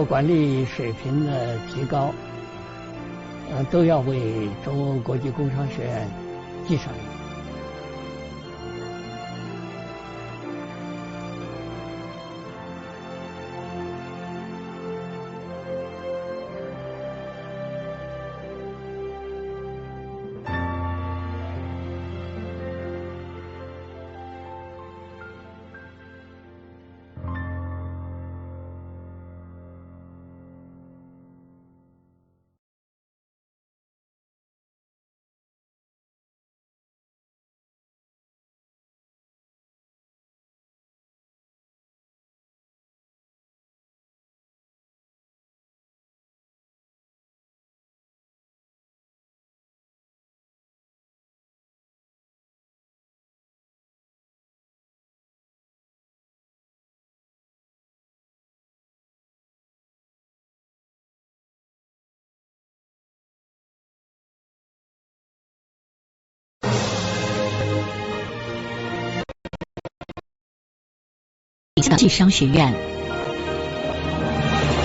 管理水平的提高，都要为中欧国际工商学院记上一。国际商学院，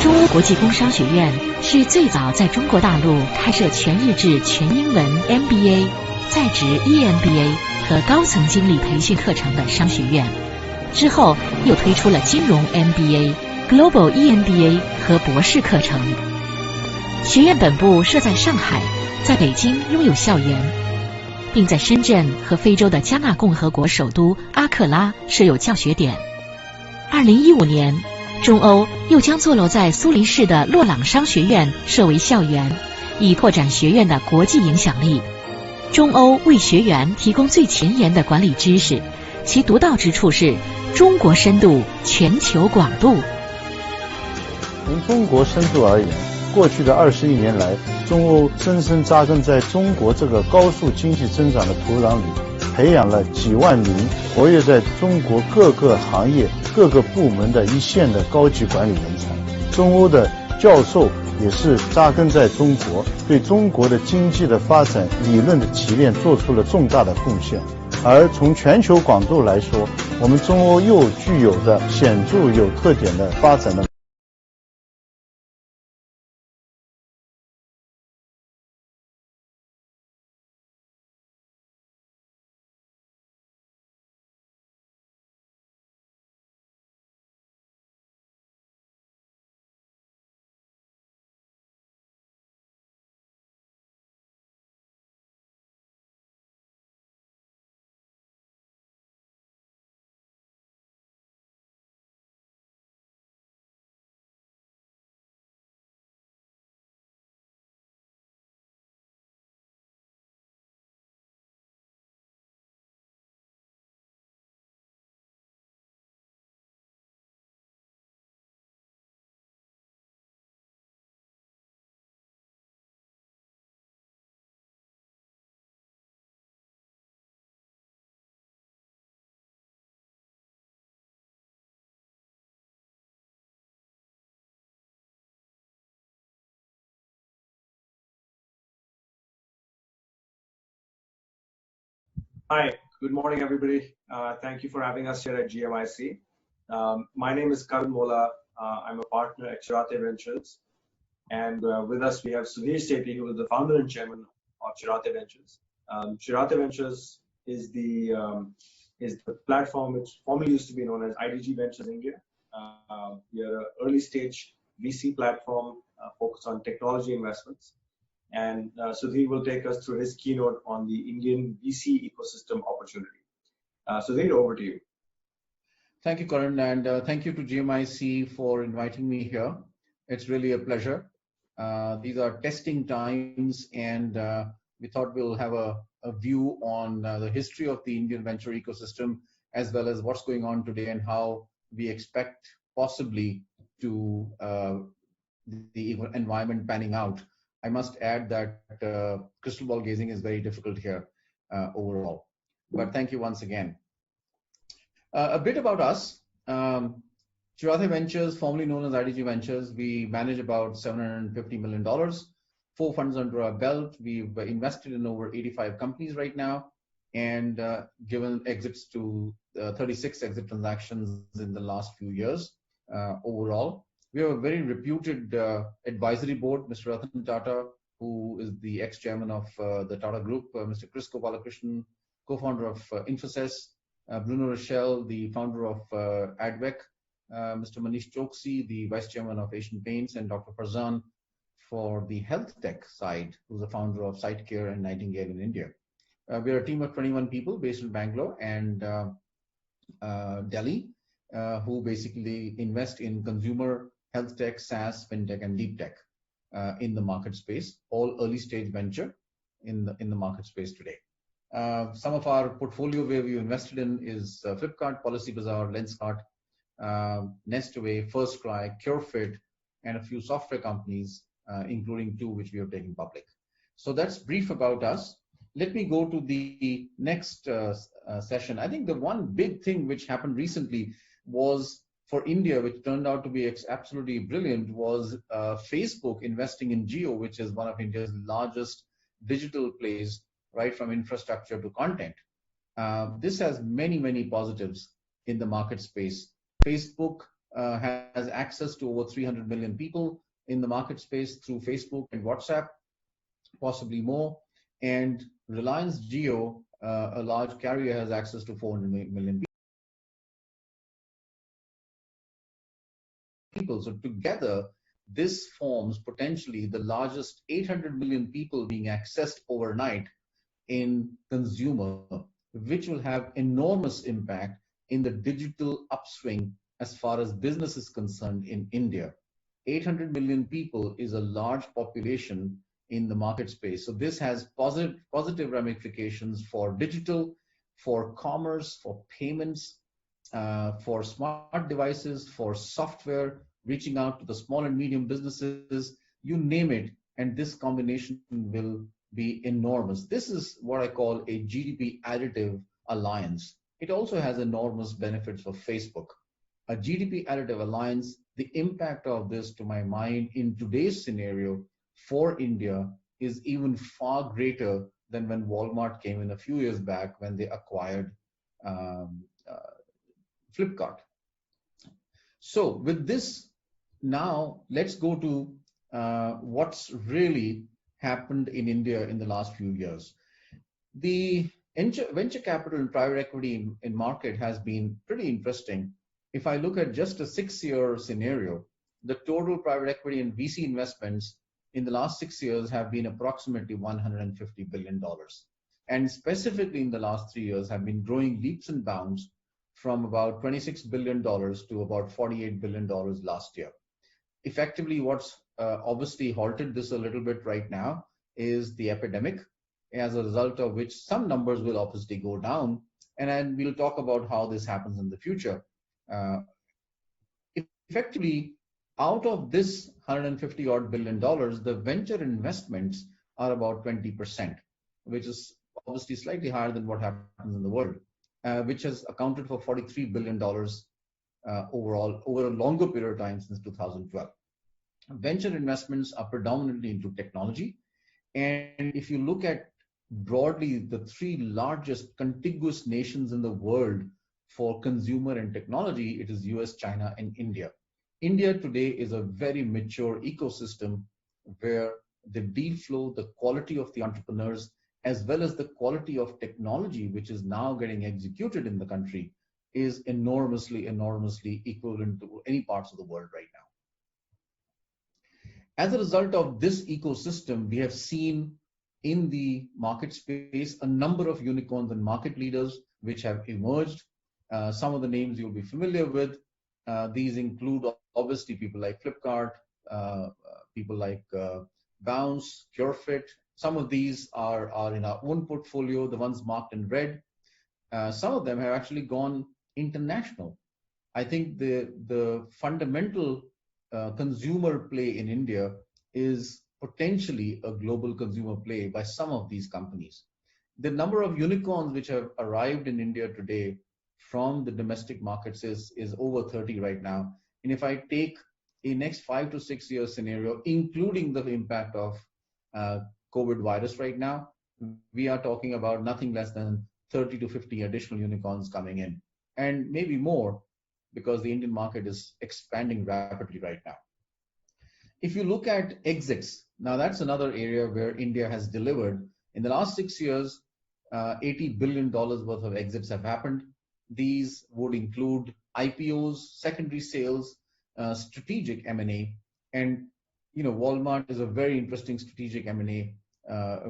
中欧国际工商学院是最早在中国大陆开设全日制全英文 MBA、在职 EMBA 和高层经理培训课程的商学院。之后又推出了金融 MBA、Global EMBA 和博士课程。学院本部设在上海，在北京拥有校园，并在深圳和非洲的加纳共和国首都阿克拉设有教学点。2015年，中欧又将坐落在苏黎世的洛朗商学院设为校园，以拓展学院的国际影响力。中欧为学员提供最前沿的管理知识，其独到之处是中国深度，全球广度。从中国深度而言，过去的21年来，中欧深深扎根在中国这个高速经济增长的土壤里，培养了几万名活跃在中国各个行业、各个部门的一线的高级管理人才。中欧的教授也是扎根在中国，对中国的经济的发展理论的提炼做出了重大的贡献。而从全球广度来说，我们中欧又具有着显著有特点的发展的。Hi, good morning, everybody. Thank you for having us here at GMIC. My name is Karan Mola. I'm a partner at Chirate Ventures. And with us, we have Sudhir Sethi, who is the founder and chairman of Chirate Ventures. Chirate Ventures is the platform which formerly used to be known as IDG Ventures India. We are an early stage VC platform focused on technology investments. And Sudhir will take us through his keynote on the Indian VC ecosystem opportunity. Sudhir, over to you. Thank you, Karan, and thank you to GMIC for inviting me here. It's really a pleasure. These are testing times, and we thought we'll have a view on the history of the Indian venture ecosystem, as well as what's going on today and how we expect possibly to the environment panning out. I must add that crystal ball gazing is very difficult here overall. But thank you once again. A bit about us. Chirate Ventures, formerly known as IDG Ventures, we manage about $750 million. 4 funds under our belt. We've invested in over 85 companies right now, and given exits to 36 exit transactions in the last few years overall. We have a very reputed advisory board, Mr. Ratan Tata, who is the ex-chairman of the Tata Group, Mr. Chris Gopalakrishnan, co-founder of Infosys, Bruno Rochelle, the founder of Advec, Mr. Manish Choksi, the vice chairman of Asian Paints, and Dr. Farzan for the health tech side, who's the founder of SiteCare and Nightingale in India. We're a team of 21 people based in Bangalore and Delhi, who basically invest in consumer health tech, SaaS, fintech, and deep tech in the market space, all early stage venture in the market space today. Some of our portfolio where we invested in is Flipkart, Policybazaar, Lenskart, Nestaway, FirstCry, CureFit, and a few software companies, including 2 which we have taken public. So that's brief about us. Let me go to the next session. I think the one big thing which happened recently was for India, which turned out to be absolutely brilliant, was Facebook investing in Jio, which is one of India's largest digital plays, right from infrastructure to content. This has many, many positives in the market space. Facebook has access to over 300 million people in the market space through Facebook and WhatsApp, possibly more. And Reliance Jio, a large carrier, has access to 400 million people. So together, this forms potentially the largest 800 million people being accessed overnight in consumer, which will have enormous impact in the digital upswing as far as business is concerned in India. 800 million people is a large population in the market space. So this has positive ramifications for digital, for commerce, for payments, for smart devices, for software, reaching out to the small and medium businesses, you name it, and this combination will be enormous. This is what I call a GDP additive alliance. It also has enormous benefits for Facebook. A GDP additive alliance, the impact of this, to my mind, in today's scenario for India is even far greater than when Walmart came in a few years back when they acquired Flipkart. So with this, now let's go to what's really happened in India in the last few years. The venture capital and private equity in market has been pretty interesting. If I look at just a 6-year scenario, the total private equity and VC investments in the last 6 years have been approximately $150 billion. And specifically in the last 3 years have been growing leaps and bounds from about $26 billion to about $48 billion last year. Effectively, what's obviously halted this a little bit right now is the epidemic, as a result of which some numbers will obviously go down. And then we'll talk about how this happens in the future. Effectively, out of this $150 odd billion, the venture investments are about 20%, which is obviously slightly higher than what happens in the world, which has accounted for $43 billion overall over a longer period of time since 2012. Venture investments are predominantly into technology. And if you look at broadly the 3 largest contiguous nations in the world for consumer and technology, it is US, China, and India. India today is a very mature ecosystem where the deal flow, the quality of the entrepreneurs, as well as the quality of technology, which is now getting executed in the country, is enormously, enormously equivalent to any parts of the world right now. As a result of this ecosystem, we have seen in the market space a number of unicorns and market leaders which have emerged. Some of the names you'll be familiar with. These include obviously people like Flipkart, people like Bounce, CureFit. Some of these are in our own portfolio, the ones marked in red. Some of them have actually gone international. I think the fundamental consumer play in India is potentially a global consumer play by some of these companies. The number of unicorns which have arrived in India today from the domestic markets is over 30 right now. And if I take a next 5 to 6 year scenario, including the impact of COVID virus right now, we are talking about nothing less than 30 to 50 additional unicorns coming in, and maybe more. because the Indian market is expanding rapidly right now. If you look at exits, now that's another area where India has delivered. In the last 6 years, $80 billion worth of exits have happened. These would include IPOs, secondary sales, strategic M&A, and Walmart is a very interesting strategic M&A,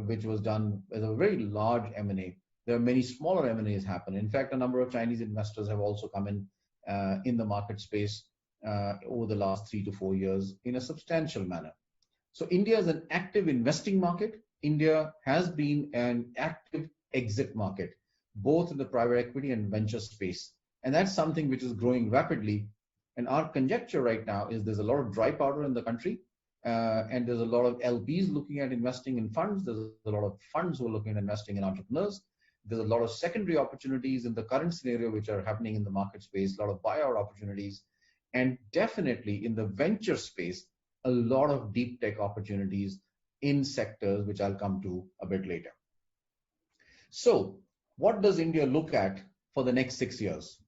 which was done as a very large M&A. There are many smaller M&As happen. In fact, a number of Chinese investors have also come in the market space over the last 3 to 4 years in a substantial manner. So India is an active investing market. India has been an active exit market, both in the private equity and venture space. And that's something which is growing rapidly. And our conjecture right now is there's a lot of dry powder in the country, and there's a lot of LPs looking at investing in funds. There's a lot of funds who are looking at investing in entrepreneurs. There's a lot of secondary opportunities in the current scenario which are happening in the market space, a lot of buyout opportunities, and definitely in the venture space, a lot of deep tech opportunities in sectors which I'll come to a bit later. So what does India look at for the next 6 years?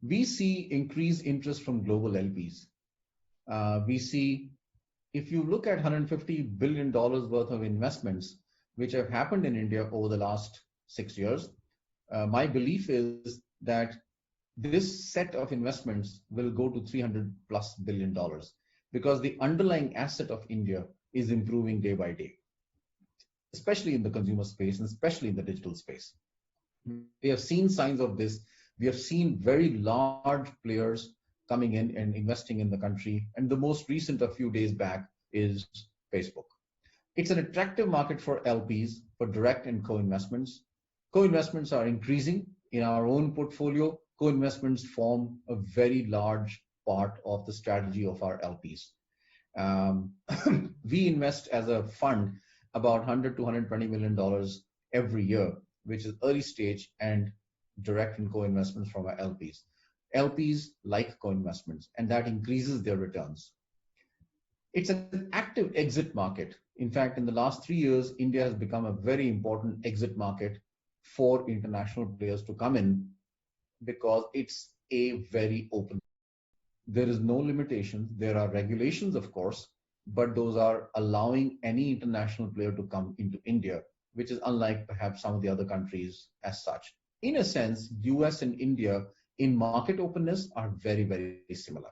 We see increased interest from global LPs. We see, if you look at $150 billion worth of investments which have happened in India over the last 6 years, my belief is that this set of investments will go to $300+ billion because the underlying asset of India is improving day by day, especially in the consumer space and especially in the digital space. We have seen signs of this. We have seen very large players coming in and investing in the country. And the most recent, a few days back, is Facebook. It's an attractive market for LPs, for direct and co-investments. Co-investments are increasing in our own portfolio. Co-investments form a very large part of the strategy of our LPs. We invest as a fund about $100 to $120 million every year, which is early stage and direct and co-investments from our LPs. LPs like co-investments, and that increases their returns. It's an active exit market. In fact, in the last 3 years, India has become a very important exit market for international players to come in because it's a very open. There is no limitation. There are regulations, of course, but those are allowing any international player to come into India, which is unlike perhaps some of the other countries as such. In a sense, US and India in market openness are very, very similar.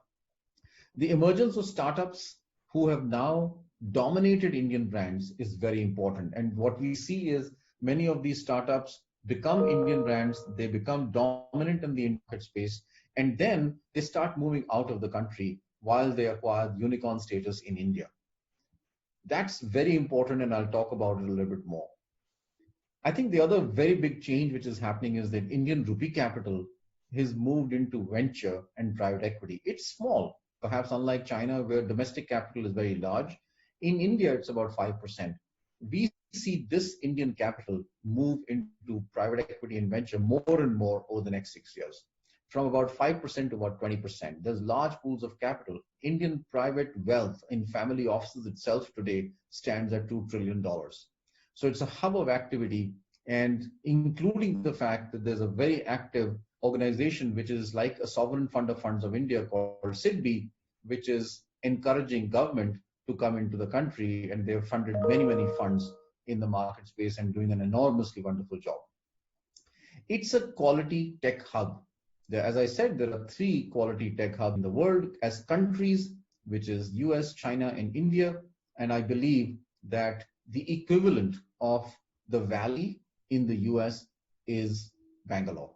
The emergence of startups who have now dominated Indian brands is very important. And what we see is many of these startups become Indian brands, they become dominant in the market space, and then they start moving out of the country while they acquire unicorn status in India. That's very important, and I'll talk about it a little bit more. I think the other very big change which is happening is that Indian rupee capital has moved into venture and private equity. It's small, perhaps unlike China where domestic capital is very large. In India, it's about 5%. We see this Indian capital move into private equity and venture more and more over the next 6 years, from about 5% to about 20%. There's large pools of capital. Indian private wealth in family offices itself today stands at $2 trillion. So it's a hub of activity, and including the fact that there's a very active organization which is like a sovereign fund of funds of India called SIDBI, which is encouraging government to come into the country, and they've funded many, many funds in the market space and doing an enormously wonderful job. It's a quality tech hub. As I said, there are 3 quality tech hubs in the world as countries, which is US, China, and India. And I believe that the equivalent of the Valley in the US is Bangalore.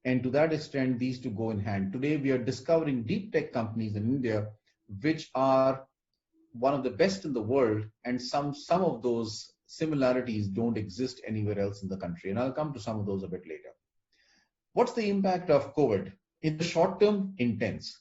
And to that extent, these two go in hand. Today, we are discovering deep tech companies in India, which are one of the best in the world, and some of those similarities don't exist anywhere else in the country. And I'll come to some of those a bit later. What's the impact of COVID? In the short term, intense.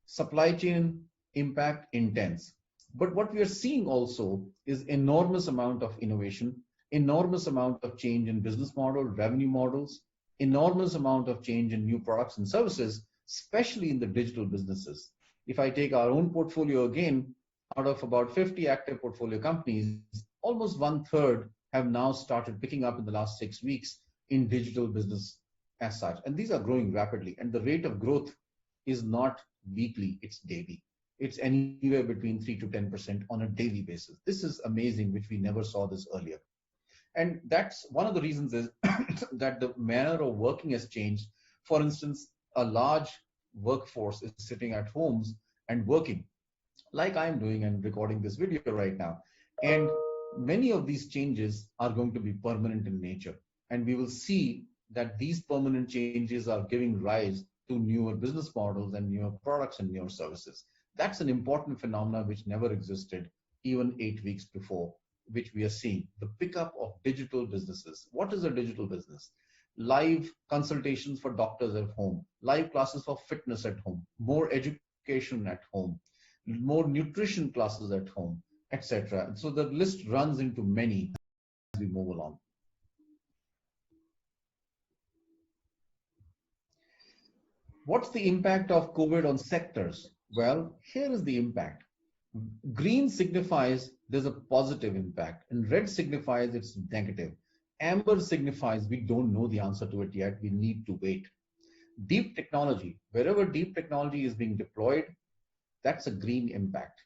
Supply chain impact, intense. But what we are seeing also is enormous amount of innovation, enormous amount of change in business model, revenue models, enormous amount of change in new products and services, especially in the digital businesses. If I take our own portfolio again, out of about 50 active portfolio companies, almost 1/3 have now started picking up in the last 6 weeks in digital business. as such, and these are growing rapidly, and the rate of growth is not weekly, it's daily. It's anywhere between 3 to 10% on a daily basis. This is amazing, which we never saw this earlier. And that's one of the reasons is that the manner of working has changed. For instance, a large workforce is sitting at homes and working, like I'm doing and recording this video right now. And many of these changes are going to be permanent in nature. And we will see that these permanent changes are giving rise to newer business models and newer products and newer services. That's an important phenomenon which never existed even 8 weeks before, which we are seeing. The pickup of digital businesses. What is a digital business? Live consultations for doctors at home, live classes for fitness at home, more education at home, more nutrition classes at home, etc. So the list runs into many as we move along. What's the impact of COVID on sectors? Well, here is the impact. Green signifies there's a positive impact, and red signifies it's negative. Amber signifies we don't know the answer to it yet, we need to wait. Deep technology, wherever deep technology is being deployed, that's a green impact.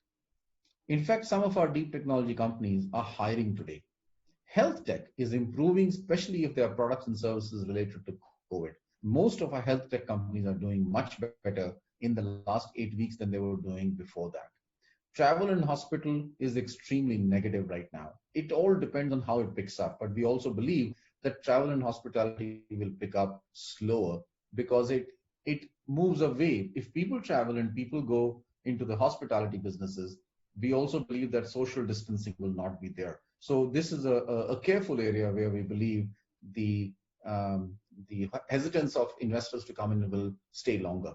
In fact, some of our deep technology companies are hiring today. Health tech is improving, especially if there are products and services related to COVID. Most of our health tech companies are doing much better in the last 8 weeks than they were doing before that. Travel and hospital is extremely negative right now. It all depends on how it picks up, but we also believe that travel and hospitality will pick up slower because it moves away. If people travel and people go into the hospitality businesses, we also believe that social distancing will not be there. So this is a careful area where we believe the hesitance of investors to come in will stay longer.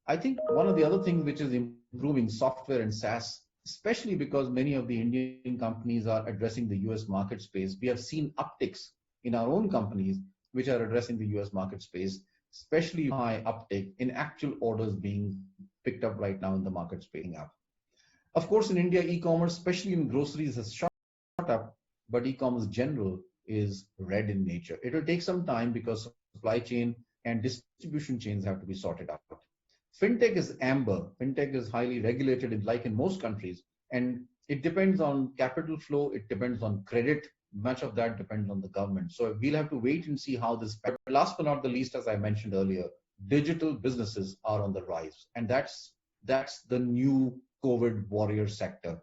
I think one of the other things which is improving software and SaaS, especially because many of the Indian companies are addressing the US market space. We have seen upticks in our own companies which are addressing the US market space, especially high uptick in actual orders being picked up right now in the market space up. Of course, in India, e-commerce, especially in groceries, has shot up, but e-commerce general is red in nature. It will take some time because supply chain and distribution chains have to be sorted out. Fintech is amber. Fintech is highly regulated, like in most countries, and it depends on capital flow. It depends on credit. Much of that depends on the government. So we'll have to wait and see how this. But last but not the least, as I mentioned earlier, digital businesses are on the rise, and that's the new COVID warrior sector.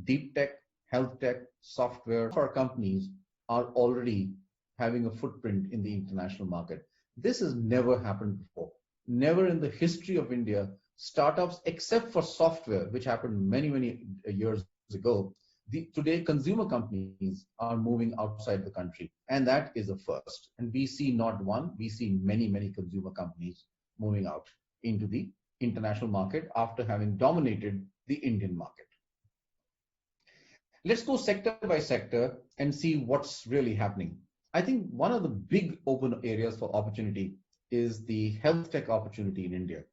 Deep tech, health tech, software. Our companies are already having a footprint in the international market. This has never happened before. Never in the history of India, startups, except for software, which happened many years ago, today consumer companies are moving outside the country, and that is a first. And we see not one, we see many consumer companies moving out into the international market after having dominated the Indian market. Let's go sector by sector and see what's really happening. I think one of the big open areas for opportunity is the health tech opportunity in India.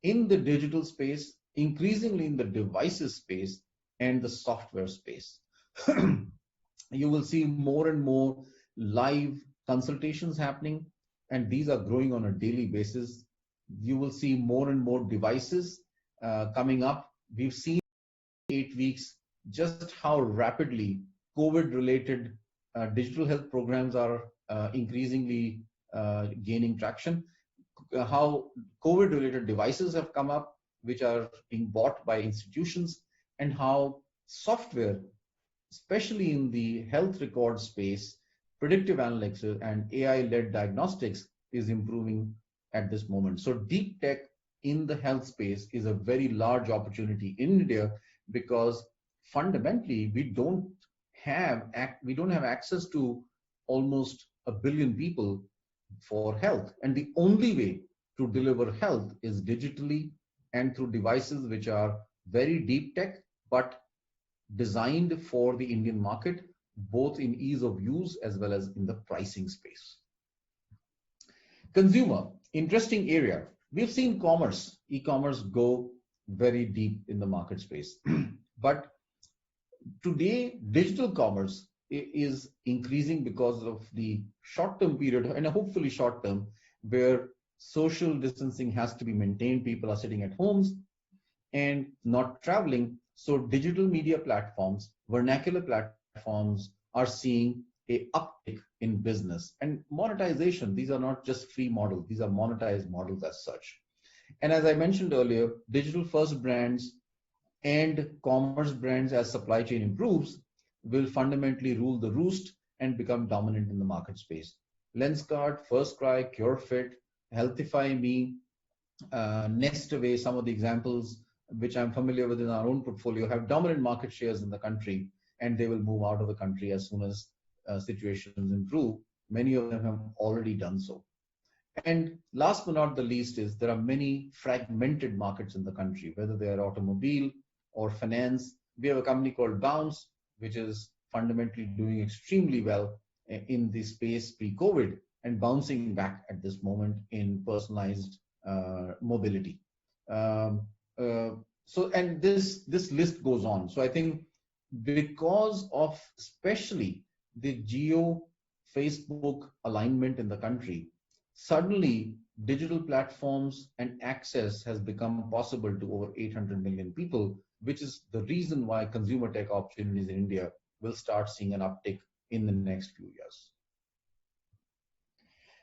In the digital space, increasingly in the devices space and the software space. You will see more and more live consultations happening, and these are growing on a daily basis. You will see more and more devices coming up. We've seen in 8 weeks just how rapidly COVID-related digital health programs are increasingly gaining traction, how COVID-related devices have come up, which are being bought by institutions, and how software, especially in the health record space, predictive analytics and AI-led diagnostics is improving at this moment. So deep tech in the health space is a very large opportunity in India because fundamentally we don't have access to almost 1 billion people for health, and the only way to deliver health is digitally and through devices which are very deep tech but designed for the Indian market, both in ease of use as well as in the pricing space. Consumer, interesting area. We've seen commerce, e-commerce go very deep in the market space. But today, digital commerce is increasing because of the short-term period, and hopefully short-term, where social distancing has to be maintained. People are sitting at homes and not traveling. So digital media platforms, vernacular platforms are seeing a uptick in business and monetization. These are not just free models, these are monetized models as such. And as I mentioned earlier, digital first brands and commerce brands, as supply chain improves, will fundamentally rule the roost and become dominant in the market space. Lenskart, FirstCry, CureFit, Healthify Me, Nestaway, some of the examples which I'm familiar with in our own portfolio, have dominant market shares in the country, and they will move out of the country as soon as situations improve. Many of them have already done so. And last but not the least is there are many fragmented markets in the country, whether they are automobile or finance. We have a company called Bounce, which is fundamentally doing extremely well in the space pre-COVID and bouncing back at this moment in personalized mobility. And this list goes on. So I think because of especially the geo Facebook alignment in the country, suddenly digital platforms and access has become possible to over 800 million people, which is the reason why consumer tech opportunities in India will start seeing an uptick in the next few years.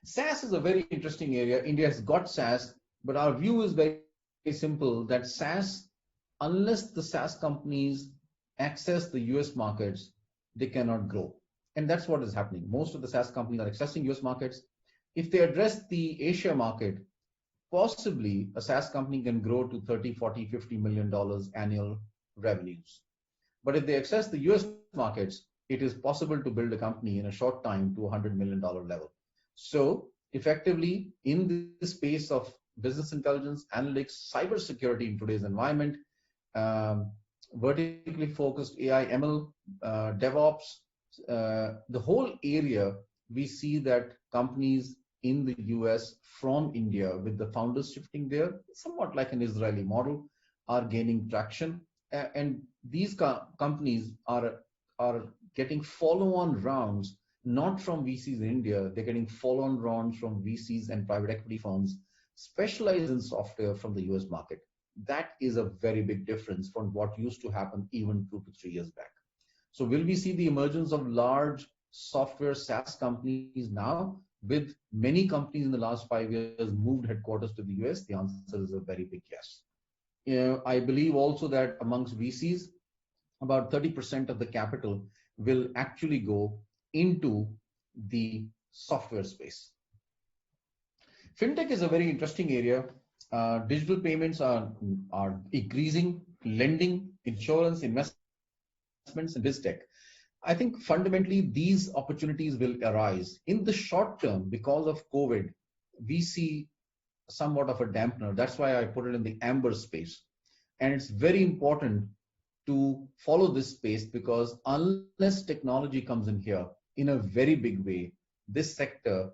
SaaS is a very interesting area. India has got SaaS, but our view is very simple, that SaaS, unless the SaaS companies access the US markets, they cannot grow. And that's what is happening. Most of the SaaS companies are accessing US markets. If they address the Asia market, possibly a SaaS company can grow to 30, 40, $50 million annual revenues. But if they access the US markets, it is possible to build a company in a short time to $100 million level. So effectively, in the space of business intelligence, analytics, cybersecurity in today's environment, vertically focused AI, ML, DevOps, the whole area, we see that companies in the US from India, with the founders shifting there, somewhat like an Israeli model, are gaining traction. And these companies are getting follow-on rounds, not from VCs in India, they're getting follow-on rounds from VCs and private equity firms specialized in software from the US market. That is a very big difference from what used to happen even 2 to 3 years back. So will we see the emergence of large software SaaS companies now, with many companies in the last 5 years moved headquarters to the US? The answer is a very big yes. I believe also that amongst VCs, about 30% of the capital will actually go into the software space. Fintech is a very interesting area. Digital payments are increasing, lending, insurance, investments, and BizTech. I think fundamentally these opportunities will arise. In the short term, because of COVID, we see somewhat of a dampener. That's why I put it in the amber space. And it's very important to follow this space, because unless technology comes in here in a very big way, this sector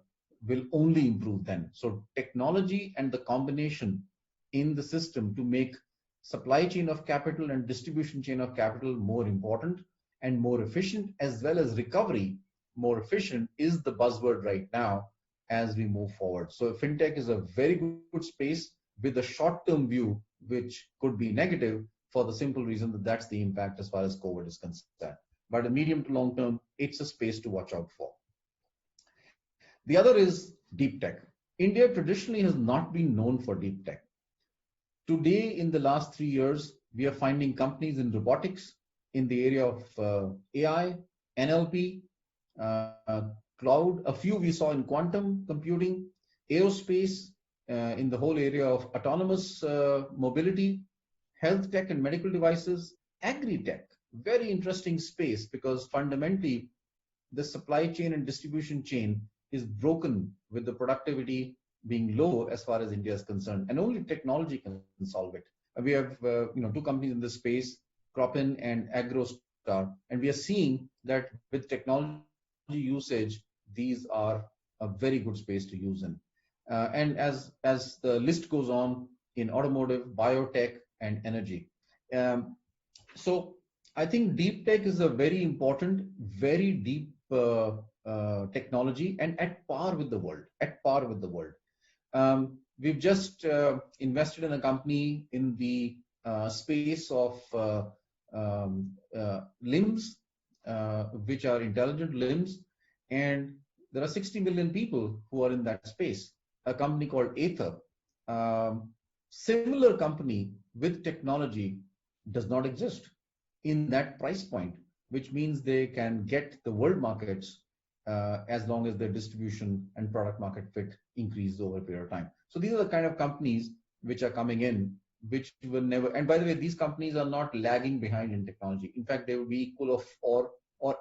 will only improve then. So technology and the combination in the system to make supply chain of capital and distribution chain of capital more important and more efficient, as well as recovery more efficient, is the buzzword right now as we move forward. So fintech is a very good space with a short-term view, which could be negative for the simple reason that that's the impact as far as COVID is concerned. But a medium to long term, it's a space to watch out for. The other is deep tech. India traditionally has not been known for deep tech. Today, in the last 3 years, we are finding companies in robotics, in the area of AI, NLP, cloud. A few we saw in quantum computing, aerospace, in the whole area of autonomous mobility, health tech and medical devices, agri-tech. Very interesting space, because fundamentally the supply chain and distribution chain is broken with the productivity being low as far as India is concerned, and only technology can solve it. We have two companies in this space, Cropin and AgroStar, and we are seeing that with technology usage, these are a very good space to use in. And as the list goes on in automotive, biotech, and energy. So I think deep tech is a very important, very deep technology, and at par with the world. We've just invested in a company in the space of limbs, which are intelligent limbs, and there are 60 million people who are in that space. A company called Aether. Similar company with technology does not exist in that price point, which means they can get the world markets as long as their distribution and product market fit increases over a period of time. So these are the kind of companies which are coming in, which will never, and by the way, these companies are not lagging behind in technology. In fact, they will be equal of or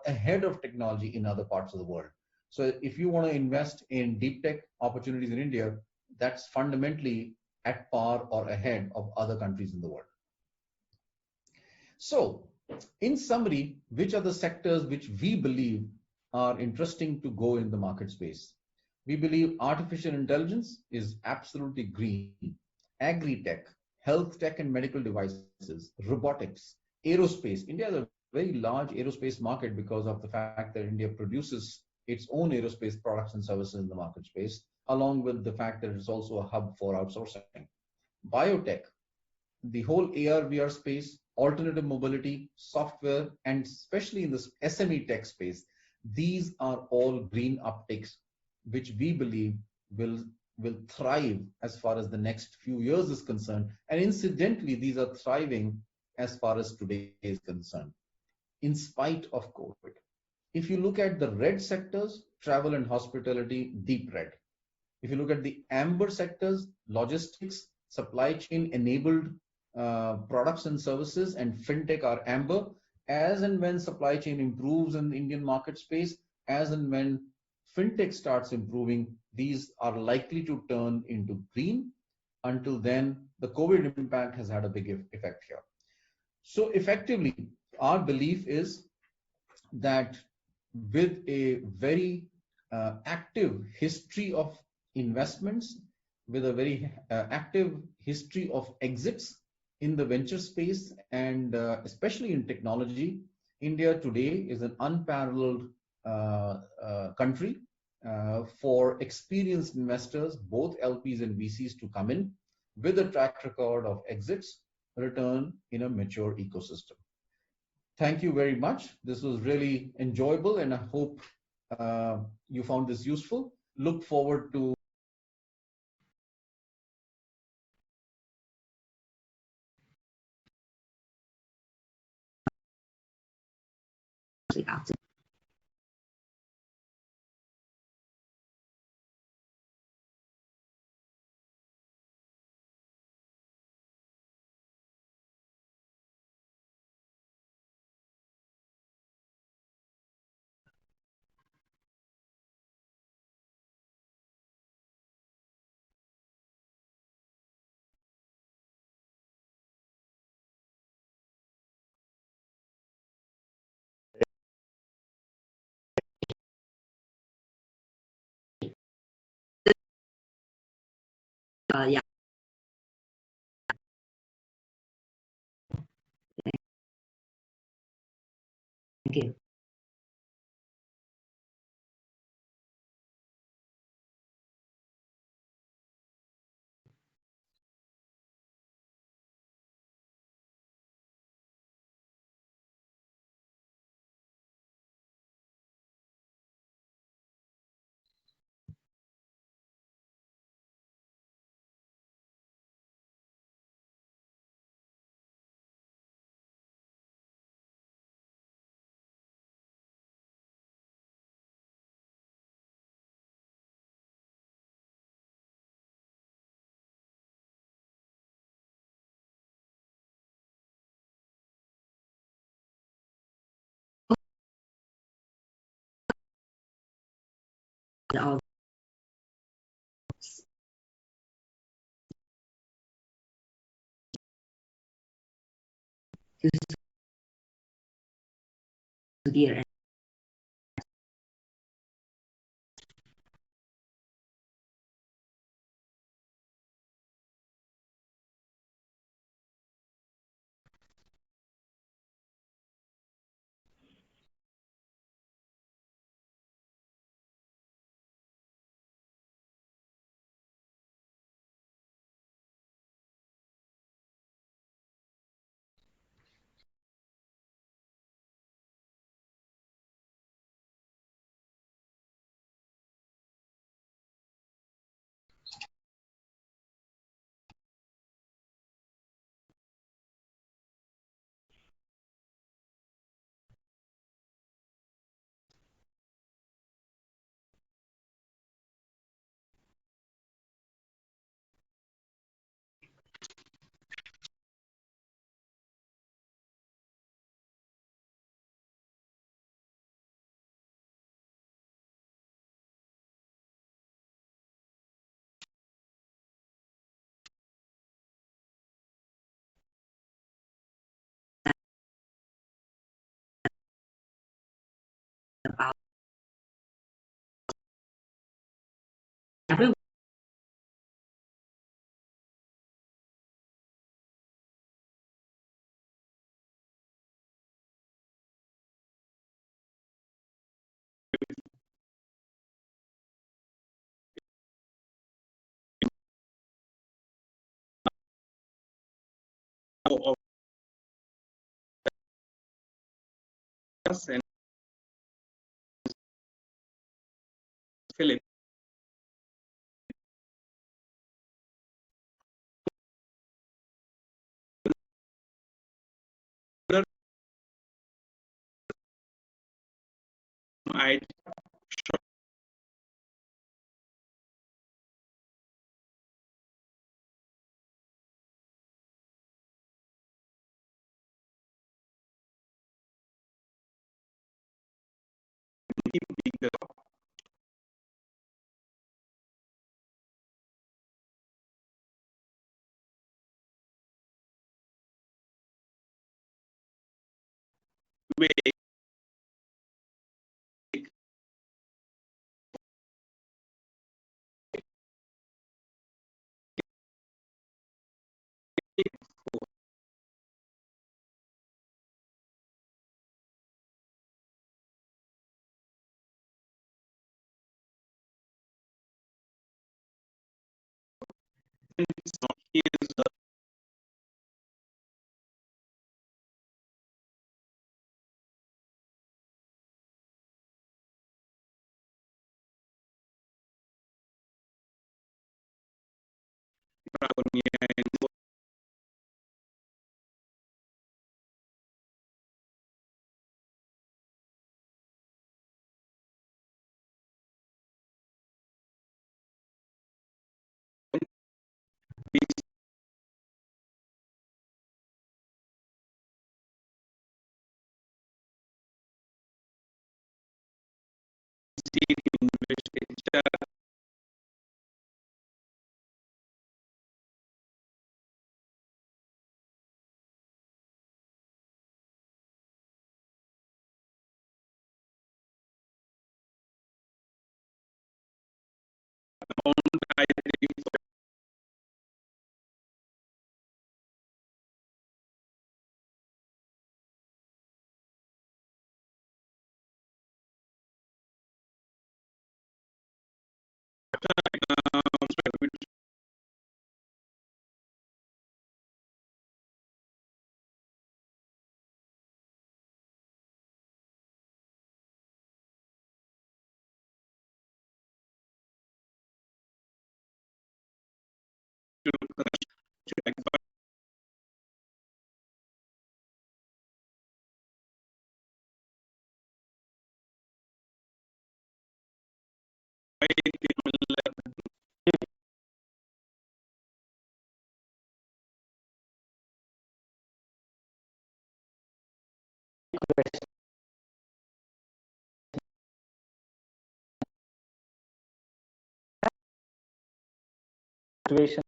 ahead of technology in other parts of the world. So if you want to invest in deep tech opportunities in India, that's fundamentally at par or ahead of other countries in the world. So in summary, which are the sectors which we believe are interesting to go in the market space? We believe artificial intelligence is absolutely green. Agri-tech, health tech and medical devices, robotics, aerospace. India has a very large aerospace market because of the fact that India produces its own aerospace products and services in the market space, along with the fact that it's also a hub for outsourcing. Biotech, the whole AR/VR space, alternative mobility, software, and especially in the SME tech space, these are all green upticks, which we believe will thrive as far as the next few years is concerned. And incidentally, these are thriving as far as today is concerned, in spite of COVID. If you look at the red sectors, travel and hospitality, deep red. If you look at the amber sectors, logistics, supply chain enabled products and services, and fintech are amber. As and when supply chain improves in the Indian market space, as and when fintech starts improving, these are likely to turn into green. Until then, the COVID impact has had a big effect here. So effectively, our belief is that with a very active history of investments, with a very active history of exits in the venture space, and especially in technology, India today is an unparalleled country for experienced investors, both LPs and VCs, to come in with a track record of exits, return in a mature ecosystem. Thank you very much. This was really enjoyable, and I hope you found this useful. Look forward to yeah. Thank you. Of dear about everyone. Of us and Philip. I keep the way is and in which HR I think which situation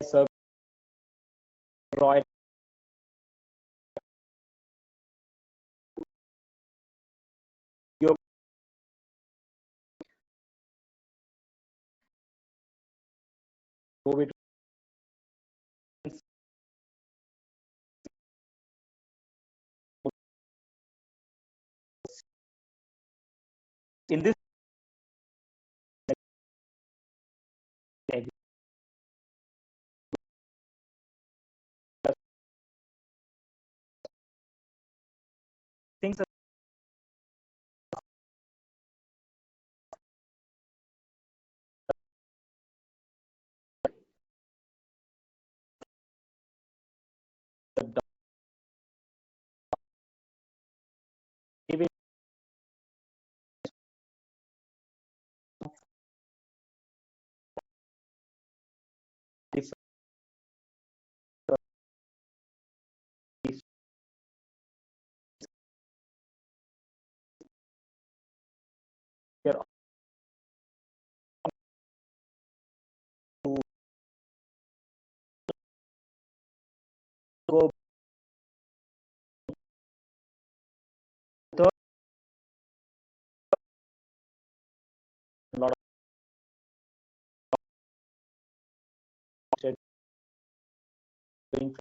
serve provide your COVID in this things are giving doing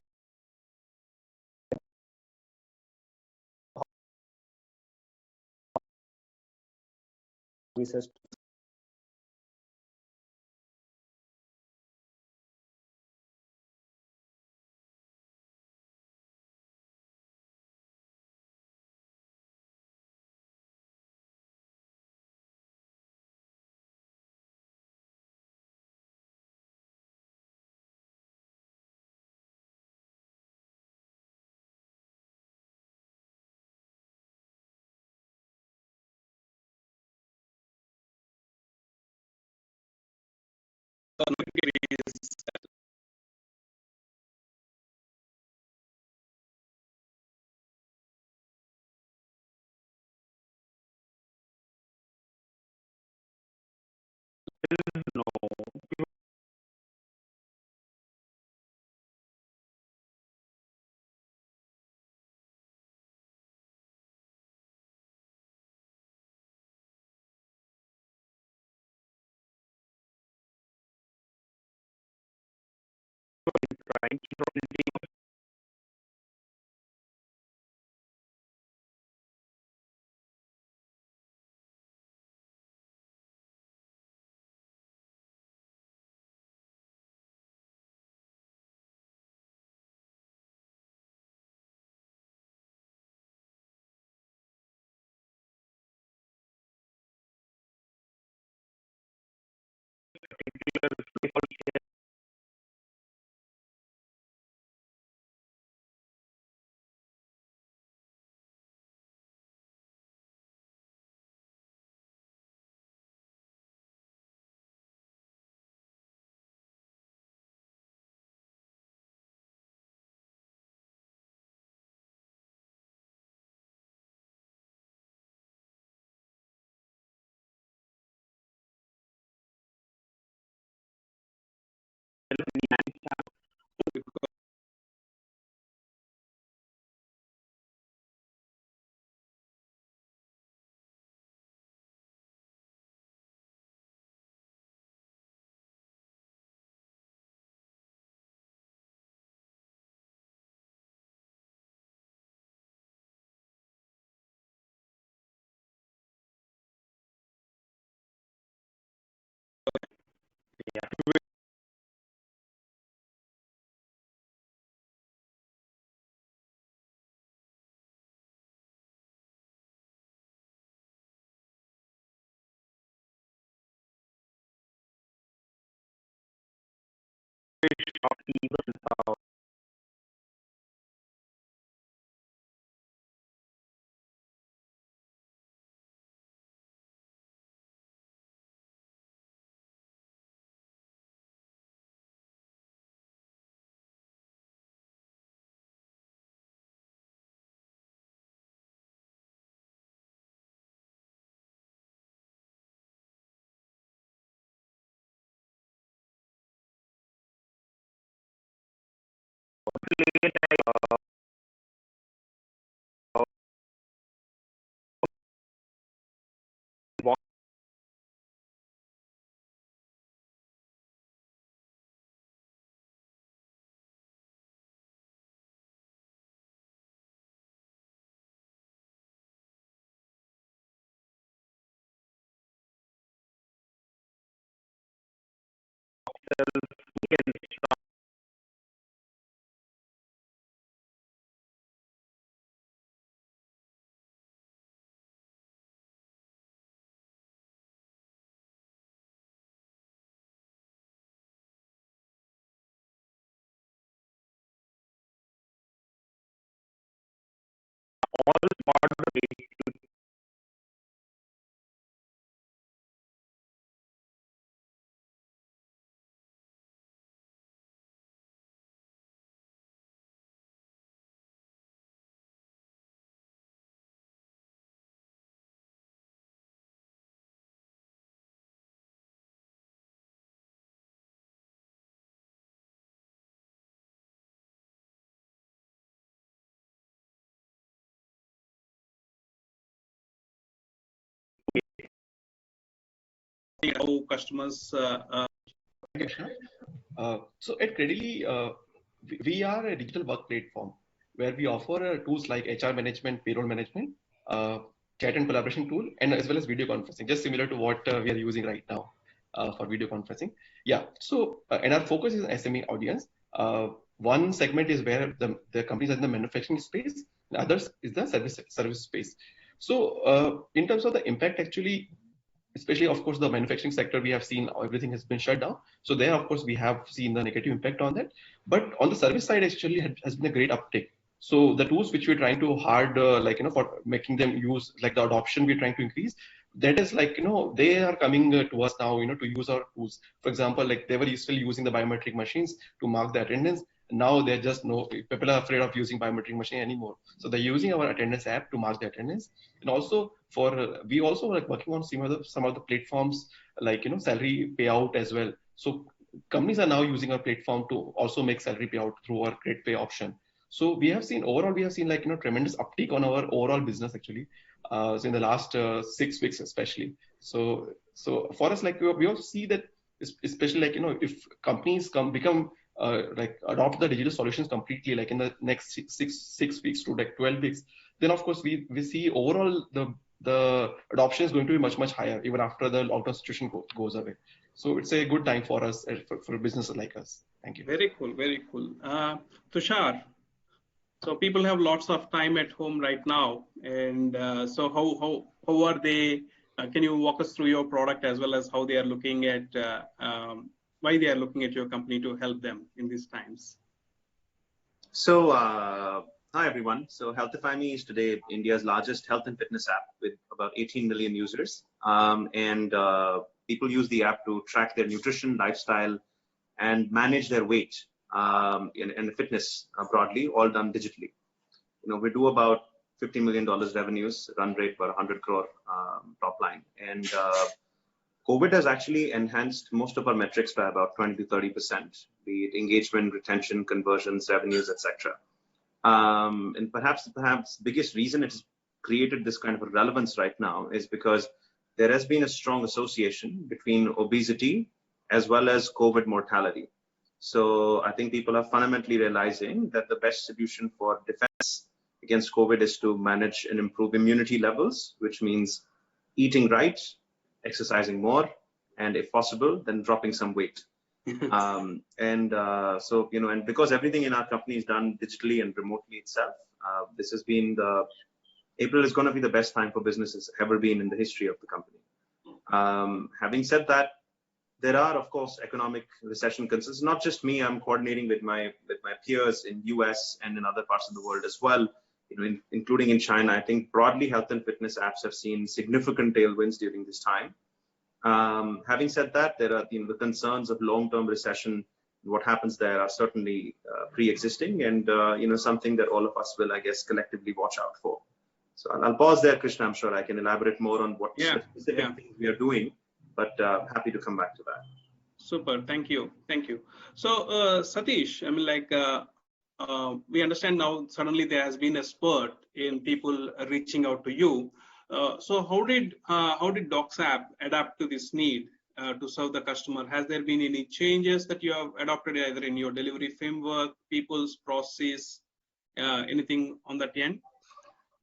services. How customers So at Credily, we are a digital work platform where we offer tools like HR management, payroll management, chat and collaboration tool, and as well as video conferencing, just similar to what we are using right now for video conferencing. Yeah. So, and our focus is SME audience. One segment is where the companies are in the manufacturing space, and others is the service space. So, in terms of the impact, actually, especially of course the manufacturing sector, we have seen everything has been shut down. So there, of course, we have seen the negative impact on that. But on the service side, actually, has been a great uptake. So the tools which we're trying to for making them use, like the adoption we're trying to increase, that is like, they are coming to us now, to use our tools. For example, like they were still using the biometric machines to mark the attendance. Now they're just people are afraid of using biometric machine anymore. So they're using our attendance app to mark the attendance. And also we also like working on some of the platforms like, salary payout as well. So companies are now using our platform to also make salary payout through our great pay option. So we have seen like, tremendous uptick on our overall business actually, so in the last 6 weeks especially. So for us, like we also see that, especially like, if companies become like adopt the digital solutions completely, like in the next six weeks to like 12 weeks, then of course we see overall the adoption is going to be much higher even after the lockdown situation goes away. So it's a good time for us, for businesses like us. Thank you. Very cool, very cool. Tushar, so people have lots of time at home right now, and so how are they? Can you walk us through your product as well as how they are looking at why they are looking at your company to help them in these times? So, hi everyone. So Healthify Me is today India's largest health and fitness app with about 18 million users. And people use the app to track their nutrition, lifestyle, and manage their weight and fitness broadly, all done digitally. We do about $50 million revenues, run rate for 100 crore top line. And COVID has actually enhanced most of our metrics by about 20 to 30%, be it engagement, retention, conversions, revenues, etc. And perhaps biggest reason it's created this kind of a relevance right now is because there has been a strong association between obesity as well as COVID mortality. So I think people are fundamentally realizing that the best solution for defense against COVID is to manage and improve immunity levels, which means eating right, exercising more, and if possible, then dropping some weight. And because everything in our company is done digitally and remotely itself, this has been April is going to be the best time for businesses ever been in the history of the company. Having said that, there are, of course, economic recession concerns. Not just me, I'm coordinating with my peers in US and in other parts of the world as well, including in China. I think broadly health and fitness apps have seen significant tailwinds during this time. Having said that, there are the concerns of long-term recession. What happens there are certainly pre-existing and something that all of us will, I guess, collectively watch out for. So I'll pause there, Krishna. I'm sure I can elaborate more on what specific things we are doing, but happy to come back to that. Super, thank you. So Satish, I mean, we understand now suddenly there has been a spurt in people reaching out to you. So how did DocsApp adapt to this need to serve the customer? Has there been any changes that you have adopted either in your delivery framework, people's process, anything on that end?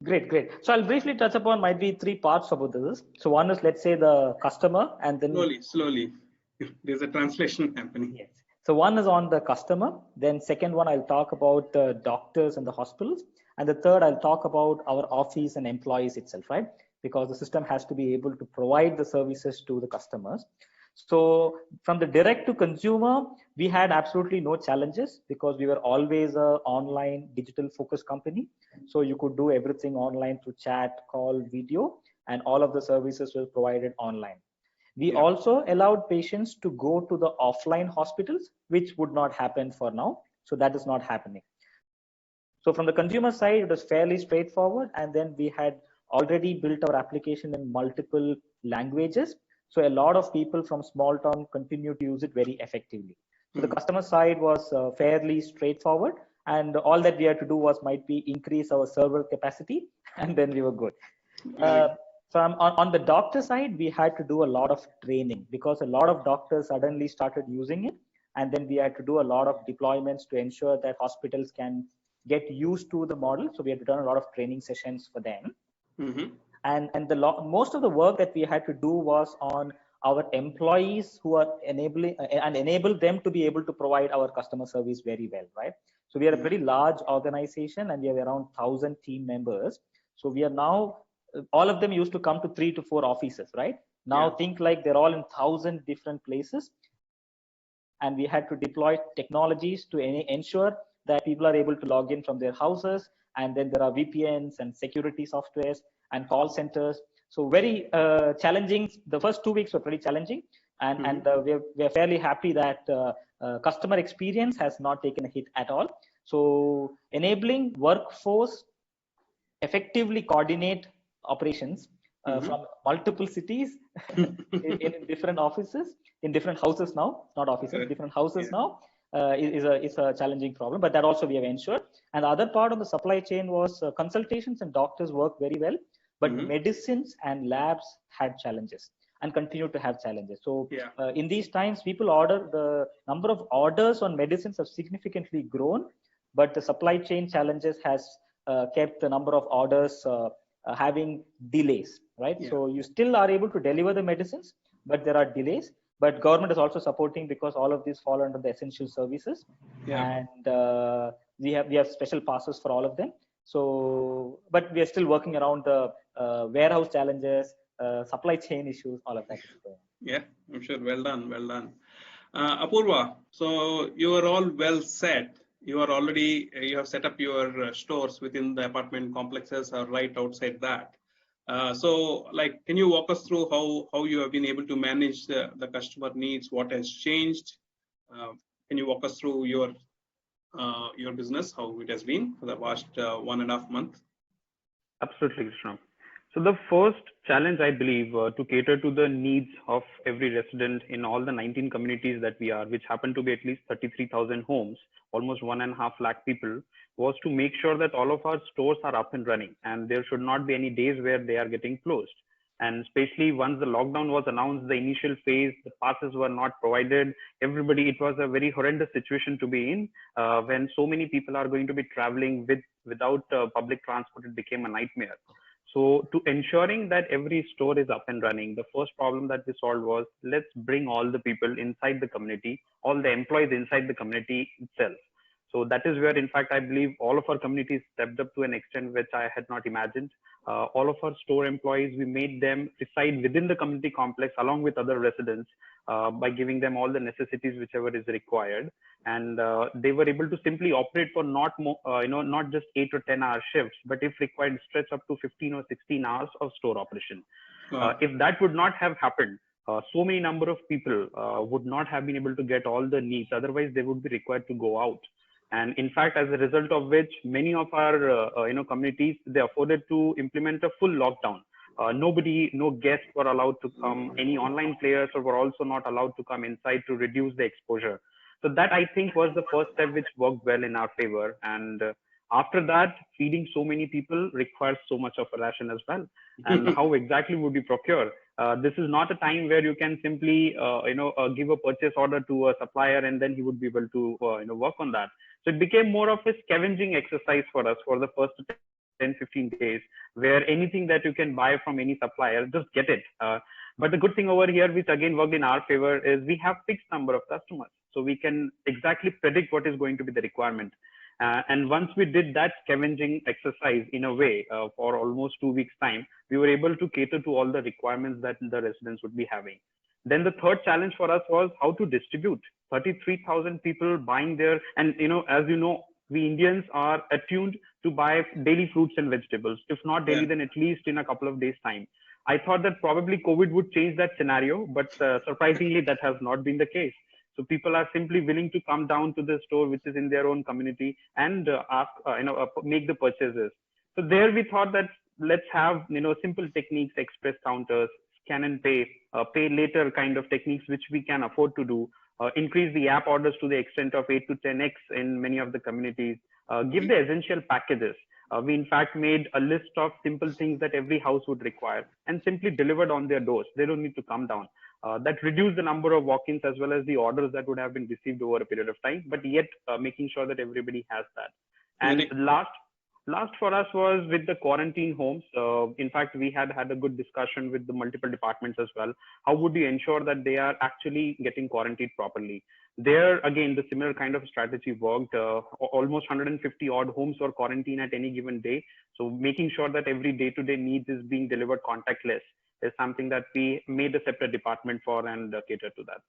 Great. So I'll briefly touch upon might be 3 parts about this. So one is, let's say, the customer, and then slowly. There's a translation happening. Yes. So one is on the customer. Then second one, I'll talk about the doctors and the hospitals. And the third, I'll talk about our office and employees itself, right? Because the system has to be able to provide the services to the customers. So from the direct to consumer, we had absolutely no challenges because we were always an online digital focused company. So you could do everything online through chat, call, video, and all of the services were provided online. We also allowed patients to go to the offline hospitals, which would not happen for now. So that is not happening. So from the consumer side, it was fairly straightforward. And then we had already built our application in multiple languages. So a lot of people from small town continue to use it very effectively. So the customer side was fairly straightforward. And all that we had to do was might be increase our server capacity, and then we were good. So on the doctor side, we had to do a lot of training because a lot of doctors suddenly started using it. And then we had to do a lot of deployments to ensure that hospitals can get used to the model. So we had to done a lot of training sessions for them. Mm-hmm. And most of the work that we had to do was on our employees who are enable them to be able to provide our customer service very well, right? So we are a pretty large organization and we have around 1,000 team members. So we are now, all of them used to come to 3 to 4 offices, right? Now think like they're all in 1,000 different places. And we had to deploy technologies to ensure that people are able to log in from their houses. And then there are VPNs and security softwares and call centers. So very challenging. The first 2 weeks were pretty challenging. And we're fairly happy that customer experience has not taken a hit at all. So enabling workforce effectively coordinate operations from multiple cities in different offices, in different houses now, not offices, different houses now, is a challenging problem, but that also we have ensured. And the other part of the supply chain was consultations and doctors worked very well, but medicines and labs had challenges and continue to have challenges. So in these times, the number of orders on medicines have significantly grown, but the supply chain challenges has kept the number of orders having delays, right? So you still are able to deliver the medicines, but there are delays. But government is also supporting because all of these fall under the essential services, and we have special passes for all of them. So, but we are still working around the warehouse challenges, supply chain issues, all of that. Yeah, I'm sure. Well done, well done. Apurva, so you are all well set. You have set up your stores within the apartment complexes or right outside that. So like, can you walk us through how you have been able to manage the customer needs? What has changed? Can you walk us through your business, how it has been for the past 1.5 months? Absolutely, Krishna. So the first challenge, I believe, to cater to the needs of every resident in all the 19 communities that we are, which happen to be at least 33,000 homes, almost 1.5 lakh people, was to make sure that all of our stores are up and running, and there should not be any days where they are getting closed. And especially once the lockdown was announced, the initial phase, the passes were not provided. It was a very horrendous situation to be in when so many people are going to be traveling without public transport. It became a nightmare. So to ensuring that every store is up and running, the first problem that we solved was, let's bring all the people inside the community, all the employees inside the community itself. So that is where, in fact, I believe all of our communities stepped up to an extent which I had not imagined. All of our store employees, we made them reside within the community complex along with other residents by giving them all the necessities whichever is required. And they were able to simply operate for not just 8 or 10 hour shifts, but if required, stretch up to 15 or 16 hours of store operation. If that would not have happened, so many number of people would not have been able to get all the needs. Otherwise, they would be required to go out. And in fact, as a result of which, many of our communities, they afforded to implement a full lockdown. No guests were allowed to come. Any online players were also not allowed to come inside to reduce the exposure. So that, I think, was the first step which worked well in our favor. And after that, feeding so many people requires so much of a ration as well. And how exactly would you procure? This is not a time where you can simply give a purchase order to a supplier and then he would be able to work on that. So it became more of a scavenging exercise for us for the first 10-15 days, where anything that you can buy from any supplier, just get it. But the good thing over here, which again worked in our favor, is we have fixed number of customers. So we can exactly predict what is going to be the requirement. And once we did that scavenging exercise in a way for almost 2 weeks time, we were able to cater to all the requirements that the residents would be having. Then the third challenge for us was how to distribute 33,000 people buying there. And, as you know, we Indians are attuned to buy daily fruits and vegetables. If not daily, then at least in a couple of days time. I thought that probably COVID would change that scenario, but surprisingly, that has not been the case. So people are simply willing to come down to the store, which is in their own community, and make the purchases. So there we thought that let's have, simple techniques, express counters, scan and pay later kind of techniques, which we can afford to do, increase the app orders to the extent of 8 to 10x in many of the communities, give the essential packages. We in fact made a list of simple things that every house would require and simply delivered on their doors. They don't need to come down. that reduced the number of walk-ins as well as the orders that would have been received over a period of time, but yet making sure that everybody has that. And last for us was with the quarantine homes. In fact, we had a good discussion with the multiple departments as well. How would you ensure that they are actually getting quarantined properly? There, again, the similar kind of strategy worked. Almost 150 odd homes were quarantined at any given day. So making sure that every day-to-day needs is being delivered contactless is something that we made a separate department for and cater to that.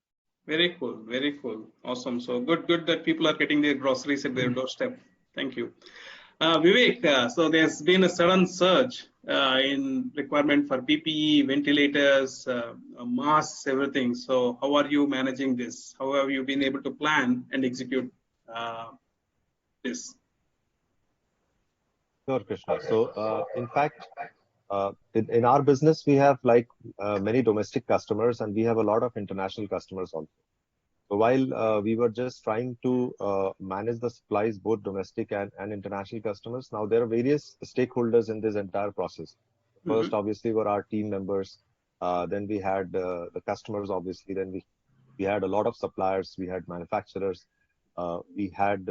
Very cool. Very cool. Awesome. So good that people are getting their groceries at their doorstep. Thank you. Vivek, so there's been a sudden surge in requirement for PPE, ventilators, masks, everything. So how are you managing this? How have you been able to plan and execute this? Sure, Krishna. So in fact, in our business, we have like many domestic customers and we have a lot of international customers also. So while we were just trying to manage the supplies, both domestic and international customers, now there are various stakeholders in this entire process. First, obviously, were our team members. Then we had the customers, obviously. Then we had a lot of suppliers. We had manufacturers. We had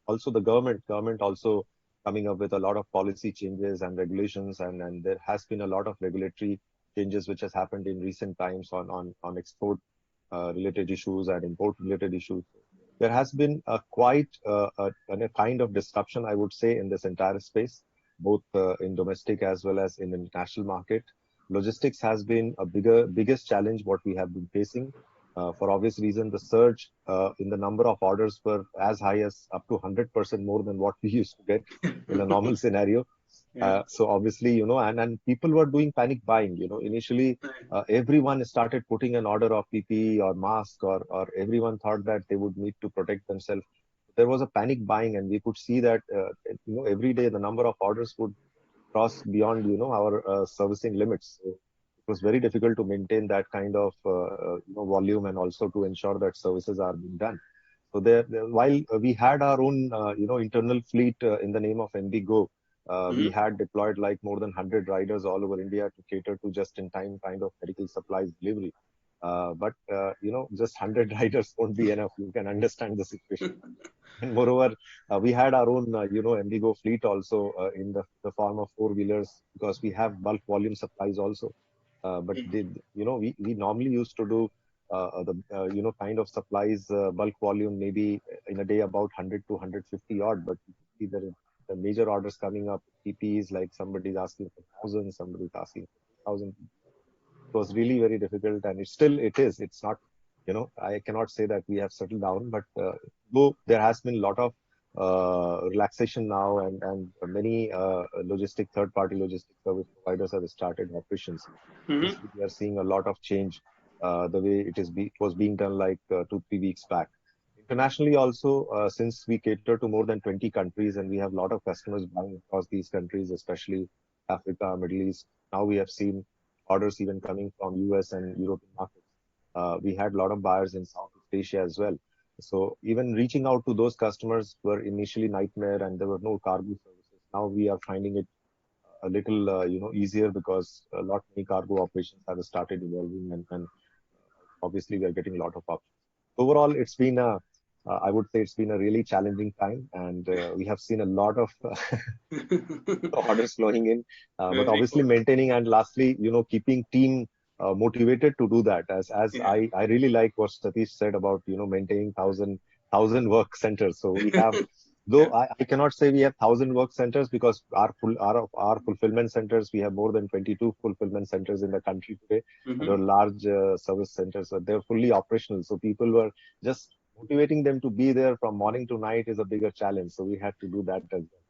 also the government also coming up with a lot of policy changes and regulations. And there has been a lot of regulatory changes which has happened in recent times on export related issues and import related issues. There has been a quite a kind of disruption, I would say, in this entire space, both in domestic as well as in the international market. Logistics has been a biggest challenge what we have been facing. For obvious reason, the surge in the number of orders were as high as up to 100% more than what we used to get in a normal scenario. So obviously, and people were doing panic buying, initially everyone started putting an order of PPE or mask or everyone thought that they would need to protect themselves. There was a panic buying and we could see that, every day the number of orders would cross beyond, our servicing limits. So it was very difficult to maintain that kind of, volume and also to ensure that services are being done. So while we had our own, internal fleet in the name of MBGo, we had deployed like more than 100 riders all over India to cater to just-in-time kind of medical supplies delivery. But just 100 riders won't be enough. You can understand the situation. And moreover, we had our own, MBGo fleet also in the form of four-wheelers because we have bulk volume supplies also. But we normally used to do the kind of supplies bulk volume maybe in a day about 100 to 150 odd. But you see the major orders coming up, PPEs, like somebody's asking for 1,000, somebody's asking for 1,000. It was really very difficult, and it is. It's not, I cannot say that we have settled down, but though there has been a lot of relaxation now, and many third-party logistic service providers have started operations. We are seeing a lot of change the way it was being done like 2-3 weeks back. Internationally also, since we cater to more than 20 countries and we have a lot of customers buying across these countries, especially Africa, Middle East. Now we have seen orders even coming from US and European markets. We had a lot of buyers in Southeast Asia as well. So even reaching out to those customers were initially nightmare and there were no cargo services. Now we are finding it a little, easier because a lot many cargo operations have started evolving and obviously we are getting a lot of options. Overall, it's been I would say it's been a really challenging time, and we have seen a lot of orders flowing in, but obviously maintaining and lastly, keeping team motivated to do that. As I really like what Satish said about, maintaining 1,000 work centers. So we have, though I cannot say we have 1,000 work centers because our fulfillment centers, we have more than 22 fulfillment centers in the country today. There are large service centers, so they're fully operational. So people were just motivating them to be there from morning to night is a bigger challenge. So we had to do that as well.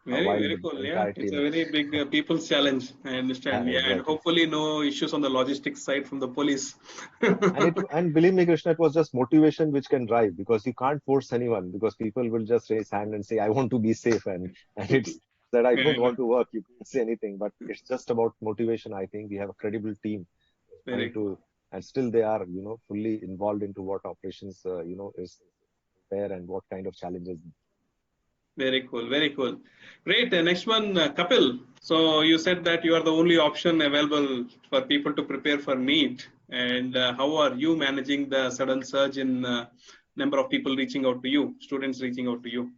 Very cool. Yeah, it's a very big people's challenge. I understand. Yeah, exactly. And hopefully no issues on the logistics side from the police. and believe me, Krishna, it was just motivation which can drive, because you can't force anyone, because people will just raise hand and say, I want to be safe. And it's that I don't want to work. You can't say anything, but it's just about motivation. I think we have a credible team and still they are, fully involved into what operations, is there and what kind of challenges. Very cool. Very cool. Great. Next one, Kapil. So you said that you are the only option available for people to prepare for NEET. And how are you managing the sudden surge in number of people reaching out to you, students reaching out to you?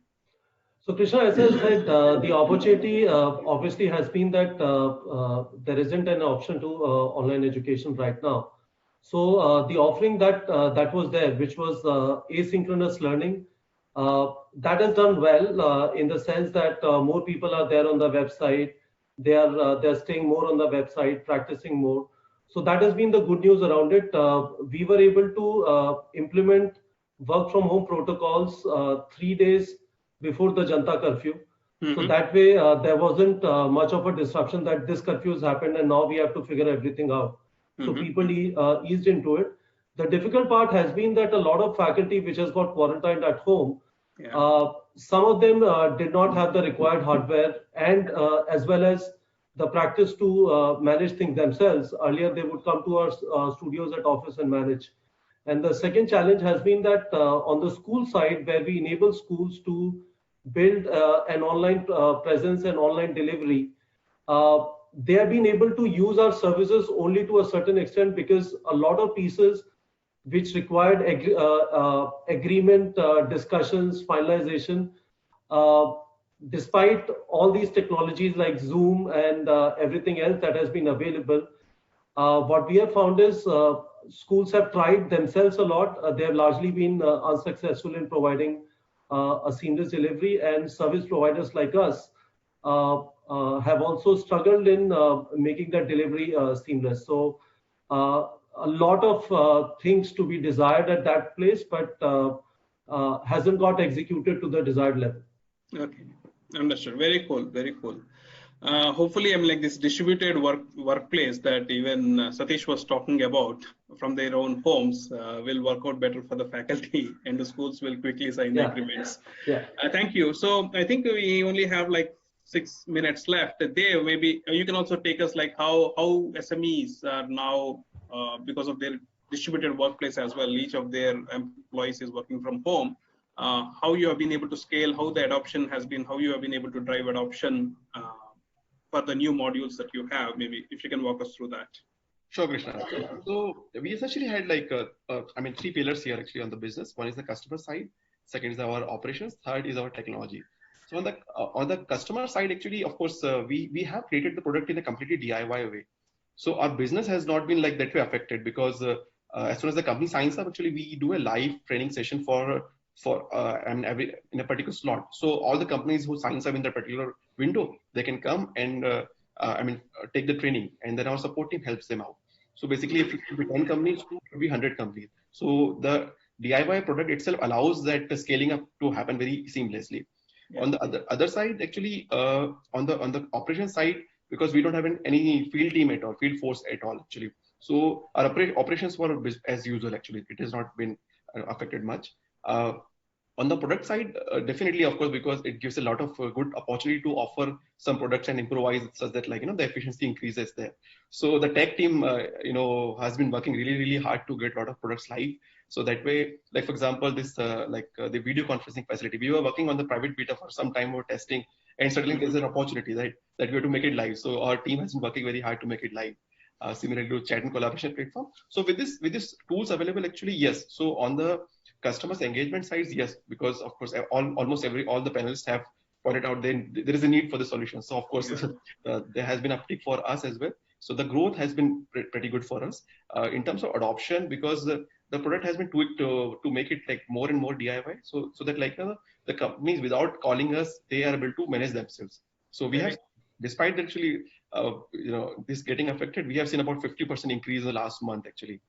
So Krishna, as I said, the opportunity obviously has been that there isn't an option to online education right now. So the offering that was there, which was asynchronous learning, that has done well in the sense that more people are there on the website. They're staying more on the website, practicing more. So that has been the good news around it. We were able to implement work from home protocols 3 days before the Janta curfew. So that way there wasn't much of a disruption that this curfew has happened and now we have to figure everything out. So people eased into it. The difficult part has been that a lot of faculty which has got quarantined at home, some of them did not have the required hardware and as well as the practice to manage things themselves. Earlier they would come to our studios at office and manage. And the second challenge has been that on the school side, where we enable schools to build an online presence and online delivery, they have been able to use our services only to a certain extent because a lot of pieces which required agreement, discussions, finalization, despite all these technologies like Zoom and everything else that has been available, what we have found is schools have tried themselves a lot. They have largely been unsuccessful in providing a seamless delivery, and service providers like us have also struggled in making that delivery seamless. So a lot of things to be desired at that place, but hasn't got executed to the desired level. Okay, understood. Very cool. Very cool. Hopefully, I mean, like this distributed workplace that even Satish was talking about from their own homes will work out better for the faculty, and the schools will quickly sign the agreements. Thank you. So I think we only have like 6 minutes left. Dave, maybe you can also take us like how SMEs are now because of their distributed workplace as well. Each of their employees is working from home. How you have been able to scale, how the adoption has been, how you have been able to drive adoption for the new modules that you have. Maybe if you can walk us through that. Sure, Krishna. So we essentially had like, three pillars here actually on the business. One is the customer side. Second is our operations. Third is our technology. So on the customer side, actually, of course, we have created the product in a completely DIY way. So our business has not been like that way affected because as soon as the company signs up, actually we do a live training session in a particular slot. So all the companies who signs up in that particular window, they can come and take the training, and then our support team helps them out. So basically, if it could be 10 companies, it could be 100 companies. So the DIY product itself allows that scaling up to happen very seamlessly. Yeah. On the other side, actually, on the operation side, because we don't have any field team at all, field force at all, actually. So our operations were as usual, actually. It has not been affected much. On the product side, definitely, of course, because it gives a lot of good opportunity to offer some products and improvise such that the efficiency increases there. So the tech team, has been working really, really hard to get a lot of products live. So that way, like for example, this the video conferencing facility, we were working on the private beta for some time, we were testing, and suddenly there's an opportunity that we have to make it live. So our team has been working very hard to make it live. Similarly to chat and collaboration platform. So with this tools available, actually, yes. So on the customers engagement sides, yes, because of course almost all the panelists have pointed out there is a need for the solution. So of course there has been uptick for us as well. So the growth has been pretty good for us in terms of adoption, because the product has been tweaked to make it like more and more DIY. So that the companies, without calling us, they are able to manage themselves. So we have, despite actually this getting affected, we have seen about 50% increase in the last month actually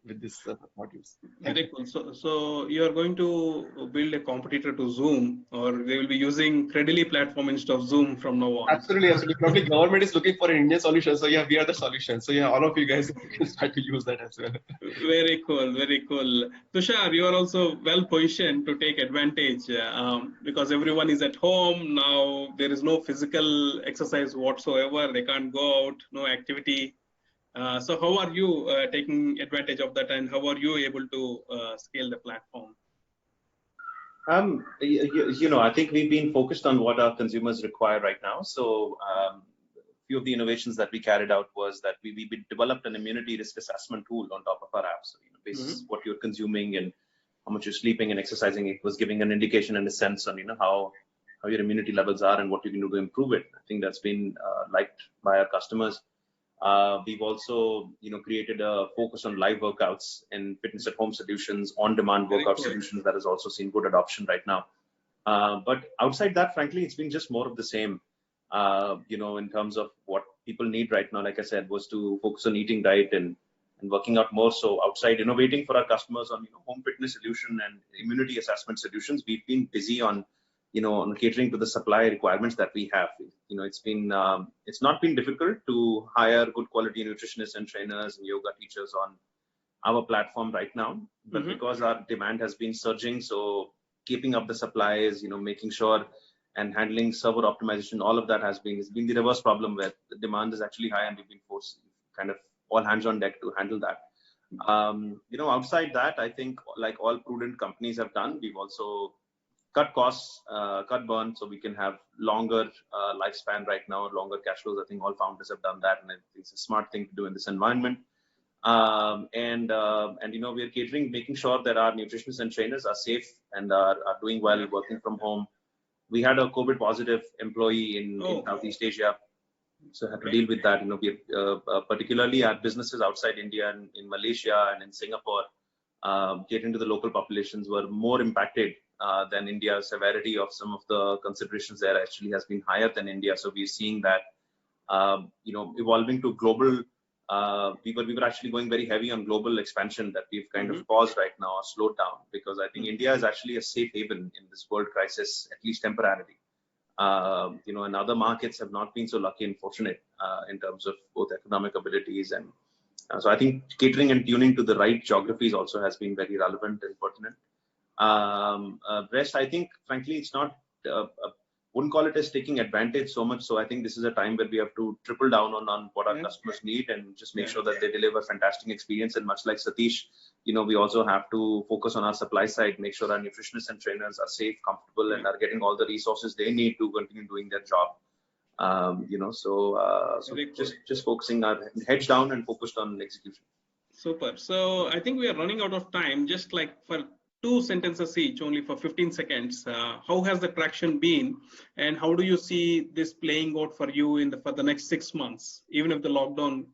with this modules. Very cool. So you are going to build a competitor to Zoom, or they will be using Credily platform instead of Zoom from now on? Absolutely. Probably government is looking for an Indian solution. So yeah, we are the solution. So yeah, all of you guys can start to use that as well. Very cool. Very cool. Tushar, you are also well positioned to take advantage because everyone is at home now. There is no physical exercise whatsoever. They can't go out, no activity. So how are you taking advantage of that, and how are you able to scale the platform? I think we've been focused on what our consumers require right now. So few of the innovations that we carried out was that we developed an immunity risk assessment tool on top of our app. So, based what you're consuming and how much you're sleeping and exercising, it was giving an indication and a sense on, how your immunity levels are and what you can do to improve it. I think that's been liked by our customers. We've also, created a focus on live workouts and fitness at home solutions, on-demand workout solutions that has also seen good adoption right now. But outside that, frankly, it's been just more of the same. In terms of what people need right now, like I said, was to focus on eating right and working out more. So outside innovating for our customers on home fitness solution and immunity assessment solutions, we've been busy on on catering to the supply requirements that we have. It's not been difficult to hire good quality nutritionists and trainers and yoga teachers on our platform right now, but because our demand has been surging, so keeping up the supplies, making sure and handling server optimization, all of that has been the reverse problem where the demand is actually high and we've been forced kind of all hands on deck to handle that. Outside that, I think like all prudent companies have done, we've also cut costs, cut burn, so we can have longer lifespan right now, longer cash flows. I think all founders have done that, and it's a smart thing to do in this environment. We are catering, making sure that our nutritionists and trainers are safe and are doing well, working from home. We had a COVID positive employee in Southeast Asia, so I had to deal with that. Particularly our businesses outside India and in Malaysia and in Singapore, catering to the local populations were more impacted than India. Severity of some of the considerations there actually has been higher than India. So we're seeing that, evolving to global. We were actually going very heavy on global expansion that we've kind of paused right now or slowed down, because I think India is actually a safe haven in this world crisis, at least temporarily. And other markets have not been so lucky and fortunate in terms of both economic abilities and so I think catering and tuning to the right geographies also has been very relevant and pertinent. Rest, I think, frankly, it's not, wouldn't call it as taking advantage so much. So I think this is a time where we have to triple down on what our customers need and just make sure that they deliver fantastic experience. And much like Satish, we also have to focus on our supply side, make sure our nutritionists and trainers are safe, comfortable, and are getting all the resources they need to continue doing their job. Just focusing our heads down and focused on execution. Super. So I think we are running out of time. Just like for 2 sentences each, only for 15 seconds. How has the traction been, and how do you see this playing out for you for the next 6 months? Even if the lockdown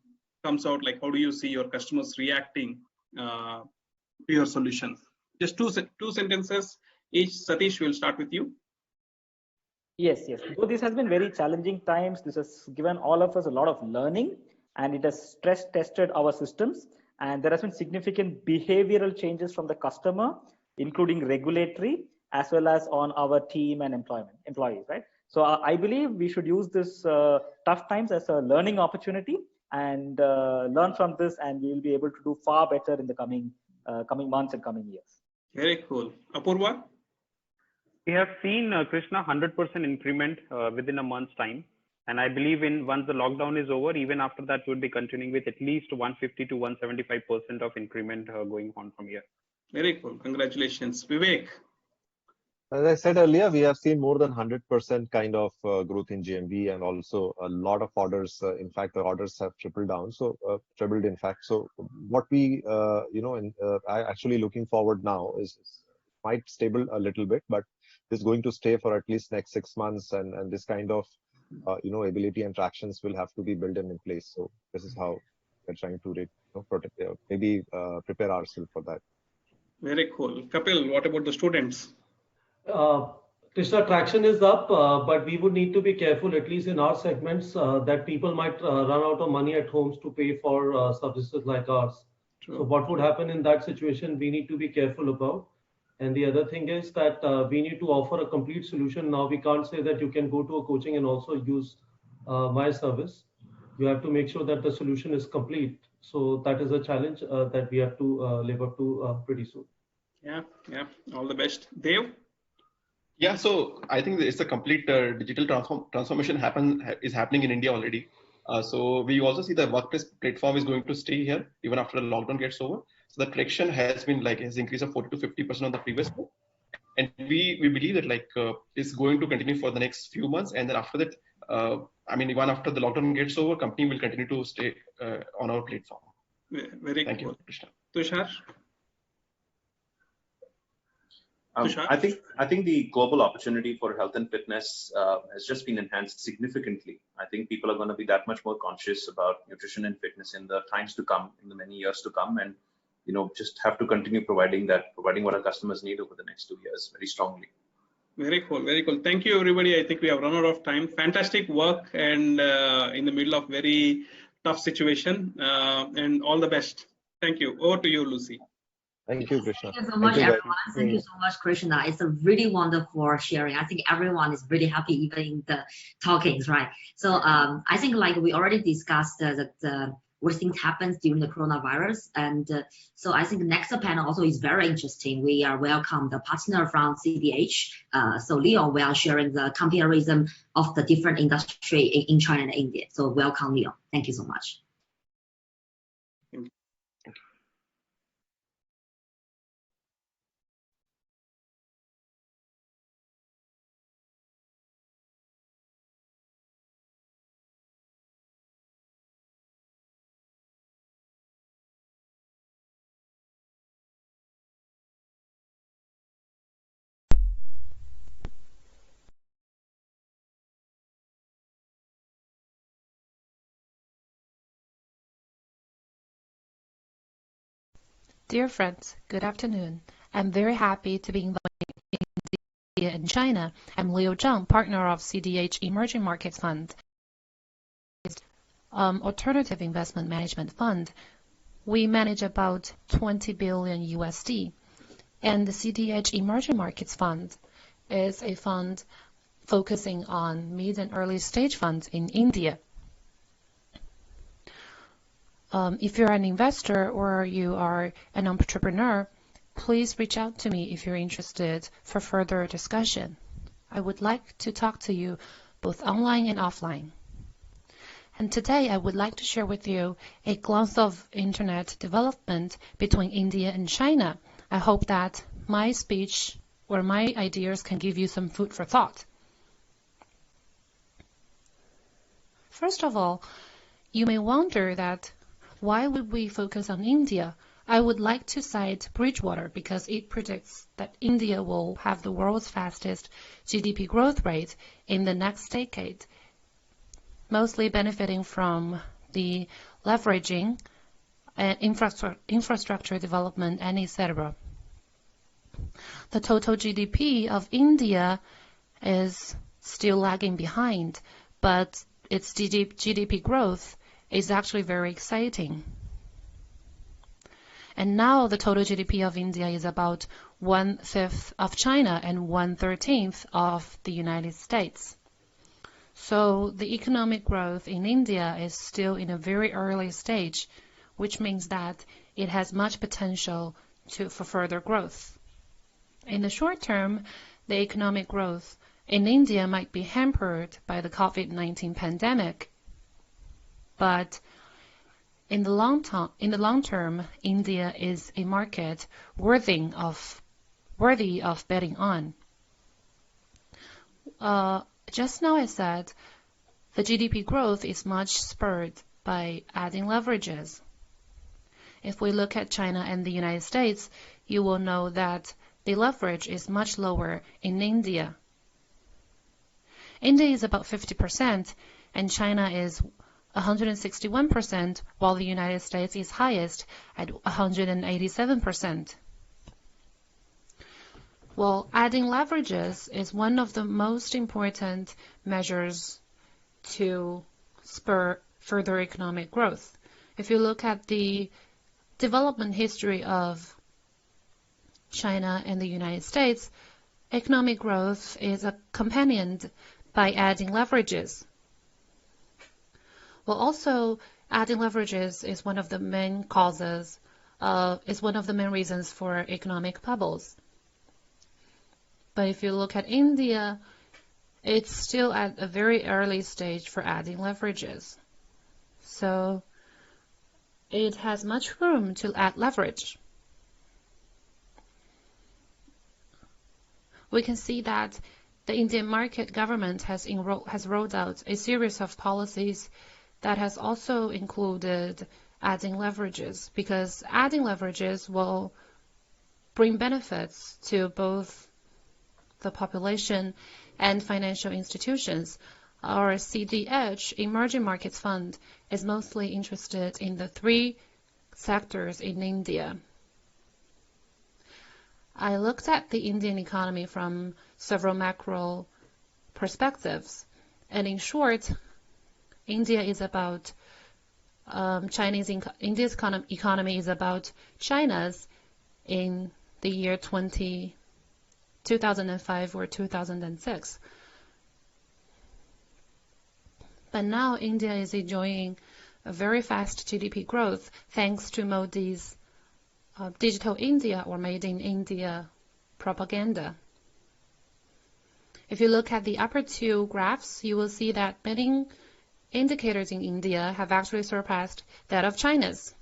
comes out, like how do you see your customers reacting to your solution? Just two sentences each. Satish, we'll start with you. Yes. So this has been very challenging times. This has given all of us a lot of learning, and it has stress tested our systems. And there has been significant behavioral changes from the customer, including regulatory, as well as on our team and employees, right? So I believe we should use this tough times as a learning opportunity and learn from this, and we will be able to do far better in the coming months and coming years. Very cool. Apurva? We have seen, Krishna, 100% increment within a month's time. And I believe once the lockdown is over, even after that, we'll be continuing with at least 150 to 175% of increment going on from here. Very cool. Congratulations. Vivek? As I said earlier, we have seen more than 100% kind of growth in GMV, and also a lot of orders. In fact, the orders have tripled, in fact. So what we, actually looking forward now is might stable a little bit, but it's going to stay for at least next 6 months, and this kind of ability and tractions will have to be built in place. So this is how we're trying to protect, prepare ourselves for that. Very cool. Kapil, what about the students? Krishna, traction is up, but we would need to be careful, at least in our segments, that people might run out of money at homes to pay for services like ours. True. So what would happen in that situation, we need to be careful about. And the other thing is that we need to offer a complete solution. Now we can't say that you can go to a coaching and also use my service. You have to make sure that the solution is complete. So that is a challenge that we have to live up to pretty soon. Yeah. All the best. Dev? Yeah, so I think it's a complete digital transformation is happening in India already. So we also see the workplace platform is going to stay here even after the lockdown gets over. So the traction has been has increased of 40 to 50% on the previous year. And we believe that like it's going to continue for the next few months, and then after that, I mean, even after the lockdown gets over, company will continue to stay on our platform. Very Thank cool. you, Krishna. Tushar? I think the global opportunity for health and fitness has just been enhanced significantly. I think people are going to be that much more conscious about nutrition and fitness in the times to come, in the many years to come, and just have to continue providing what our customers need over the next 2 years very strongly. Very cool, very cool. Thank you, everybody. I think we have run out of time. Fantastic work, and in the middle of very tough situation, and all the best. Thank you. Over to you, Lucy. Thank you, Krishna. Thank you so much, everyone. Thank you so much, Krishna. It's a really wonderful sharing. I think everyone is really happy, even in the talkings, right? So I think like we already discussed that what things happens during the coronavirus. And so I think the next panel also is very interesting. We are welcome the partner from CDH. So Leon, we are sharing the comparison of the different industry in China and India. So welcome, Leon. Thank you so much. Dear friends, good afternoon. I'm very happy to be invited in India and China. I'm Liu Zhang, partner of CDH Emerging Markets Fund, alternative investment management fund. We manage about 20 billion USD. And the CDH Emerging Markets Fund is a fund focusing on mid and early stage funds in India. If you're an investor or you are an entrepreneur, please reach out to me if you're interested for further discussion. I would like to talk to you both online and offline. And today I would like to share with you a glance of internet development between India and China. I hope that my speech or my ideas can give you some food for thought. First of all, you may wonder that why would we focus on India? I would like to cite Bridgewater because it predicts that India will have the world's fastest GDP growth rate in the next decade, mostly benefiting from the leveraging and infrastructure development and etc. The total GDP of India is still lagging behind, but its GDP growth is actually very exciting. And now the total GDP of India is about 1/5 of China and 1/13 of the United States. So the economic growth in India is still in a very early stage, which means that it has much potential for further growth. In the short term, the economic growth in India might be hampered by the COVID-19 pandemic. But in the long term, India is a market worthy of betting on. Just now I said the GDP growth is much spurred by adding leverages. If we look at China and the United States, you will know that the leverage is much lower in India. India is about 50% and China is 161%, while the United States is highest at 187%. Well, adding leverages is one of the most important measures to spur further economic growth. If you look at the development history of China and the United States, economic growth is accompanied by adding leverages. Well, also, adding leverages is one of the main reasons for economic bubbles. But if you look at India, it's still at a very early stage for adding leverages. So it has much room to add leverage. we can see that the Indian market government has rolled out a series of policies that has also included adding leverages, because adding leverages will bring benefits to both the population and financial institutions. Our CDH Emerging Markets Fund is mostly interested in the 3 sectors in India. I looked at the Indian economy from several macro perspectives, and in short, India is about India's economy is about China's in the year 2005 or 2006. But now India is enjoying a very fast GDP growth thanks to Modi's Digital India or Made in India propaganda. If you look at the upper 2 graphs, you will see that many indicators in India have actually surpassed that of China's.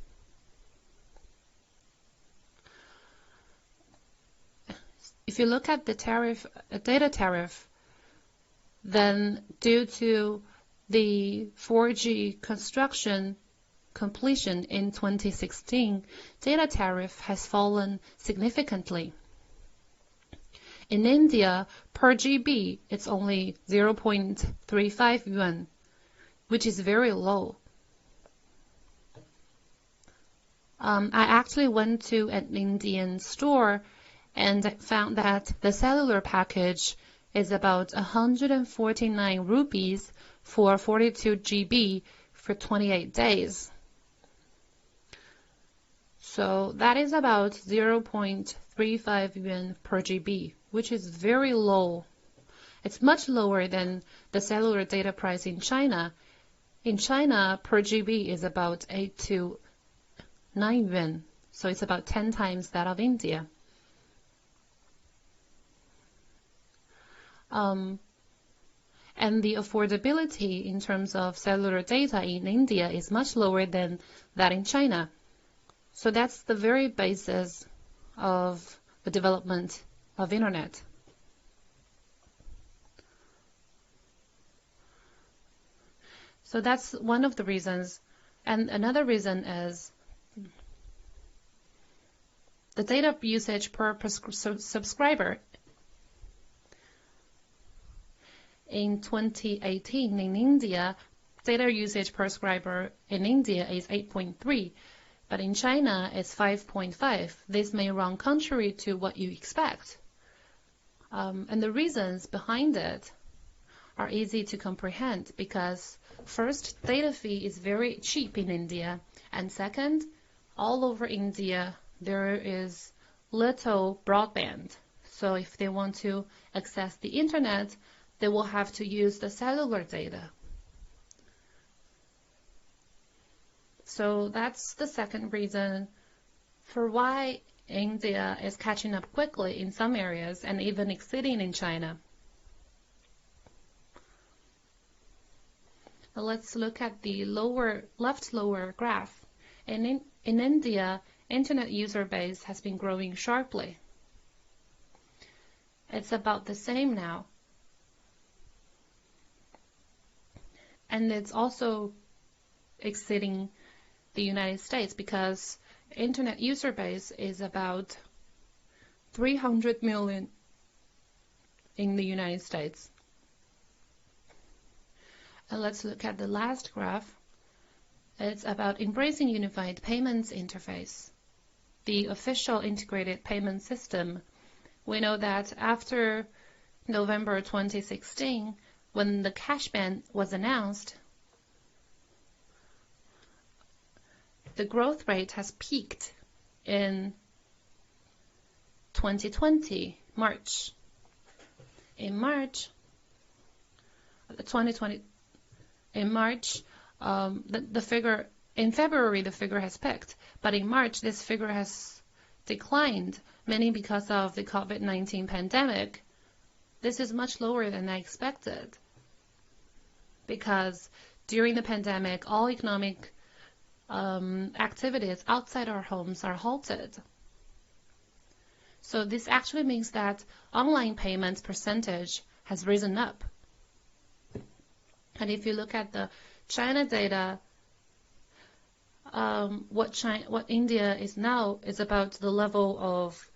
If you look at the data tariff, then due to the 4G completion in 2016, data tariff has fallen significantly. In India, per GB, it's only 0.35 yuan, which is very low. I actually went to an Indian store and found that the cellular package is about 149 rupees for 42 GB for 28 days. So that is about 0.35 yuan per GB, which is very low. It's much lower than the cellular data price in China. In China, per GB is about 8 to 9 yuan, so it's about 10 times that of India. And the affordability in terms of cellular data in India is much lower than that in China. So that's the very basis of the development of Internet. So that's one of the reasons. And another reason is the data usage per subscriber. In 2018 in India, data usage per subscriber in India is 8.3, but in China it's 5.5. This may run contrary to what you expect. And the reasons behind it are easy to comprehend because first, data fee is very cheap in India, and second, all over India there is little broadband. So if they want to access the internet, they will have to use the cellular data. So that's the second reason for why India is catching up quickly in some areas and even exceeding in China. Now let's look at the left lower graph. In India, internet user base has been growing sharply. It's about the same now. And it's also exceeding the United States because internet user base is about 300 million in the United States. And let's look at the last graph. It's about embracing unified payments interface, the official integrated payment system. We know that after November 2016, when the cash ban was announced, the growth rate has peaked in 2020, March. In March, the figure, in February, the figure has peaked, but in March, this figure has declined, mainly because of the COVID-19 pandemic. This is much lower than I expected, because during the pandemic, all economic activities outside our homes are halted. So this actually means that online payments percentage has risen up. And if you look at the China data, what India is now is about the level of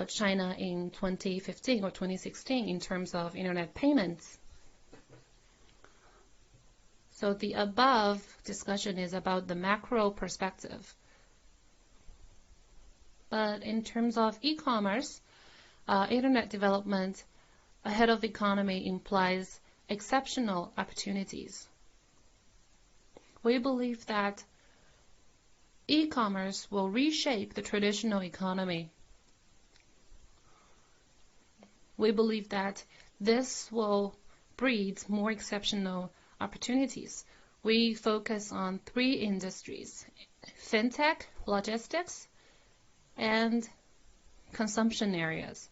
China in 2015 or 2016 in terms of internet payments. So the above discussion is about the macro perspective. But in terms of e-commerce, internet development ahead of the economy implies exceptional opportunities. We believe that e-commerce will reshape the traditional economy. We believe that this will breed more exceptional opportunities. We focus on 3 industries: fintech, logistics, and consumption areas.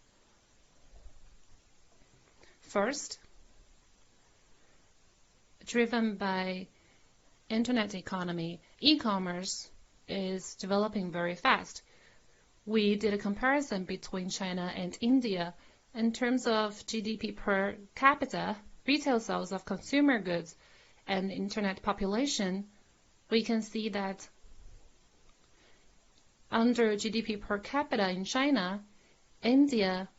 First, driven by internet economy, e-commerce is developing very fast. We did a comparison between China and India. In terms of GDP per capita, retail sales of consumer goods, and internet population, we can see that under GDP per capita in China, India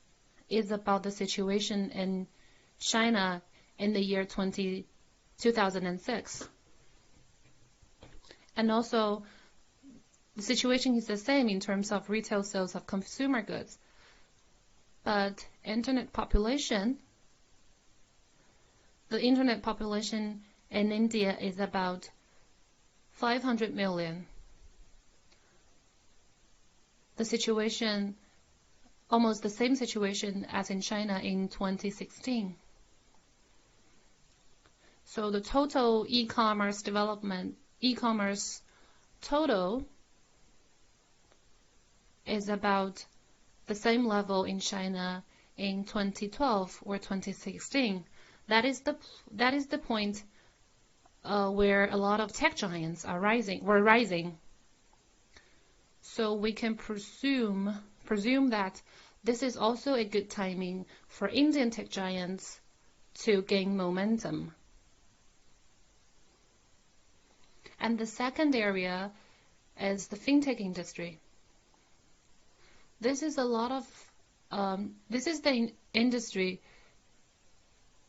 is about the situation in China in the year 2006. And also, the situation is the same in terms of retail sales of consumer goods. But the internet population in India is about 500 million. The situation, almost the same situation as in China in 2016. So the total e-commerce total is about the same level in China in 2012 or 2016. That is the point where a lot of tech giants were rising. So we can presume that this is also a good timing for Indian tech giants to gain momentum. And the second area is the fintech industry. This is the industry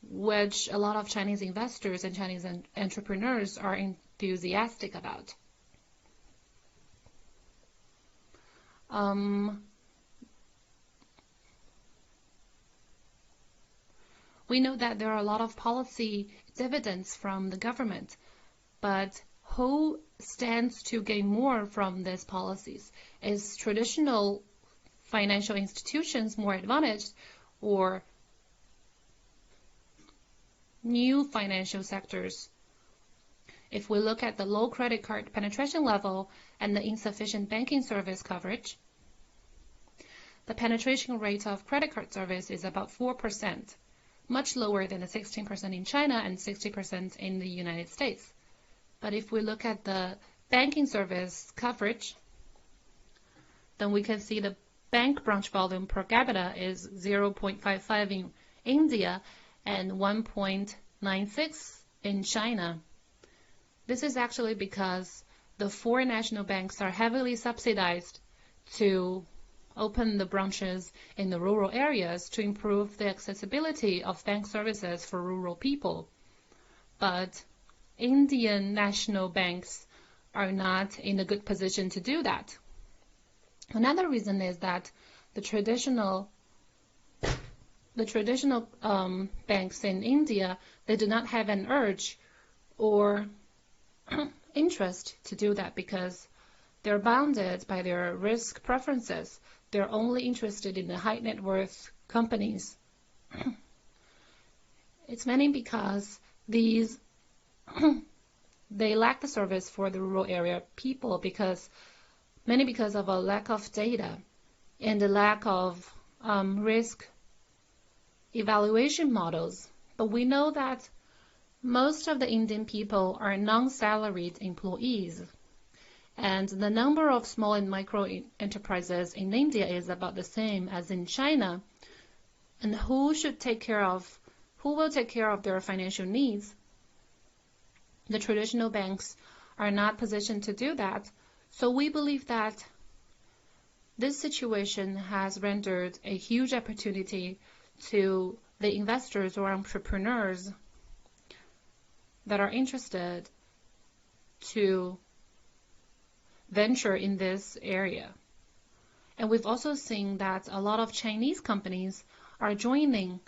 which a lot of Chinese investors and Chinese entrepreneurs are enthusiastic about. We know that there are a lot of policy dividends from the government, but who stands to gain more from these policies? Is traditional financial institutions more advantaged, or new financial sectors? If we look at the low credit card penetration level and the insufficient banking service coverage, the penetration rate of credit card service is about 4%, much lower than the 16% in China and 60% in the United States. But if we look at the banking service coverage, then we can see the bank branch volume per capita is 0.55 in India and 1.96 in China. This is actually because the 4 national banks are heavily subsidized to open the branches in the rural areas to improve the accessibility of bank services for rural people. But Indian national banks are not in a good position to do that. Another reason is that the traditional banks in India, they do not have an urge or interest to do that because they're bounded by their risk preferences. They're only interested in the high net worth companies. It's mainly because they lack the service for the rural area people because of a lack of data and a lack of risk evaluation models. But we know that most of the Indian people are non-salaried employees, And the number of small and micro enterprises in India is about the same as in China. And who will take care of their financial needs? The traditional banks are not positioned to do that. So we believe that this situation has rendered a huge opportunity to the investors or entrepreneurs that are interested to venture in this area. And we've also seen that a lot of Chinese companies are joining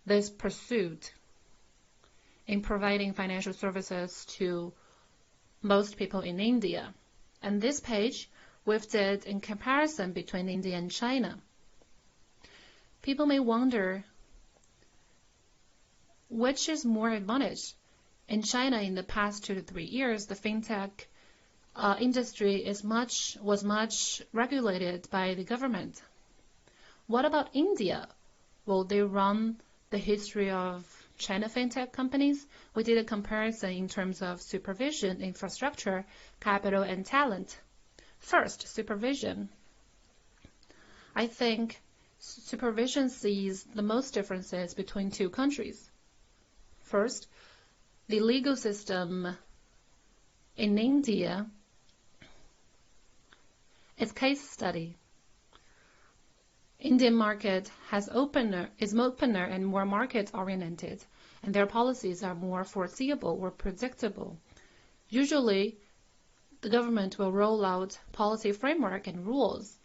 this pursuit in providing financial services to most people in India. And this page we've did in comparison between India and China. People may wonder which is more advantage. In China, in the past 2 to 3 years, the fintech industry was much regulated by the government. What about India? Will they run the history of China fintech companies? We did a comparison in terms of supervision, infrastructure, capital, and talent. First, supervision. I think supervision sees the most differences between two countries. First, the legal system in India is case study. Indian market is opener and more market-oriented, and their policies are more foreseeable or predictable. Usually, the government will roll out policy framework and rules,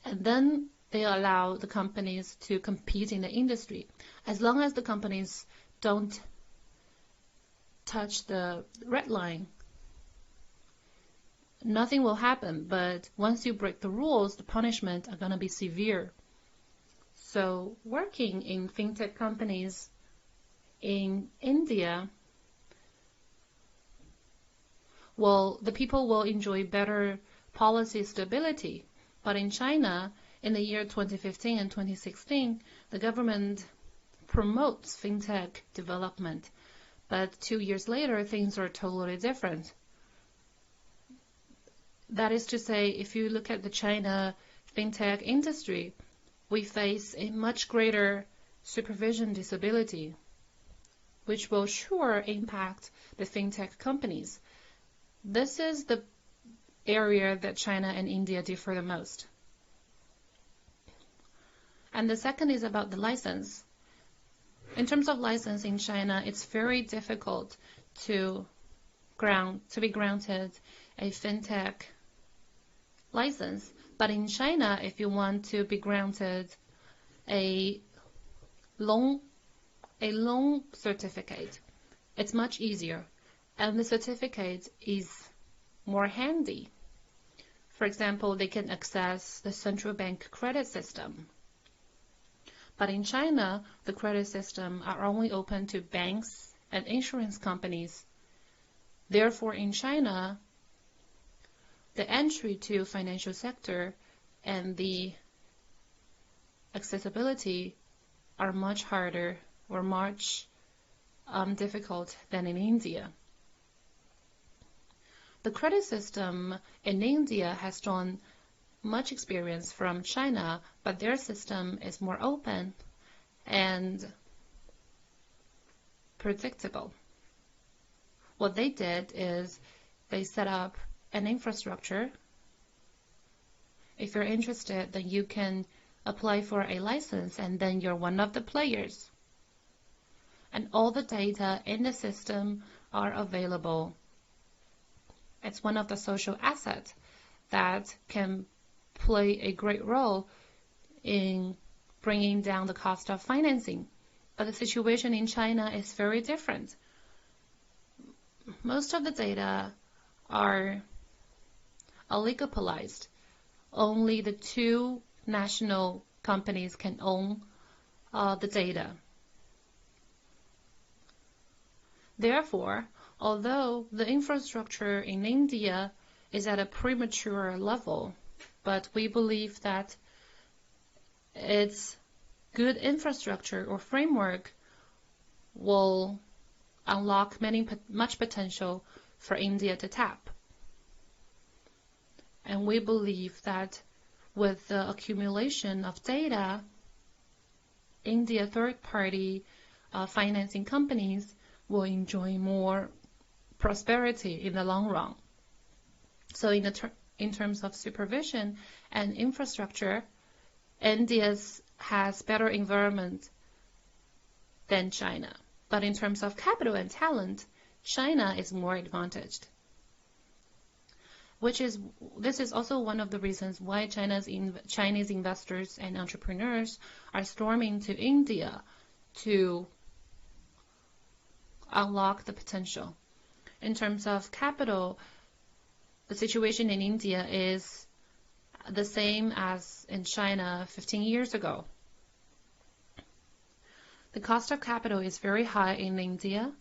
and then they allow the companies to compete in the industry. As long as the companies don't touch the red line, nothing will happen. But once you break the rules, the punishment are going to be severe. So working in fintech companies in India, the people will enjoy better policy stability. But in China, in the year 2015 and 2016, the government promotes fintech development. But 2 years later, things are totally different. That is to say, if you look at the China fintech industry, we face a much greater supervision disability, which will sure impact the fintech companies. This is the area that China and India differ the most. And the second is about the license. In terms of license in China, it's very difficult to be granted a fintech license. But in China, if you want to be granted a loan certificate, it's much easier, and the certificate is more handy. For example, they can access the central bank credit system. But in China, the credit system are only open to banks and insurance companies. Therefore, in China, the entry to financial sector and the accessibility are much harder or much difficult than in India. The credit system in India has drawn much experience from China, but their system is more open and predictable. What they did is they set up an infrastructure. If you're interested, then you can apply for a license, and then you're one of the players. And all the data in the system are available. It's one of the social assets that can play a great role in bringing down the cost of financing. But the situation in China is very different. Most of the data are oligopolized. Only the two national companies can own the data. Therefore, although the infrastructure in India is at a premature level, but we believe that its good infrastructure or framework will unlock much potential for India to tap. And we believe that with the accumulation of data, India third-party financing companies will enjoy more prosperity in the long run. So in terms of supervision and infrastructure, India has better environment than China. But in terms of capital and talent, China is more advantaged. This is also one of the reasons why Chinese investors and entrepreneurs are storming to India to unlock the potential. In terms of capital, the situation in India is the same as in China 15 years ago. The cost of capital is very high in India,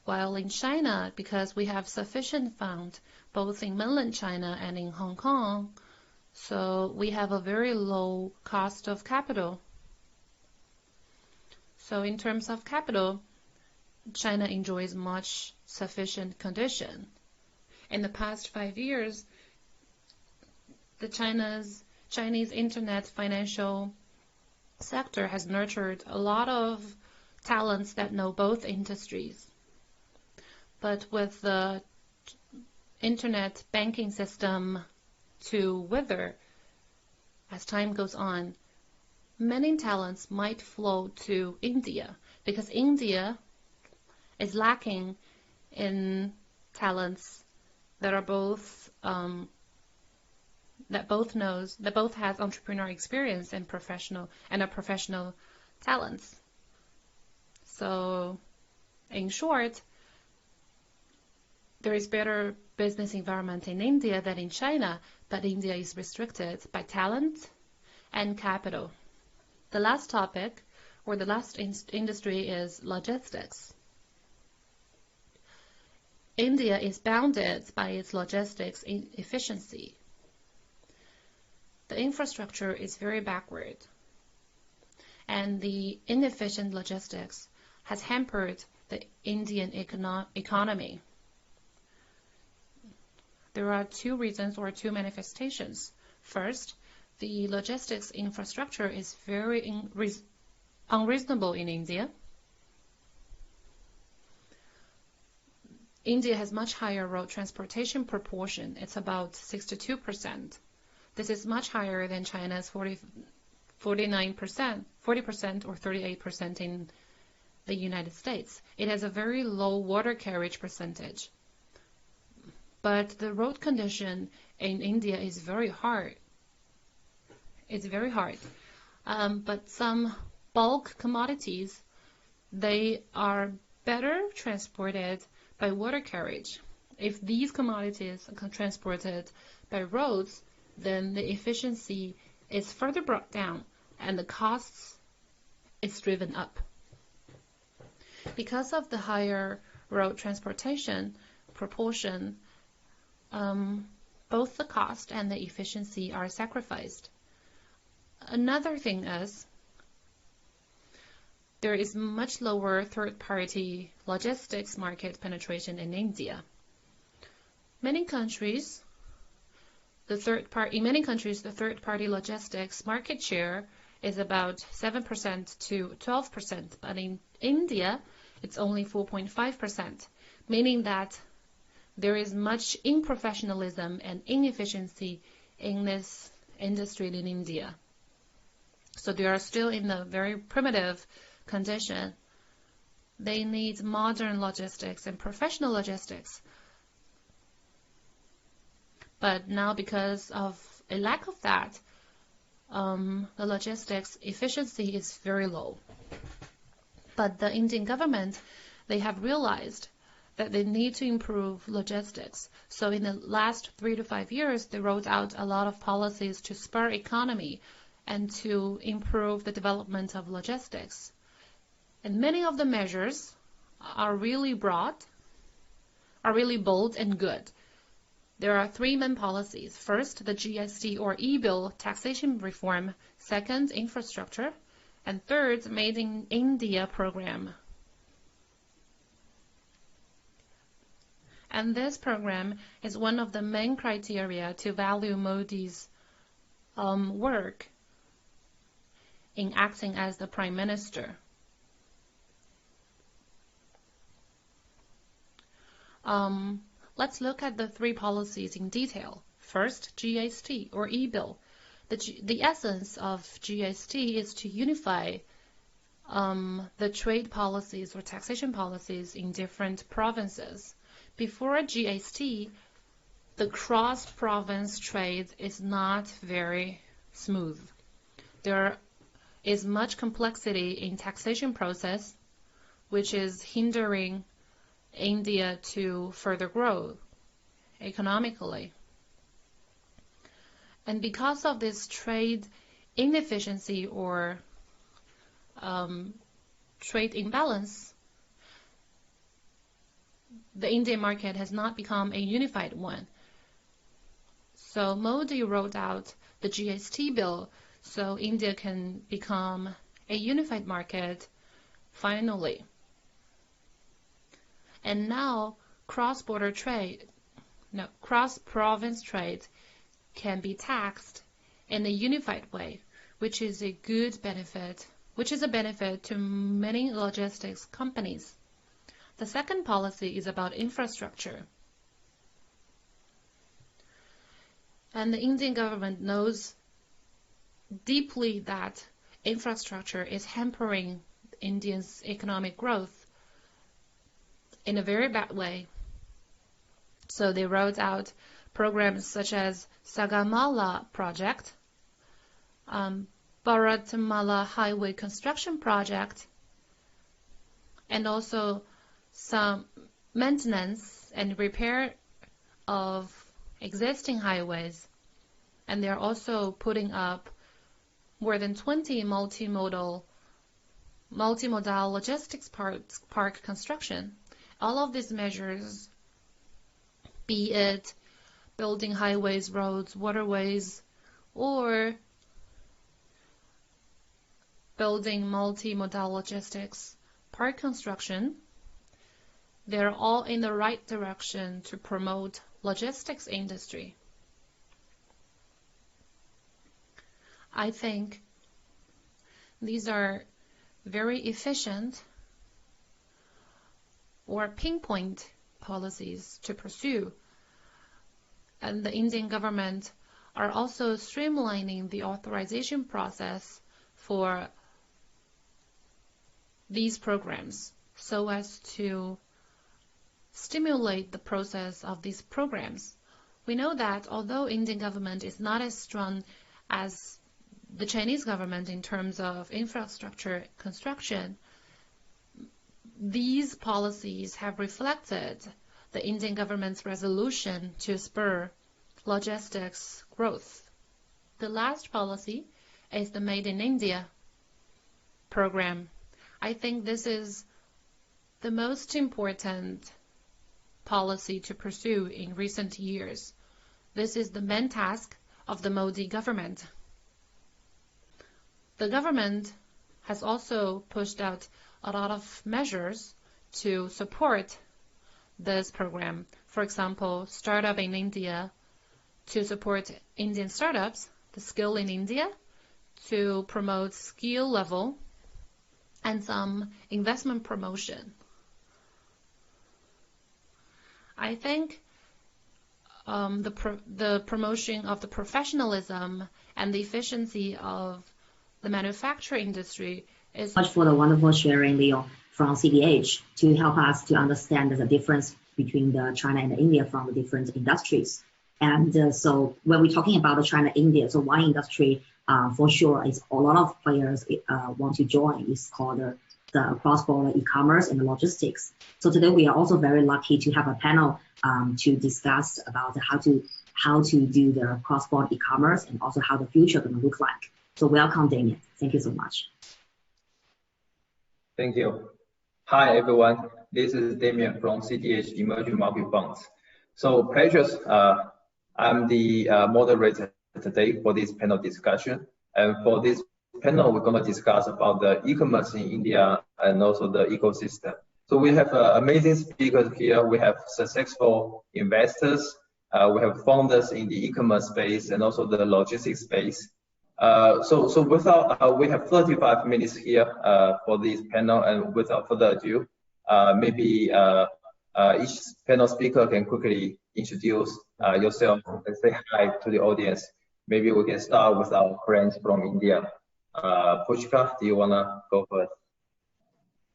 while in China, because we have sufficient funds both in mainland China and in Hong Kong, so we have a very low cost of capital. So in terms of capital, China enjoys much sufficient condition. In the past 5 years, the Chinese internet financial sector has nurtured a lot of talents that know both industries. But with the internet banking system to wither as time goes on, many talents might flow to India because India is lacking in talents that are both that both has entrepreneurial experience and professional talents. So, in short, there is better business environment in India than in China, but India is restricted by talent and capital. The last topic, or the last industry, is logistics. India is bounded by its logistics efficiency. The infrastructure is very backward, and the inefficient logistics has hampered the Indian economy. There are two reasons or two manifestations. First, the logistics infrastructure is very unreasonable in India. India has much higher road transportation proportion. It's about 62%. This is much higher than China's 40% or 38% in the United States. It has a very low water carriage percentage. But the road condition in India is very hard. It's very hard. But some bulk commodities, they are better transported by water carriage. If these commodities are transported by roads, then the efficiency is further brought down and the costs is driven up. Because of the higher road transportation proportion, both the cost and the efficiency are sacrificed. Another thing is there is much lower third-party logistics market penetration in India. In many countries, the third-party logistics market share is about 7% to 12%, but in India, it's only 4.5%, meaning that there is much unprofessionalism and inefficiency in this industry in India. So they are still in a very primitive condition. They need modern logistics and professional logistics. But now, because of a lack of that, the logistics efficiency is very low. But the Indian government, they have realized that they need to improve logistics. So in the last 3 to 5 years, they rolled out a lot of policies to spur economy and to improve the development of logistics. And many of the measures are really broad, are really bold and good. There are 3 main policies. First, the GST or e-bill taxation reform. Second, infrastructure. And third, Made in India program. And this program is one of the main criteria to value Modi's work in acting as the Prime Minister. Let's look at the three policies in detail. First, GST or e-bill. The essence of GST is to unify the trade policies or taxation policies in different provinces. Before GST, the cross-province trade is not very smooth. There is much complexity in taxation process, which is hindering India to further grow economically. And because of this trade inefficiency or trade imbalance, the Indian market has not become a unified one. So Modi rolled out the GST bill so India can become a unified market finally. And now cross-province trade can be taxed in a unified way, which is a benefit to many logistics companies. The second policy is about infrastructure. And the Indian government knows deeply that infrastructure is hampering India's economic growth in a very bad way. So they rolled out programs such as Sagamala Project, Bharatmala Highway Construction Project, and also some maintenance and repair of existing highways. And they're also putting up more than 20 multimodal logistics park construction. All of these measures, be it building highways, roads, waterways, or building multimodal logistics park construction, they're all in the right direction to promote logistics industry. I think these are very efficient or pinpoint policies to pursue. And the Indian government are also streamlining the authorization process for these programs so as to stimulate the process of these programs. We know that although Indian government is not as strong as the Chinese government in terms of infrastructure construction, these policies have reflected the Indian government's resolution to spur logistics growth. The last policy is the Made in India program. I think this is the most important policy to pursue in recent years. This is the main task of the Modi government. The government has also pushed out a lot of measures to support this program. For example, Startup in India to support Indian startups, the Skill in India to promote skill level, and some investment promotion. I think the promotion of the professionalism and the efficiency of the manufacturing industry is much for the wonderful sharing, Leo, from CDH to help us to understand the difference between the China and India from the different industries. And so when we're talking about the China-India, so one industry for sure is a lot of players want to join is called the cross-border e-commerce and the logistics. So today we are also very lucky to have a panel to discuss about how to do the cross-border e-commerce and also how the future is going to look like. So welcome, Damien. Thank you so much. Thank you. Hi, everyone. This is Damien from CDH Emerging Market Funds. So pleasures. I'm the moderator today for this panel discussion. And for this panel, we're going to discuss about the e-commerce in India and also the ecosystem. So we have amazing speakers here. We have successful investors. We have founders in the e-commerce space and also the logistics space. So without, we have 35 minutes here for this panel, and without further ado, maybe each panel speaker can quickly introduce yourself and say hi to the audience. Maybe we can start with our friends from India. Pushkar, do you wanna go first?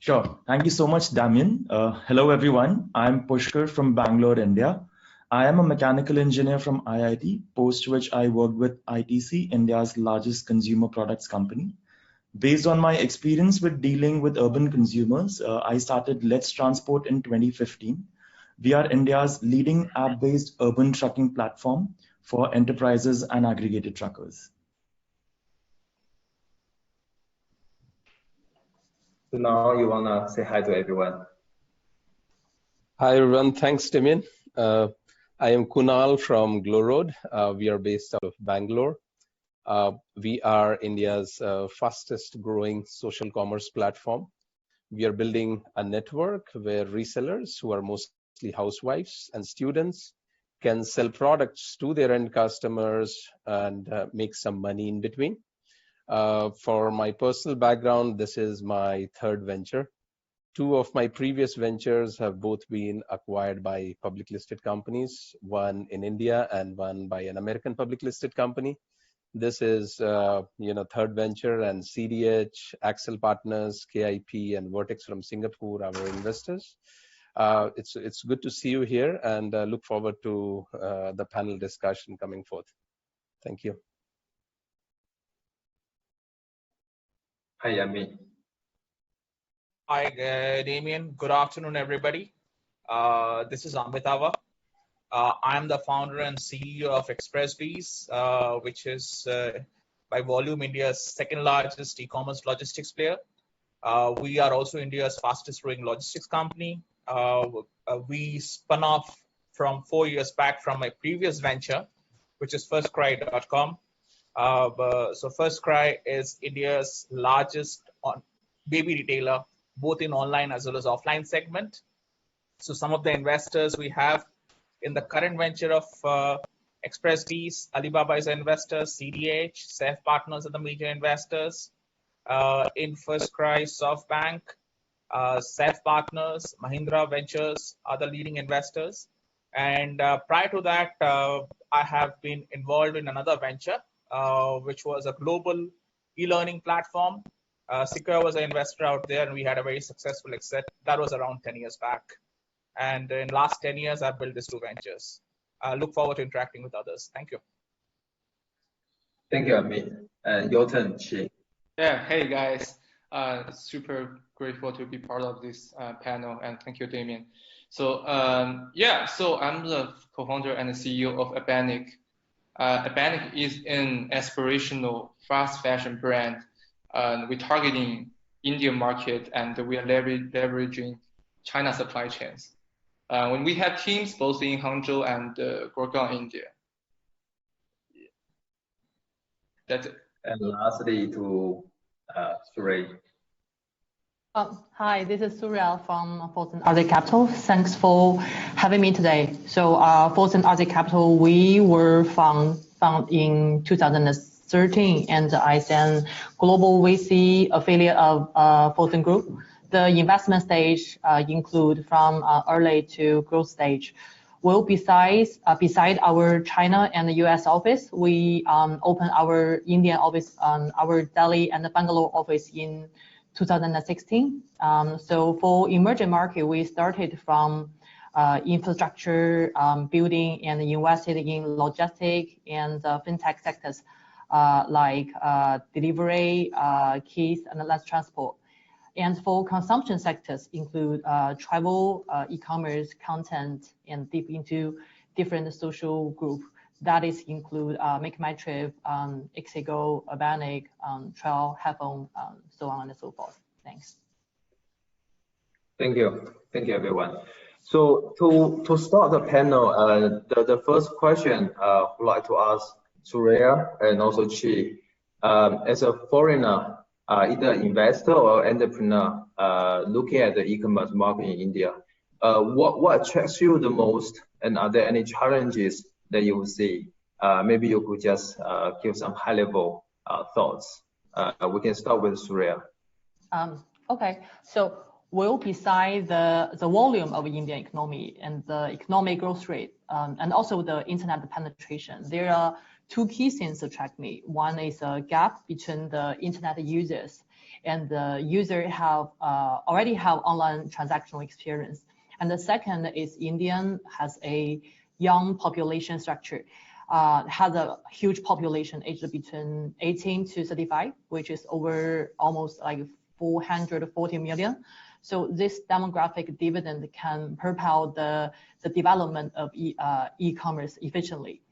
Sure. Thank you so much, Damien. Hello, everyone. I'm Pushkar from Bangalore, India. I am a mechanical engineer from IIT, post which I worked with ITC, India's largest consumer products company. Based on my experience with dealing with urban consumers, I started Let's Transport in 2015. We are India's leading app-based urban trucking platform for enterprises and aggregated truckers. So now you wanna say hi to everyone. Hi everyone, thanks Damien. I am Kunal from Glowroad. We are based out of Bangalore. We are India's fastest growing social commerce platform. We are building a network where resellers who are mostly housewives and students can sell products to their end customers and make some money in between. For my personal background, this is my third venture. Two of my previous ventures have both been acquired by public listed companies, one in India and one by an American public listed company. This is, third venture, and CDH, Axel Partners, KIP, and Vertex from Singapore, our investors. It's good to see you here, and look forward to the panel discussion coming forth. Thank you. Hi, Yami. Hi, Damien. Good afternoon, everybody. This is Amitava. I'm the founder and CEO of ExpressBees, which is by volume India's second largest e-commerce logistics player. We are also India's fastest growing logistics company. We spun off from 4 years back from a previous venture, which is firstcry.com. So FirstCry is India's largest baby retailer, both in online as well as offline segment. So some of the investors we have in the current venture of ExpressBees, Alibaba is an investor, CDH, Safe Partners are the major investors. In FirstCry, SoftBank, Safe Partners, Mahindra Ventures are the leading investors. And prior to that, I have been involved in another venture, which was a global e-learning platform. Secure was an investor out there, and we had a very successful exit. That was around 10 years back. And in the last 10 years, I've built these two ventures. I look forward to interacting with others. Thank you. Thank you, Amit. And your turn, Chi. Yeah, hey guys. Super grateful to be part of this panel, and thank you, Damien. So so I'm the co-founder and the CEO of Abanic. Abanic is an aspirational fast fashion brand. We're targeting Indian market, and we are leveraging China supply chains. When we have teams both in Hangzhou and Gurgaon, India. That's it. And lastly to Surya. Hi, this is Surya from Fortune Arctic Capital. Thanks for having me today. So Fortune Arctic Capital, we were found in 2013, and I am global VC affiliate of Fortune Group. The investment stage include from early to growth stage. Well, beside our China and the US office, we opened our Indian office, our Delhi and the Bangalore office in 2016. So for emerging market, we started from infrastructure building and invested in logistics and fintech sectors like delivery, keys, and less transport. And for consumption sectors include travel, e-commerce, content, and deep into different social group. That is include Make My Trip, Exigo, Abanic, Trail, Headphone, so on and so forth. Thanks. Thank you. Thank you, everyone. So to start the panel, the first question I would like to ask Surya and also Chi. As a foreigner, either investor or entrepreneur, looking at the e-commerce market in India, what attracts you the most, and are there any challenges that you will see? Maybe you could just give some high-level thoughts. We can start with Surya. Okay, so well, beside the volume of Indian economy and the economic growth rate, and also the internet penetration, there are two key things that attract me. One is a gap between the internet users and the user already have online transactional experience. And the second is Indian has a young population structure, has a huge population aged between 18 to 35, which is over almost like 440 million. So this demographic dividend can propel the development of e-commerce efficiently.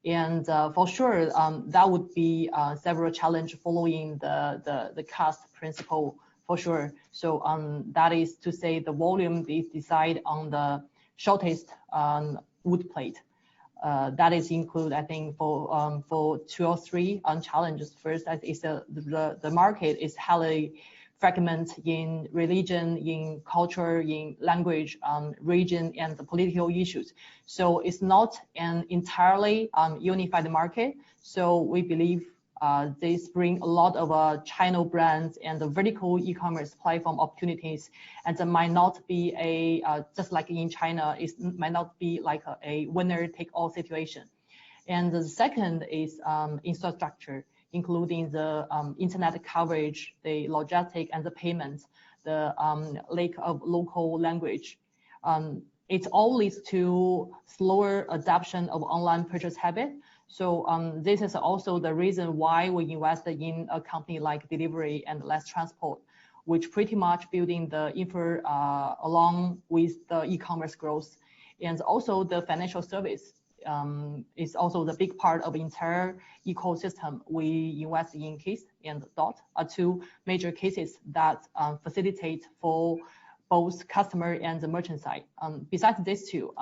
And for sure, that would be several challenges following the cost principle for sure. So that is to say the volume is decided on the shortest wood plate. That is include, I think, for 2 or 3 challenges. First, is the market is highly fragmented in religion, in culture, in language, region, and the political issues. So it's not an entirely unified market. So we believe this bring a lot of channel brands and the vertical e-commerce platform opportunities, and it might not be just like in China, it might not be like a winner-take-all situation. And the second is infrastructure, including the internet coverage, the logistic and the payments, the lack of local language. It all leads to slower adoption of online purchase habit. So this is also the reason why we invested in a company like Delivery and Less Transport, which pretty much building the infra along with the e-commerce growth. And also the financial service is also the big part of the entire ecosystem. We invest in Case and Dot are 2 major cases that facilitate for both customer and the merchant side. Besides these 2,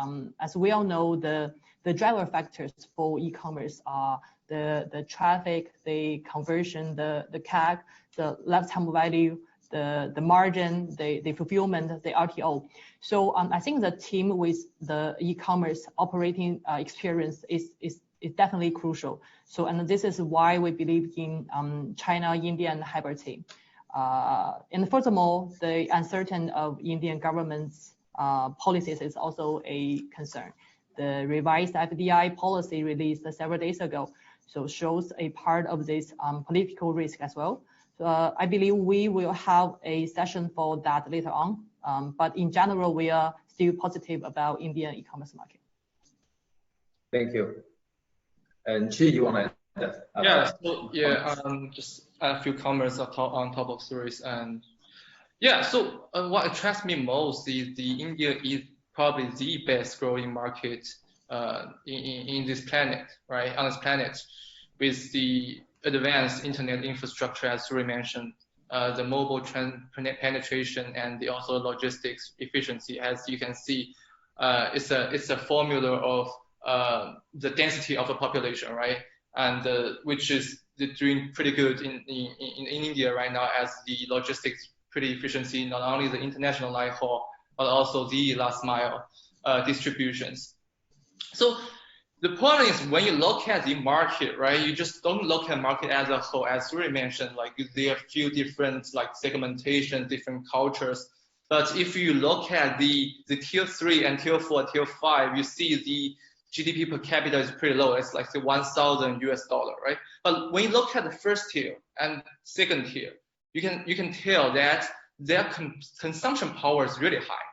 as we all know, the driver factors for e-commerce are the traffic, the conversion, the CAC, the lifetime value, the margin, the fulfillment, the RTO. So I think the team with the e-commerce operating experience is definitely crucial. So, and this is why we believe in China, India, and hybrid team. And furthermore, the uncertainty of Indian government's policies is also a concern. The revised FDI policy released several days ago, so shows a part of this political risk as well. So I believe we will have a session for that later on. But in general, we are still positive about Indian e-commerce market. Thank you. And Chi, you want to add? Yeah, so yeah, just a few comments on top of stories. And yeah, so what attracts me most is India is probably the best growing market in this planet, right? On this planet, with the advanced internet infrastructure, as Suri mentioned, the mobile penetration, and also logistics efficiency. As you can see, it's a formula of the density of the population, right? And which is doing pretty good in India right now, as the logistics pretty efficiency, not only the international line haul, but also the last mile distributions. So the point is, when you look at the market, right, you just don't look at market as a whole. As Suri mentioned, like there are a few different like segmentation, different cultures. But if you look at the tier 3 and tier 4, tier 5, you see the GDP per capita is pretty low. It's like the $1,000 US, right? But when you look at the first tier and second tier, you can tell that their consumption power is really high.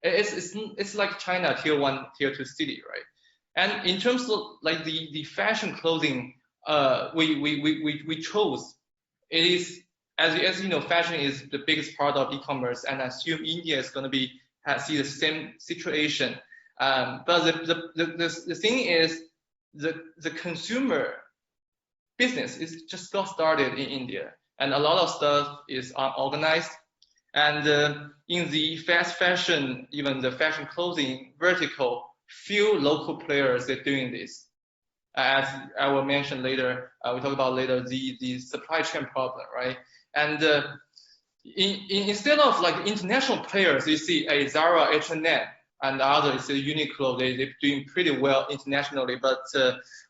It's like China tier 1, tier 2 city, right? And in terms of like the fashion clothing, we chose, it is as you know, fashion is the biggest part of e-commerce, and I assume India is going to see the same situation. But the thing is, the consumer business is just got started in India, and a lot of stuff is unorganized. And in the fast fashion, even the fashion clothing vertical, few local players are doing this. As I will mention later, we talk about later the supply chain problem, right? And instead of like international players, you see a Zara, H&M, and others, Uniqlo, they're doing pretty well internationally. But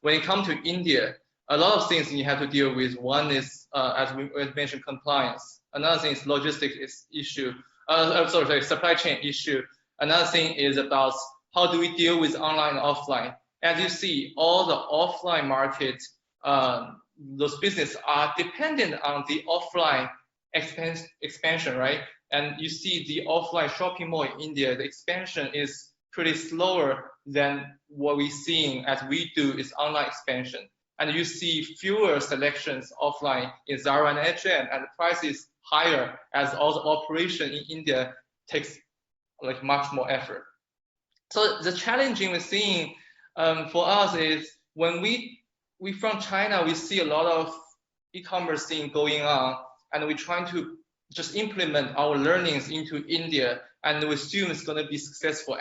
when it comes to India, a lot of things you have to deal with. One is, as we mentioned, compliance. Another thing is logistics issue. Sorry, supply chain issue. Another thing is about how do we deal with online and offline. As you see, all the offline market, those businesses are dependent on the offline expansion, right? And you see the offline shopping mall in India, the expansion is pretty slower than what we're seeing as we do is online expansion. And you see fewer selections offline in Zara and H&M, and the price is higher as all the operation in India takes like much more effort. So the challenging we're seeing for us is when we from China, we see a lot of e-commerce thing going on, and we're trying to just implement our learnings into India, and we assume it's going to be successful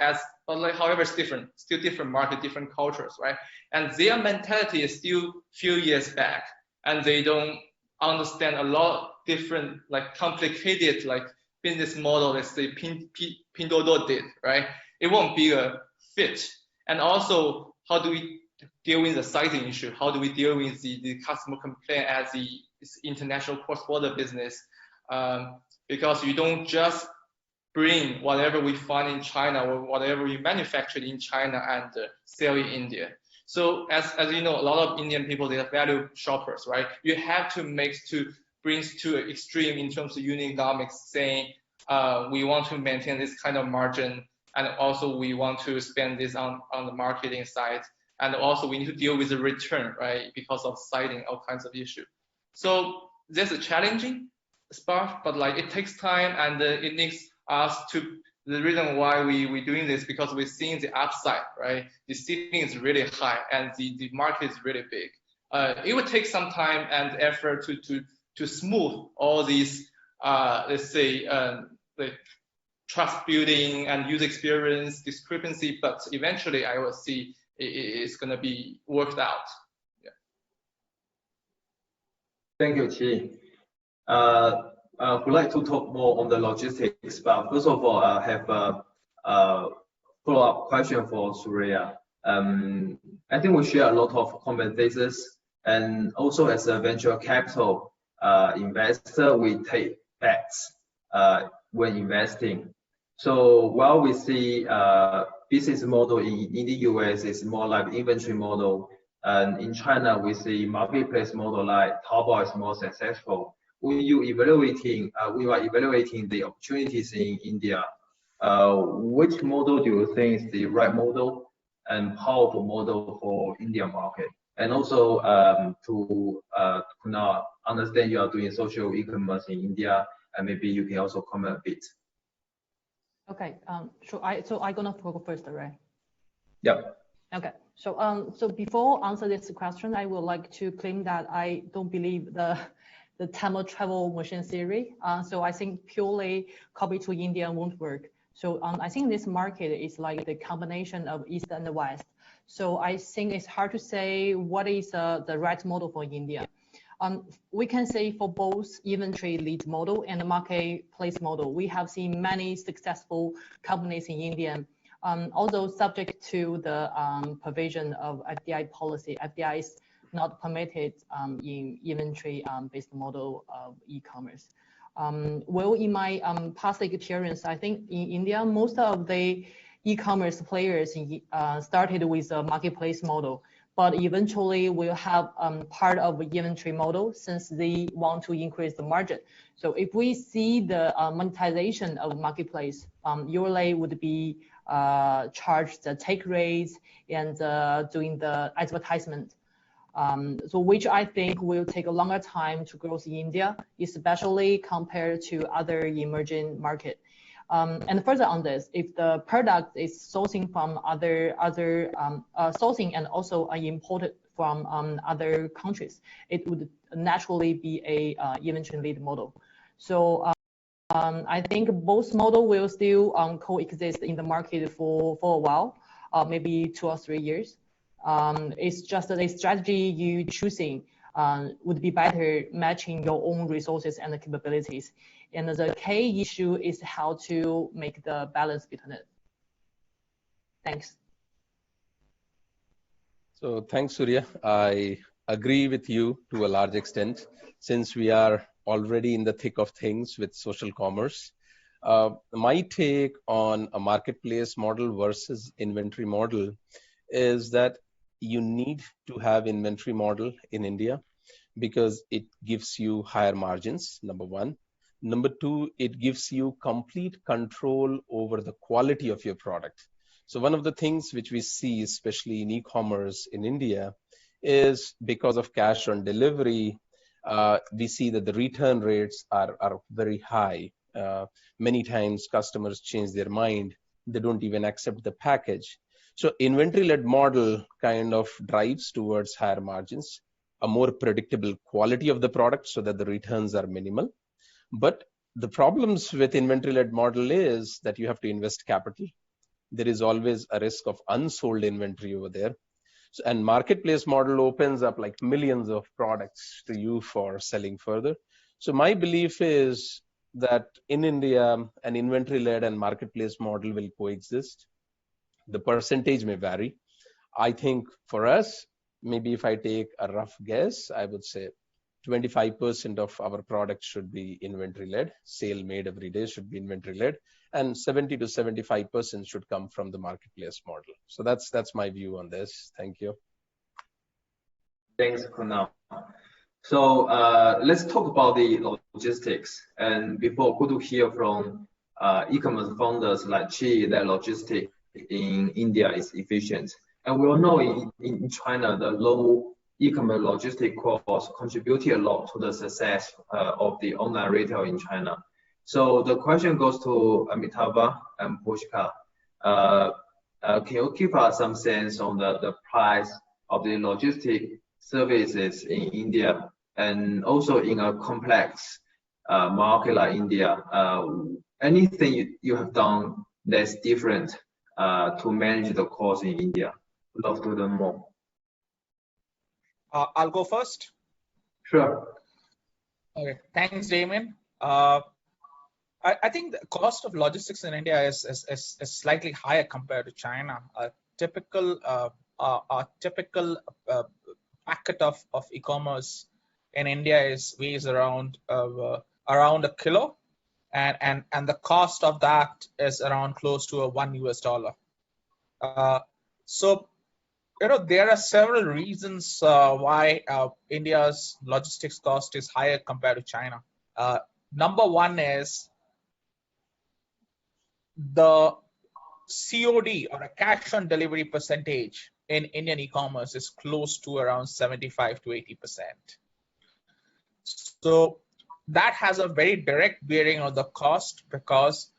but like, however, it's different, still different market, different cultures, right? And their mentality is still few years back, and they don't understand a lot different, like complicated, like business model, let's say Pinduoduo did, right? It won't be a fit. And also, how do we deal with the sizing issue? How do we deal with the customer complaint as it's international cross-border business? Because you don't just bring whatever we find in China or whatever we manufactured in China and sell in India. So as you know, a lot of Indian people, they are value shoppers, right? You have to bring to an extreme in terms of unit economics, saying we want to maintain this kind of margin, and also we want to spend this on the marketing side, and also we need to deal with the return, right? Because of citing all kinds of issues. So that's a challenging part, but like it takes time, and it needs us to. The reason why we're doing this, because we're seeing the upside, right? The ceiling is really high, and the market is really big. It would take some time and effort to smooth all these, let's say, the trust building and user experience discrepancy, but eventually I will see it's going to be worked out. Yeah. Thank you, Qi. I would like to talk more on the logistics, but first of all, I have a follow-up question for Surya. I think we share a lot of common bases, and also as a venture capital investor, we take bets when investing. So while we see business model in the US is more like inventory model, and in China we see marketplace model like Taobao is more successful. When you we are evaluating the opportunities in India, which model do you think is the right model and powerful model for Indian market? And also to now understand you are doing social e-commerce in India, and maybe you can also comment a bit. Okay. So I'm gonna talk first, right? Yep. Okay. So before answer this question, I would like to claim that I don't believe the time travel machine theory. So I think purely copy to India won't work. So I think this market is like the combination of East and the West. So I think it's hard to say what is the right model for India. We can say for both inventory lead model and the marketplace model, we have seen many successful companies in India. Although subject to the provision of FDI policy, FDI is not permitted in inventory-based model of e-commerce. Well, in my past experience, I think in India, most of the e-commerce players started with a marketplace model, but eventually will have part of inventory model since they want to increase the margin. So if we see the monetization of marketplace, usually would be charge the take rates and doing the advertisement. So which I think will take a longer time to grow in India, especially compared to other emerging market. And further on this, if the product is sourcing from other sourcing and also imported from other countries, it would naturally be a inventory lead model. So I think both model will still coexist in the market for a while, maybe 2 or 3 years. It's just a strategy you choosing would be better matching your own resources and the capabilities. And the key issue is how to make the balance between it. Thanks. So thanks, Surya. I agree with you to a large extent, since we are already in the thick of things with social commerce. My take on a marketplace model versus inventory model is that you need to have inventory model in India because it gives you higher margins, number one. Number two, it gives you complete control over the quality of your product. So one of the things which we see, especially in e-commerce in India, is because of cash on delivery, we see that the return rates are very high. Many times customers change their mind. They don't even accept the package. So inventory-led model kind of drives towards higher margins, a more predictable quality of the product so that the returns are minimal. But the problems with inventory-led model is that you have to invest capital. There is always a risk of unsold inventory over there. So, and marketplace model opens up like millions of products to you for selling further. So my belief is that in India, an inventory-led and marketplace model will coexist. The percentage may vary. I think for us, maybe if I take a rough guess, I would say 25% of our products should be inventory-led. Sale made every day should be inventory-led, and 70 to 75% should come from the marketplace model. So that's my view on this. Thank you. Thanks, Kunal. So let's talk about the logistics. And before, good to hear from e-commerce founders like Chi that logistics in India is efficient. And we all know in China, the low e-commerce logistic costs contributed a lot to the success of the online retail in China. So the question goes to Amitabha and Pushkar. Can you give us some sense on the price of the logistic services in India, and also in a complex market like India? Anything you have done that's different to manage the cost in India? Would love to learn more. I'll go first. Sure. Okay. Thanks, Damien. I think the cost of logistics in India is slightly higher compared to China. A typical packet of e-commerce in India weighs around a kilo, and the cost of that is around close to $1. So there are several reasons why India's logistics cost is higher compared to China. Number one is the COD, or a cash on delivery percentage in Indian e-commerce, is close to around 75 to 80%. So that has a very direct bearing on the cost, because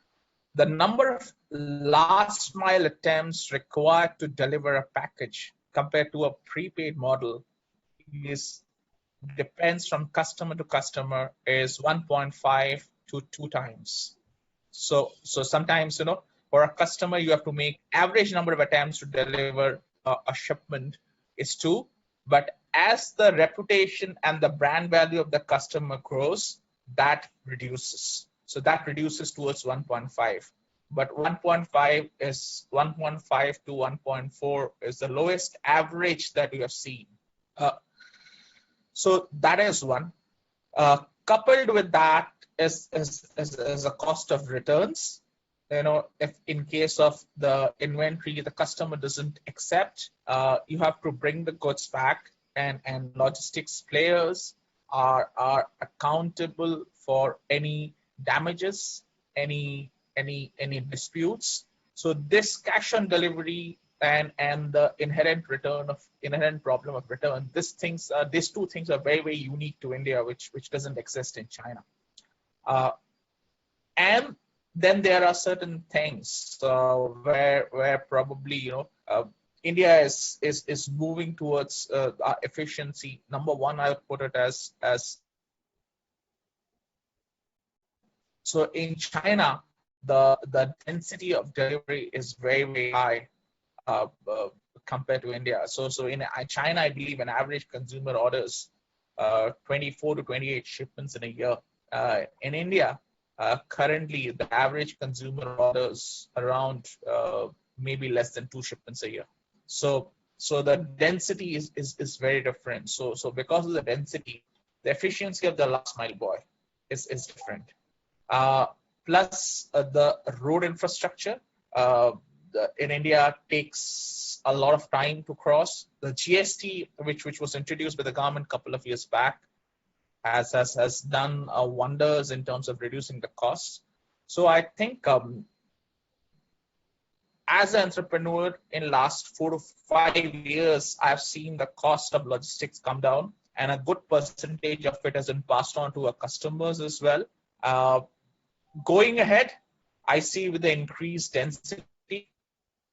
the number of last mile attempts required to deliver a package compared to a prepaid model depends from customer to customer, is 1.5 to 2 times. So sometimes, for a customer, you have to make average number of attempts to deliver a shipment is 2. But as the reputation and the brand value of the customer grows, that reduces. So that reduces towards 1.5. But 1.5 to 1.4 is the lowest average that we have seen. So that is one. Coupled with that is a cost of returns. If in case of the inventory, the customer doesn't accept, you have to bring the goods back, and logistics players are accountable for any damages, any disputes. So this cash on delivery and the inherent problem of return, these two things are very, very unique to India, which doesn't exist in China. And then there are certain things where probably India is moving towards efficiency. Number one, I'll put it as so in China, the density of delivery is very, very high compared to India. So in China, I believe an average consumer orders 24 to 28 shipments in a year. In India, currently the average consumer orders around maybe less than 2 shipments a year. So the density is very different. So because of the density, the efficiency of the last mile boy is different. Plus the road infrastructure in India takes a lot of time to cross. The GST, which was introduced by the government a couple of years back, has done wonders in terms of reducing the costs. So I think as an entrepreneur in last 4 to 5 years, I've seen the cost of logistics come down, and a good percentage of it has been passed on to our customers as well. Going ahead, I see with the increased density,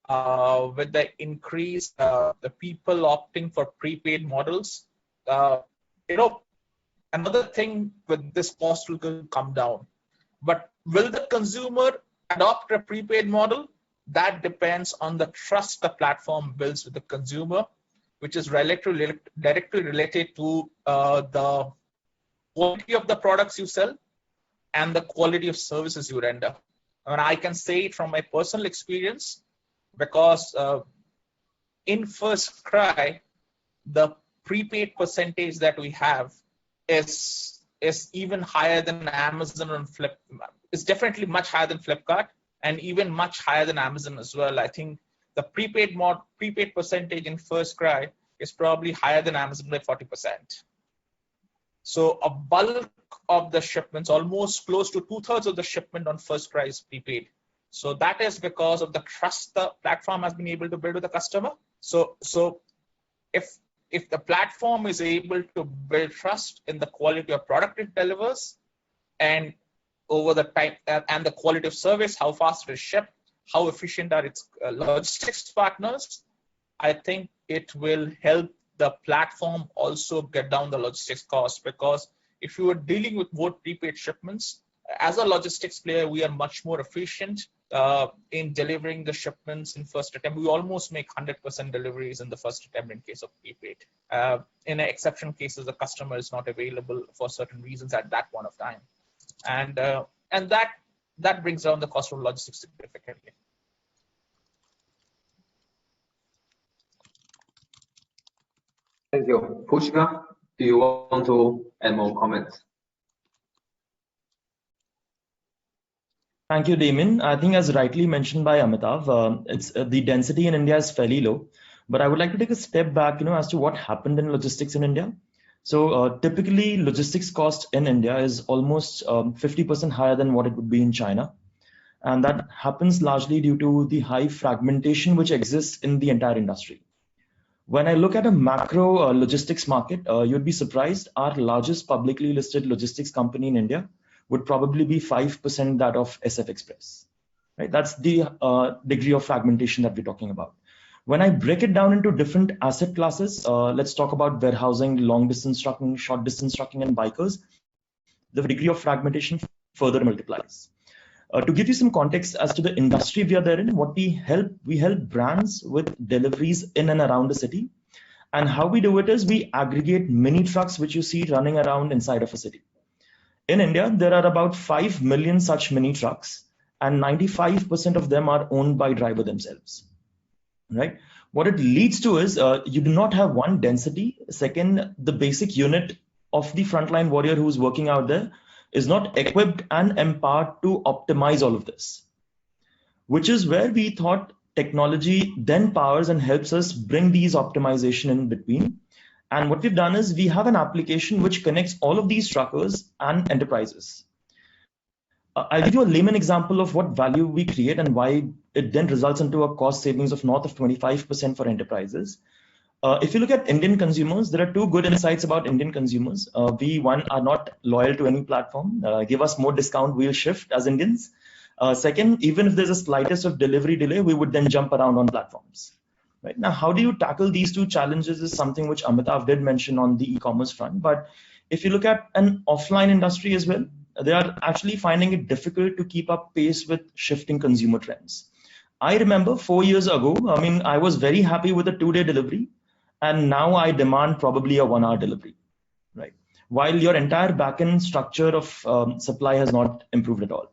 with the increase, the people opting for prepaid models, another thing with this cost will come down. But will the consumer adopt a prepaid model? That depends on the trust the platform builds with the consumer, which is directly related to the quality of the products you sell and the quality of services you render. And I can say it from my personal experience, because in First Cry, the prepaid percentage that we have is even higher than Amazon and It's definitely much higher than Flipkart, and even much higher than Amazon as well. I think the prepaid percentage in First Cry is probably higher than Amazon by 40%. So a bulk of the shipments, almost close to 2/3 of the shipment on First Cry is prepaid. So that is because of the trust the platform has been able to build with the customer. So if the platform is able to build trust in the quality of product it delivers, and over the time and the quality of service, how fast it is shipped, how efficient are its logistics partners, I think it will help the platform also get down the logistics cost. Because if you are dealing with more prepaid shipments, as a logistics player, we are much more efficient in delivering the shipments in first attempt. We almost make 100% deliveries in the first attempt in case of prepaid. In exception cases, the customer is not available for certain reasons at that point of time. And that brings down the cost of logistics significantly. Thank you. Pushkar, do you want to add more comments? Thank you, Damien. I think as rightly mentioned by Amitav, it's the density in India is fairly low, but I would like to take a step back, as to what happened in logistics in India. So typically logistics cost in India is almost 50% higher than what it would be in China. And that happens largely due to the high fragmentation which exists in the entire industry. When I look at a macro logistics market, you'd be surprised. Our largest publicly listed logistics company in India would probably be 5% that of SF Express. Right? That's the degree of fragmentation that we're talking about. When I break it down into different asset classes, let's talk about warehousing, long distance trucking, short distance trucking, and bikers. The degree of fragmentation further multiplies. To give you some context as to the industry we are there in, what we help brands with deliveries in and around the city. And how we do it is we aggregate mini trucks which you see running around inside of a city. In India, there are about 5 million such mini trucks, and 95% of them are owned by driver themselves. Right? What it leads to is you do not have one density. Second, the basic unit of the frontline warrior who's working out there is not equipped and empowered to optimize all of this, which is where we thought technology then powers and helps us bring these optimization in between. And what we've done is we have an application which connects all of these truckers and enterprises. I'll give you a layman example of what value we create and why it then results into a cost savings of north of 25% for enterprises. If you look at Indian consumers, there are two good insights about Indian consumers. We, one, are not loyal to any platform. Give us more discount, we'll shift as Indians. Second, even if there's a slightest of delivery delay, we would then jump around on platforms. Right? Now, how do you tackle these two challenges is something which Amitav did mention on the e-commerce front. But if you look at an offline industry as well, they are actually finding it difficult to keep up pace with shifting consumer trends. I remember 4 years ago, I was very happy with a 2-day delivery, and now I demand probably a 1-hour delivery. right? While your entire backend structure of supply has not improved at all.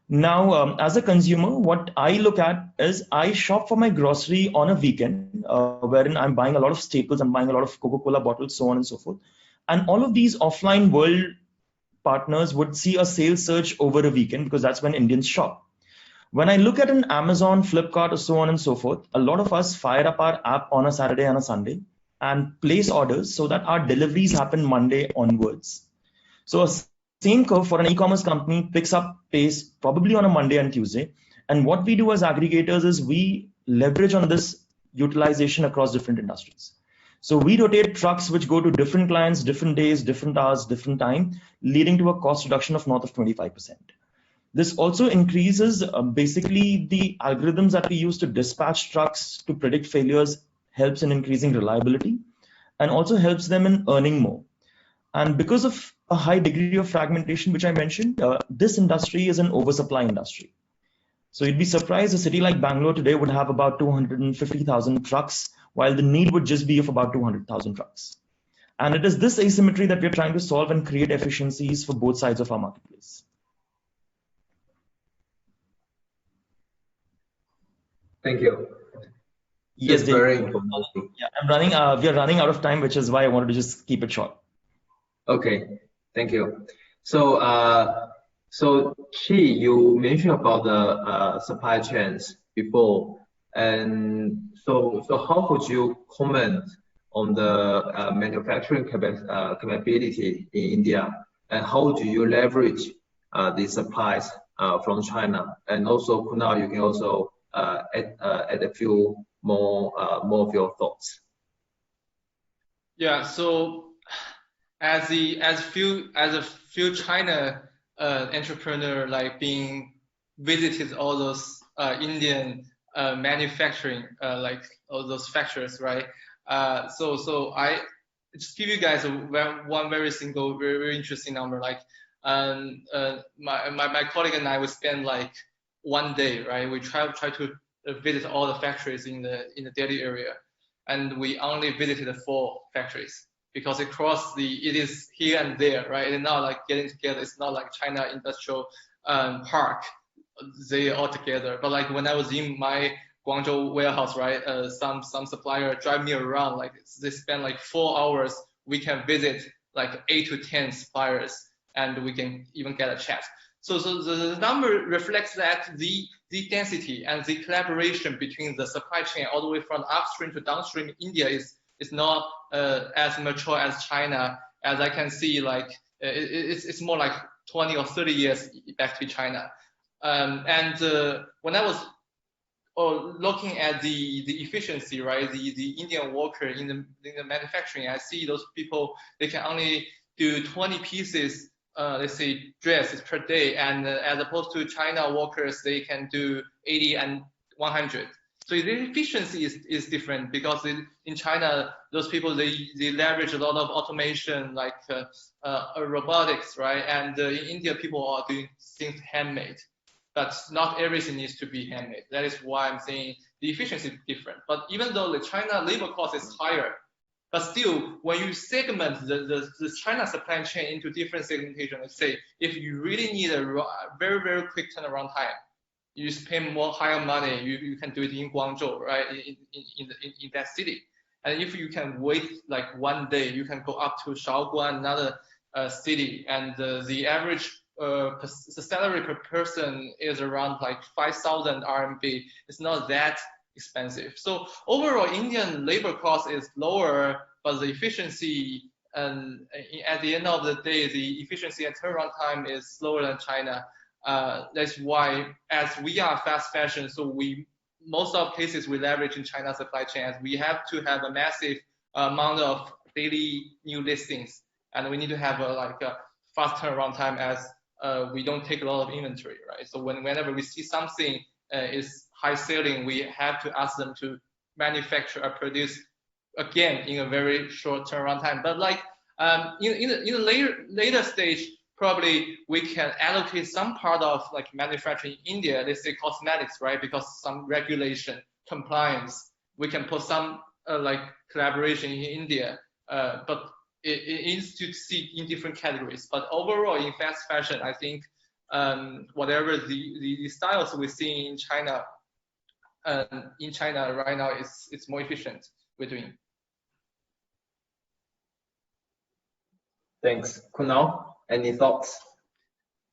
Now, as a consumer, what I look at is I shop for my grocery on a weekend, wherein I'm buying a lot of staples, I'm buying a lot of Coca-Cola bottles, so on and so forth. And all of these offline world partners would see a sales surge over a weekend because that's when Indians shop. When I look at an Amazon, Flipkart, or so on and so forth, a lot of us fire up our app on a Saturday and a Sunday and place orders so that our deliveries happen Monday onwards. So a same curve for an e-commerce company picks up pace probably on a Monday and Tuesday. And what we do as aggregators is we leverage on this utilization across different industries. So we rotate trucks which go to different clients, different days, different hours, different time, leading to a cost reduction of north of 25%. This also increases basically the algorithms that we use to dispatch trucks to predict failures, helps in increasing reliability and also helps them in earning more. And because of a high degree of fragmentation, which I mentioned, this industry is an oversupply industry. So you'd be surprised a city like Bangalore today would have about 250,000 trucks, while the need would just be of about 200,000 trucks. And it is this asymmetry that we're trying to solve and create efficiencies for both sides of our marketplace. Thank you. Yes, Dave. Very informative. Yeah, we are running out of time, which is why I wanted to just keep it short. Okay, thank you. So, so Chi, you mentioned about the supply chains before, and so how would you comment on the manufacturing capability in India, and how do you leverage the supplies from China? And also, Kunal, you can also add a few more of your thoughts. Yeah. So as a few China entrepreneur, like being visited all those Indian manufacturing, like all those factories, right? So I just give you guys one very single, very interesting number. Like, my colleague and I would spend like one day, right? We try to visit all the factories in the Delhi area, and we only visited 4 factories because it is here and there, right? It's not like getting together. It's not like China Industrial Park, they all together. But like when I was in my Guangzhou warehouse, right? Some supplier drive me around, like they spend like 4 hours. We can visit like 8 to 10 suppliers, and we can even get a chat. So the number reflects that the density and the collaboration between the supply chain all the way from upstream to downstream in India is not as mature as China. As I can see, like it's more like 20 or 30 years back to China. When I was looking at the efficiency, right, the Indian worker in the manufacturing, I see those people, they can only do 20 pieces, let's say dresses per day, and as opposed to China workers, they can do 80 and 100. So the efficiency is different because in China, those people, they leverage a lot of automation, like robotics, right? And in India, people are doing things handmade, but not everything needs to be handmade. That is why I'm saying the efficiency is different. But even though the China labor cost is higher, but still, when you segment the China supply chain into different segmentation, let's say if you really need a very, very quick turnaround time, you spend higher money, you can do it in Guangzhou, right, in that city. And if you can wait like one day, you can go up to Shaoguan, another city, and the average the salary per person is around like 5,000 RMB. It's not that expensive. So overall, Indian labor cost is lower, but the efficiency, and at the end of the day, the efficiency and turnaround time is slower than China. That's why, as we are fast fashion, so most of cases we leverage in China's supply chain, as we have to have a massive amount of daily new listings, and we need to have a fast turnaround time, as we don't take a lot of inventory, right? So whenever we see something is high selling, we have to ask them to manufacture or produce again in a very short turnaround time. But like in the later stage, probably we can allocate some part of like manufacturing in India, let's say cosmetics, right? Because some regulation, compliance, we can put some like collaboration in India. But is to see in different categories. But overall, in fast fashion, I think whatever the styles we see in China right now, it's more efficient we're doing. Thanks. Kunal, any thoughts?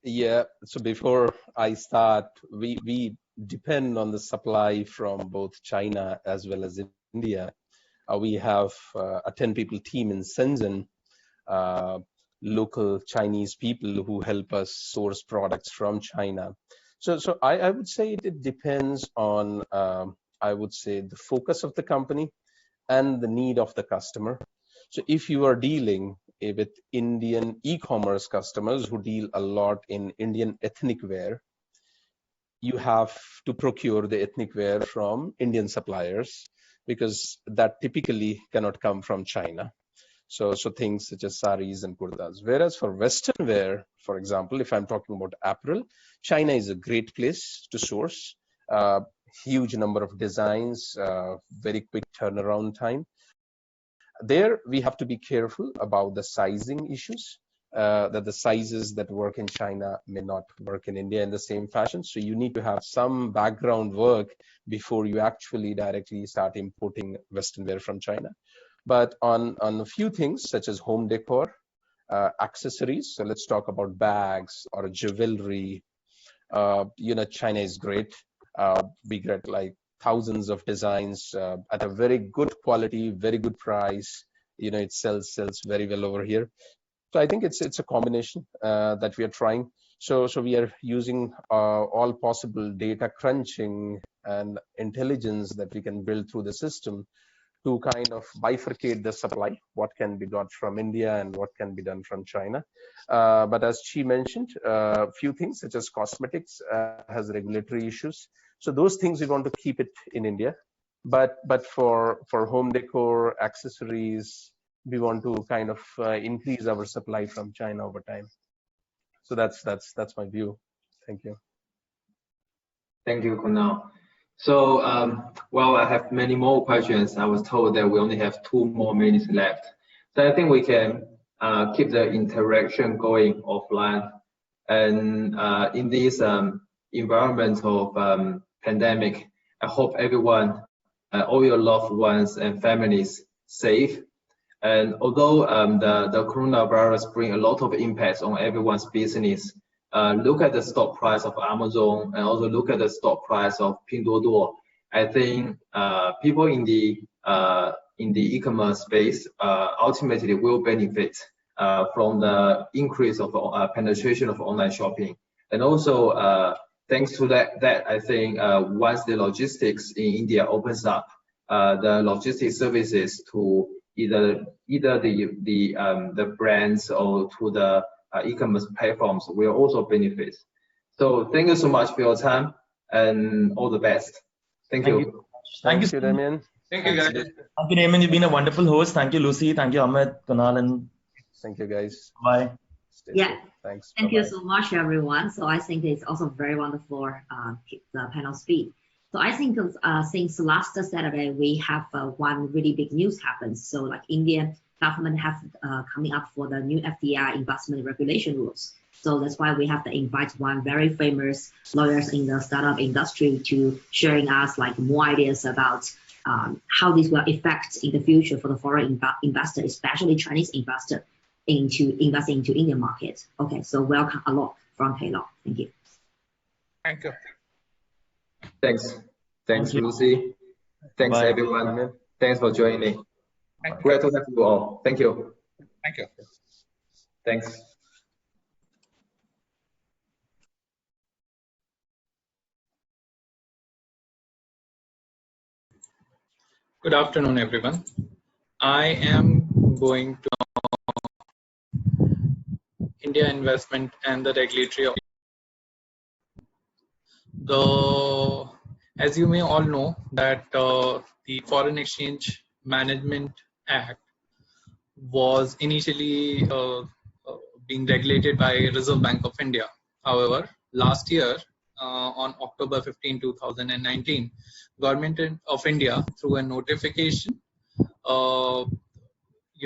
Yeah, so before I start, we depend on the supply from both China as well as India. We have a 10-people team in Shenzhen, local Chinese people who help us source products from China. So I would say it depends on, I would say, the focus of the company and the need of the customer. So if you are dealing with Indian e-commerce customers who deal a lot in Indian ethnic wear, you have to procure the ethnic wear from Indian suppliers because that typically cannot come from China. So things such as saris and kurtas. Whereas for Western wear, for example, if I'm talking about apparel, China is a great place to source. Huge number of designs, very quick turnaround time. There we have to be careful about the sizing issues, that the sizes that work in China may not work in India in the same fashion. So you need to have some background work before you actually directly start importing Western wear from China. But on a few things such as home decor, accessories, so let's talk about bags or jewelry, China is great. We get like thousands of designs at a very good quality, very good price. It sells very well over here. So I think it's a combination that we are trying. So we are using all possible data crunching and intelligence that we can build through the system to kind of bifurcate the supply, what can be got from India and what can be done from China. But as she mentioned, a few things such as cosmetics has regulatory issues. So those things we want to keep it in India. But for home decor, accessories, we want to kind of increase our supply from China over time. So that's my view. Thank you. Thank you, Kunal. So, I have many more questions. I was told that we only have 2 more minutes left. So I think we can keep the interaction going offline. And in this environment of pandemic, I hope everyone, all your loved ones and families safe. And although the coronavirus bring a lot of impacts on everyone's business, look at the stock price of Amazon and also look at the stock price of Pinduoduo. I think people in the e-commerce space ultimately will benefit from the increase of penetration of online shopping. And also thanks to that I think once the logistics in India opens up, the logistics services to either the brands or to the e-commerce platforms will also benefit. So thank you so much for your time and all the best. Thank you. Thank you, Damien. Thank you, guys. Thank you, Damien. You've been a wonderful host. Thank you, Lucy. Thank you, Amit, Kunal, and thank you, guys. Bye. Yeah. Thanks. Thank you so much, everyone. So I think it's also very wonderful the panel speak. So I think since last Saturday we have one really big news happens. So like Indian government have coming up for the new FDI investment regulation rules. So that's why we have to invite one very famous lawyers in the startup industry to sharing us like more ideas about how this will affect in the future for the foreign investor, especially Chinese investor, into investing into Indian market. Okay, so welcome a lot from Taylor. Thank you. Thank you. Thanks. Thanks, Lucy. Thanks, Bye. everyone. Thanks for joining. Thank you. Great to have you all. Thank you. Thank you. Thanks. Good afternoon, everyone. I am going to India investment and the regulatory. As you may all know that the Foreign Exchange Management Act was initially being regulated by Reserve Bank of India. However, last year on October 15, 2019, Government of India through a notification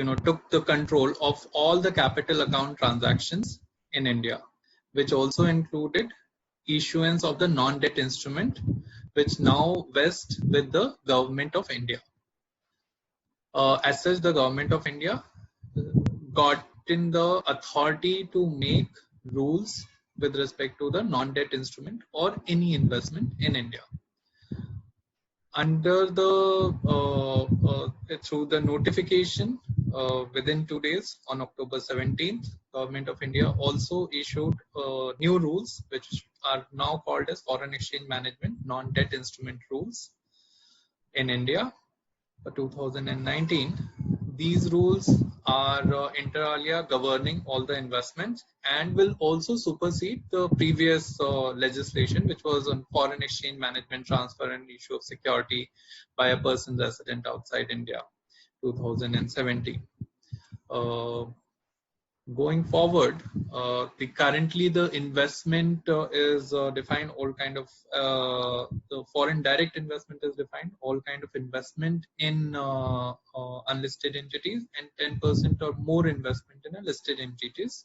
took the control of all the capital account transactions in India, which also included issuance of the non-debt instrument, which now vests with the government of India. As such, the government of India got in the authority to make rules with respect to the non-debt instrument or any investment in India. Under the through the notification within 2 days on October 17th, Government of India also issued new rules, which are now called as Foreign Exchange Management Non-Debt Instrument Rules in India for 2019. These rules are inter alia governing all the investments and will also supersede the previous legislation, which was on foreign exchange management, transfer and issue of security by a person resident outside India, 2017. Going forward, currently the investment is defined all kind of the foreign direct investment is defined all kind of investment in unlisted entities and 10% or more investment in a listed entities,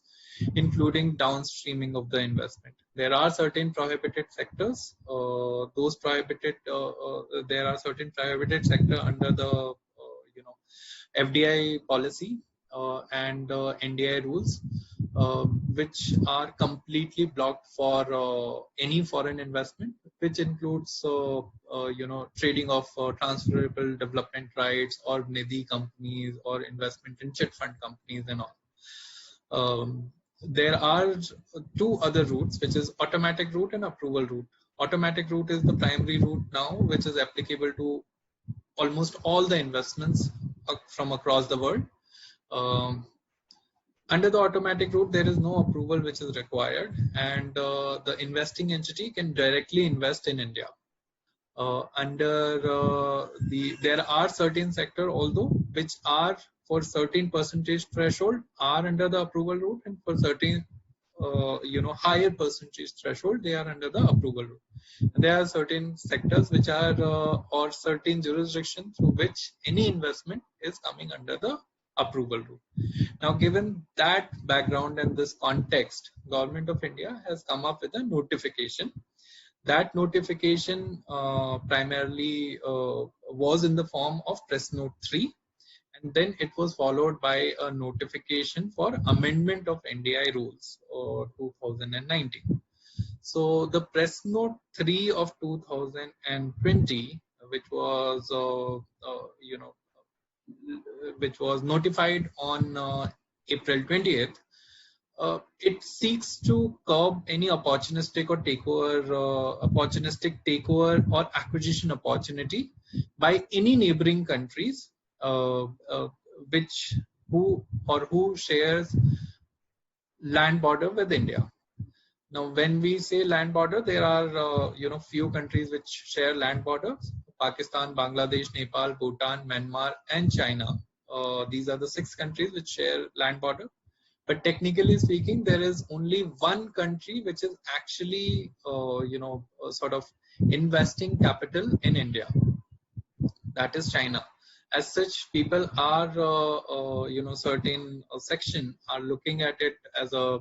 including downstreaming of the investment. There are certain prohibited sectors. Those prohibited there are certain prohibited sector under the FDI policy and NDI rules, which are completely blocked for any foreign investment, which includes trading of transferable development rights or Nidhi companies or investment in chit fund companies and all. There are two other routes, which is automatic route and approval route. Automatic route is the primary route now, which is applicable to almost all the investments from across the world. Under the automatic route, there is no approval which is required, and the investing entity can directly invest in India. There are certain sector, although, which are for certain percentage threshold are under the approval route, and for certain higher percentage threshold, they are under the approval route. And there are certain sectors which are or certain jurisdictions through which any investment is coming under the approval route. Now, given that background and this context, Government of India has come up with a notification. That notification primarily was in the form of Press Note 3, and then it was followed by a notification for amendment of NDI rules 2019. So the Press Note 3 of 2020, which was notified on April 20th, it seeks to curb any opportunistic takeover or acquisition opportunity by any neighboring countries who shares land border with India. Now, when we say land border, there are few countries which share land borders: Pakistan, Bangladesh, Nepal, Bhutan, Myanmar, and China. These are the 6 countries which share land border. But technically speaking, there is only one country which is actually, sort of investing capital in India. That is China. As such, people are, certain section are looking at it as a,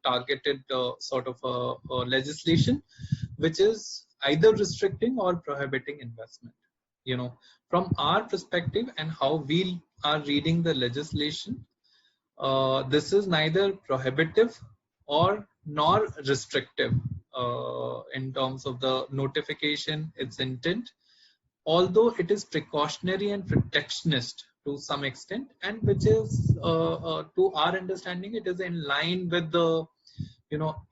targeted sort of a legislation, which is either restricting or prohibiting investment. From our perspective and how we are reading the legislation, this is neither prohibitive or nor restrictive in terms of the notification, its intent, although it is precautionary and protectionist to some extent, and which is, to our understanding, it is in line with the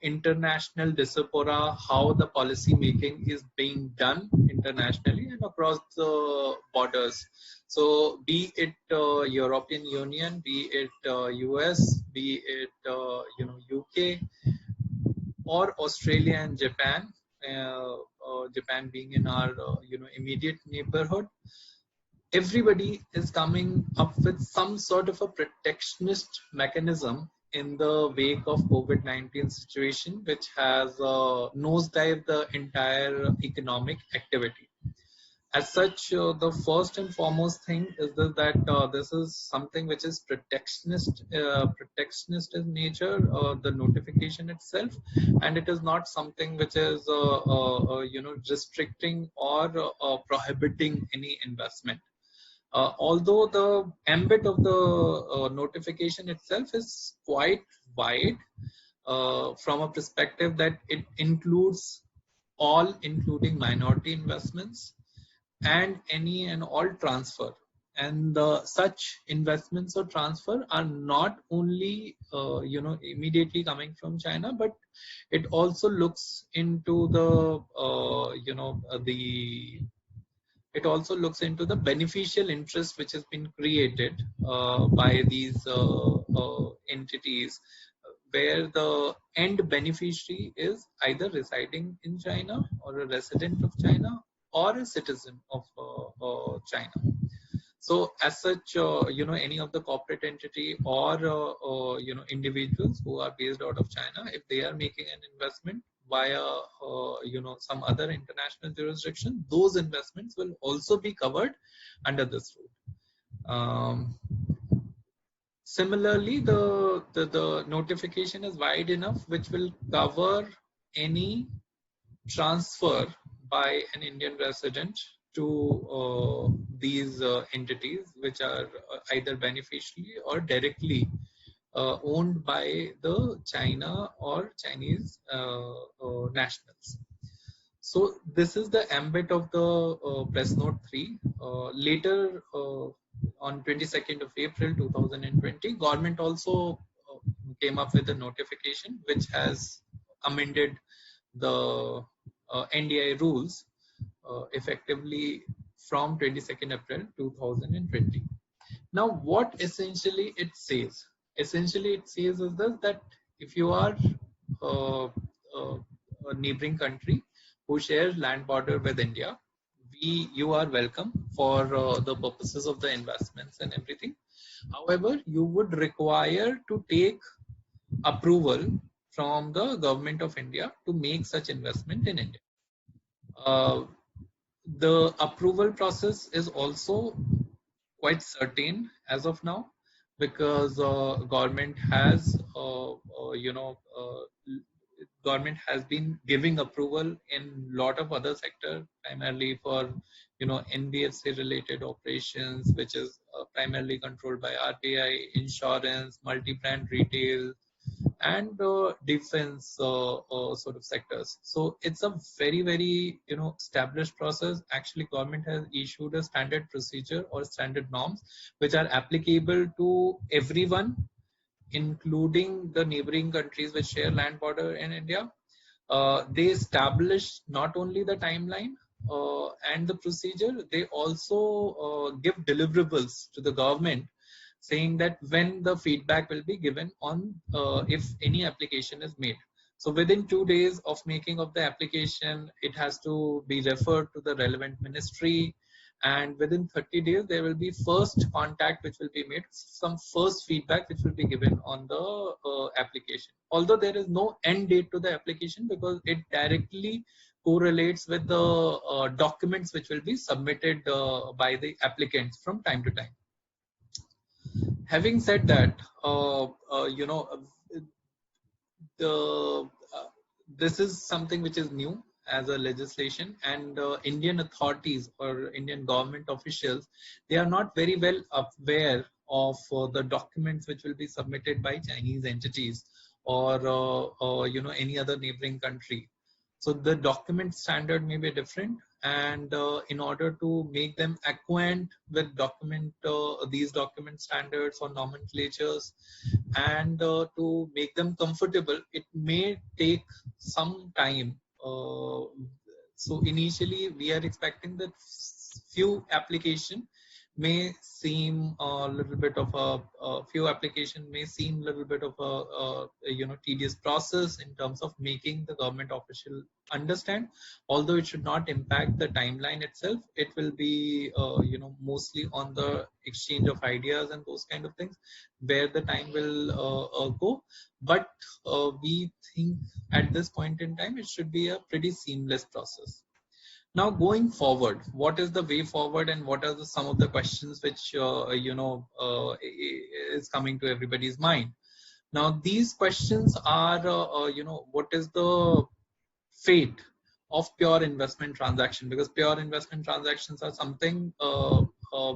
international diaspora, how the policy making is being done internationally and across the borders. So be it European Union, be it US, be it UK or Australia and Japan, Japan being in our immediate neighborhood, everybody is coming up with some sort of a protectionist mechanism in the wake of COVID-19 situation, which has nosedived the entire economic activity. As such, the first and foremost thing is that this is something which is protectionist in nature, the notification itself, and it is not something which is restricting or prohibiting any investment. Although the ambit of the notification itself is quite wide, from a perspective that it includes all, including minority investments and any and all transfer. And such investments or transfer are not only immediately coming from China, but it also looks into it also looks into the beneficial interest which has been created by these entities, where the end beneficiary is either residing in China or a resident of China or a citizen of China. So as such, any of the corporate entity or individuals who are based out of China, if they are making an investment via some other international jurisdiction, those investments will also be covered under this rule. Similarly, the notification is wide enough which will cover any transfer by an Indian resident to these entities, which are either beneficially or directly owned by the China or Chinese nationals. So this is the ambit of the press note 3. Later, on 22nd of April 2020, government also came up with a notification which has amended the NDI rules effectively from 22nd April 2020. Now, what essentially it says? Essentially, it says is this, that if you are a neighboring country who shares land border with India, you are welcome for the purposes of the investments and everything. However, you would require to take approval from the government of India to make such investment in India. The approval process is also quite certain as of now, because government has government has been giving approval in lot of other sectors, primarily for NBFC related operations, which is primarily controlled by RBI, insurance, multi-brand retail, and defense sort of sectors. So it's a very established process. Actually, government has issued a standard procedure or standard norms which are applicable to everyone, including the neighboring countries which share land border in India. They establish not only the timeline and the procedure, they also give deliverables to the government, saying that when the feedback will be given on if any application is made. So within 2 days of making of the application, it has to be referred to the relevant ministry, and within 30 days there will be first contact which will be made, some first feedback which will be given on the application. Although there is no end date to the application, because it directly correlates with the documents which will be submitted by the applicants from time to time. Having said that, this is something which is new as a legislation, and Indian authorities or Indian government officials, they are not very well aware of the documents which will be submitted by Chinese entities or any other neighboring country. So the document standard may be different, and in order to make them acquaint with these document standards or nomenclatures, and to make them comfortable, it may take some time. So initially we are expecting that few application may seem a little bit of a tedious process in terms of making the government official understand. Although it should not impact the timeline itself, it will be mostly on the exchange of ideas and those kind of things where the time will go. But we think at this point in time it should be a pretty seamless process. Now, going forward, what is the way forward, and what are some of the questions which is coming to everybody's mind? Now, these questions are, what is the fate of pure investment transaction? Because pure investment transactions are something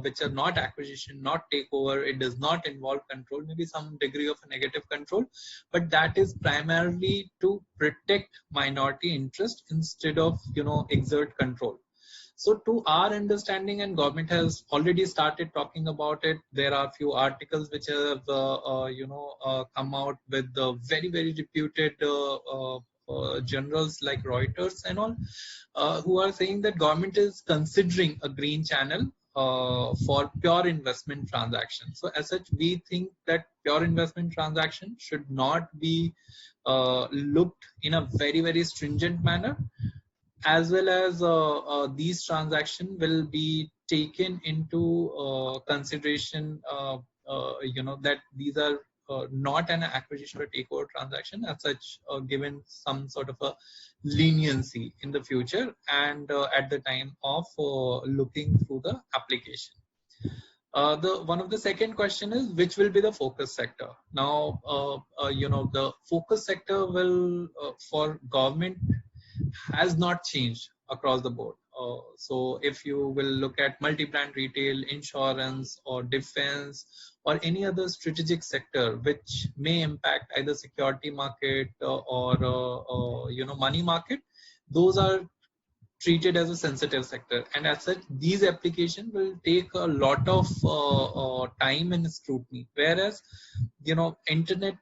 which are not acquisition, not takeover. It does not involve control, maybe some degree of a negative control, but that is primarily to protect minority interest instead of exert control. So to our understanding, and government has already started talking about it, there are few articles which have come out with very, very reputed journals like Reuters and all, who are saying that government is considering a green channel for pure investment transactions. So as such, we think that pure investment transaction should not be looked in a very, very stringent manner, as well as these transactions will be taken into consideration, that these are not an acquisition or takeover transaction, as such given some sort of a leniency in the future and at the time of looking through the application. One of the second question is, which will be the focus sector? Now, the focus sector will for government has not changed across the board. So if you will look at multi-brand retail, insurance, or defense, or any other strategic sector which may impact either security market or money market, those are treated as a sensitive sector, and as such these applications will take a lot of time and scrutiny, whereas internet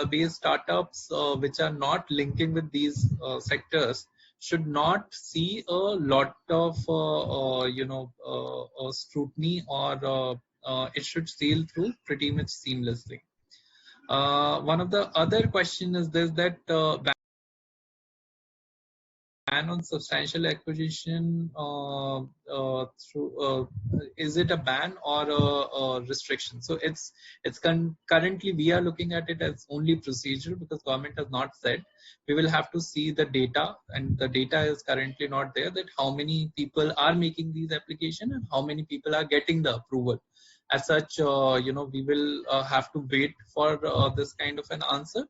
based startups which are not linking with these sectors should not see a lot of scrutiny, or it should sail through pretty much seamlessly. One of the other question is this, that ban on substantial acquisition through is it a ban or a restriction? So it's currently we are looking at it as only procedural, because government has not said. We will have to see the data, and the data is currently not there, that how many people are making these applications and how many people are getting the approval. As such, we will have to wait for this kind of an answer.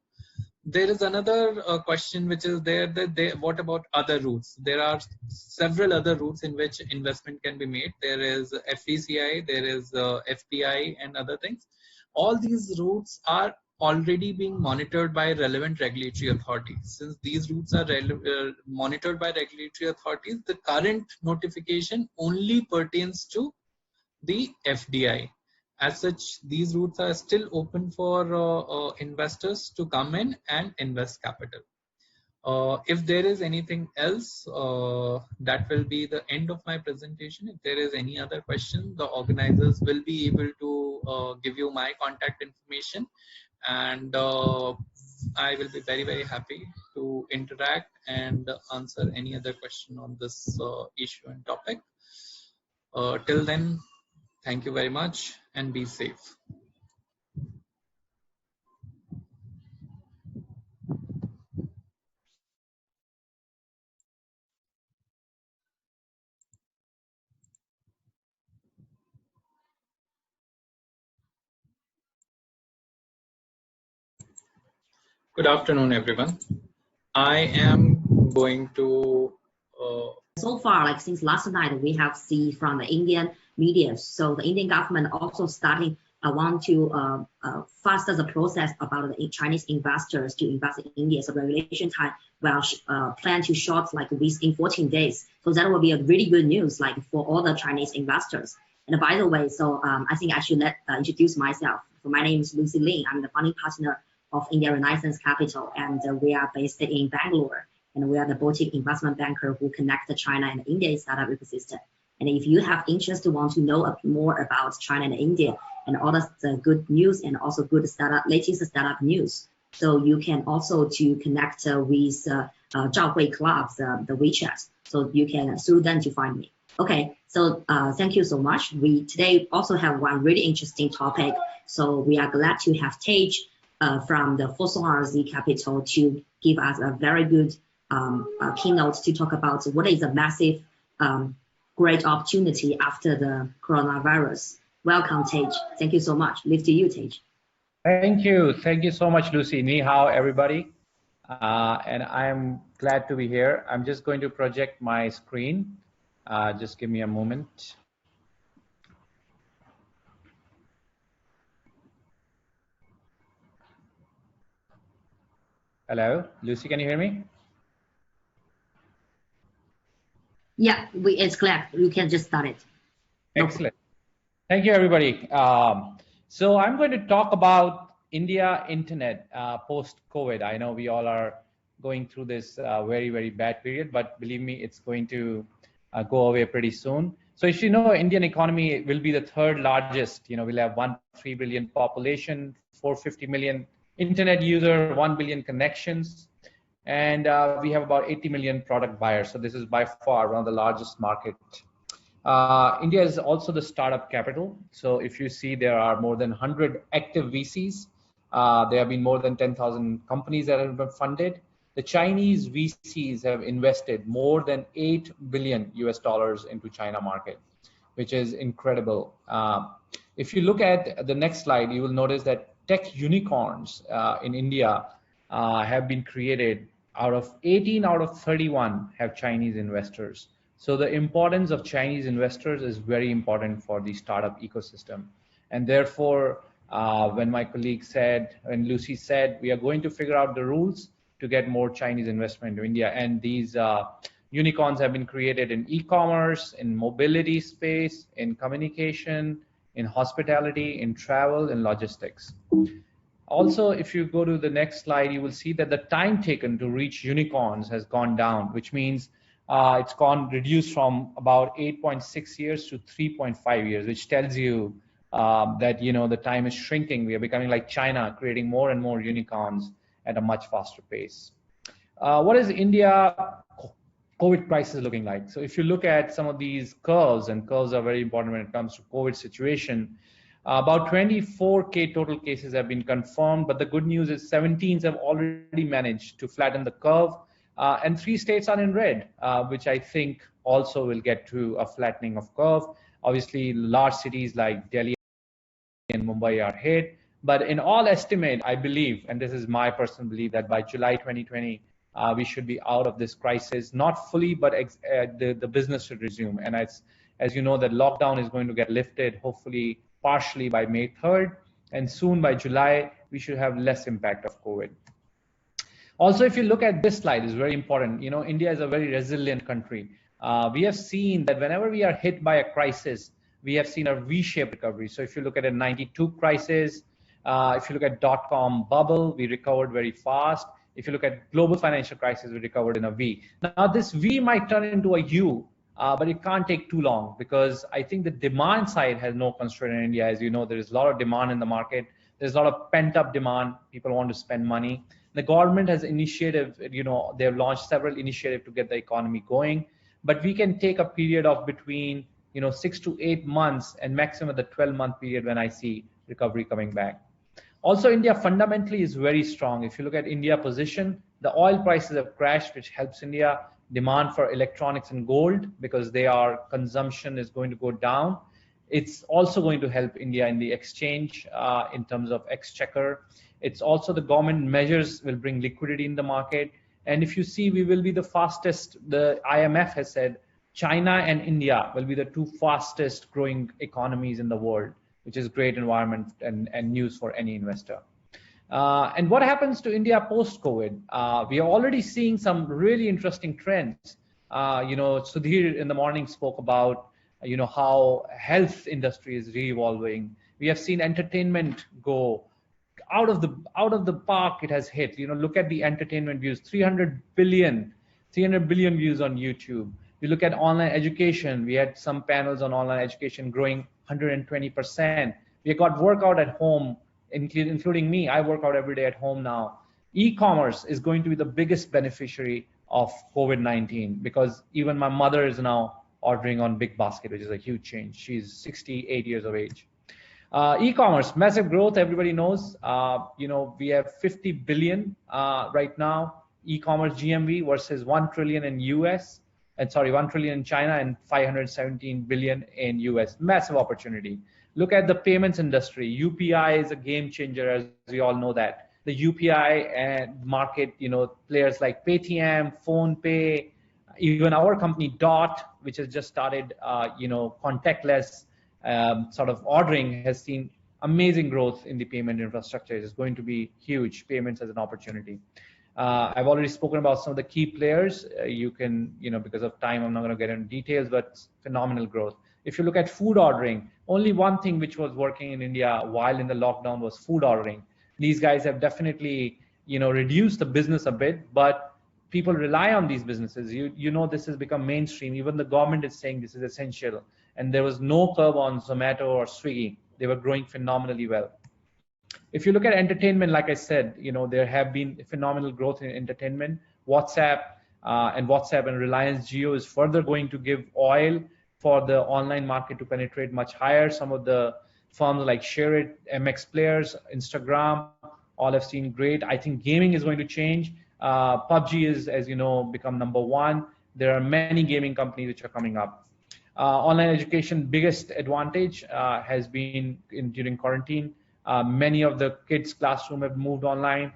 There is another question which is there, that what about other routes? There are several other routes in which investment can be made. There is FVCI, there is FPI and other things. All these routes are already being monitored by relevant regulatory authorities. Since these routes are monitored by regulatory authorities, the current notification only pertains to the FDI. As such, these routes are still open for investors to come in and invest capital. If there is anything else, that will be the end of my presentation. If there is any other question, the organizers will be able to give you my contact information, and I will be very, very happy to interact and answer any other question on this issue and topic. Till then, thank you very much and be safe. Good afternoon, everyone. I am going to so far, like since last night, we have seen from the Indian media. So the Indian government also starting want to faster the process about the Chinese investors to invest in India. So regulation time will plan to short like within 14 days. So that will be a really good news like for all the Chinese investors. And by the way, so I think I should introduce myself. So my name is Lucy Lin. I'm the founding partner of India Renaissance Capital, and we are based in Bangalore. And we are the boutique investment banker who connect the China and India startup ecosystem. And if you have interest to want to know more about China and India and all the good news and also good latest startup news, so you can also to connect with Zhao Hui Clubs, the WeChat. So you can through them to find me. Okay, so thank you so much. We today also have one really interesting topic. So we are glad to have Tej from the Fosun RZ Capital to give us a very good keynote to talk about what is a massive great opportunity after the coronavirus. Welcome, Tej. Thank you so much. Leave to you, Tej. Thank you so much, Lucy. Ni hao, everybody. And I'm glad to be here. I'm just going to project my screen. Just give me a moment. Hello, Lucy, can you hear me? Yeah, it's clear. You can just start it. Excellent. Thank you, everybody. So I'm going to talk about India internet post-COVID. I know we all are going through this very, very bad period, but believe me, it's going to go away pretty soon. So if you know, Indian economy will be the third largest. You know, we'll have 1.3 billion population, 450 million internet user, 1 billion connections, and we have about 80 million product buyers. So this is by far one of the largest market. India is also the startup capital. So if you see, there are more than 100 active VCs. There have been more than 10,000 companies that have been funded. The Chinese VCs have invested more than $8 billion into China market, which is incredible. If you look at the next slide, you will notice that tech unicorns in India have been created. 18 out of 31 have Chinese investors. So the importance of Chinese investors is very important for the startup ecosystem. And therefore, when my colleague said, when Lucy said, we are going to figure out the rules to get more Chinese investment into India. And these unicorns have been created in e-commerce, in mobility space, in communication, in hospitality, in travel, and logistics. Also, if you go to the next slide, you will see that the time taken to reach unicorns has gone down, which means it's reduced from about 8.6 years to 3.5 years, which tells you that, you know, the time is shrinking. We are becoming like China, creating more and more unicorns at a much faster pace. What is India COVID crisis looking like? So if you look at some of these curves, and curves are very important when it comes to COVID situation, about 24K total cases have been confirmed, but the good news is 17s have already managed to flatten the curve, and 3 states are in red, which I think also will get to a flattening of curve. Obviously, large cities like Delhi and Mumbai are hit, but in all estimate, I believe, and this is my personal belief, that by July 2020, we should be out of this crisis, not fully, but the business should resume. And as you know, that lockdown is going to get lifted, hopefully partially by May 3rd, and soon by July, we should have less impact of COVID. Also, if you look at this slide, it's very important. You know, India is a very resilient country. We have seen that whenever we are hit by a crisis, we have seen a V-shaped recovery. So if you look at a 92 crisis, if you look at dot-com bubble, we recovered very fast. If you look at global financial crisis, we recovered in a V. Now this V might turn into a U, but it can't take too long, because I think the demand side has no constraint in India. As you know, there is a lot of demand in the market. There's a lot of pent-up demand. People want to spend money. The government has initiative, you know, they've launched several initiatives to get the economy going, but we can take a period of between, you know, 6 to 8 months and maximum the 12-month period when I see recovery coming back. Also, India fundamentally is very strong. If you look at India position, the oil prices have crashed, which helps India. Demand for electronics and gold, because their consumption is going to go down. It's also going to help India in the exchange in terms of exchequer. It's also the government measures will bring liquidity in the market. And if you see, we will be the fastest, the IMF has said, China and India will be the 2 fastest growing economies in the world, which is great environment and news for any investor. And what happens to India post-COVID? We are already seeing some really interesting trends. You know, Sudhir in the morning spoke about, you know, how health industry is re-evolving. We have seen entertainment go out of the park. It has hit. You know, look at the entertainment views, 300 billion views on YouTube. You look at online education. We had some panels on online education growing 120%. We got workout at home, including me. I work out every day at home now. E-commerce is going to be the biggest beneficiary of COVID-19, because even my mother is now ordering on Big Basket, which is a huge change. She's 68 years of age. E-commerce, massive growth, everybody knows. You know, we have 50 billion right now, e-commerce GMV versus 1 trillion in US. 1 trillion in China and 517 billion in US. Massive opportunity. Look at the payments industry. UPI is a game changer, as we all know that. The UPI and market, players like Paytm, PhonePe, even our company Dot, which has just started, contactless sort of ordering, has seen amazing growth in the payment infrastructure. It's going to be huge, payments as an opportunity. I've already spoken about some of the key players. You can, because of time, I'm not going to get into details, but phenomenal growth. If you look at food ordering, only one thing which was working in India while in the lockdown was food ordering. These guys have definitely, reduced the business a bit, but people rely on these businesses. This has become mainstream. Even the government is saying this is essential. And there was no curb on Zomato or Swiggy. They were growing phenomenally well. If you look at entertainment, like I said, there have been phenomenal growth in entertainment. WhatsApp and Reliance Jio is further going to give oil for the online market to penetrate much higher. Some of the firms like ShareIt, MX Players, Instagram, all have seen great. I think gaming is going to change. PUBG is, as you know, become #1. There are many gaming companies which are coming up. Online education, biggest advantage has been during quarantine. Many of the kids' classroom have moved online.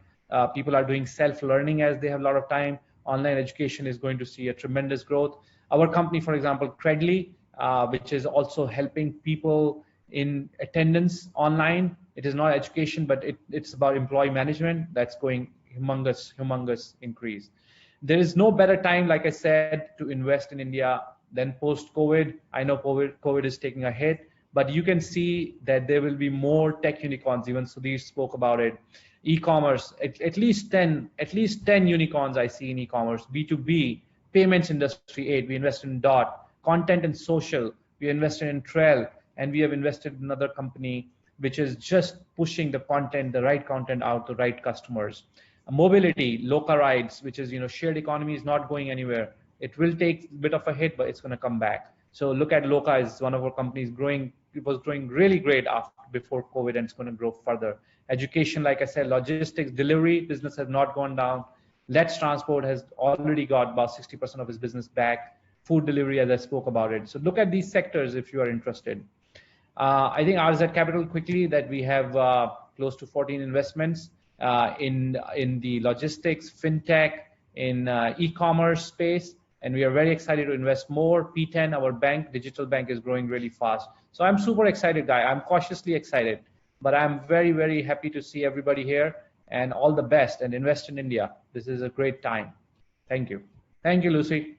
People are doing self-learning as they have a lot of time. Online education is going to see a tremendous growth. Our company, for example, Credly, which is also helping people in attendance online. It is not education, but it's about employee management. That's going humongous increase. There is no better time, like I said, to invest in India than post-COVID. I know COVID is taking a hit, but you can see that there will be more tech unicorns. Even Sudhir spoke about it. E-commerce, at least 10 unicorns I see in e-commerce. B2B, payments industry 8. We invested in Dot. Content and social, we invested in Trail, and we have invested in another company which is just pushing the right content out to right customers. Mobility, Loca Rides, which is, shared economy is not going anywhere. It will take a bit of a hit, but it's going to come back. So look at Loca is one of our companies growing. It was growing really great before COVID, and it's going to grow further. Education, like I said, logistics, delivery business has not gone down. Let's Transport has already got about 60% of its business back. Food delivery, as I spoke about it. So look at these sectors if you are interested. I think RZ Capital, quickly, that we have close to 14 investments in the logistics, fintech, in e-commerce space, and we are very excited to invest more. P10, our bank, digital bank, is growing really fast. So I'm super excited, guy. I'm cautiously excited, but I'm very, very happy to see everybody here, and all the best, and invest in India. This is a great time. Thank you. Thank you, Lucy.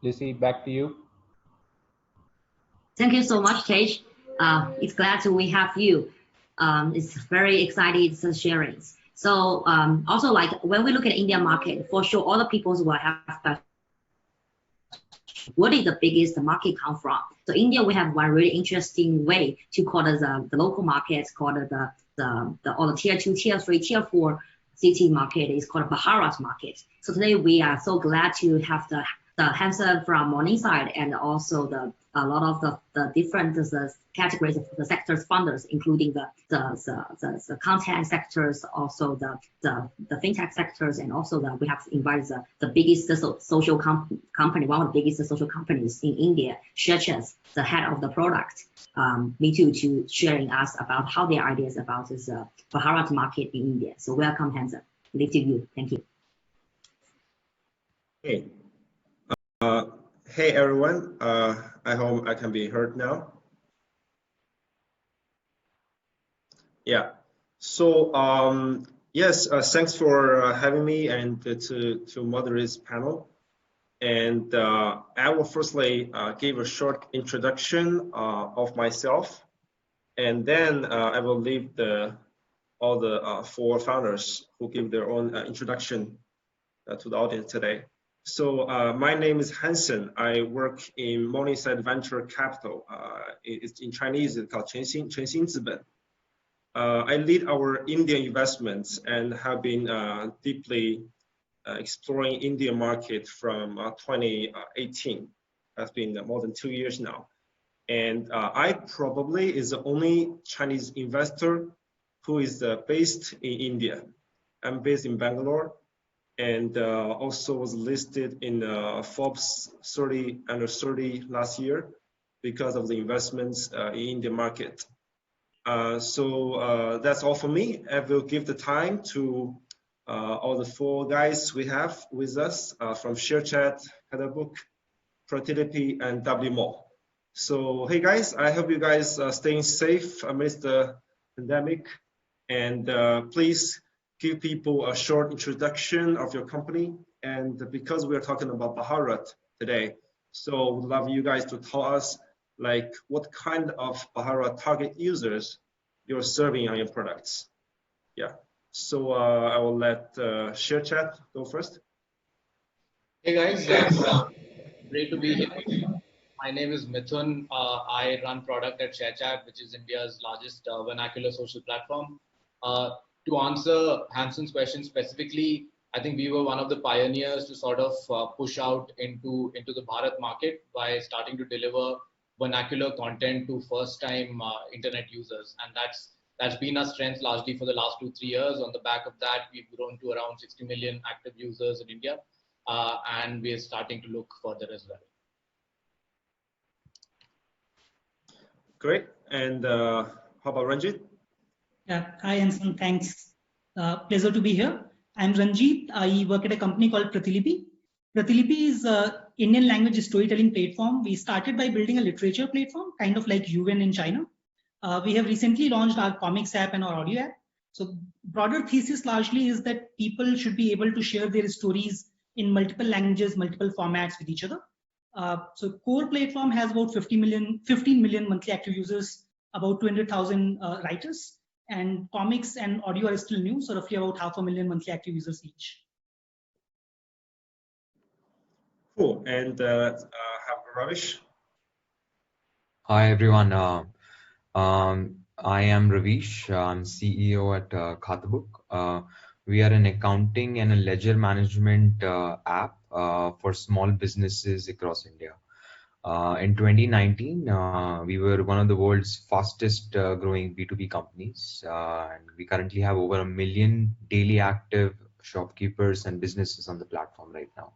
Lucy, back to you. Thank you so much, Tej. It's glad we have you. It's very exciting sharing. So also, like, when we look at India market, for sure, all the people will have what is the biggest market come from? So India, we have one really interesting way to call it the local markets, called all the tier 2, tier 3, tier 4 city market is called Bharat market. So today we are so glad to have the Hanson from Morningside, and also a lot of the different categories of the sectors funders, including the content sectors, also the fintech sectors, and also we have invited the biggest social company, one of the biggest social companies in India, Shechas, the head of the product, me too, to sharing us about how their ideas about this Bharat market in India. So welcome, Hanson. Leave to you. Thank you. Hey. Hey everyone, I hope I can be heard now. Yeah, so yes, thanks for having me and to moderate this panel. And I will firstly give a short introduction of myself, and then I will leave all the 4 founders who give their own introduction to the audience today. So my name is Hanson. I work in Morningside Venture Capital. It's in Chinese, it's called 全新资本. I lead our Indian investments and have been deeply exploring Indian market from 2018. That's been more than 2 years now. And I probably is the only Chinese investor who is based in India. I'm based in Bangalore, and also was listed in Forbes 30 under 30 last year because of the investments in the market. So that's all for me. I will give the time to all the four guys we have with us from ShareChat, Katabook, Protilepy, and WMO. So hey guys, I hope you guys are staying safe amidst the pandemic, and please give people a short introduction of your company. And because we are talking about Bharat today, so would love you guys to tell us like what kind of Bharat target users you're serving on your products. Yeah. So I will let ShareChat go first. Hey guys, great to be here. My name is Mithun. I run product at ShareChat, which is India's largest vernacular social platform. To answer Hanson's question specifically, I think we were one of the pioneers to sort of push out into the Bharat market by starting to deliver vernacular content to first-time internet users, and that's been our strength largely for the last 2-3 years. On the back of that, we've grown to around 60 million active users in India, and we are starting to look further as well. Great. And how about Ranjit? Yeah. Hi, Hanson. Thanks. Pleasure to be here. I'm Ranjit. I work at a company called Protilepy. Protilepy is an Indian language storytelling platform. We started by building a literature platform, kind of like UN in China. We have recently launched our comics app and our audio app. So broader thesis largely is that people should be able to share their stories in multiple languages, multiple formats with each other. So core platform has about 15 million monthly active users, about 200,000 writers, and comics and audio are still new, so roughly about 500,000 monthly active users each. Cool. And Ravish? Hi, everyone. I am Ravish. I'm CEO at Katabook. We are an accounting and a ledger management app for small businesses across India. In 2019, we were one of the world's fastest growing B2B companies. And we currently have over 1 million daily active shopkeepers and businesses on the platform right now.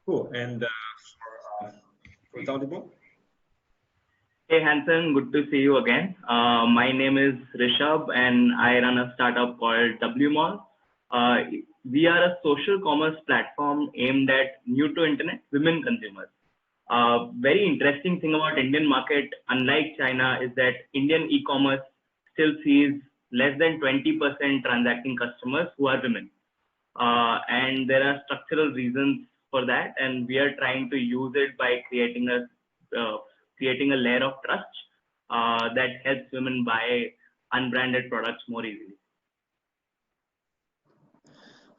Cool. And for Audible? Hey Hanson, good to see you again. My name is Rishabh and I run a startup called WMall. We are a social commerce platform aimed at new to internet women consumers. Very interesting thing about Indian market, unlike China, is that Indian e-commerce still sees less than 20% transacting customers who are women. And there are structural reasons for that, and we are trying to use it by creating a layer of trust that helps women buy unbranded products more easily.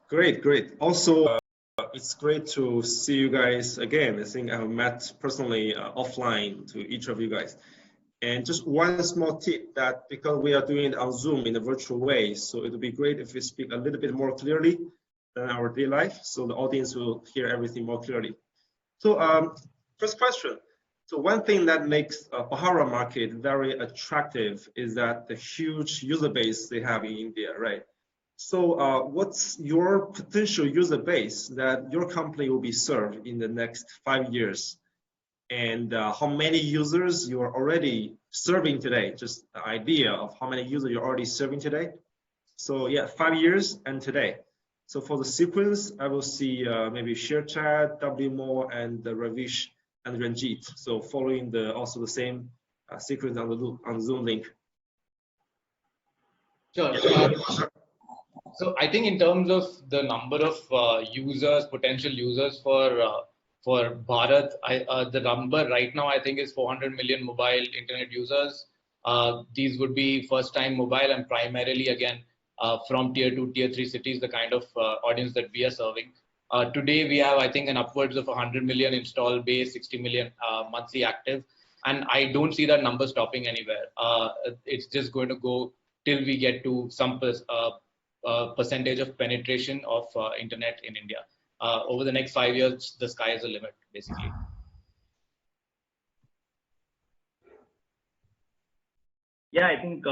Great. Also, it's great to see you guys again. I think I've met personally offline to each of you guys. And just one small tip that because we are doing it on Zoom in a virtual way, so it would be great if we speak a little bit more clearly than our daily life, so the audience will hear everything more clearly. So first question. So one thing that makes Bharat market very attractive is that the huge user base they have in India, right? So what's your potential user base that your company will be served in the next 5 years? And how many users you are already serving today? Just the idea of how many users you're already serving today. So yeah, 5 years and today. So for the sequence, I will see maybe ShareChat, WMO, and Ravish and Ranjit. So following also the same sequence on the Zoom link. Sure. So I think in terms of the number of potential users for Bharat, the number right now I think is 400 million mobile internet users. These would be first-time mobile and primarily again from tier 2, tier 3 cities, the kind of audience that we are serving. Today we have I think an upwards of 100 million install base, 60 million monthly active, and I don't see that number stopping anywhere. It's just going to go till we get to some percentage of penetration of internet in India. Over the next 5 years, the sky is the limit, basically. Yeah, I think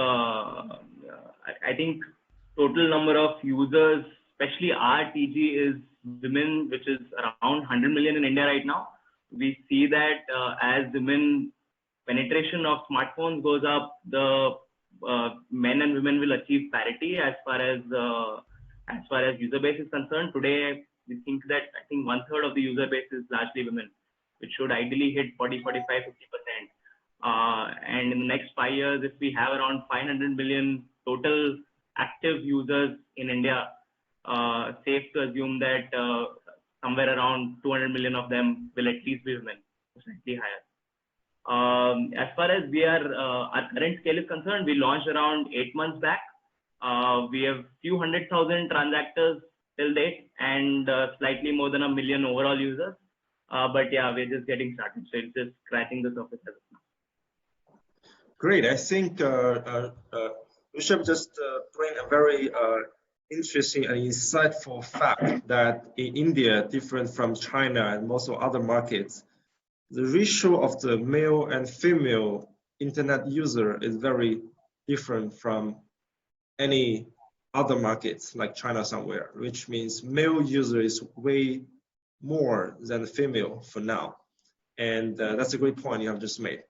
total number of users, especially RTG, is women, which is around 100 million in India right now. We see that as women penetration of smartphones goes up, the men and women will achieve parity as far as user base is concerned. Today, we think that I think 1/3 of the user base is largely women, which should ideally hit 40, 45, 50%. And in the next 5 years, if we have around 500 million total active users in India, safe to assume that somewhere around 200 million of them will at least be women, slightly higher. As far as our current scale is concerned, we launched around 8 months back. We have few 100,000 transactors till date and slightly more than 1 million overall users. But yeah, we're just getting started. So it's just scratching the surface as of now. Great. I think Rishabh just bring a very interesting and insightful fact that in India, different from China and most of other markets, the ratio of the male and female internet user is very different from any other markets like China somewhere, which means male user is way more than female for now. And that's a great point you have just made.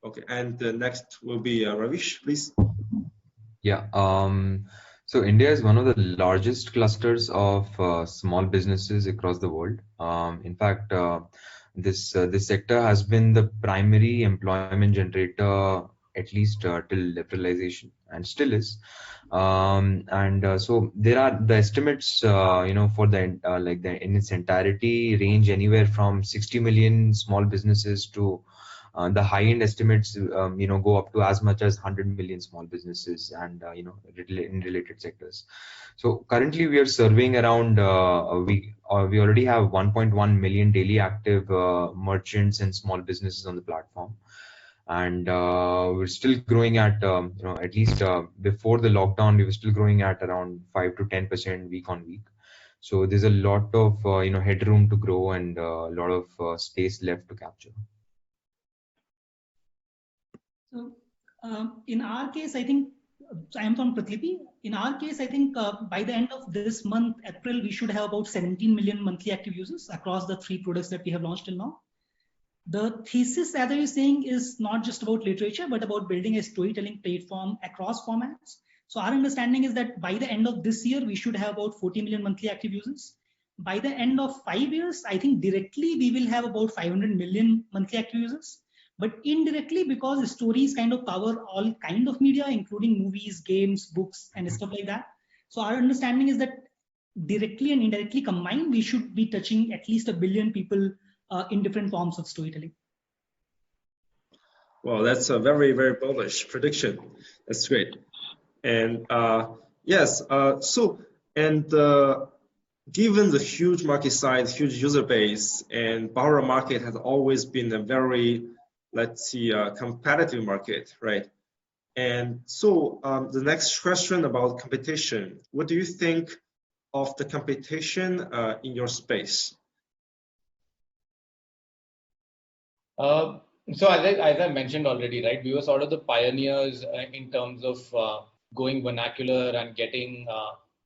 Okay, and the next will be Ravish, please. Yeah. So India is one of the largest clusters of small businesses across the world. In fact, this sector has been the primary employment generator at least till liberalization, and still is. So there are the estimates, for the in its entirety range anywhere from 60 million small businesses to the high-end estimates, go up to as much as 100 million small businesses and, in related sectors. So currently we are serving around, we already have 1.1 million daily active merchants and small businesses on the platform. And we're still growing at, at least before the lockdown, we were still growing at around 5 to 10% week on week. So there's a lot of, headroom to grow and a lot of space left to capture. So in our case, I think, I am from Pratilipi. In our case, I think by the end of this month, April, we should have about 17 million monthly active users across the 3 products that we have launched till now. The thesis, as I was saying, is not just about literature, but about building a storytelling platform across formats. So our understanding is that by the end of this year, we should have about 40 million monthly active users. By the end of 5 years, I think directly we will have about 500 million monthly active users. But indirectly, because stories kind of cover all kind of media, including movies, games, books, and stuff like that. So our understanding is that directly and indirectly combined, we should be touching at least 1 billion people in different forms of storytelling. Well, that's a very, very bullish prediction. That's great. And yes, given the huge market size, huge user base, and Bahrain market has always been a very, competitive market, right? And so the next question about competition, what do you think of the competition in your space? So as I mentioned already, right, we were sort of the pioneers in terms of going vernacular and getting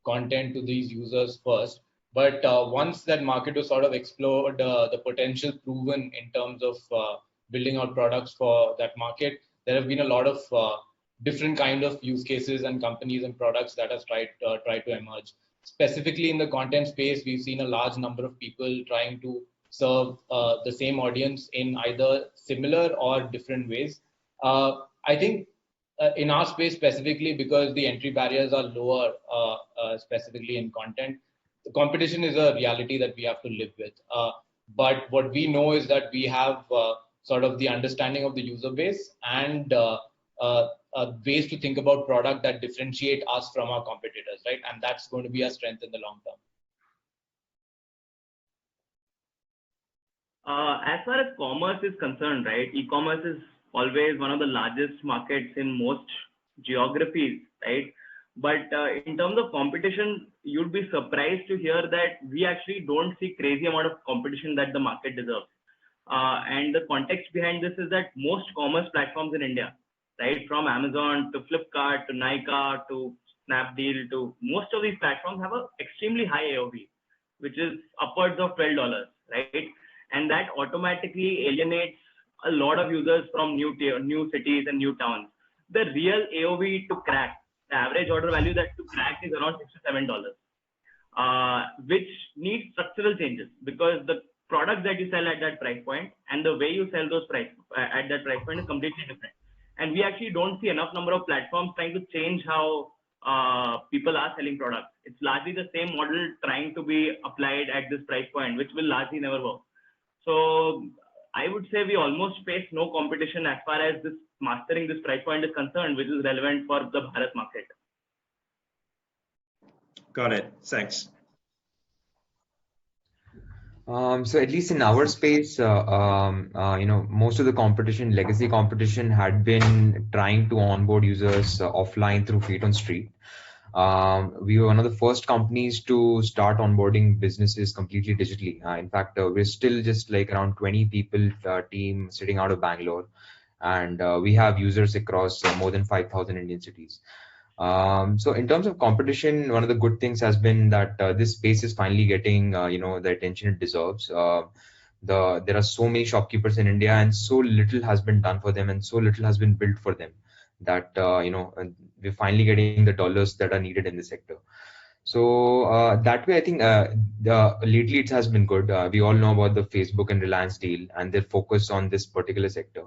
content to these users first. But once that market was sort of explored, the potential proven in terms of building out products for that market, there have been a lot of different kind of use cases and companies and products that have tried to emerge. Specifically in the content space, we've seen a large number of people trying to serve the same audience in either similar or different ways. I think in our space specifically, because the entry barriers are lower, specifically in content, the competition is a reality that we have to live with. But what we know is that we have sort of the understanding of the user base and ways to think about product that differentiate us from our competitors, right? And that's going to be our strength in the long term. As far as commerce is concerned, right, e-commerce is always one of the largest markets in most geographies, right? But in terms of competition, you'd be surprised to hear that we actually don't see crazy amount of competition that the market deserves. And the context behind this is that most commerce platforms in India right? From Amazon to Flipkart to Nykaa to Snapdeal to most of these platforms have an extremely high AOV, which is upwards of $12, right? And that automatically alienates a lot of users from new cities and new towns. The real AOV to crack, the average order value that to crack is around $6 to $7, which needs structural changes, because the products that you sell at that price point and the way you sell those at that price point is completely different. And we actually don't see enough number of platforms trying to change how people are selling products. It's largely the same model trying to be applied at this price point, which will largely never work. So I would say we almost face no competition as far as this mastering this price point is concerned, which is relevant for the Bharat market. Got it. Thanks. So at least in our space, most of the competition, legacy competition, had been trying to onboard users offline through feet on street. We were one of the first companies to start onboarding businesses completely digitally. In fact, we're still just like around 20 people team sitting out of Bangalore, and we have users across more than 5,000 Indian cities. So in terms of competition, one of the good things has been that this space is finally getting the attention it deserves. There are so many shopkeepers in India, and so little has been done for them, and so little has been built for them, that we're finally getting the dollars that are needed in the sector. So that way, I think lately it has been good. We all know about the Facebook and Reliance deal and their focus on this particular sector.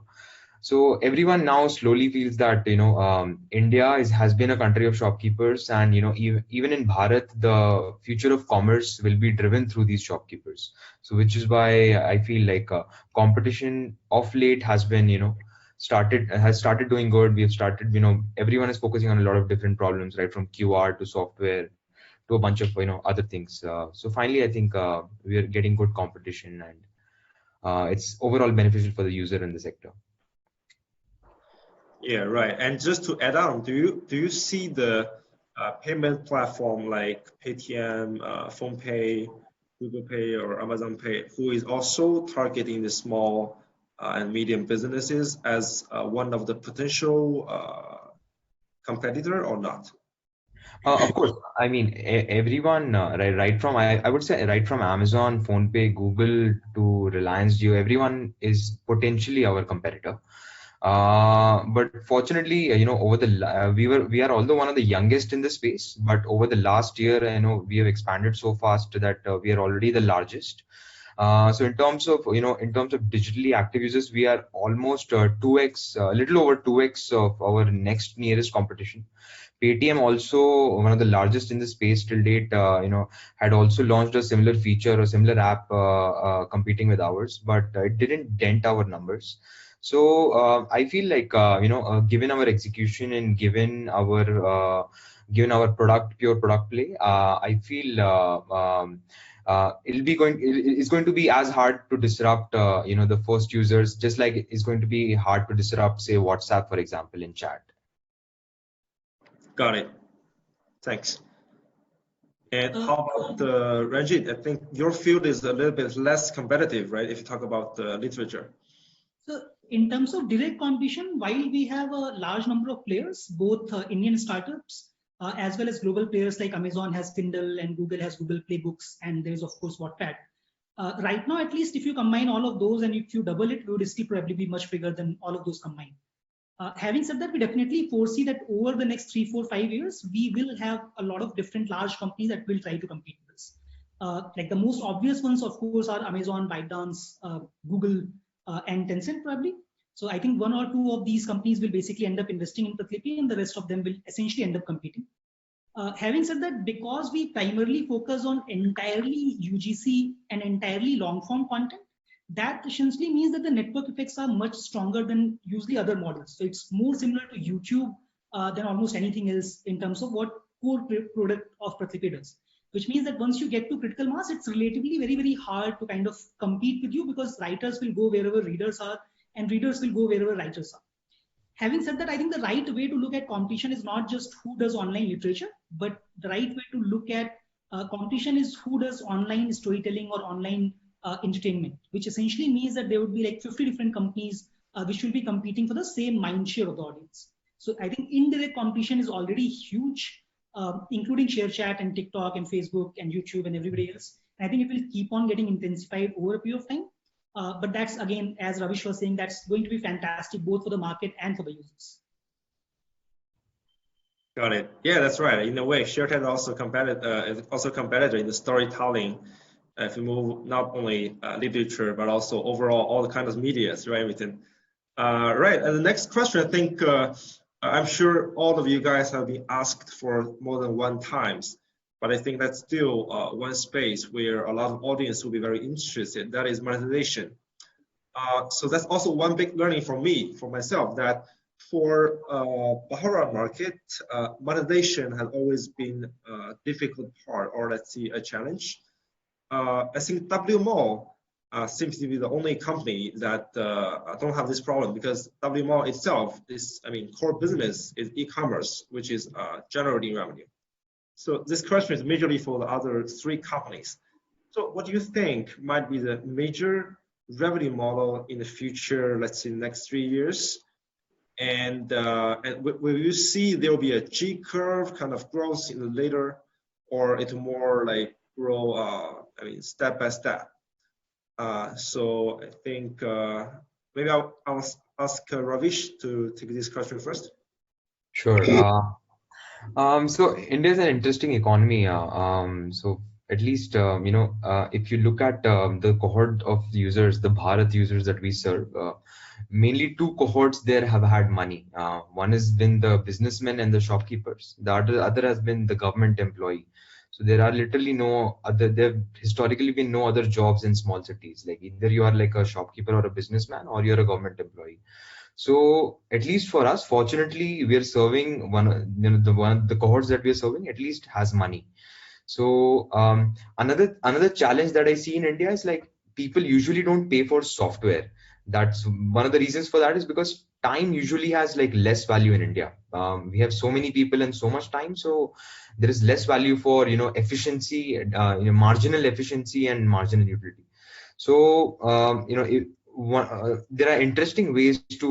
So everyone now slowly feels that India has been a country of shopkeepers, and even in Bharat, the future of commerce will be driven through these shopkeepers. So which is why I feel like competition of late has been started doing good. We have started, everyone is focusing on a lot of different problems, right, from QR to software to a bunch of other things. So finally, I think we are getting good competition, and it's overall beneficial for the user in the sector. Yeah, right. And just to add on, do you see the payment platform like Paytm, PhonePe, Google Pay, or Amazon Pay, who is also targeting the small and medium businesses as one of the potential competitor or not? Of course, I mean everyone, right from I would say right from Amazon, PhonePe, Google to Reliance Jio, everyone is potentially our competitor. But fortunately, over the we are although one of the youngest in the space, but over the last year, we have expanded so fast that we are already the largest. So in terms of digitally active users, we are almost 2x, a little over 2x of our next nearest competition. Paytm, also one of the largest in the space till date, had also launched a similar feature or similar app competing with ours, but it didn't dent our numbers. So I feel like given our execution and given our pure product play, I feel it's going to be as hard to disrupt the first users, just like it's going to be hard to disrupt, say, WhatsApp, for example, in chat. Got it. Thanks. And how about Ranjit? I think your field is a little bit less competitive, right? If you talk about literature. So in terms of direct competition, while we have a large number of players, both Indian startups as well as global players like Amazon has Kindle and Google has Google Playbooks, and there is of course Wattpad. Right now, at least if you combine all of those and if you double it, we would still probably be much bigger than all of those combined. Having said that, we definitely foresee that over the next 3, 4, 5 years, we will have a lot of different large companies that will try to compete with us. Like the most obvious ones, of course, are Amazon, ByteDance, Google, and Tencent probably. So I think 1 or 2 of these companies will basically end up investing in Pratilipi, and the rest of them will essentially end up competing. Having said that, because we primarily focus on entirely UGC and entirely long form content, that essentially means that the network effects are much stronger than usually other models. So it's more similar to YouTube than almost anything else in terms of what core product of Pratilipi does. Which means that once you get to critical mass, it's relatively very, very hard to kind of compete with you, because writers will go wherever readers are and readers will go wherever writers are. Having said that, I think the right way to look at competition is not just who does online literature, but the right way to look at competition is who does online storytelling or online entertainment, which essentially means that there would be like 50 different companies which will be competing for the same mind share of the audience. So I think indirect competition is already huge, including ShareChat and TikTok and Facebook and YouTube and everybody else. And I think it will keep on getting intensified over a period of time. But that's, again, as Ravish was saying, that's going to be fantastic both for the market and for the users. Got it. Yeah, that's right. In a way, ShareChat is also competitor in the storytelling. If you move not only literature but also overall all the kinds of medias, right? Everything. Right. And the next question, I think I'm sure all of you guys have been asked for more than one times, but I think that's still one space where a lot of audience will be very interested. That is monetization. So that's also one big learning for me, for myself, that for Bahara market, monetization has always been a difficult part, or let's see, a challenge. I think WMall seems to be the only company that don't have this problem, because WMall itself is, core business is e-commerce, which is generating revenue. So this question is majorly for the other three companies. So what do you think might be the major revenue model in the future, let's say next 3 years? And will you see there will be a G curve kind of growth in the later, or it more like grow, step by step? So I think maybe I'll ask Ravish to take this question first. Sure. So India is an interesting economy. So at least, if you look at the cohort of users, the Bharat users that we serve, mainly two cohorts there have had money. One has been the businessmen and the shopkeepers. The other has been the government employee. So there are literally there have historically been no other jobs in small cities. Like either you are like a shopkeeper or a businessman, or you're a government employee. So at least for us, fortunately, we are serving the cohorts that we are serving at least has money. So another challenge that I see in India is like people usually don't pay for software. That's one of the reasons for that is because time usually has like less value in India. We have so many people and so much time, so there is less value for efficiency, marginal efficiency and marginal utility. So there are interesting ways to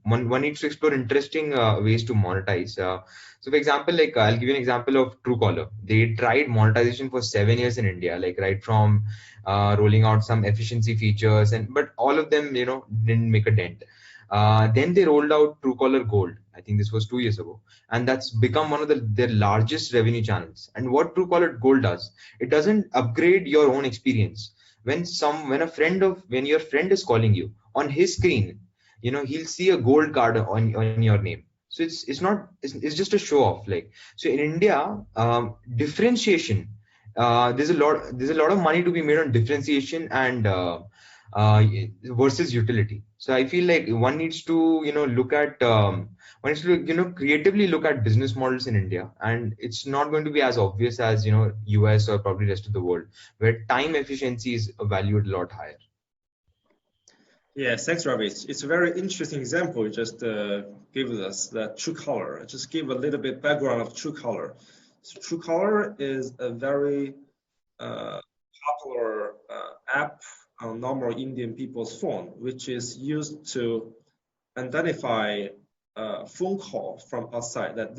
one needs to explore interesting ways to monetize. So for example, like I'll give you an example of Truecaller. They tried monetization for 7 years in India, like right from rolling out some efficiency features, but all of them didn't make a dent. Then they rolled out Truecaller Gold. I think this was 2 years ago, and that's become one of their largest revenue channels. And what Truecaller Gold does, it doesn't upgrade your own experience. When your friend is calling you, on his screen, he'll see a gold card on your name. So it's just a show off. Like, so in India, differentiation, there's a lot of money to be made on differentiation and versus utility. So I feel like one needs to creatively look at business models in India, and it's not going to be as obvious as US or probably rest of the world, where time efficiency is valued a lot higher. Yes, thanks, Ravish. It's a very interesting example you just gave us, that Truecaller. Just give a little bit background of Truecaller. So Truecaller is a very popular app on normal Indian people's phone, which is used to identify a phone call from outside, that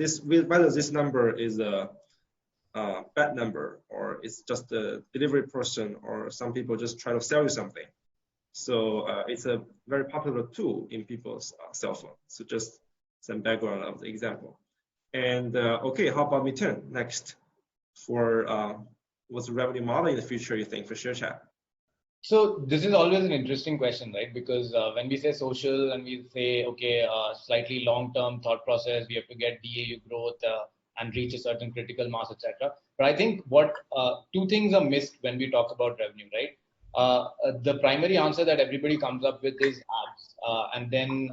whether this number is a bad number, or it's just a delivery person, or some people just try to sell you something. So it's a very popular tool in people's cell phone. So just some background of the example. And okay, how about Miten next? For what's the revenue model in the future, you think, for ShareChat? So this is always an interesting question, right? Because when we say social and we say, okay, slightly long-term thought process, we have to get DAU growth and reach a certain critical mass, etc. But I think what two things are missed when we talk about revenue, right? The primary answer that everybody comes up with is ads. And then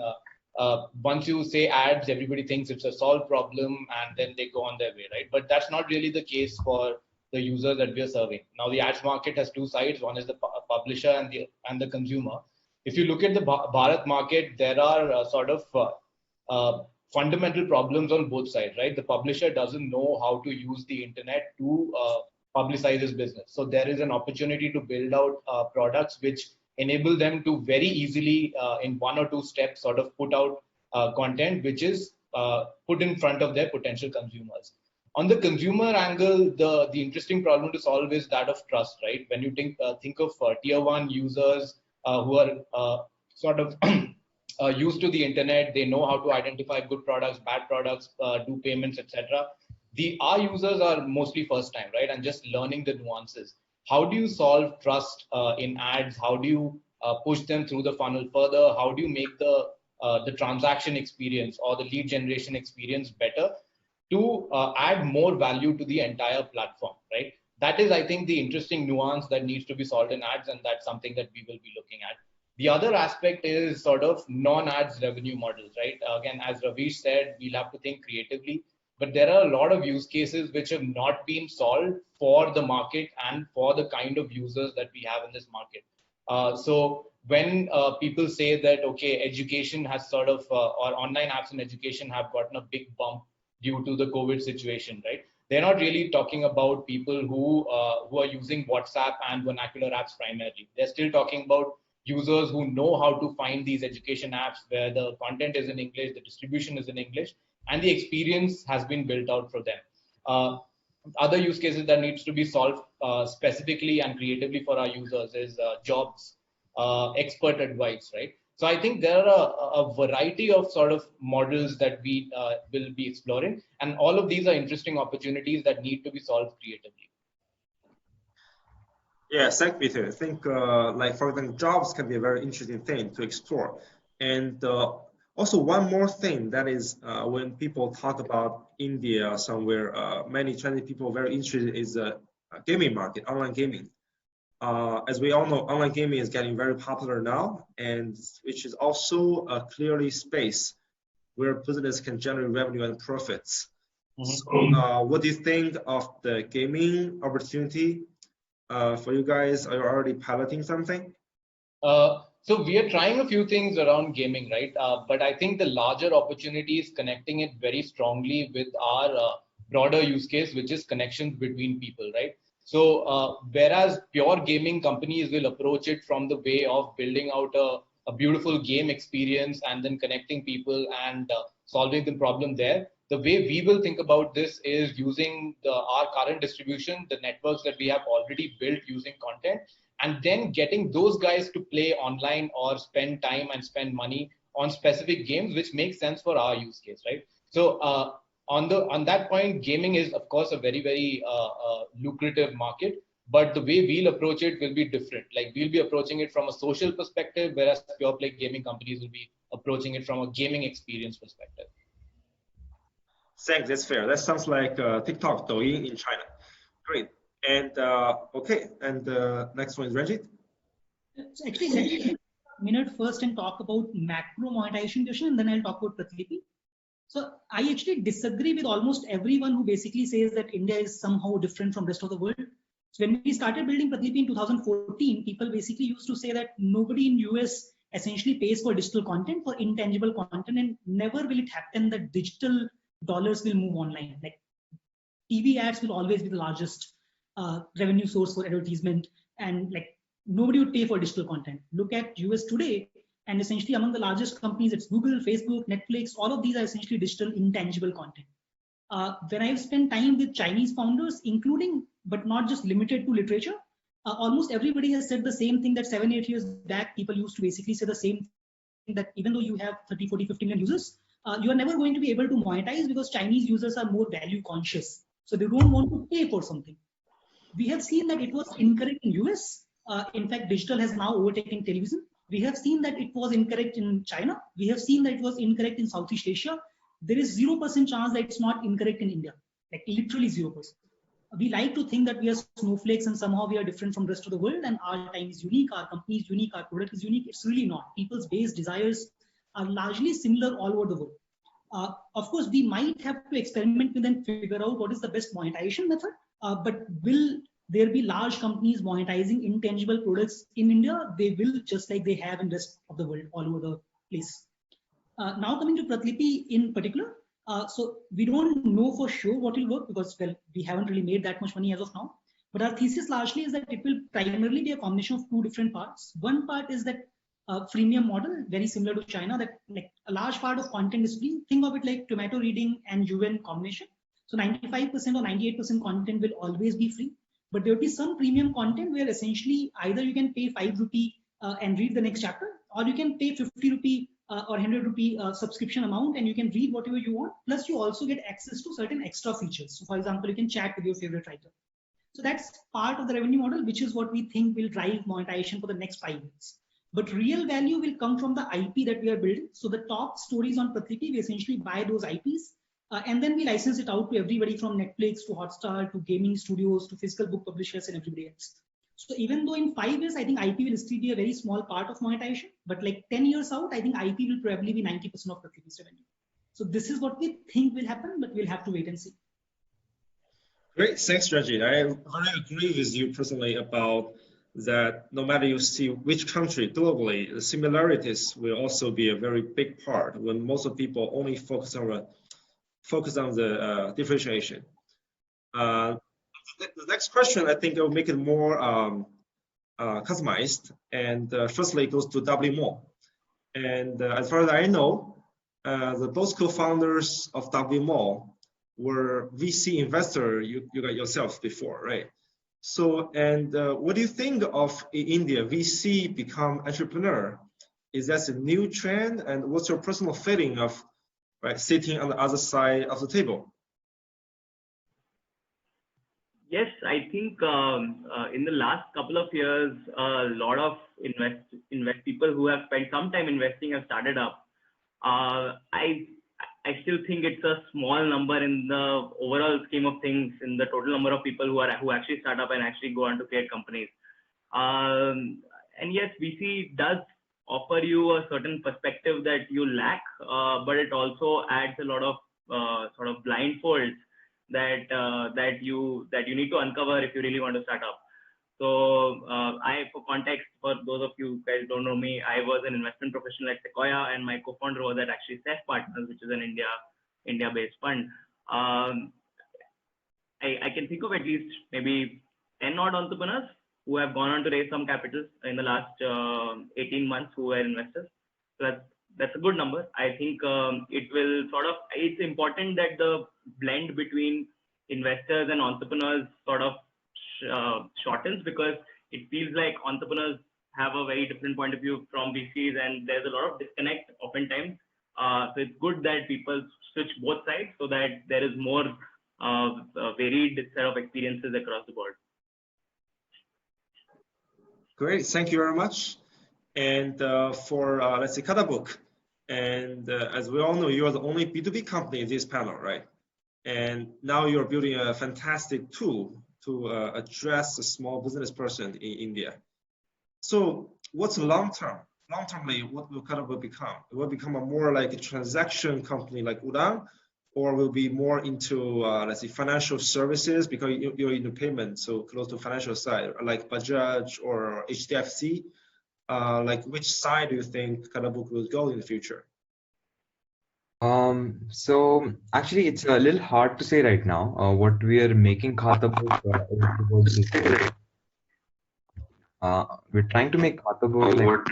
once you say ads, everybody thinks it's a solved problem and then they go on their way, right? But that's not really the case for the users that we are serving. Now, the ads market has two sides. One is the publisher and the consumer. If you look at the Bharat market, there are sort of fundamental problems on both sides, right? The publisher doesn't know how to use the internet to publicize his business. So there is an opportunity to build out products which enable them to very easily in 1 or 2 steps sort of put out content which is put in front of their potential consumers. On the consumer angle, the interesting problem to solve is that of trust, right? When you think of tier 1 users who are sort of used to the internet, they know how to identify good products, bad products, do payments, etc. Our users are mostly first time, right? And just learning the nuances. How do you solve trust in ads? How do you push them through the funnel further? How do you make the transaction experience or the lead generation experience better to add more value to the entire platform, right? That is, I think, the interesting nuance that needs to be solved in ads, and that's something that we will be looking at. The other aspect is sort of non-ads revenue models, right? Again, as Ravish said, we'll have to think creatively, but there are a lot of use cases which have not been solved for the market and for the kind of users that we have in this market. So when people say that, okay, education has sort of, or online apps in education have gotten a big bump due to the COVID situation, right? They're not really talking about people who are using WhatsApp and vernacular apps primarily. They're still talking about users who know how to find these education apps where the content is in English, the distribution is in English, and the experience has been built out for them. Other use cases that needs to be solved specifically and creatively for our users is jobs, expert advice, right? So I think there are a variety of sort of models that we will be exploring, and all of these are interesting opportunities that need to be solved creatively. Yeah, thank you, Peter. I think, like, for example, jobs can be a very interesting thing to explore. And also one more thing that is when people talk about India somewhere, many Chinese people are very interested is gaming market, online gaming. As we all know, online gaming is getting very popular now, and which is also a clearly space where business can generate revenue and profits. So what do you think of the gaming opportunity for you guys? Are you already piloting something? So we are trying a few things around gaming, right? But I think the larger opportunity is connecting it very strongly with our broader use case, which is connections between people, right? So whereas pure gaming companies will approach it from the way of building out a beautiful game experience and then connecting people and solving the problem there, the way we will think about this is using our current distribution, the networks that we have already built using content, and then getting those guys to play online or spend time and spend money on specific games, which makes sense for our use case, right? So on that point, gaming is, of course, a very, very lucrative market, but the way we'll approach it will be different. Like, we'll be approaching it from a social perspective, whereas pure play gaming companies will be approaching it from a gaming experience perspective. Thanks, that's fair. That sounds like TikTok, Douyin in China. Great. And okay, and next one is Ranjit. So actually, let me take a minute first and talk about macro monetization question, and then I'll talk about Pratilipi. So I actually disagree with almost everyone who basically says that India is somehow different from the rest of the world. So when we started building Pratilipi in 2014, people basically used to say that nobody in US essentially pays for digital content, for intangible content, and never will it happen that digital dollars will move online. Like, TV ads will always be the largest revenue source for advertisement, and like nobody would pay for digital content. Look at US today, and essentially among the largest companies, it's Google, Facebook, Netflix, all of these are essentially digital intangible content. When I've spent time with Chinese founders, including but not just limited to literature, almost everybody has said the same thing that 7-8 years back, people used to basically say the same thing, that even though you have 30, 40, 50 million users, you are never going to be able to monetize because Chinese users are more value conscious. So they don't want to pay for something. We have seen that it was incorrect in US. In fact, digital has now overtaken television. We have seen that it was incorrect in China. We have seen that it was incorrect in Southeast Asia. There is 0% chance that it's not incorrect in India, like literally 0%. We like to think that we are snowflakes and somehow we are different from the rest of the world and our time is unique, our company is unique, our product is unique. It's really not. People's base desires are largely similar all over the world. Of course, we might have to experiment with and figure out what is the best monetization method, but will there be large companies monetizing intangible products in India? They will, just like they have in the rest of the world, all over the place. Now coming to Pratilipi in particular, so we don't know for sure what will work because, well, we haven't really made that much money as of now. But our thesis largely is that it will primarily be a combination of two different parts. One part is that freemium model, very similar to China, that like a large part of content is free. Think of it like tomato reading and UN combination. So 95% or 98% content will always be free. But there will be some premium content where essentially either you can pay 5 rupee and read the next chapter, or you can pay 50 rupee or 100 rupee subscription amount and you can read whatever you want. Plus you also get access to certain extra features. So for example, you can chat with your favorite writer. So that's part of the revenue model, which is what we think will drive monetization for the next 5 years. But real value will come from the IP that we are building. So the top stories on Pratilipi, we essentially buy those IPs and then we license it out to everybody from Netflix to Hotstar to gaming studios to physical book publishers and everybody else. So even though in 5 years, I think IP will still be a very small part of monetization, but like 10 years out, I think IP will probably be 90% of Pratilipi's revenue. So this is what we think will happen, but we'll have to wait and see. Great, thanks, Ranjit. I very agree with you personally about that. No matter you see which country globally, the similarities will also be a very big part when most of people only focus on the differentiation. The next question, I think, will make it more customized. And firstly, it goes to W Mall. And as far as I know, both co-founders of W Mall were VC investor. You got yourself before, right? So, and what do you think of India VC become entrepreneur? Is that a new trend? And what's your personal feeling of sitting on the other side of the table? Yes, I think in the last couple of years, a lot of people who have spent some time investing have started up. I still think it's a small number in the overall scheme of things, in the total number of people who actually start up and actually go on to create companies. And yes, VC does offer you a certain perspective that you lack, but it also adds a lot of sort of blindfolds that you need to uncover if you really want to start up. So for context, for those of you guys who don't know me, I was an investment professional at Sequoia, and my co-founder was at actually Ceph Partners, which is an India-based fund. I can think of at least maybe 10 odd entrepreneurs who have gone on to raise some capital in the last 18 months who were investors. So that's a good number. I think it's important that the blend between investors and entrepreneurs sort of shortens, because it feels like entrepreneurs have a very different point of view from VCs, and there's a lot of disconnect oftentimes. So it's good that people switch both sides so that there is more varied set of experiences across the board. Great, thank you very much. And for let's say Khatabook, and as we all know, you are the only B2B company in this panel, right? And now you're building a fantastic tool to address a small business person in India. So what's long-term? Long-termly, what will Khatabook become? It will become a more like a transaction company like Udang, or will be more into, let's say, financial services, because you're into payment, so close to financial side, like Bajaj or HDFC? Like which side do you think Khatabook will go in the future? So actually, it's a little hard to say right now. What we are making Khatabook we're trying to make Khatabook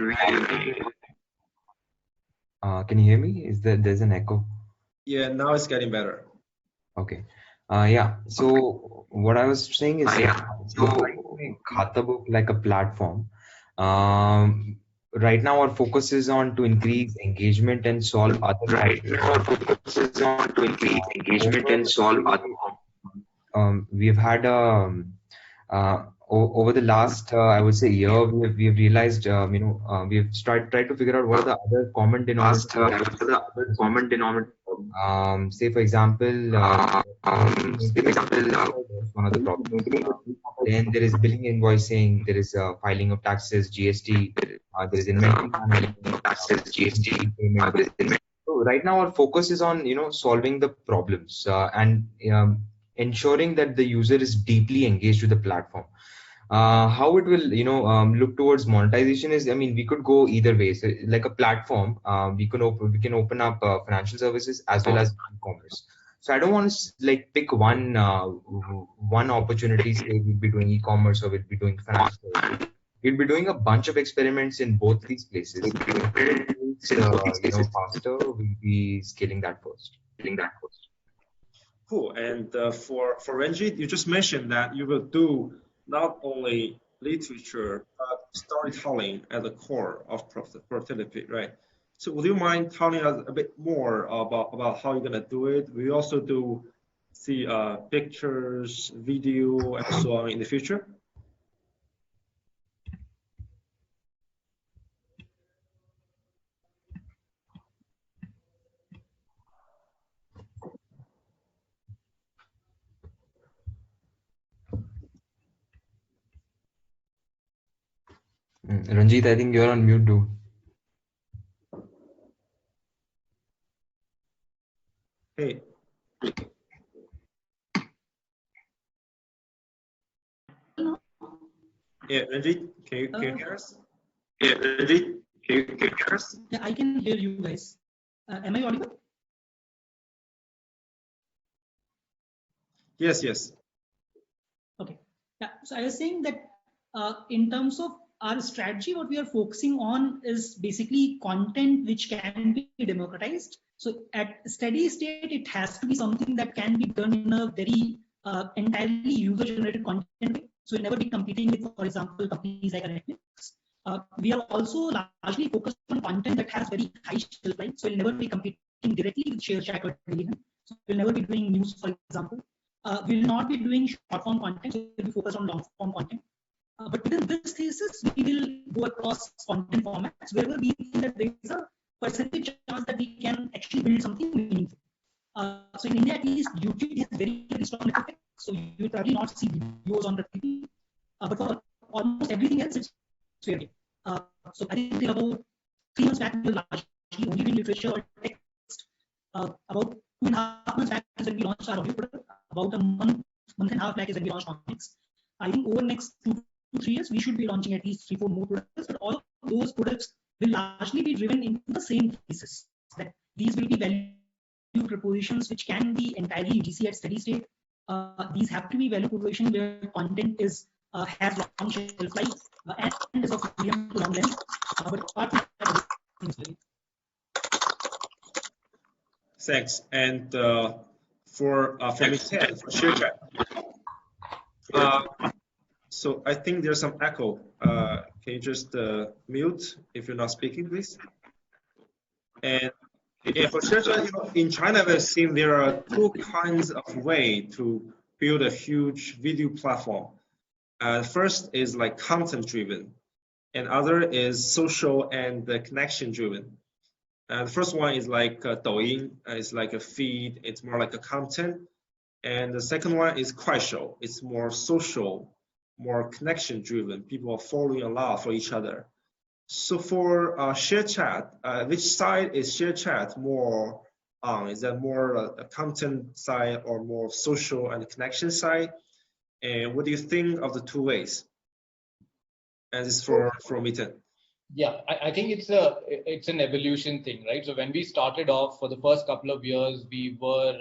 can you hear me? There's an echo? Yeah, now it's getting better. Okay. Yeah. So what I was saying is Khatabook like a platform. Right now, our focus is on to increase engagement and solve other we've had over the last I would say year, we've realized we've tried to figure out what are the other common denominators. Say for example, one of the problems. Then there is billing, invoicing, there is filing of taxes, GST, there is inventory management, So right now our focus is on solving the problems and ensuring that the user is deeply engaged with the platform. How it will look towards monetization is, we could go either way. So like a platform, we can open up financial services as well as e-commerce. So I don't want to like pick one opportunity, say we'll be doing e-commerce or we'll be doing financial services. We'll be doing a bunch of experiments in both these places. Faster, we'll be scaling that first. Cool. And for Ranjit, you just mentioned that you will do not only literature but storytelling at the core of Profitability, right? So would you mind telling us a bit more about how you're gonna do it? We also do see pictures, video, and so on in the future. Ranjit, I think you're on mute, dude. Hey. Yeah, Ranjit, can you hear us? Yeah, Ranjit, can you hear us? Yeah, I can hear you guys. Am I audible? Yes, yes. Okay. Yeah. So I was saying that in terms of our strategy, what we are focusing on is basically content which can be democratized. So at steady state, it has to be something that can be done in a very entirely user-generated content way. So we'll never be competing with, for example, companies like Netflix. We are also largely focused on content that has very high shelf life. So we'll never be competing directly with ShareChat or Telegram. So we'll never be doing news, for example. We will not be doing short-form content. So we'll be focused on long-form content. But within this thesis, we will go across content formats wherever we think that there is a percentage chance that we can actually build something meaningful. So in India, at least, YouTube has very, very strong effect. So you will probably not see videos on the TV. But for almost everything else, it's fair game. So I think about 3 months back, we were largely only doing literature or text. About 2.5 months back is when we launched our audio product. About a month and a half back is when we launched comics. I think over the next 2 to 3 years, we should be launching at least 3-4 more products. But all of those products will largely be driven into the same thesis that these will be value propositions which can be entirely UGC at steady state. These have to be value propositions where content is has long shelf life and is of medium to long length. But apart from that, Thanks. And for ShareChat. So I think there's some echo. Can you just mute if you're not speaking, please? And yeah, for ShareChat, in China, we've seen there are 2 kinds of way to build a huge video platform. First is like content driven, and other is social and connection driven. The first one is like Douyin, it's like a feed, it's more like a content. And the second one is Kuaishou, it's more social, more connection driven. People are following a lot for each other. So for ShareChat, which side is ShareChat more on? Is that more a content side or more social and connection side? And what do you think of the 2 ways? And this is for Miten. Yeah, I think it's an evolution thing, right? So when we started off for the first couple of years, we were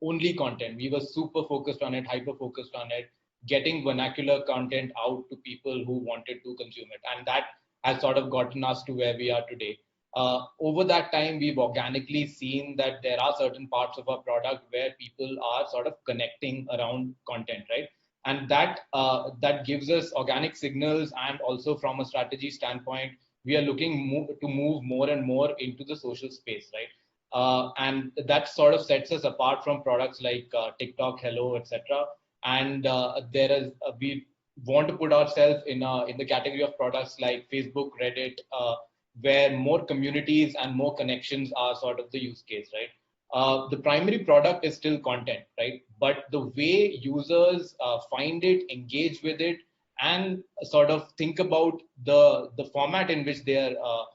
only content. We were super focused on it, hyper focused on it, getting vernacular content out to people who wanted to consume it. And that has sort of gotten us to where we are today. Over that time, we've organically seen that there are certain parts of our product where people are sort of connecting around content, right? And that gives us organic signals, and also from a strategy standpoint, we are looking to move more and more into the social space, right? And that sort of sets us apart from products like TikTok, Hello, etc. And we want to put ourselves in the category of products like Facebook, Reddit, where more communities and more connections are sort of the use case, right? The primary product is still content, right? But the way users find it, engage with it, and sort of think about the format in which they are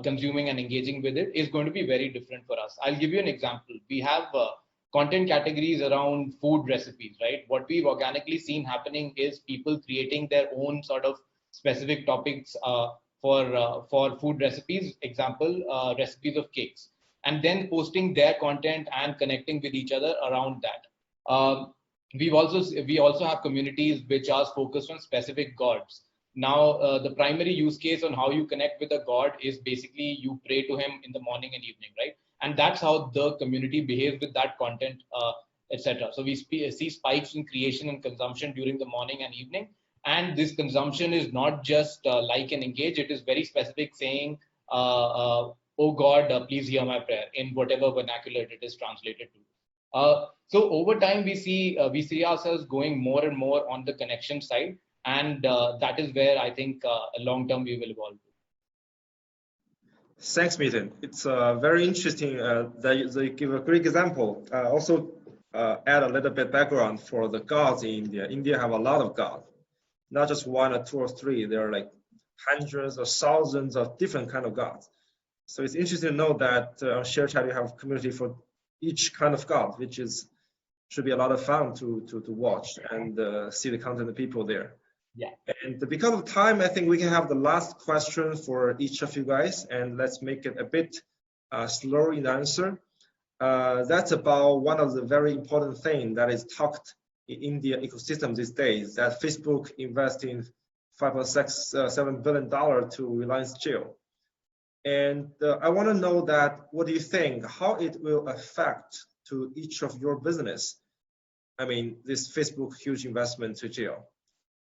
consuming and engaging with it is going to be very different for us. I'll give you an example. We have content categories around food recipes, right? What we've organically seen happening is people creating their own sort of specific topics for food recipes, example, recipes of cakes. and then posting their content and connecting with each other around that. We also have communities which are focused on specific gods. Now, the primary use case on how you connect with a god is basically you pray to him in the morning and evening, right? And that's how the community behaves with that content, etc. So we see spikes in creation and consumption during the morning and evening. And this consumption is not just like and engage, it is very specific, saying, oh God, please hear my prayer, in whatever vernacular it is translated to. So over time, we see ourselves going more and more on the connection side. And that is where I think long term we will evolve. Thanks, Miten. It's very interesting that you give a great example. Also, add a little bit background for the gods in India. India have a lot of gods, not just one or two or three. There are like hundreds or thousands of different kind of gods. So it's interesting to know that on ShareChat you have community for each kind of god, which should be a lot of fun to watch and see the content of people there. Yeah. And because of time, I think we can have the last question for each of you guys, and let's make it a bit slower in the answer. That's about one of the very important things that is talked in India ecosystem these days, that Facebook investing $5.7 billion to Reliance Jio. And I want to know that, what do you think, how it will affect to each of your business? I mean, this Facebook huge investment to Jio.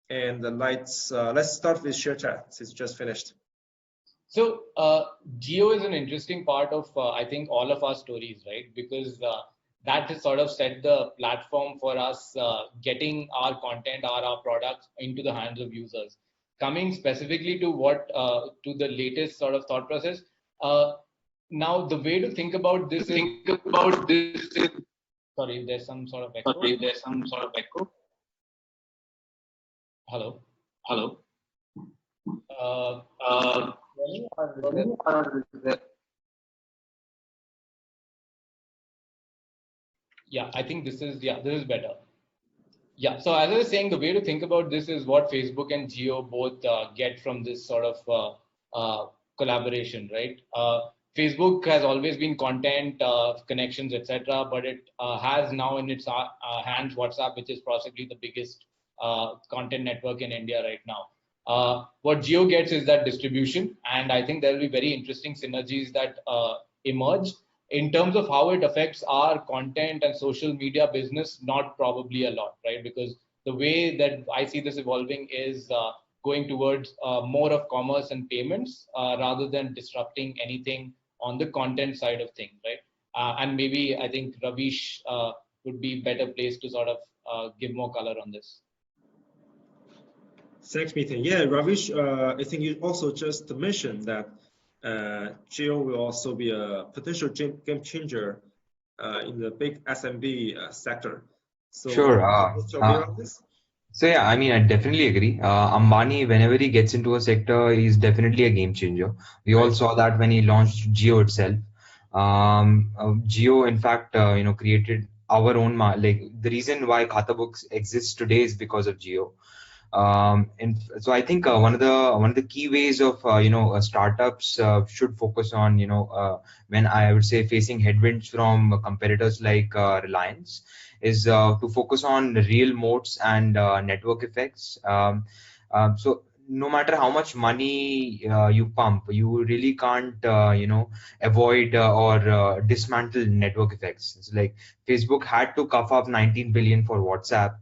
And let's start with ShareChat. It's just finished. So Jio is an interesting part of, I think, all of our stories, right? Because that has sort of set the platform for us getting our content or our products into the hands of users. Coming specifically to to the latest sort of thought process. Now, the way to think about this is, sorry, there's some sort of echo. Hello. Yeah, I think this is better. Yeah, so as I was saying, the way to think about this is what Facebook and Jio both get from this sort of collaboration, right? Facebook has always been content, connections, etc., but it has now in its hands WhatsApp, which is possibly the biggest content network in India right now. What Jio gets is that distribution, and I think there will be very interesting synergies that emerge. In terms of how it affects our content and social media business, not probably a lot, right? Because the way that I see this evolving is going towards more of commerce and payments rather than disrupting anything on the content side of things, right? And maybe I think Ravish would be better placed to sort of give more color on this. Thanks, Miten. Yeah, Ravish, I think you also just mentioned that Jio will also be a potential game changer in the big SMB sector. So, sure. What's your view on this? So yeah, I mean, I definitely agree. Ambani, whenever he gets into a sector, he's definitely a game changer. We all saw that when he launched Jio itself. Jio, in fact, created our own the reason why Khatabooks exists today is because of Jio. And so I think one of the key ways of startups should focus on when I would say facing headwinds from competitors like Reliance is to focus on real moats and network effects. So no matter how much money you pump, you really can't avoid or dismantle network effects. It's like Facebook had to cough up 19 billion for WhatsApp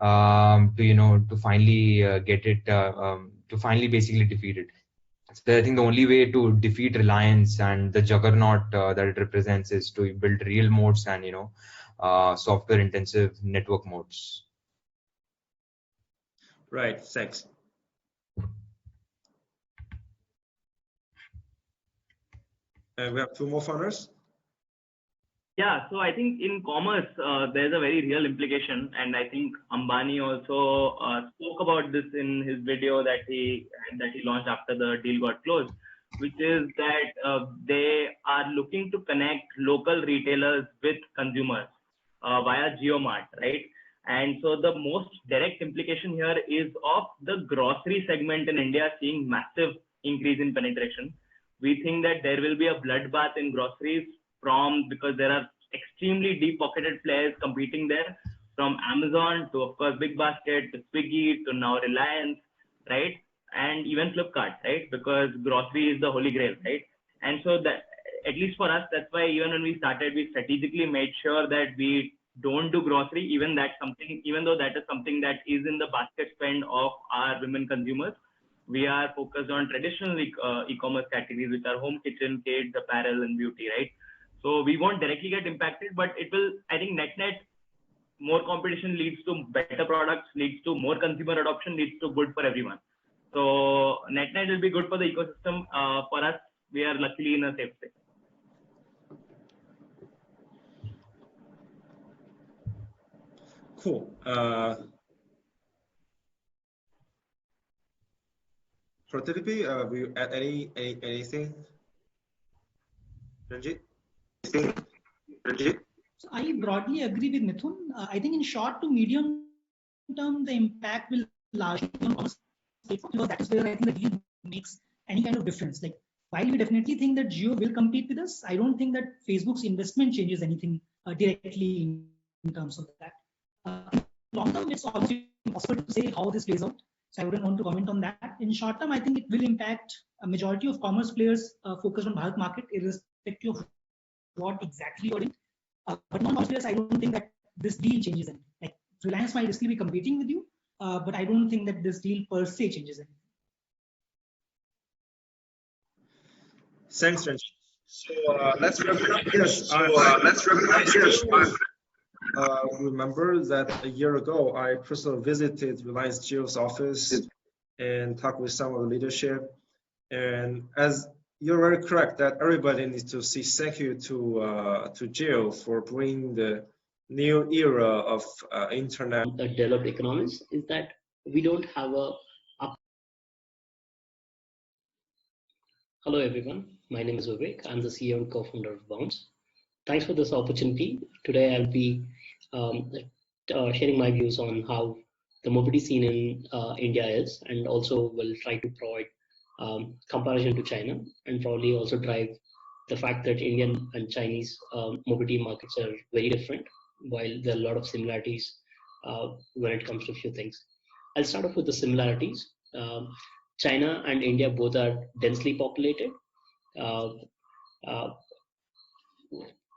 to finally get it to finally basically defeat it. So I think the only way to defeat Reliance and the juggernaut that it represents is to build real moats and software intensive network moats. Right, thanks. And we have two more founders. Yeah, so I think in commerce, there's a very real implication, and I think Ambani also spoke about this in his video that he launched after the deal got closed, which is that they are looking to connect local retailers with consumers via JioMart, right? And so the most direct implication here is of the grocery segment in India seeing massive increase in penetration. We think that there will be a bloodbath in groceries because there are extremely deep-pocketed players competing there, from Amazon to, of course, Big Basket to Swiggy to now Reliance, right? And even Flipkart, right? Because grocery is the holy grail, right? And so that, at least for us, that's why even when we started, we strategically made sure that we don't do grocery, even though that is something that is in the basket spend of our women consumers. We are focused on traditional e-commerce categories, which are home, kitchen, kids, apparel, and beauty, right? So we won't directly get impacted, but it will, I think, net-net, more competition leads to better products, leads to more consumer adoption, leads to good for everyone. So net-net will be good for the ecosystem. For us, we are luckily in a safe state. Cool. Pratilipi, will you add anything? Ranjit? So I broadly agree with Mithun. I think in short to medium term, the impact will largely be on commerce platform, because that is where I think the deal makes any kind of difference. Like, while we definitely think that Jio will compete with us, I don't think that Facebook's investment changes anything directly in terms of that. Long term, it's obviously impossible to say how this plays out, so I wouldn't want to comment on that. In short term, I think it will impact a majority of commerce players focused on Bharat market, irrespective of what exactly you're in. But non-commerce players, I don't think that this deal changes anything. Like, Reliance might still be competing with you, but I don't think that this deal per se changes anything. Thanks, Ranjit. So let's wrap it up. Yes, remember that a year ago, I personally visited Reliance Jio's office and talked with some of the leadership. And as you're very correct that everybody needs to say thank you to Jio for bringing the new era of internet. The developed economies is that we don't have a. Hello everyone, my name is Vivek. I'm the CEO and co-founder of Bounce. Thanks for this opportunity. Today I'll be sharing my views on how the mobility scene in India is, and also will try to provide comparison to China, and probably also drive the fact that Indian and Chinese mobility markets are very different, while there are a lot of similarities when it comes to a few things. I'll start off with the similarities. China and India both are densely populated.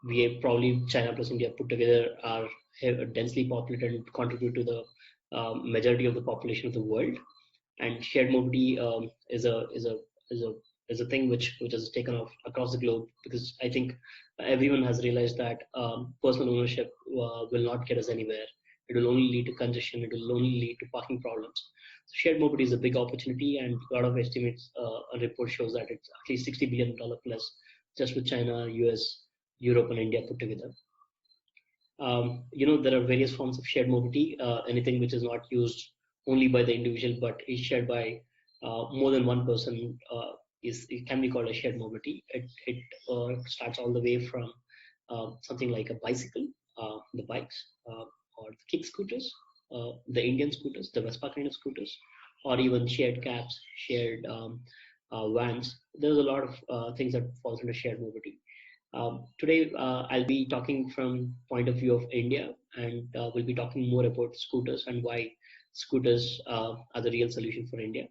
We have probably China plus India put together are densely populated and contribute to the majority of the population of the world. And shared mobility is a thing which has taken off across the globe, because I think everyone has realized that personal ownership will not get us anywhere. It will only lead to congestion. It will only lead to parking problems. So shared mobility is a big opportunity, and a lot of estimates and report shows that it's at least $60 billion plus just with China, US, Europe, and India put together. There are various forms of shared mobility. Anything which is not used only by the individual but is shared by more than one person it can be called a shared mobility. It starts all the way from something like a bicycle, the bikes, or the kick scooters, the Indian scooters, the Vespa kind of scooters, or even shared cabs, shared vans. There's a lot of things that falls under shared mobility. Today, I'll be talking from point of view of India, and we'll be talking more about scooters and why scooters are the real solution for India.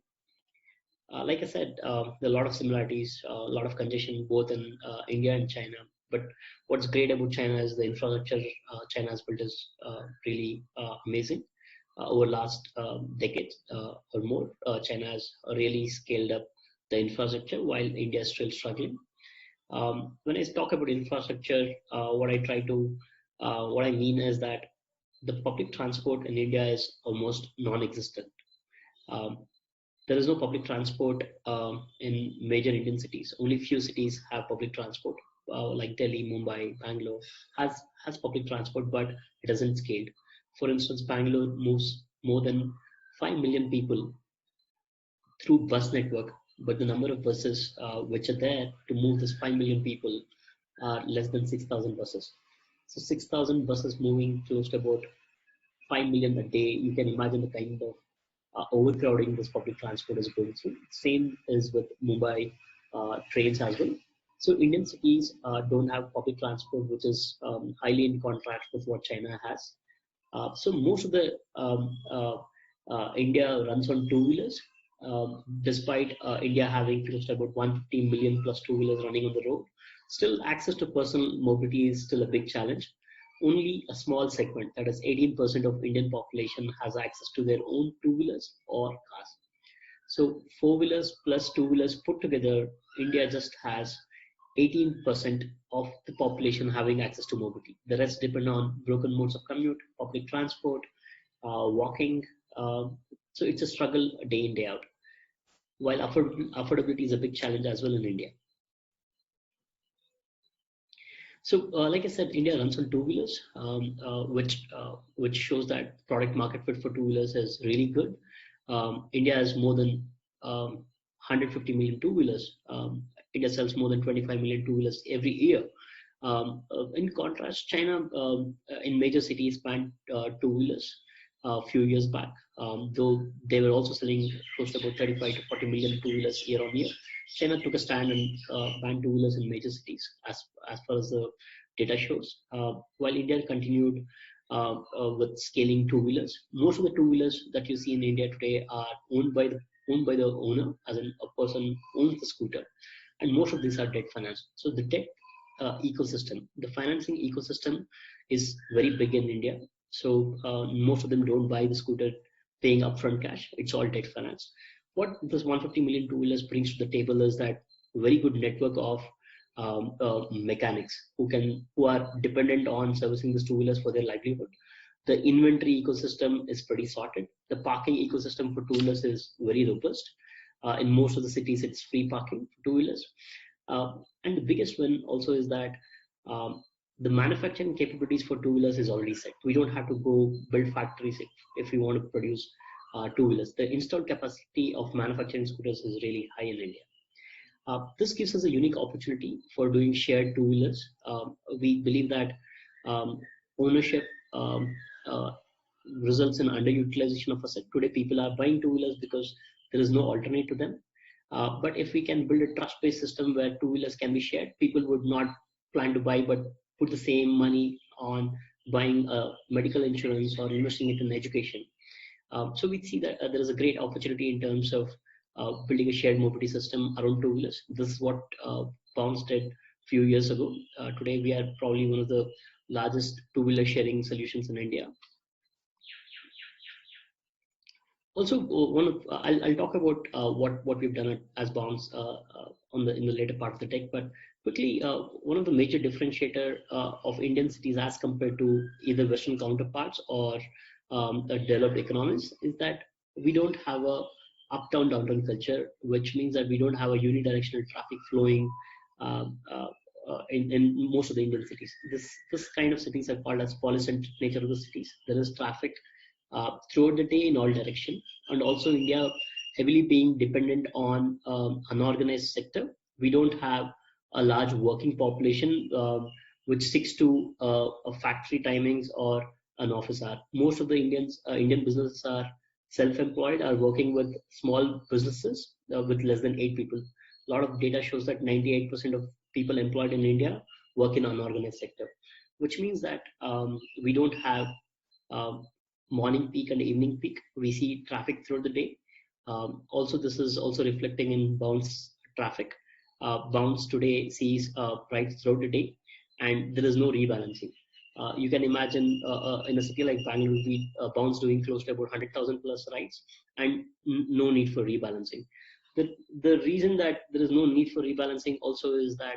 Like I said, there are a lot of similarities, a lot of congestion both in India and China. But what's great about China is the infrastructure China has built is really amazing. Over last decade or more, China has really scaled up the infrastructure while India is still struggling. When I talk about infrastructure, what I mean is that the public transport in India is almost non-existent. There is no public transport in major Indian cities. Only few cities have public transport, like Delhi, Mumbai, Bangalore has public transport, but it hasn't scaled. For instance, Bangalore moves more than 5 million people through bus network, but the number of buses which are there to move this 5 million people are less than 6,000 buses. So 6,000 buses moving close to about 5 million a day. You can imagine the kind of overcrowding this public transport is going through. Same is with Mumbai trains as well. So Indian cities don't have public transport, which is highly in contrast with what China has. So most of the India runs on two-wheelers, despite India having close to about 150 million plus two-wheelers running on the road. Still, access to personal mobility is still a big challenge. Only a small segment, that is 18% of Indian population, has access to their own two-wheelers or cars. So four-wheelers plus two-wheelers put together, India just has 18% of the population having access to mobility. The rest depend on broken modes of commute, public transport, walking. So it's a struggle day in, day out. While affordability is a big challenge as well in India. So, like I said, India runs on two-wheelers, which shows that product market fit for two-wheelers is really good. India has more than 150 million two-wheelers. India sells more than 25 million two-wheelers every year. In contrast, China in major cities banned two-wheelers a few years back, though they were also selling close to about 35 to 40 million two-wheelers year on year. China took a stand and banned two-wheelers in major cities, as far as the data shows, while India continued with scaling two-wheelers. Most of the two-wheelers that you see in India today are owned by the owner, as in a person owns the scooter, and most of these are debt financed. So the debt ecosystem, the financing ecosystem, is very big in India. So most of them don't buy the scooter paying upfront cash. It's all debt finance. What this 150 million two-wheelers brings to the table is that very good network of mechanics who are dependent on servicing these two-wheelers for their livelihood. The inventory ecosystem is pretty sorted. The parking ecosystem for two-wheelers is very robust. In most of the cities, it's free parking for two-wheelers. And the biggest win also is that the manufacturing capabilities for two-wheelers is already set. We don't have to go build factories if we want to produce two-wheelers. The installed capacity of manufacturing scooters is really high in India. This gives us a unique opportunity for doing shared two-wheelers. We believe that ownership results in underutilization of asset. Today, people are buying two-wheelers because there is no alternate to them. But if we can build a trust-based system where two-wheelers can be shared, people would not plan to buy but put the same money on buying medical insurance or investing it in education. So we see that there is a great opportunity in terms of building a shared mobility system around two-wheelers. This is what Bounce did a few years ago. Today, we are probably one of the largest two-wheeler sharing solutions in India. Also, I'll talk about what we've done as Bounce in the later part of the deck. But quickly, one of the major differentiator of Indian cities as compared to either Western counterparts or developed economies is that we don't have a uptown downtown culture, which means that we don't have a unidirectional traffic flowing in most of the Indian cities. This kind of cities are called as polycentric nature of the cities. There is traffic throughout the day in all direction, and also India heavily being dependent on unorganized sector. We don't have a large working population which sticks to a factory timings or an office hour. Most of the Indian businesses are self-employed, are working with small businesses with less than 8 people. A lot of data shows that 98% of people employed in India work in unorganized sector, which means that we don't have morning peak and evening peak. We see traffic throughout the day. Also, this is also reflecting in Bounce traffic. Bounce today sees rides throughout the day, and there is no rebalancing. You can imagine in a city like Bangalore, we Bounce doing close to about 100,000 plus rides, and no need for rebalancing. The reason that there is no need for rebalancing also is that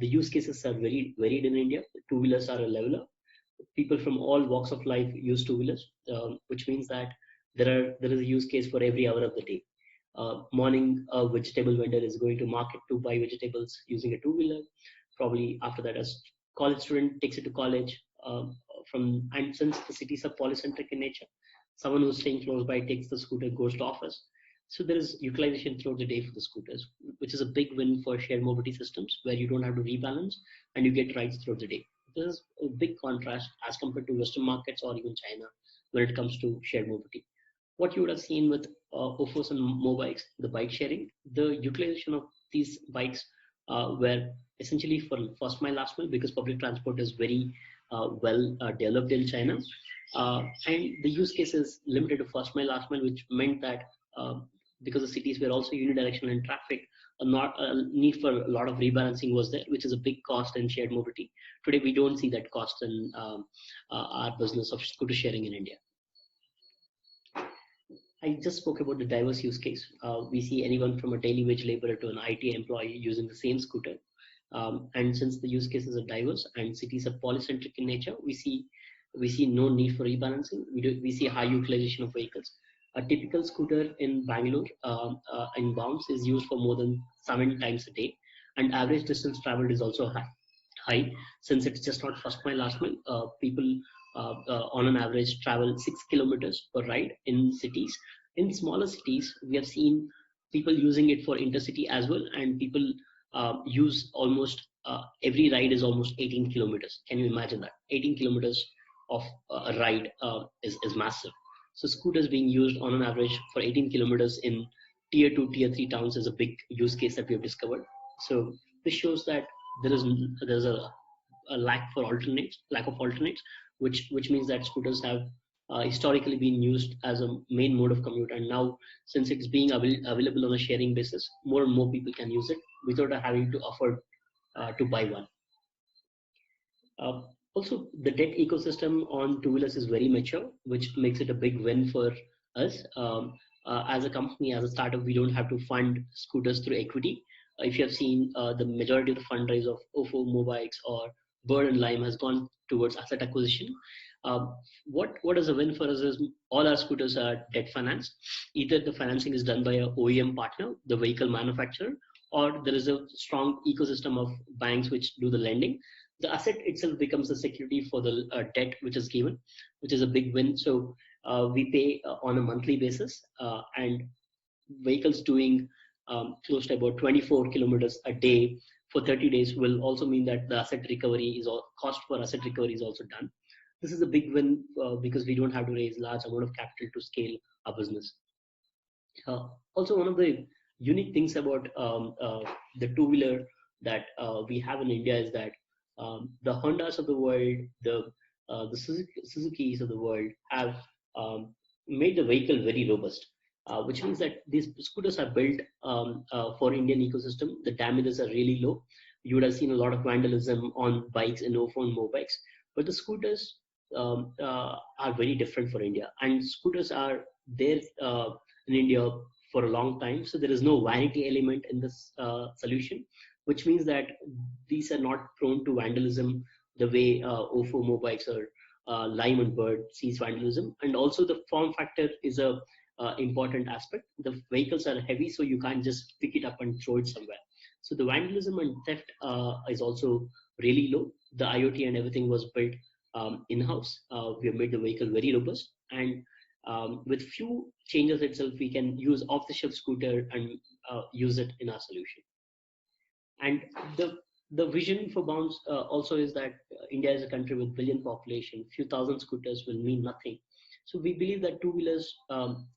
the use cases are very varied in India. Two-wheelers are a leveler. People from all walks of life use two-wheelers, which means that there is a use case for every hour of the day. Morning, a vegetable vendor is going to market to buy vegetables using a two-wheeler. Probably after that, a college student takes it to college. And since the cities are polycentric in nature, someone who's staying close by takes the scooter, goes to office. So there is utilization throughout the day for the scooters, which is a big win for shared mobility systems where you don't have to rebalance and you get rides throughout the day. This is a big contrast as compared to Western markets or even China when it comes to shared mobility. What you would have seen with OFOs and mobikes, the bike sharing, the utilization of these bikes where essentially for first mile, last mile, because public transport is very well developed in China, and the use case is limited to first mile, last mile, which meant that because the cities were also unidirectional in traffic, not a need for a lot of rebalancing was there, which is a big cost in shared mobility. Today, we don't see that cost in our business of scooter sharing in India. I just spoke about the diverse use case. We see anyone from a daily wage laborer to an IT employee using the same scooter. And since the use cases are diverse and cities are polycentric in nature, we see no need for rebalancing. We see high utilization of vehicles. A typical scooter in Bangalore in bounds is used for more than 7 times a day, and average distance traveled is also high since it's just not first mile, last mile. People on an average travel 6 kilometers per ride in cities. In smaller cities, we have seen people using it for intercity as well, and people use almost every ride is almost 18 kilometers. Can you imagine that? 18 kilometers of a ride is massive. So scooters being used on an average for 18 kilometers in tier 2, tier 3 towns is a big use case that we have discovered. So this shows that there's a lack of alternates, which means that scooters have historically been used as a main mode of commute, and now since it's being available on a sharing basis, more and more people can use it without having to afford to buy one. Also, the tech ecosystem on two-wheelers is very mature, which makes it a big win for us. As a company, as a startup, we don't have to fund scooters through equity. If you have seen, the majority of the fundraise of Ofo, Mobikes, or Bird and Lime has gone towards asset acquisition. What is a win for us is all our scooters are debt financed. Either the financing is done by an OEM partner, the vehicle manufacturer, or there is a strong ecosystem of banks which do the lending. The asset itself becomes the security for the debt which is given, which is a big win. So we pay on a monthly basis, and vehicles doing close to about 24 kilometers a day for 30 days will also mean that the asset recovery is cost for asset recovery is also done. This is a big win because we don't have to raise large amount of capital to scale our business. Also, one of the unique things about the two-wheeler that we have in India is that the Hondas of the world, the Suzukis of the world have made the vehicle very robust, which means that these scooters are built for Indian ecosystem. The damages are really low. You would have seen a lot of vandalism on bikes in Ofo and Mobikes, but the scooters are very different for India, and scooters are there in India for a long time. So there is no vanity element in this solution, which means that these are not prone to vandalism the way Ofo, Mobikes, or Lime and Bird sees vandalism. And also the form factor is a important aspect. The vehicles are heavy, so you can't just pick it up and throw it somewhere. So the vandalism and theft is also really low. The IoT and everything was built in-house. We have made the vehicle very robust, and with few changes itself, we can use off-the-shelf scooter and use it in our solution. And the vision for Bounce also is that India is a country with billion population. Few thousand scooters will mean nothing. So we believe that two-wheelers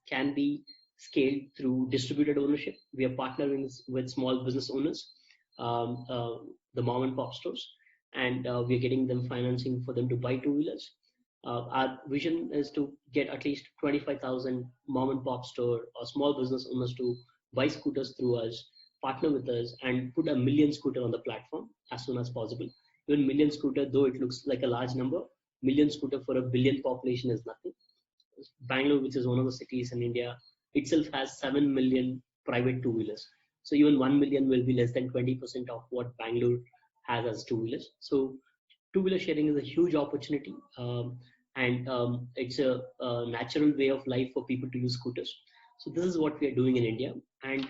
can be scaled through distributed ownership. We are partnering with small business owners, the mom and pop stores, and we are getting them financing for them to buy two-wheelers. Our vision is to get at least 25,000 mom and pop store or small business owners to buy scooters through us, partner with us, and put 1 million scooter on the platform as soon as possible. Even million scooter, though it looks like a large number, million scooter for a billion population is nothing. Bangalore, which is one of the cities in India, itself has 7 million private two-wheelers. So even 1 million will be less than 20% of what Bangalore has as two-wheelers. So two-wheeler sharing is a huge opportunity, and it's a natural way of life for people to use scooters. So this is what we are doing in India. And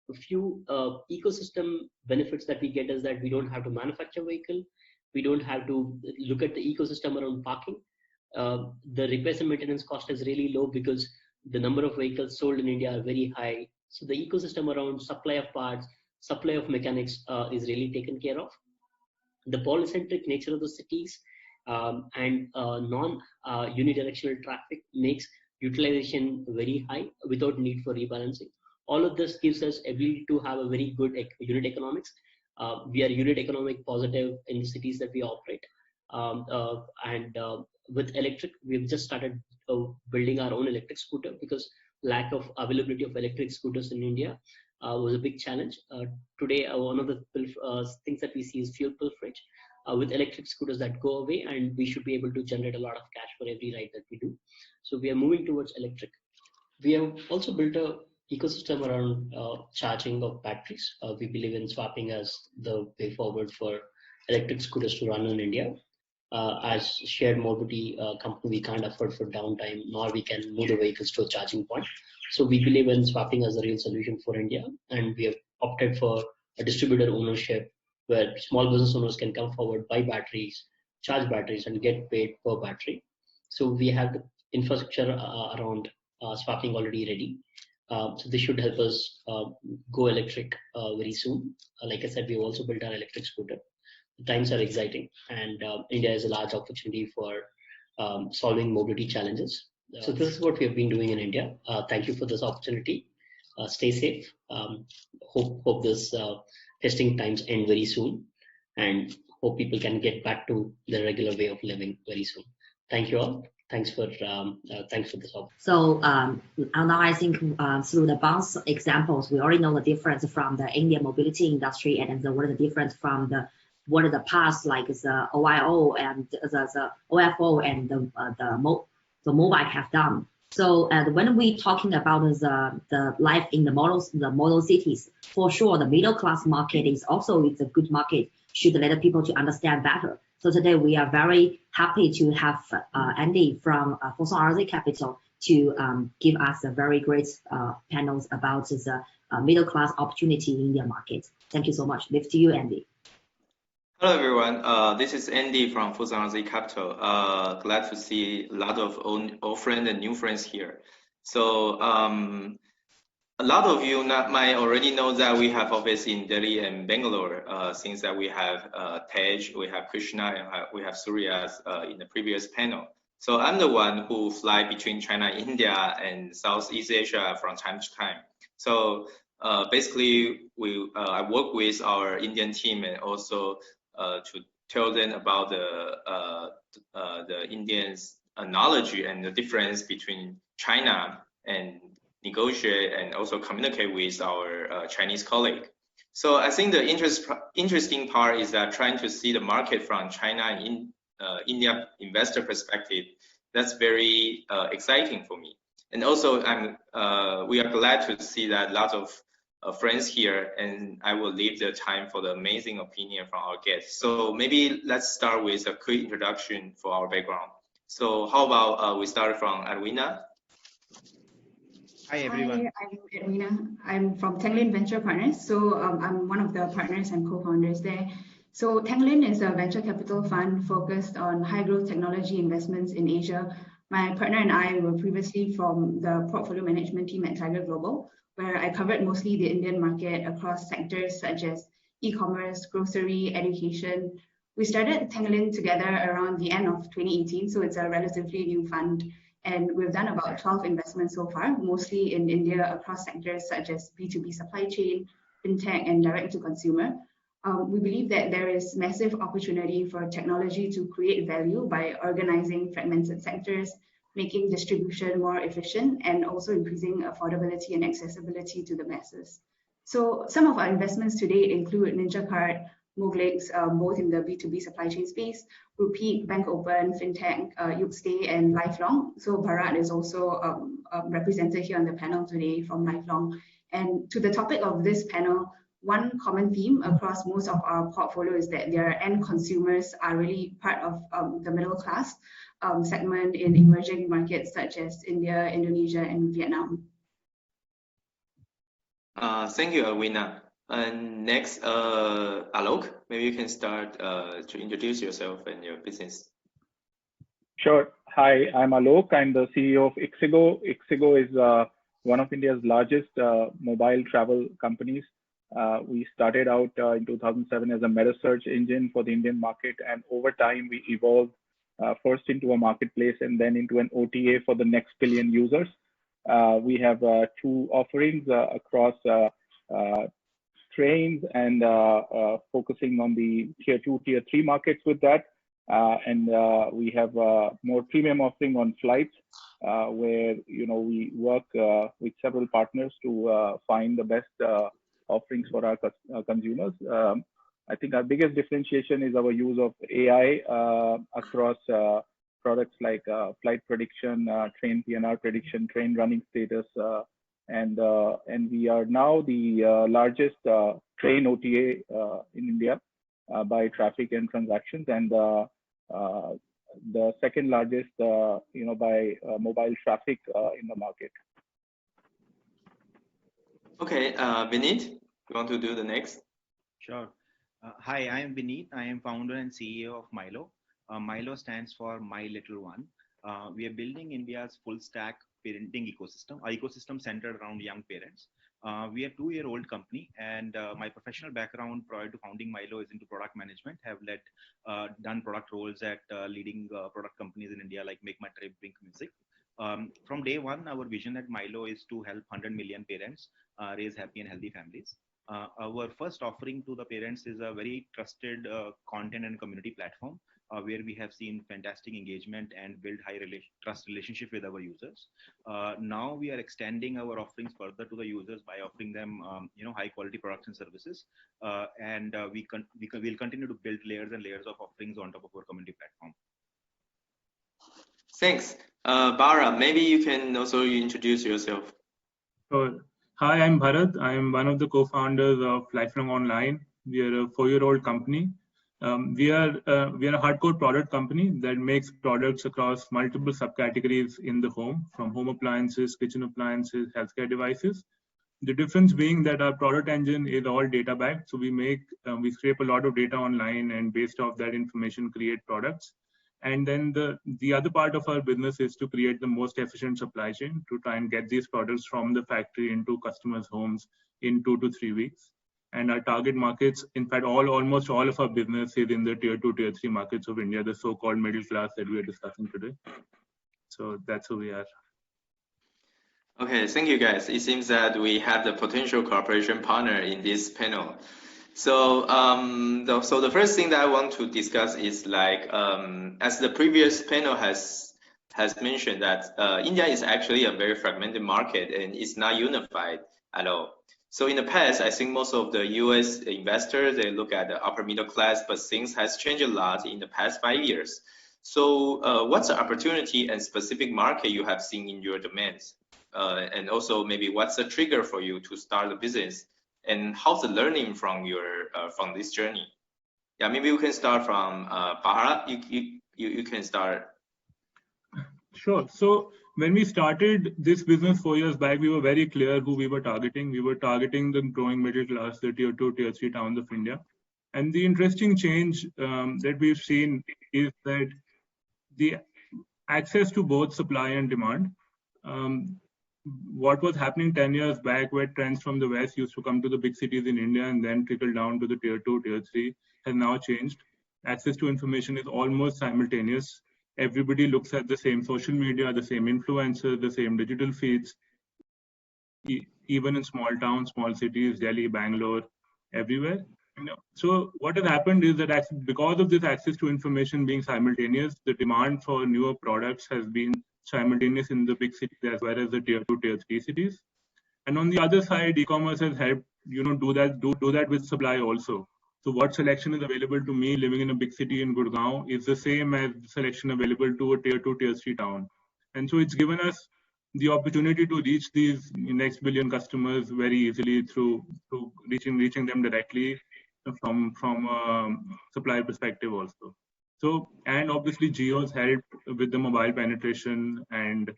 a few ecosystem benefits that we get is that we don't have to manufacture vehicle. We don't have to look at the ecosystem around parking. The repairs and maintenance cost is really low because the number of vehicles sold in India are very high. So the ecosystem around supply of parts, supply of mechanics is really taken care of. The polycentric nature of the cities and non-unidirectional traffic makes utilization very high without need for rebalancing. All of this gives us ability to have a very good unit economics. We are unit economic positive in the cities that we operate. With electric, we've just started building our own electric scooter because lack of availability of electric scooters in India was a big challenge. Today, one of the things that we see is fuel pilferage. With electric scooters that go away, and we should be able to generate a lot of cash for every ride that we do. So we are moving towards electric. We have also built a ecosystem around charging of batteries. We believe in swapping as the way forward for electric scooters to run in India. As shared mobility company, we can't afford for downtime, nor we can move the vehicles to a charging point. So we believe in swapping as a real solution for India, and we have opted for a distributor ownership where small business owners can come forward, buy batteries, charge batteries, and get paid per battery. So we have the infrastructure around swapping already ready. So this should help us go electric very soon. Like I said, we've also built our electric scooter. The times are exciting, and India is a large opportunity for solving mobility challenges. So this is what we have been doing in India. Thank you for this opportunity. Stay safe. Hope this testing times end very soon, and hope people can get back to their regular way of living very soon. Thank you all. Thanks for this opportunity. So now I think through the bounce examples, we already know the difference from the India mobility industry and what is the difference from what are the past, like the OIO and the OFO and the mobile have done. So when we talking about the life in the model cities, for sure the middle class market is also a good market. Should let people to understand better. So today we are very happy to have Andy from Fosun RZ Capital to give us a very great panels about the middle class opportunity in India market. Thank you so much. Live to you, Andy. Hello everyone, this is Andy from Fosun RZ Capital. Glad to see a lot of old friends and new friends here. So a lot of you might already know that we have office in Delhi and Bangalore, since that we have Tej, we have Krishna, and we have Surya in the previous panel. So I'm the one who fly between China, India, and Southeast Asia from time to time. So basically, I work with our Indian team and also to tell them about the Indians' knowledge and the difference between China and negotiate and also communicate with our Chinese colleague. So I think the interesting part is that trying to see the market from China and India investor perspective, that's very exciting for me. And also we are glad to see that lots of friends here, and I will leave the time for the amazing opinion from our guests. So maybe let's start with a quick introduction for our background. So how about we start from Edwina? Hi everyone. Hi, I'm Edwina. I'm from Tanglin Venture Partners. So I'm one of the partners and co-founders there. So Tanglin is a venture capital fund focused on high growth technology investments in Asia. My partner and I were previously from the portfolio management team at Tiger Global, where I covered mostly the Indian market across sectors such as e-commerce, grocery, education. We started Tanglin together around the end of 2018, so it's a relatively new fund. And we've done about 12 investments so far, mostly in India across sectors such as B2B supply chain, fintech, and direct to consumer. We believe that there is massive opportunity for technology to create value by organizing fragmented sectors, making distribution more efficient, and also increasing affordability and accessibility to the masses. So some of our investments today include Ninja Card, Moglix, both in the B2B supply chain space, Rupeek, Bank Open, Fintech, Yookstay, and Lifelong. So Bharat is also represented here on the panel today from Lifelong. And to the topic of this panel, one common theme across most of our portfolio is that their end consumers are really part of the middle class segment in emerging markets such as India, Indonesia, and Vietnam. Thank you, Edwina. And next, Alok, maybe you can start to introduce yourself and your business. Sure. Hi, I'm Alok. I'm the CEO of Ixigo. Ixigo is one of India's largest mobile travel companies. We started out in 2007 as a meta search engine for the Indian market, and over time we evolved first into a marketplace and then into an OTA for the next billion users. We have two offerings across trains and focusing on the tier 2, tier 3 markets with that. And we have more premium offering on flights, where we work with several partners to find the best offerings for our consumers. I think our biggest differentiation is our use of AI across products like flight prediction, train PNR prediction, train running status, and we are now the largest train OTA in India by traffic and transactions, and the second largest, by mobile traffic in the market. Okay, Vineet, you want to do the next? Sure. Hi, I am Vineet. I am founder and CEO of Milo. Milo stands for My Little One. We are building India's full stack parenting ecosystem, our ecosystem centered around young parents. We are a 2-year-old company, and my professional background prior to founding Milo is into product management. Have done product roles at leading product companies in India like Make My Trip, GMIC. From day one, our vision at Milo is to help 100 million parents raise happy and healthy families. Our first offering to the parents is a very trusted content and community platform where we have seen fantastic engagement and build high trust relationship with our users. Now we are extending our offerings further to the users by offering them high quality products and services, and we'll continue to build layers and layers of offerings on top of our community platform. Thanks. Bara, maybe you can also introduce yourself. Sure. Hi, I'm Bharat. I am one of the co-founders of Lifelong Online. We are a 4-year-old company. We are a hardcore product company that makes products across multiple subcategories in the home, from home appliances, kitchen appliances, healthcare devices. The difference being that our product engine is all data backed. So we scrape a lot of data online, and based off that information, create products. And then the other part of our business is to create the most efficient supply chain to try and get these products from the factory into customers' homes in 2 to 3 weeks. And our target markets, in fact, almost all of our business is in the tier 2, tier 3 markets of India, the so-called middle class that we are discussing today. So that's who we are. Okay, thank you guys. It seems that we have the potential cooperation partner in this panel. So, so the first thing that I want to discuss is as the previous panel has mentioned, that India is actually a very fragmented market and it's not unified at all. So in the past, I think most of the US investors, they look at the upper middle class, but things has changed a lot in the past 5 years. So what's the opportunity and specific market you have seen in your domains? And also maybe what's the trigger for you to start a business? And how's the learning from from this journey? Yeah, maybe we can start from Bahara. You can start. Sure. So when we started this business 4 years back, we were very clear who we were targeting. We were targeting the growing middle class, the tier 2, tier 3 towns of India. And the interesting change that we've seen is that the access to both supply and demand. What was happening 10 years back, where trends from the West used to come to the big cities in India and then trickle down to the tier 2, tier 3, has now changed. Access to information is almost simultaneous. Everybody looks at the same social media, the same influencers, the same digital feeds, even in small towns, small cities, Delhi, Bangalore, everywhere. So what has happened is that because of this access to information being simultaneous, the demand for newer products has been simultaneous in the big cities as well as the tier 2, tier 3 cities. And on the other side, e-commerce has helped do that with supply also. So what selection is available to me living in a big city in Gurgaon is the same as the selection available to a tier 2, tier 3 town. And so it's given us the opportunity to reach these next billion customers very easily through reaching them directly from supply perspective also. So, and obviously Jio's helped with the mobile penetration and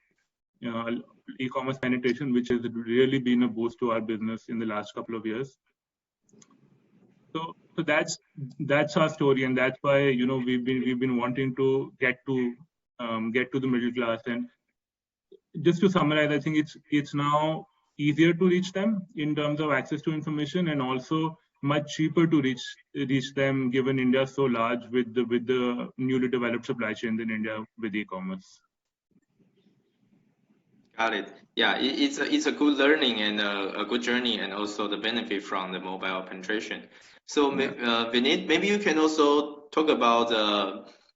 e-commerce penetration, which has really been a boost to our business in the last couple of years. So that's our story, and that's why we've been wanting to get to the middle class. And just to summarize, I think it's now easier to reach them in terms of access to information, and also much cheaper to reach them, given India is so large with the newly developed supply chains in India with e-commerce. Got it. Yeah, it's a good learning and a good journey, and also the benefit from the mobile penetration. So, Vinit, maybe you can also talk about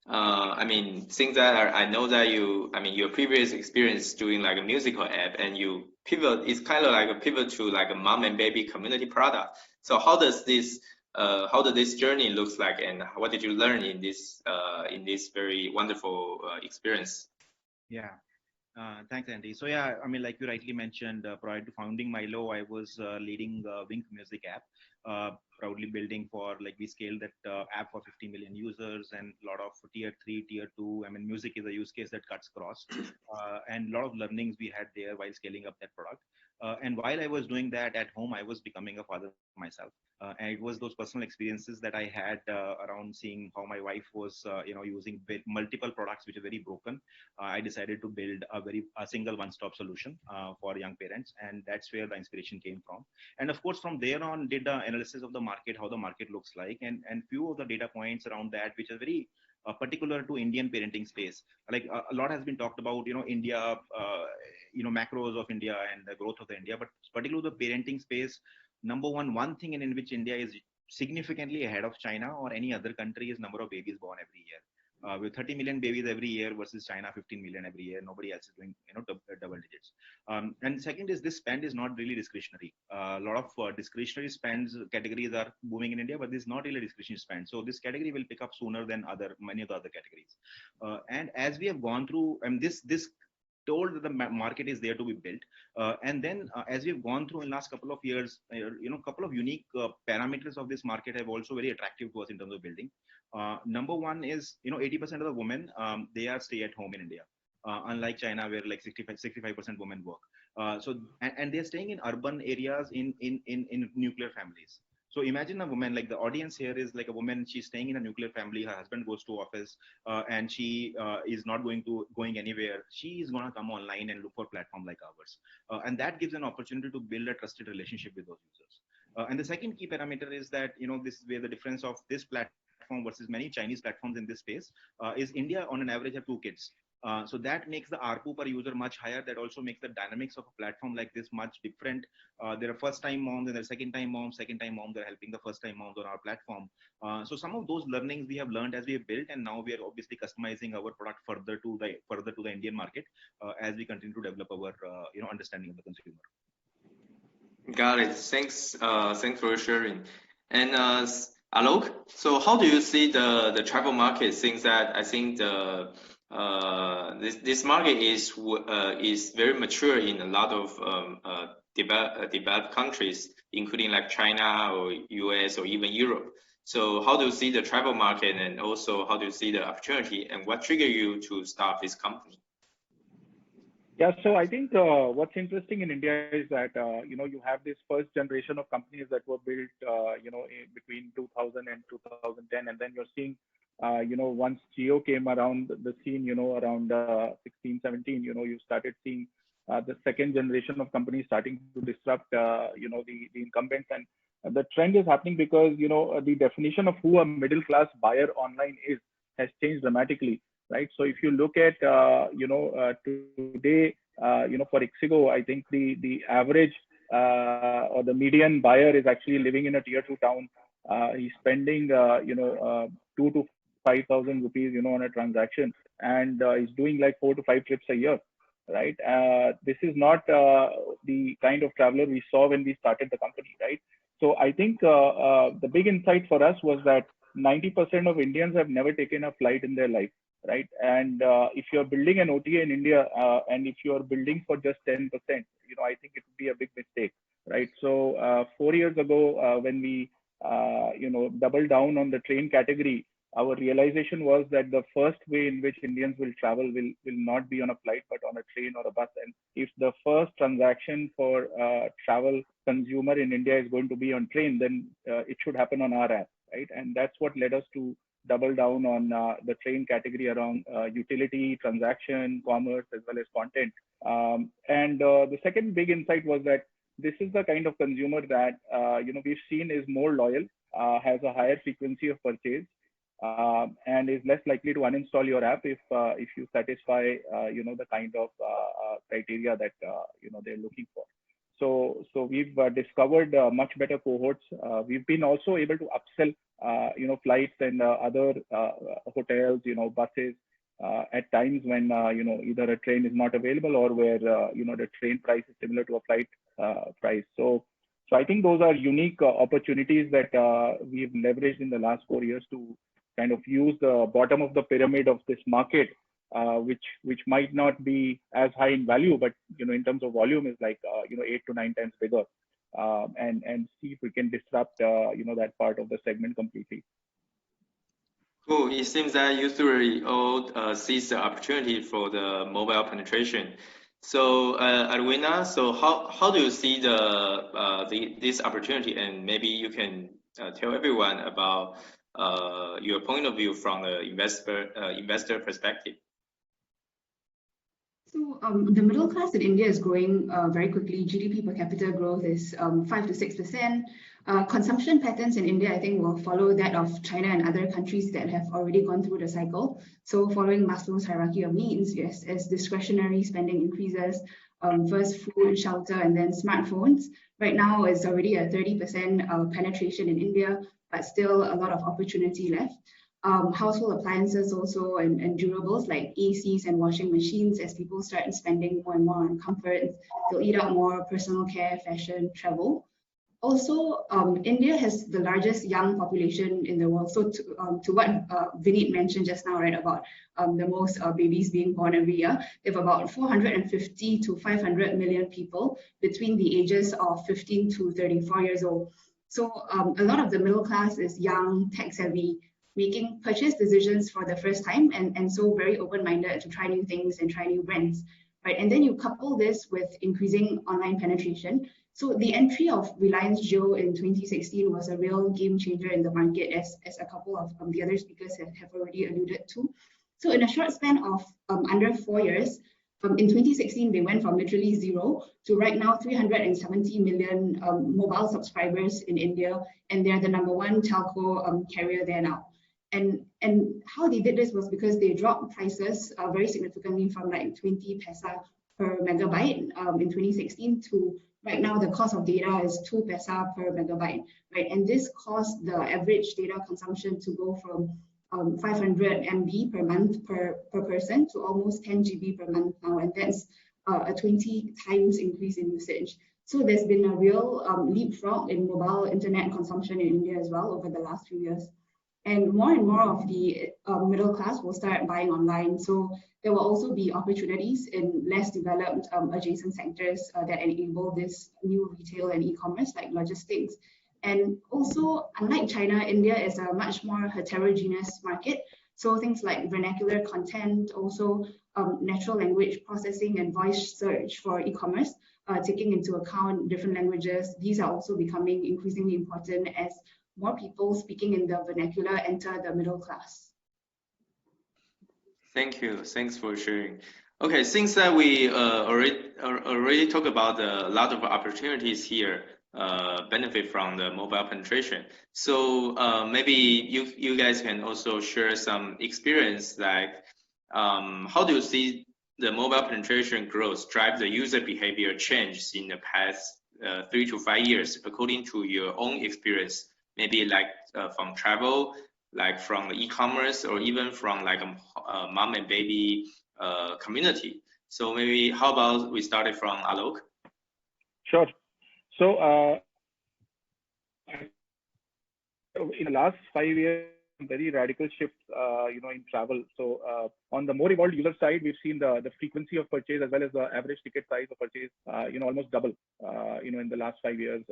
I mean, things that I know that I mean, your previous experience doing like a musical app, and you pivot. It's kind of like a pivot to like a mom and baby community product. So, how does this journey looks like, and what did you learn in this very wonderful experience? Yeah. Thanks, Andy. So yeah, I mean, like you rightly mentioned, prior to founding Milo, I was leading Wink Music app, proudly building for like we scaled that app for 50 million users and a lot of tier 3, tier 2. I mean, music is a use case that cuts across, and a lot of learnings we had there while scaling up that product. And while I was doing that at home, I was becoming a father myself. And it was those personal experiences that I had around seeing how my wife was, using multiple products which are very broken. I decided to build a single one-stop solution for young parents, and that's where the inspiration came from. And of course, from there on, did the analysis of the market, how the market looks like, and few of the data points around that, which are very particular to Indian parenting space. Like a lot has been talked about, India, macros of India and the growth of the India, but particularly the parenting space. Number one thing in which India is significantly ahead of China or any other country is number of babies born every year. With 30 million babies every year versus China 15 million every year, nobody else is doing double digits. And second is this spend is not really discretionary. A lot of discretionary spends categories are booming in India, but this is not really discretionary spend. So this category will pick up sooner than many of the other categories. And as we have gone through, and this told that the market is there to be built. And then as we've gone through in the last couple of years, couple of unique parameters of this market have also very attractive to us in terms of building. Number one is, 80% of the women, they are stay at home in India. Unlike China, where like 65% women work. And they're staying in urban areas in nuclear families. So imagine a woman, like the audience here is like a woman, she's staying in a nuclear family, her husband goes to office, and she is not going anywhere. She is going to come online and look for platform like ours. And that gives an opportunity to build a trusted relationship with those users. And the second key parameter is that, this is where the difference of this platform versus many Chinese platforms in this space is India on an average have 2 kids. So that makes the ARPU per user much higher. That also makes the dynamics of a platform like this much different. There are first-time moms and there are second-time moms. Second-time moms are helping the first-time moms on our platform. So some of those learnings we have learned as we have built, and now we are obviously customizing our product further to the Indian market as we continue to develop our understanding of the consumer. Got it. Thanks for sharing. And Alok, so how do you see the travel market? Since that I think this market is very mature in a lot of developed countries, including like China or US or even Europe. So how do you see the travel market, and also how do you see the opportunity, and what triggered you to start this company? Yeah, so I think what's interesting in India is that you have this first generation of companies that were built between 2000 and 2010, and then you're seeing once Geo came around the scene, around 16, 17, you started seeing the second generation of companies starting to disrupt the incumbents, and the trend is happening because the definition of who a middle class buyer online has changed dramatically. Right. So if you look at, today, for Ixigo, I think the average or the median buyer is actually living in a tier 2 town. He's spending, 2 to 5,000 rupees, on a transaction, and he's doing like 4 to 5 trips a year. Right. This is not the kind of traveler we saw when we started the company. Right. So I think the big insight for us was that 90% of Indians have never taken a flight in their life. Right. And if you're building an OTA in India and if you're building for just 10%, I think it would be a big mistake. Right. So 4 years ago, when we, doubled down on the train category, our realization was that the first way in which Indians will travel will not be on a flight, but on a train or a bus. And if the first transaction for travel consumer in India is going to be on train, then it should happen on our app. Right. And that's what led us to double down on the train category around utility, transaction, commerce, as well as content. And the second big insight was that this is the kind of consumer that we've seen is more loyal, has a higher frequency of purchase, and is less likely to uninstall your app if you satisfy the kind of criteria that they're looking for. So we've discovered much better cohorts. We've been also able to upsell flights and other hotels, buses at times when either a train is not available or where the train price is similar to a flight price. So I think those are unique opportunities that we've leveraged in the last 4 years to kind of use the bottom of the pyramid of this market, which might not be as high in value, but in terms of volume is like 8 to 9 times bigger, and see if we can disrupt that part of the segment completely. Cool. It seems that you three all seize the opportunity for the mobile penetration. So, Arwina, so how do you see this opportunity, and maybe you can tell everyone about your point of view from the investor perspective. So the middle class in India is growing very quickly. GDP per capita growth is 5 to 6%. Consumption patterns in India, I think, will follow that of China and other countries that have already gone through the cycle. So following Maslow's hierarchy of needs, yes, as discretionary spending increases, first food, shelter, and then smartphones. Right now, it's already a 30% penetration in India, but still a lot of opportunity left. Household appliances also and durables like ACs and washing machines, as people start spending more and more on comfort, they'll eat out more personal care, fashion, travel. Also, India has the largest young population in the world. So to what Vineet mentioned just now, right, about the most babies being born every year, they have about 450 to 500 million people between the ages of 15 to 34 years old. So a lot of the middle class is young, tech-savvy, making purchase decisions for the first time, and so very open-minded to try new things and try new brands, right? And then you couple this with increasing online penetration. So the entry of Reliance Jio in 2016 was a real game changer in the market, as a couple of the other speakers have already alluded to. So in a short span of under 4 years, in 2016, they went from literally zero to right now 370 million mobile subscribers in India, and they're the #1 telco carrier there now. And how they did this was because they dropped prices very significantly from like 20 paisa per megabyte in 2016 to right now the cost of data is 2 paisa per megabyte, right? And this caused the average data consumption to go from 500 MB per month per person to almost 10 GB per month now, and that's a 20 times increase in usage. So there's been a real leapfrog in mobile internet consumption in India as well over the last few years. And more of the middle class will start buying online. So there will also be opportunities in less developed adjacent sectors that enable this new retail and e-commerce like logistics. And also, unlike China, India is a much more heterogeneous market. So things like vernacular content, also natural language processing and voice search for e-commerce, taking into account different languages, these are also becoming increasingly important as more people speaking in the vernacular enter the middle class. Thank you. Thanks for sharing. Okay, since that we already talked about a lot of opportunities here, benefit from the mobile penetration. So maybe you guys can also share some experience, like how do you see the mobile penetration growth drive the user behavior change in the past 3 to 5 years, according to your own experience? Maybe like from travel, like from the e-commerce, or even from like a mom and baby community. So maybe how about we started from Alok? Sure. So in the last 5 years, very radical shifts, in travel. So on the more evolved user side, we've seen the frequency of purchase as well as the average ticket size of purchase, almost double, in the last 5 years.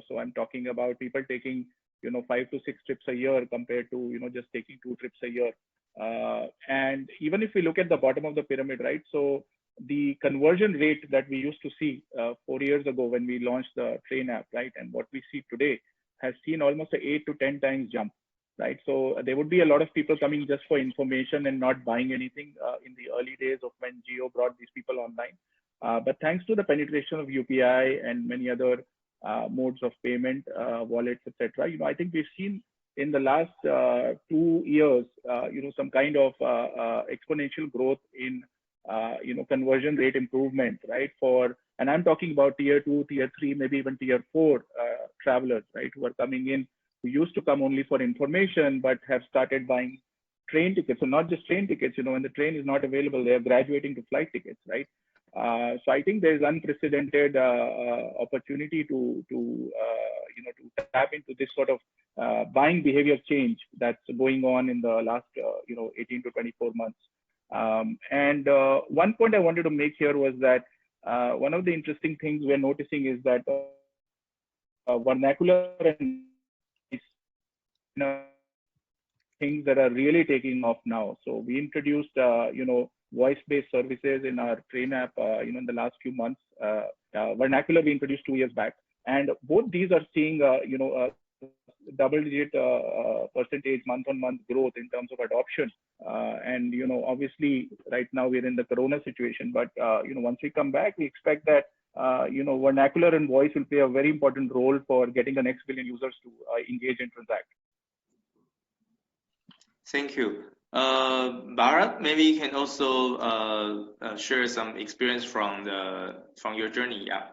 So I'm talking about people taking, 5 to 6 trips a year compared to, just taking 2 trips a year. And even if we look at the bottom of the pyramid, right? So the conversion rate that we used to see 4 years ago when we launched the train app, right? And what we see today has seen almost an 8 to 10 times jump, right? So there would be a lot of people coming just for information and not buying anything in the early days of when Jio brought these people online. But thanks to the penetration of UPI and many other modes of payment, wallets, etc., I think we've seen in the last 2 years, some kind of exponential growth in conversion rate improvement, right? And I'm talking about tier 2, tier 3, maybe even tier 4 travelers, right, who are coming in, who used to come only for information, but have started buying train tickets. So not just train tickets, when the train is not available, they are graduating to flight tickets, right? So I think there is unprecedented opportunity to tap into this sort of buying behavior change that's going on in the last 18 to 24 months. And one point I wanted to make here was that one of the interesting things we're noticing is that vernacular and things that are really taking off now. So we introduced voice-based services in our train app in the last few months. Vernacular we introduced 2 years back, and both these are seeing double-digit percentage month-on-month growth in terms of adoption. And obviously right now we're in the Corona situation, but once we come back, we expect that vernacular and voice will play a very important role for getting the next billion users to engage and transact. Thank you. Bharat, maybe you can also share some experience from your journey. Yeah.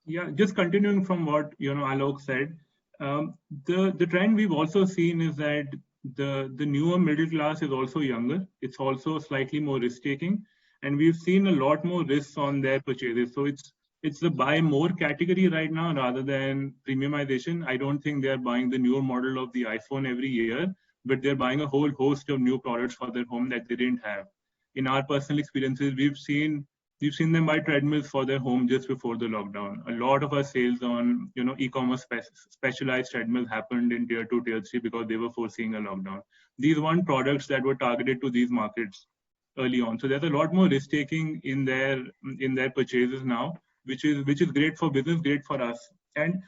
Yeah, just continuing from what Alok said, the trend we've also seen is that the newer middle class is also younger. It's also slightly more risk taking, and we've seen a lot more risks on their purchases. So it's the buy more category right now rather than premiumization. I don't think they're buying the newer model of the iPhone every year, but they're buying a whole host of new products for their home that they didn't have. In our personal experiences, we've seen them buy treadmills for their home just before the lockdown. A lot of our sales on e-commerce specialized treadmills happened in tier 2, tier 3 because they were foreseeing a lockdown. These weren't products that were targeted to these markets early on. So there's a lot more risk taking in their purchases now, which is great for business, great for us. And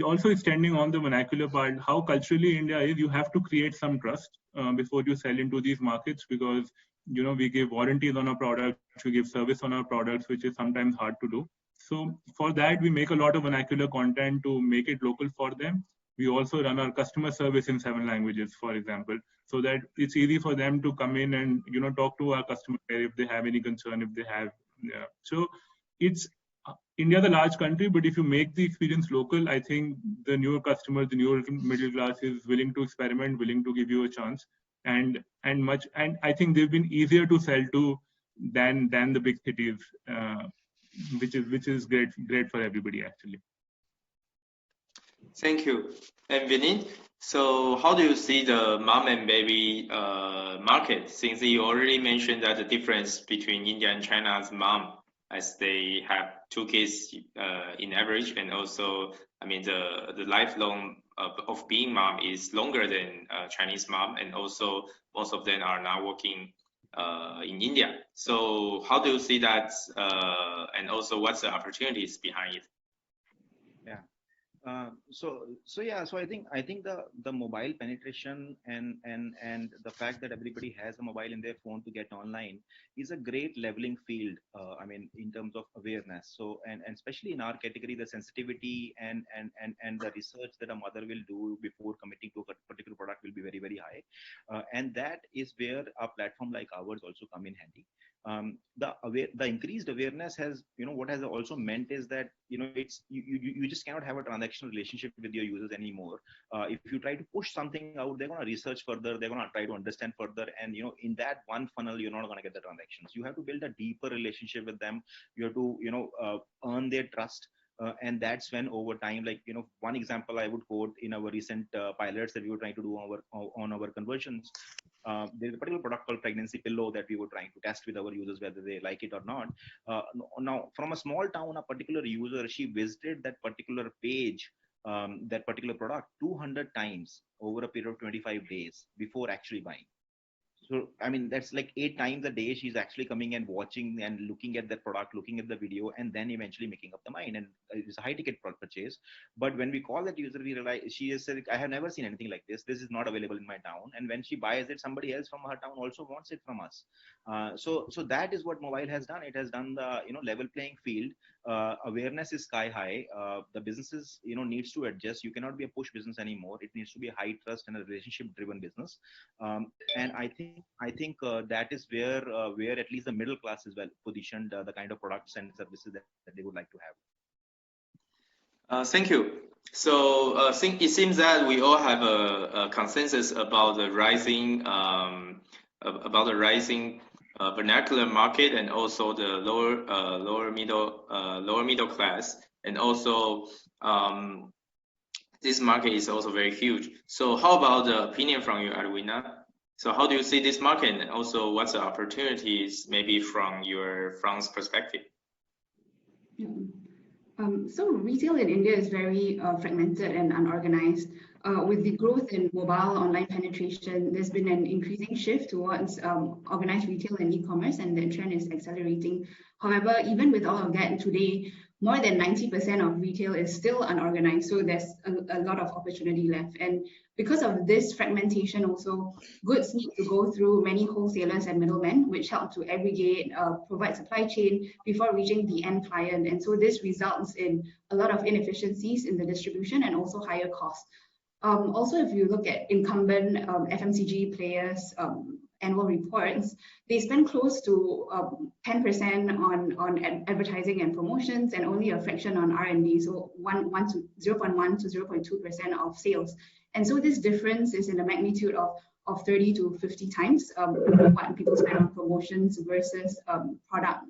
also extending on the vernacular part, how culturally India is, you have to create some trust before you sell into these markets, because we give warranties on our products, we give service on our products, which is sometimes hard to do. So for that, we make a lot of vernacular content to make it local for them. We also run our customer service in 7 languages, for example, so that it's easy for them to come in and talk to our customer if they have any concern, if they have. So it's India's a large country, but if you make the experience local, I think the newer customers, the newer middle class is willing to experiment, willing to give you a chance, and I think they've been easier to sell to than the big cities, which is great for everybody actually. Thank you. And Vinit, so how do you see the mom and baby market? Since you already mentioned that the difference between India and China's mom, as they have 2 kids in average, and also, I mean, the lifelong of being mom is longer than Chinese mom, and also most of them are now working in India. So how do you see that, and also what's the opportunities behind it? Yeah. So I think the mobile penetration and the fact that everybody has a mobile in their phone to get online is a great leveling field. I mean, in terms of awareness. So and especially in our category, the sensitivity and the research that a mother will do before committing to a particular product will be very, very high. And that is where a platform like ours also come in handy. The increased awareness has, what has also meant is that it's you just cannot have a transactional relationship with your users anymore. If you try to push something out, they're going to research further, they're going to try to understand further, and in that one funnel you're not going to get the transactions. You have to build a deeper relationship with them. You have to earn their trust. And that's when over time, like, one example I would quote in our recent pilots that we were trying to do on our conversions. There's a particular product called Pregnancy Pillow that we were trying to test with our users, whether they like it or not. Now, from a small town, a particular user, she visited that particular page, that particular product 200 times over a period of 25 days before actually buying. So I mean, that's like 8 times a day she's actually coming and watching and looking at the product, looking at the video, and then eventually making up the mind. And it's a high ticket purchase. But when we call that user, we realize she is said, I have never seen anything like this. This is not available in my town. And when she buys it, somebody else from her town also wants it from us. So that is what mobile has done. It has done the level playing field. Awareness is sky high. The businesses needs to adjust. You cannot be a push business anymore. It needs to be a high trust and a relationship driven business. And I think that is where at least the middle class is well positioned, the kind of products and services that they would like to have. Thank you. So it seems that we all have a consensus about the rising vernacular market, and also the lower middle class, and also this market is also very huge. So how about the opinion from you, Arwina? So how do you see this market, and also what's the opportunities maybe from your perspective? So retail in India is very fragmented and unorganized. With the growth in mobile online penetration, there's been an increasing shift towards organized retail and e-commerce, and the trend is accelerating. However, even with all of that, today, more than 90% of retail is still unorganized, so there's a lot of opportunity left. And because of this fragmentation also, goods need to go through many wholesalers and middlemen, which help to aggregate, provide supply chain before reaching the end client. And so this results in a lot of inefficiencies in the distribution and also higher costs. Also, if you look at incumbent FMCG players' annual reports, they spend close to 10% on advertising and promotions, and only a fraction on R&D, so 0.1 to 0.2% of sales. And so this difference is in the magnitude of 30 to 50 times what people spend on promotions versus product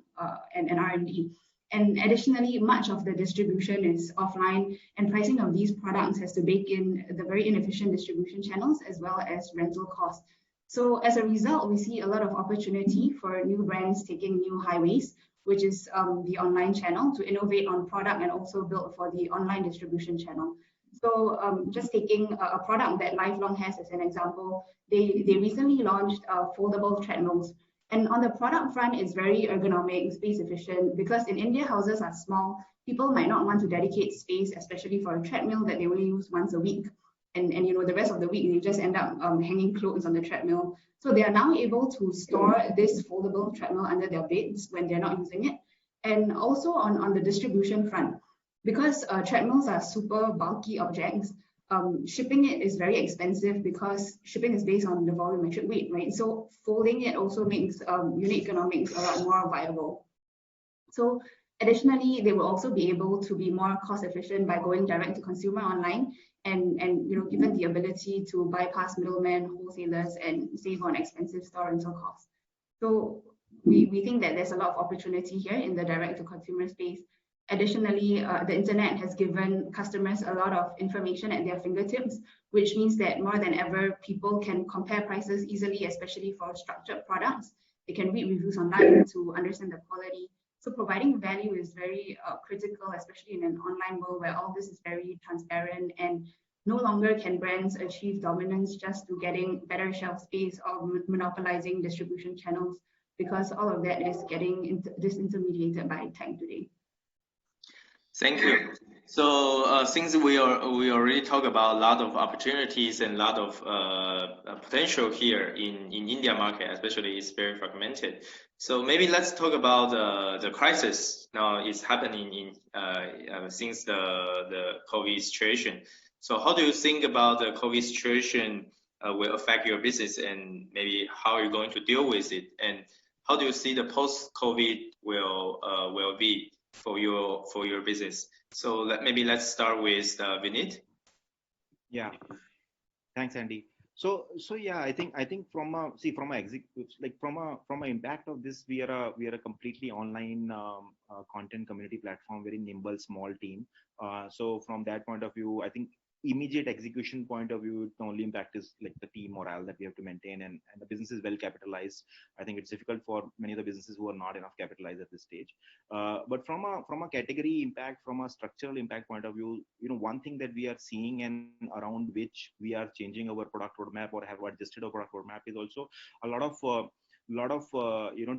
and R&D. And additionally, much of the distribution is offline, and pricing of these products has to bake in the very inefficient distribution channels as well as rental costs. So as a result, we see a lot of opportunity for new brands taking new highways, which is the online channel, to innovate on product and also build for the online distribution channel. So just taking a product that Lifelong has as an example, they recently launched foldable treadmills. And on the product front, it's very ergonomic, space efficient, because in India, houses are small. People might not want to dedicate space, especially for a treadmill that they only use once a week. And the rest of the week, they just end up hanging clothes on the treadmill. So they are now able to store this foldable treadmill under their beds when they're not using it. And also on the distribution front, because treadmills are super bulky objects, shipping it is very expensive because shipping is based on the volumetric weight, right? So folding it also makes unit economics a lot more viable. So additionally, they will also be able to be more cost efficient by going direct to consumer online, and given the ability to bypass middlemen, wholesalers, and save on expensive store rental costs. So we think that there's a lot of opportunity here in the direct to consumer space. Additionally, the internet has given customers a lot of information at their fingertips, which means that more than ever, people can compare prices easily, especially for structured products. They can read reviews online to understand the quality. So providing value is very critical, especially in an online world where all this is very transparent, and no longer can brands achieve dominance just to getting better shelf space or monopolizing distribution channels, because all of that is getting disintermediated by tech today. Thank you. So since we already talked about a lot of opportunities and a lot of potential here in India market, especially it's very fragmented. So maybe let's talk about the crisis now is happening since the COVID situation. So how do you think about the COVID situation will affect your business, and maybe how are you going to deal with it, and how do you see the post-COVID will be for your business? So maybe let's start with Vinit. Yeah, thanks, Andy. So yeah, I think from a impact of this, we are a completely online content community platform, very nimble, small team. So from that point of view, I think immediate execution point of view, the only impact is like the team morale that we have to maintain, and the business is well capitalized. I think it's difficult for many of the businesses who are not enough capitalized at this stage. But from a category impact, from a structural impact point of view, one thing that we are seeing and around which we are changing our product roadmap or have adjusted our product roadmap is also a lot of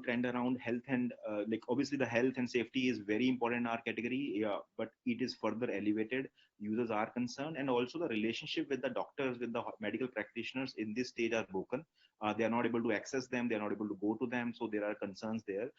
trend around health, and like obviously the health and safety is very important in our category, but it is further elevated. Users are concerned, and also the relationship with the doctors, with the medical practitioners in this stage are broken. They are not able to access them, they are not able to go to them, so there are concerns there.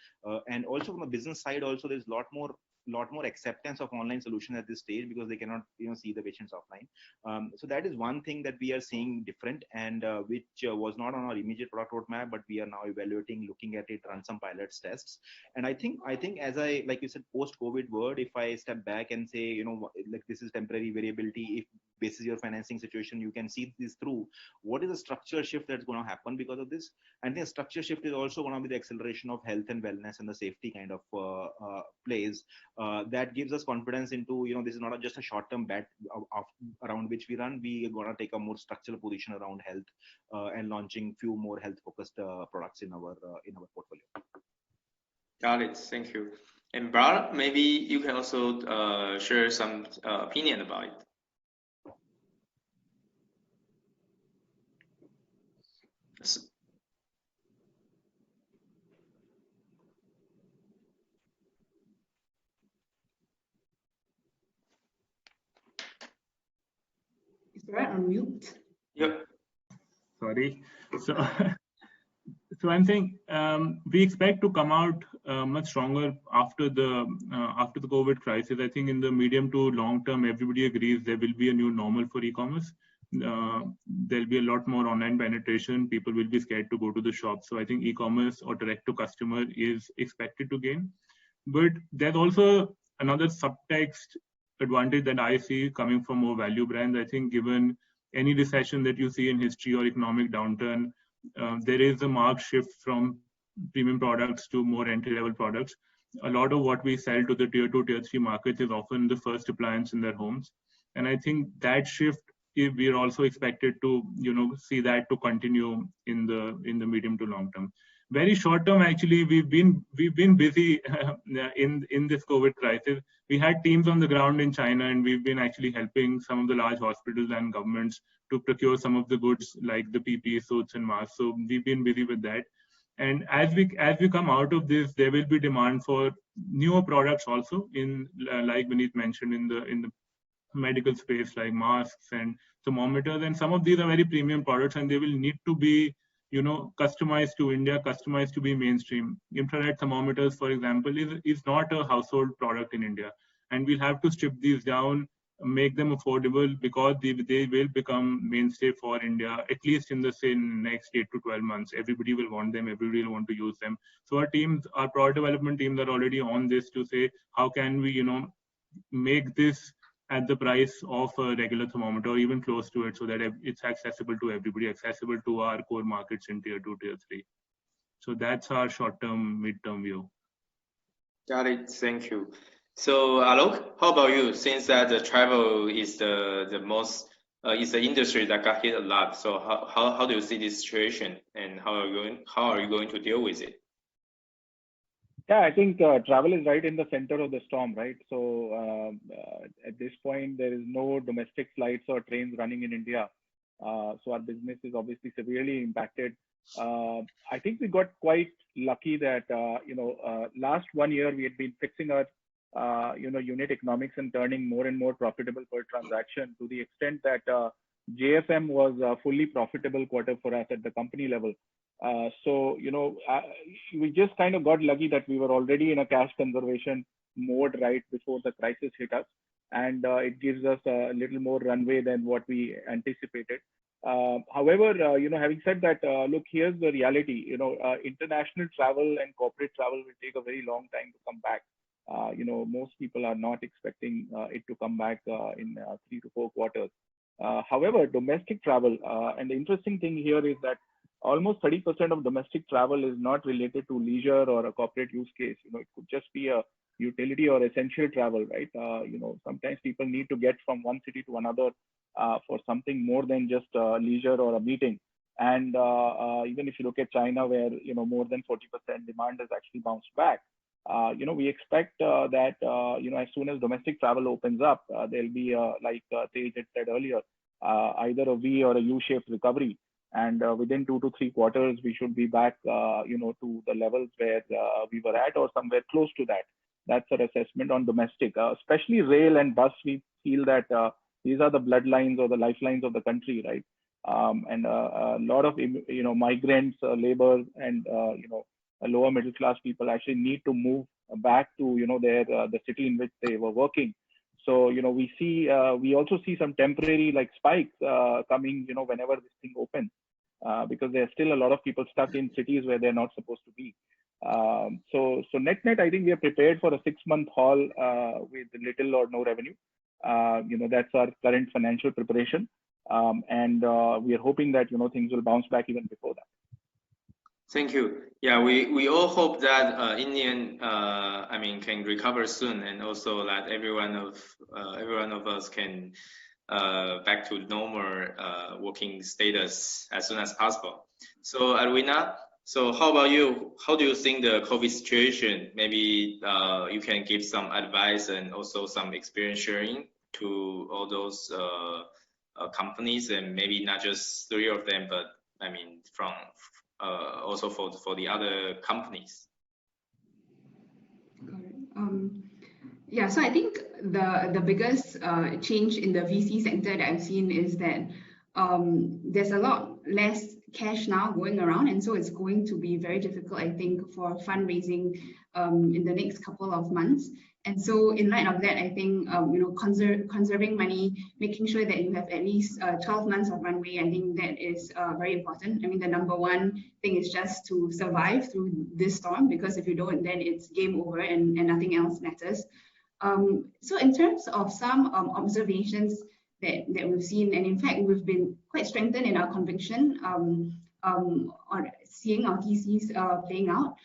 And also from a business side also, there's a lot more acceptance of online solution at this stage, because they cannot see the patients offline. So that is one thing that we are seeing different, and which was not on our immediate product roadmap, but we are now evaluating, looking at it, run some pilots, tests. And I think as I, like you said, post-COVID world, if I step back and say, like this is temporary variability, if basis your financing situation, you can see this through. What is the structural shift that's going to happen because of this? And the structural shift is also going to be the acceleration of health and wellness and the safety kind of plays. That gives us confidence into, this is not just a short-term bet around which we run. We are going to take a more structural position around health and launching few more health-focused products in our portfolio. Got it. Thank you. And Bharat, maybe you can also share some opinion about it. Is Bharat on mute? Yep. Sorry. So I'm saying we expect to come out much stronger after the COVID crisis. I think in the medium to long term, everybody agrees there will be a new normal for e-commerce. There'll be a lot more online penetration. People will be scared to go to the shop. So I think e-commerce or direct to customer is expected to gain. But there's also another subtext advantage that I see coming from more value brands. I think given any recession that you see in history or economic downturn, there is a marked shift from premium products to more entry-level products. A lot of what we sell to the tier 2, tier 3 markets is often the first appliance in their homes. And I think that shift, we are also expected to, see that to continue in the medium to long term. Very short term, actually, we've been busy in this COVID crisis. We had teams on the ground in China, and we've been actually helping some of the large hospitals and governments to procure some of the goods like the PPE suits and masks. So we've been busy with that. And as we come out of this, there will be demand for newer products also, in like Vineet mentioned, in the medical space, like masks and thermometers. And some of these are very premium products, and they will need to be customized to India, customized to be mainstream. Infrared thermometers, for example, is not a household product in India. And we'll have to strip these down, make them affordable, because they will become mainstay for India, at least in the next 8 to 12 months. Everybody will want them, everybody will want to use them. So our product development teams are already on this to say, how can we, make this at the price of a regular thermometer or even close to it, so that it's accessible to everybody, accessible to our core markets in tier 2, tier 3. So that's our short-term, mid-term view. Got it. Thank you. So Alok, how about you? Since that the travel is the most is the industry that got hit a lot. So how do you see this situation, and how are you going to deal with it? Yeah, I think travel is right in the center of the storm, right? So at this point, there is no domestic flights or trains running in India. So our business is obviously severely impacted. I think we got quite lucky that, last 1 year we had been fixing our, unit economics and turning more and more profitable per transaction, to the extent that JFM was a fully profitable quarter for us at the company level. So, we just kind of got lucky that we were already in a cash conservation mode right before the crisis hit us. And it gives us a little more runway than what we anticipated. However, having said that, look, here's the reality. International travel and corporate travel will take a very long time to come back. Most people are not expecting it to come back in 3 to 4 quarters. However, domestic travel, and the interesting thing here is that almost 30% of domestic travel is not related to leisure or a corporate use case. It could just be a utility or essential travel, right? Sometimes people need to get from one city to another for something more than just leisure or a meeting. And even if you look at China, where more than 40% demand has actually bounced back, we expect that as soon as domestic travel opens up, there'll be like Tej had said earlier, either a V or a U-shaped recovery, and within 2 to 3 quarters we should be back to the levels where we were at, or somewhere close to that. That's our assessment on domestic, especially rail and bus. We feel that these are the bloodlines or the lifelines of the country, right? And a lot of migrants, labor, and lower middle class people actually need to move back to the city in which they were working. So we also see some temporary like spikes coming whenever this thing opens, because there are still a lot of people stuck in cities where they're not supposed to be. So net, I think we are prepared for a 6-month haul with little or no revenue. That's our current financial preparation, and we are hoping that things will bounce back even before that. Thank you. Yeah, we all hope that Indian can recover soon, and also that every one of us can back to normal working status as soon as possible. So Arwina, so how about you? How do you think the COVID situation? Maybe you can give some advice and also some experience sharing to all those companies, and maybe not just 3 of them, but from also for the other companies. Got it. Yeah, so I think the biggest change in the VC sector that I've seen is that there's a lot less cash now going around, and so it's going to be very difficult, I think, for fundraising in the next couple of months. And so in light of that, I think conserving money, making sure that you have at least 12 months of runway, I think that is very important. I mean, the number one thing is just to survive through this storm, because if you don't, then it's game over and nothing else matters. So in terms of some observations that we've seen, and in fact, we've been quite strengthened in our conviction on seeing our theses playing out.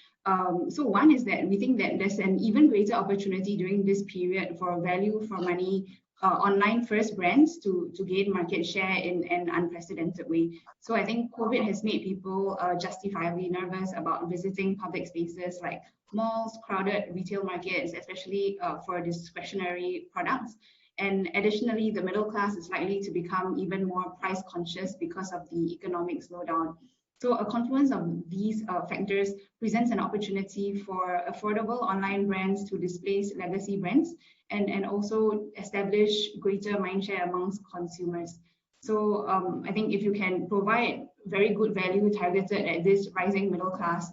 So one is that we think that there's an even greater opportunity during this period for value for money online first brands to gain market share in an unprecedented way. So I think COVID has made people justifiably nervous about visiting public spaces like malls, crowded retail markets, especially for discretionary products. And additionally, the middle class is likely to become even more price conscious because of the economic slowdown. So a confluence of these factors presents an opportunity for affordable online brands to displace legacy brands and also establish greater mindshare amongst consumers. So I think if you can provide very good value targeted at this rising middle class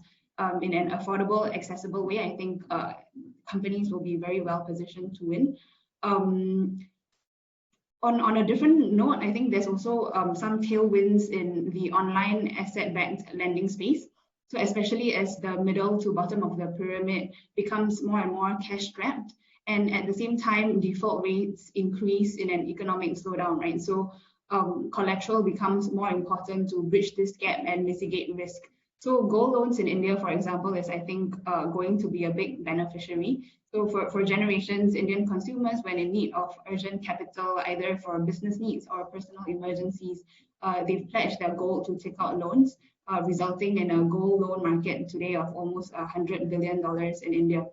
in an affordable, accessible way, I think companies will be very well positioned to win. On a different note, I think there's also some tailwinds in the online asset-backed lending space. So especially as the middle to bottom of the pyramid becomes more and more cash-strapped, and at the same time, default rates increase in an economic slowdown, right? So collateral becomes more important to bridge this gap and mitigate risk. So gold loans in India, for example, is I think going to be a big beneficiary. So for generations, Indian consumers, when in need of urgent capital, either for business needs or personal emergencies, they've pledged their gold to take out loans, resulting in a gold loan market today of almost $100 billion in India.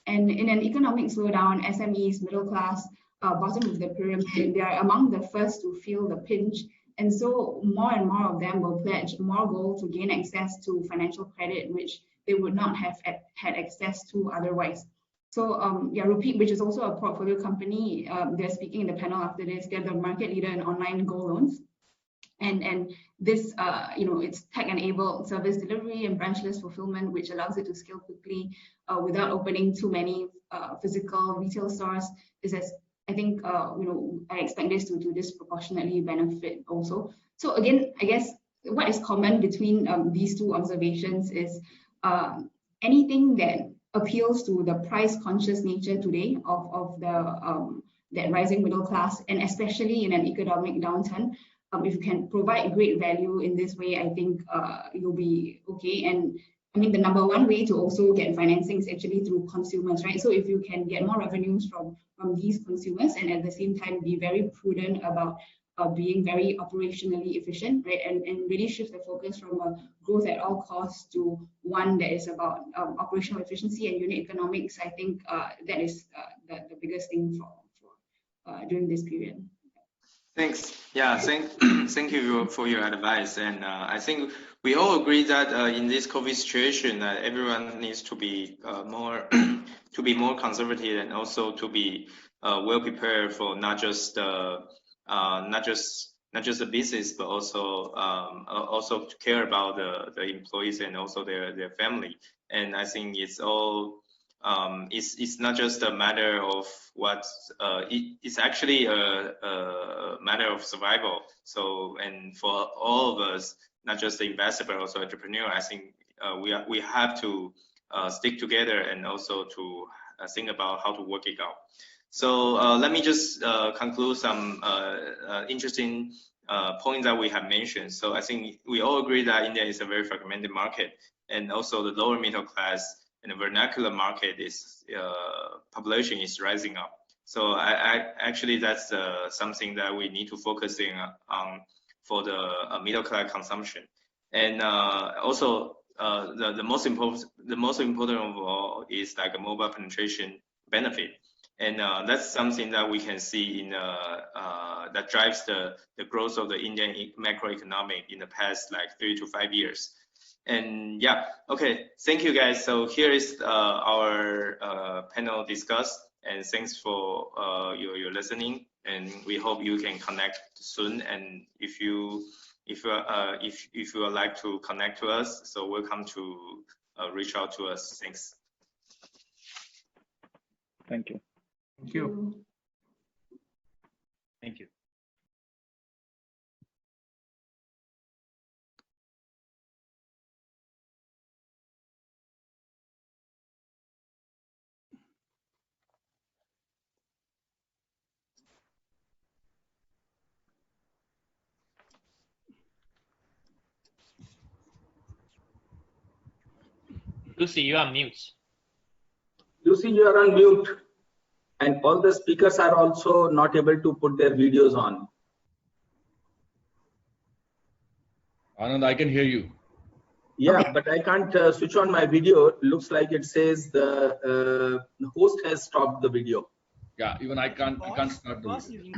And in an economic slowdown, SMEs, middle class, bottom of the pyramid, they are among the first to feel the pinch. And so more and more of them will pledge more gold to gain access to financial credit, which they would not have had access to otherwise. So Rupeek, which is also a portfolio company, they're speaking in the panel after this. They're the market leader in online gold loans. And this, it's tech-enabled service delivery and branchless fulfillment, which allows it to scale quickly without opening too many physical retail stores. Is as I think, I expect this to disproportionately benefit also. So again, I guess what is common between these two observations is anything that appeals to the price-conscious nature today of the that rising middle class, and especially in an economic downturn. If you can provide great value in this way, I think you'll be okay. And I mean, the number one way to also get financing is actually through consumers, right? So if you can get more revenues from these consumers and at the same time be very prudent about being very operationally efficient, right? And really shift the focus from a growth at all costs to one that is about operational efficiency and unit economics. I think that is the biggest thing for during this period. Thanks. Yeah, thank you for your advice. And I think we all agree that in this COVID situation, everyone needs to be more to be more conservative and also to be well prepared for not just the business, but also to care about the employees and also their family. And I think it's all it's not just a matter of what it's actually a matter of survival. So, and for all of us, not just the investor but also entrepreneur, I think we have to stick together and also to think about how to work it out. So let me just conclude some interesting points that we have mentioned. So I think we all agree that India is a very fragmented market, and also the lower middle class and the vernacular market is population is rising up. So I actually that's something that we need to focus on for the middle class consumption. And also the most important of all is like a mobile penetration benefit. And that's something that we can see in that drives the growth of the Indian macroeconomic in the past like 3 to 5 years. And yeah, okay, thank you guys. So here is our panel discuss, and thanks for your listening. And we hope you can connect soon. And if you would like to connect to us, so welcome to reach out to us. Thanks. Thank you. Thank you. Thank you. Lucy, you are mute. Lucy, you are on mute. And all the speakers are also not able to put their videos on. Anand, I can hear you. Yeah, okay. But I can't switch on my video. It looks like it says the host has stopped the video. Yeah, even I can't start the video.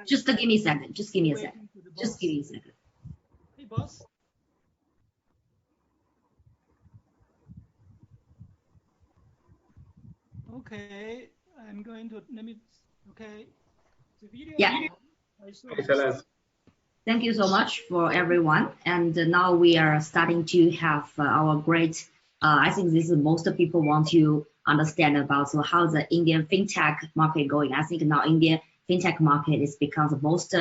Just give me a second. Just give me a second. Just give me a second. Hey, boss. Okay, I'm going to okay. The video. Yeah. Thank you so much for everyone. And now we are starting to have our great. I think this is most people want to understand about how the Indian fintech market going. I think now Indian fintech market is become the most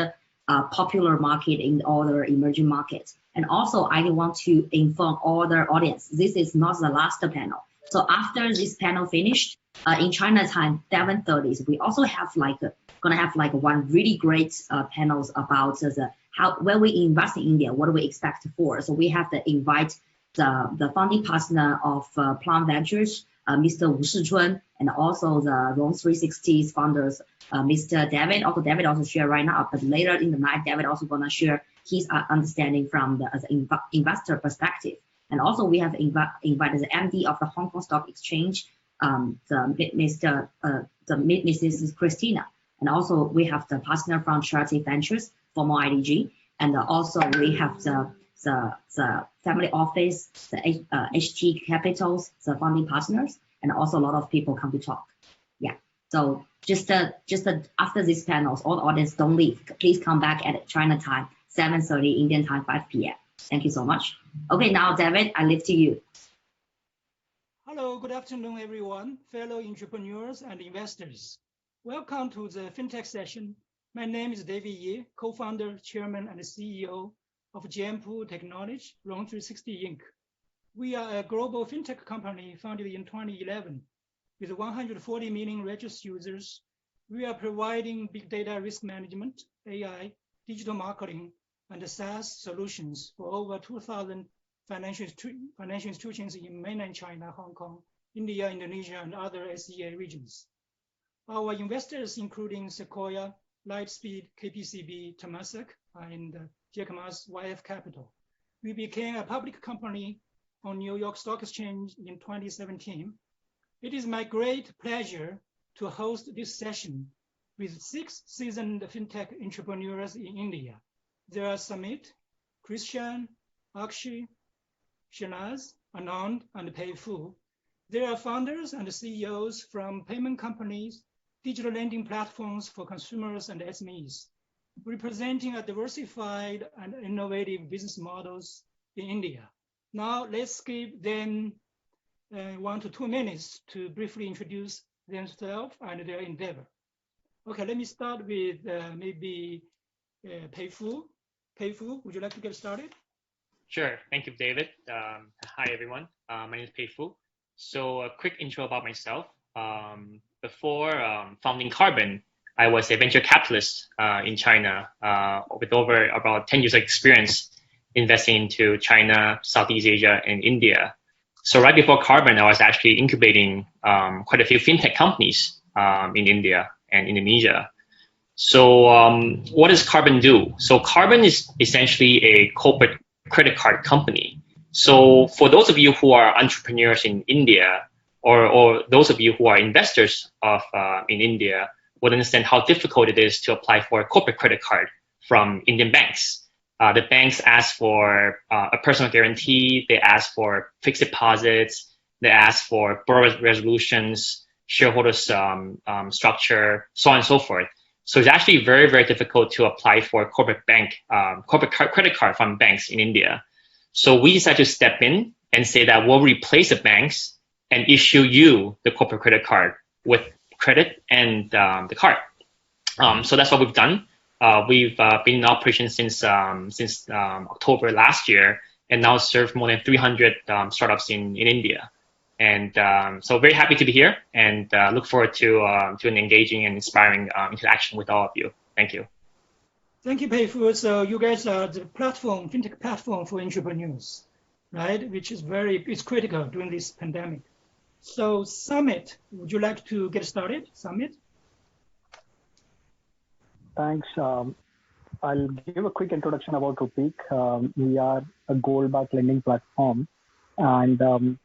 popular market in all the emerging markets. And also, I want to inform all the audience, this is not the last panel. So after this panel finished, in China time, 7:30, we also have gonna have one really great panels about when we invest in India, what do we expect for? So we have to invite the founding partner of Plum Ventures, Mr. Wu Shichun, and also the Rong 360's founders, Mr. David. Also, David also share right now, but later in the night, David also gonna share his understanding from the investor perspective. And also we have invited the MD of the Hong Kong Stock Exchange, Mrs. Christina. And also we have the partner from Charity Ventures, former IDG. And also we have the family office, the HT Capitals, the funding partners, and also a lot of people come to talk. Yeah. So just after these panels, all the audience don't leave. Please come back at China time, 7:30 Indian time, 5 p.m. Thank you so much. Okay, now David, I leave to you. Hello, good afternoon, everyone, fellow entrepreneurs and investors. Welcome to the FinTech session. My name is David Ye, co-founder, chairman, and CEO of GMIC Technology, Rong 360 Inc. We are a global FinTech company founded in 2011 with 140 million registered users. We are providing big data risk management, AI, digital marketing, and SaaS solutions for over 2,000 financial institutions in mainland China, Hong Kong, India, Indonesia, and other SEA regions. Our investors, including Sequoia, Lightspeed, KPCB, Temasek, and Jacobs YF Capital. We became a public company on New York Stock Exchange in 2017. It is my great pleasure to host this session with 6 seasoned fintech entrepreneurs in India. There are Samit, Christian, Akshay, Shanaz, Anand, and Pei Fu. They are founders and CEOs from payment companies, digital lending platforms for consumers and SMEs, representing a diversified and innovative business models in India. Now let's give them 1 to 2 minutes to briefly introduce themselves and their endeavor. Okay, let me start with maybe Pei Fu. Pei Fu, would you like to get started? Sure, thank you, David. Hi, everyone. My name is Pei Fu. So a quick intro about myself. Before founding Carbon, I was a venture capitalist in China with over about 10 years of experience investing into China, Southeast Asia, and India. So right before Carbon, I was actually incubating quite a few fintech companies in India and Indonesia. So what does Carbon do? So Carbon is essentially a corporate credit card company. So for those of you who are entrepreneurs in India, or those of you who are investors in India, would understand how difficult it is to apply for a corporate credit card from Indian banks. The banks ask for a personal guarantee, they ask for fixed deposits, they ask for borrower resolutions, shareholders structure, so on and so forth. So it's actually very, very difficult to apply for a corporate credit card from banks in India. So we decided to step in and say that we'll replace the banks and issue you the corporate credit card with credit and the card. So that's what we've done. We've been in operation since October last year, and now serve more than 300 startups in India. And so very happy to be here, and look forward to an engaging and inspiring interaction with all of you. Thank you. Thank you, Pei Fu. So you guys are the platform, fintech platform for entrepreneurs, right? Which is it's critical during this pandemic. So Samit, would you like to get started? Samit? Thanks. I'll give a quick introduction about Rupeek. We are a gold-backed lending platform, and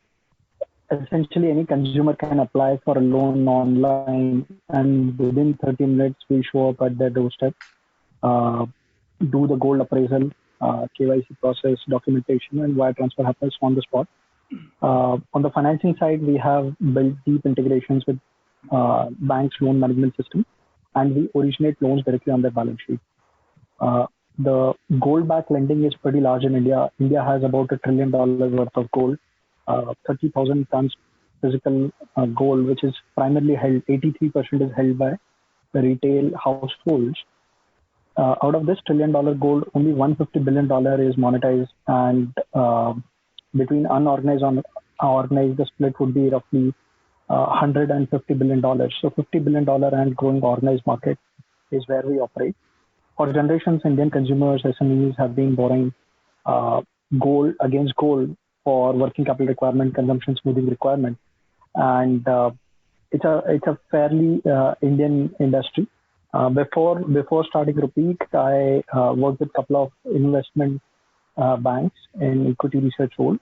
essentially any consumer can apply for a loan online, and within 30 minutes we show up at their doorstep, do the gold appraisal, KYC process, documentation, and wire transfer happens on the spot. On the financing side, we have built deep integrations with banks' loan management system, and we originate loans directly on their balance sheet. The gold-backed lending is pretty large in India. India has about $1 trillion worth of gold, 30,000 tons physical gold, which is primarily held, 83% is held by the retail households. Out of this $1 trillion gold, only $150 billion is monetized, and between unorganized and organized, the split would be roughly $150 billion. So $50 billion and growing organized market is where we operate. For generations, Indian consumers, SMEs have been borrowing gold against gold for working capital requirement, consumption smoothing requirement, and it's a fairly Indian industry. Before starting Rupeek, I worked with a couple of investment banks in equity research role,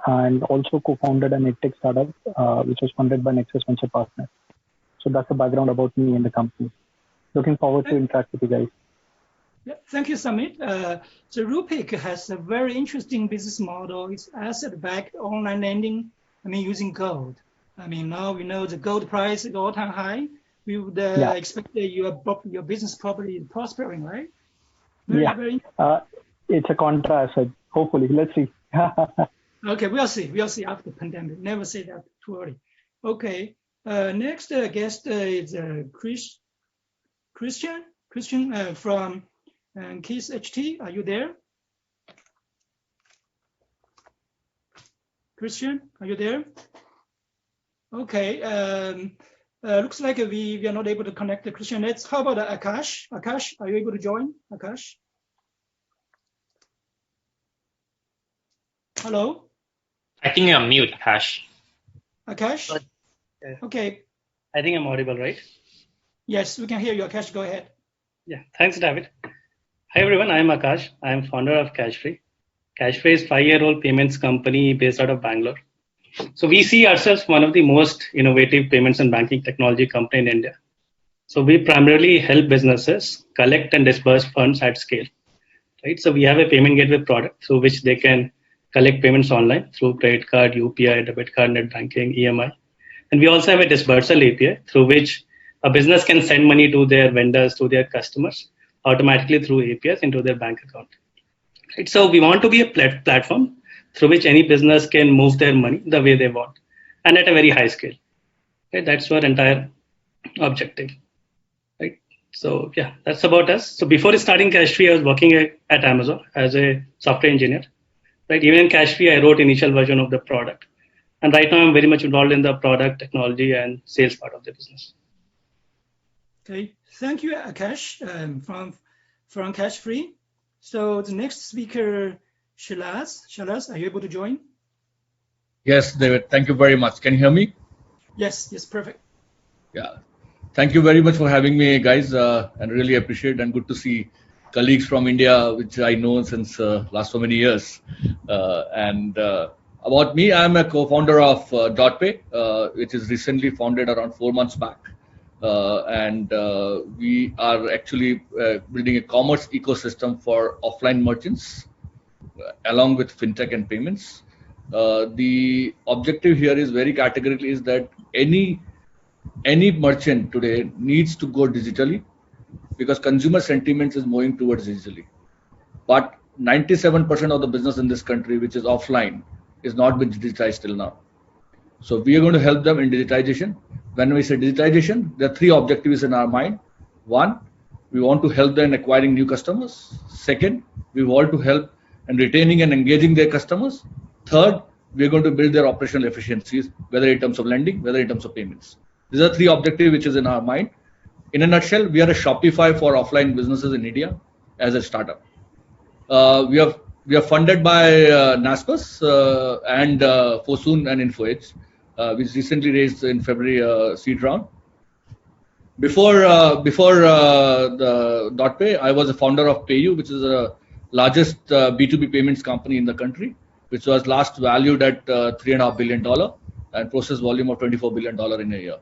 and also co-founded an edtech startup which was funded by Nexus Venture Partners. So that's the background about me and the company. Looking forward to interact with you guys. Yeah, thank you, Samit. So Rupeek has a very interesting business model. It's asset-backed online lending, using gold. Now we know the gold price is all-time high. We would expect that your business probably is prospering, right? Very it's a contrast. Hopefully, let's see. Okay, we'll see after the pandemic. Never say that too early. Okay, next guest is Christian from KISS HT. Are you there? Christian, are you there? Okay. Looks like we are not able to connect the Christian. How about Akash? Akash, are you able to join? Akash? Hello? I think you're on mute, Akash. Akash? Okay. I think I'm audible, right? Yes, we can hear you. Akash, go ahead. Yeah, thanks, David. Hi, everyone. I'm Akash. I'm founder of CashFree. CashFree is a 5-year-old payments company based out of Bangalore. So we see ourselves one of the most innovative payments and banking technology company in India. So we primarily help businesses collect and disburse funds at scale, right? So we have a payment gateway product through which they can collect payments online through credit card, UPI, debit card, net banking, EMI. And we also have a disbursal API through which a business can send money to their vendors, to their customers, automatically through APIs into their bank account. Right? So we want to be a platform through which any business can move their money the way they want and at a very high scale. Right? That's our entire objective. Right? So yeah, that's about us. So before starting CashFree, I was working at Amazon as a software engineer. Right? Even in CashFree, I wrote initial version of the product. And right now I'm very much involved in the product, technology, and sales part of the business. Okay, thank you, Akash, from CashFree. So the next speaker, Shilaz. Shilaz, are you able to join? Yes, David. Thank you very much. Can you hear me? Yes, perfect. Yeah. Thank you very much for having me, guys, and really appreciate and good to see colleagues from India, which I know since last so many years. About me, I'm a co-founder of DotPay, which is recently founded around 4 months back. We are actually building a commerce ecosystem for offline merchants, along with fintech and payments. The objective here is very categorically is that any merchant today needs to go digitally because consumer sentiments is moving towards digitally. But 97% of the business in this country, which is offline, is not been digitized till now. So we are going to help them in digitization. When we say digitization, there are 3 objectives in our mind. 1, we want to help them in acquiring new customers. 2nd, we want to help in retaining and engaging their customers. 3rd, we are going to build their operational efficiencies, whether in terms of lending, whether in terms of payments. These are 3 objectives which is in our mind. In a nutshell, we are a Shopify for offline businesses in India as a startup. We are funded by Naspers and Fosun and InfoEdge, which recently raised in February seed round. Before the DotPay, I was a founder of PayU, which is the largest B2B payments company in the country, which was last valued at $3.5 billion and process volume of $24 billion in a year.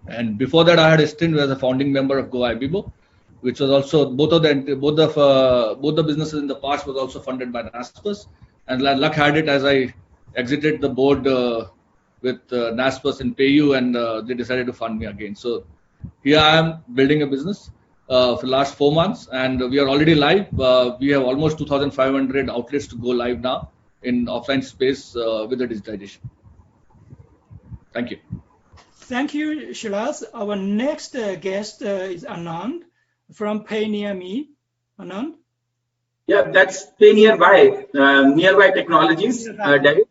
And before that, I had a stint as a founding member of GoIbibo, which was also both the businesses in the past was also funded by Naspers. And luck had it as I exited the board with Naspers and PayU, and they decided to fund me again. So here I am building a business for the last 4 months, and we are already live. We have almost 2,500 outlets to go live now in offline space with the digitization. Thank you. Thank you, Shilaz. Our next guest is Anand from Pay Near Me. Anand? Yeah, that's Pay Nearby, Nearby Technologies, David.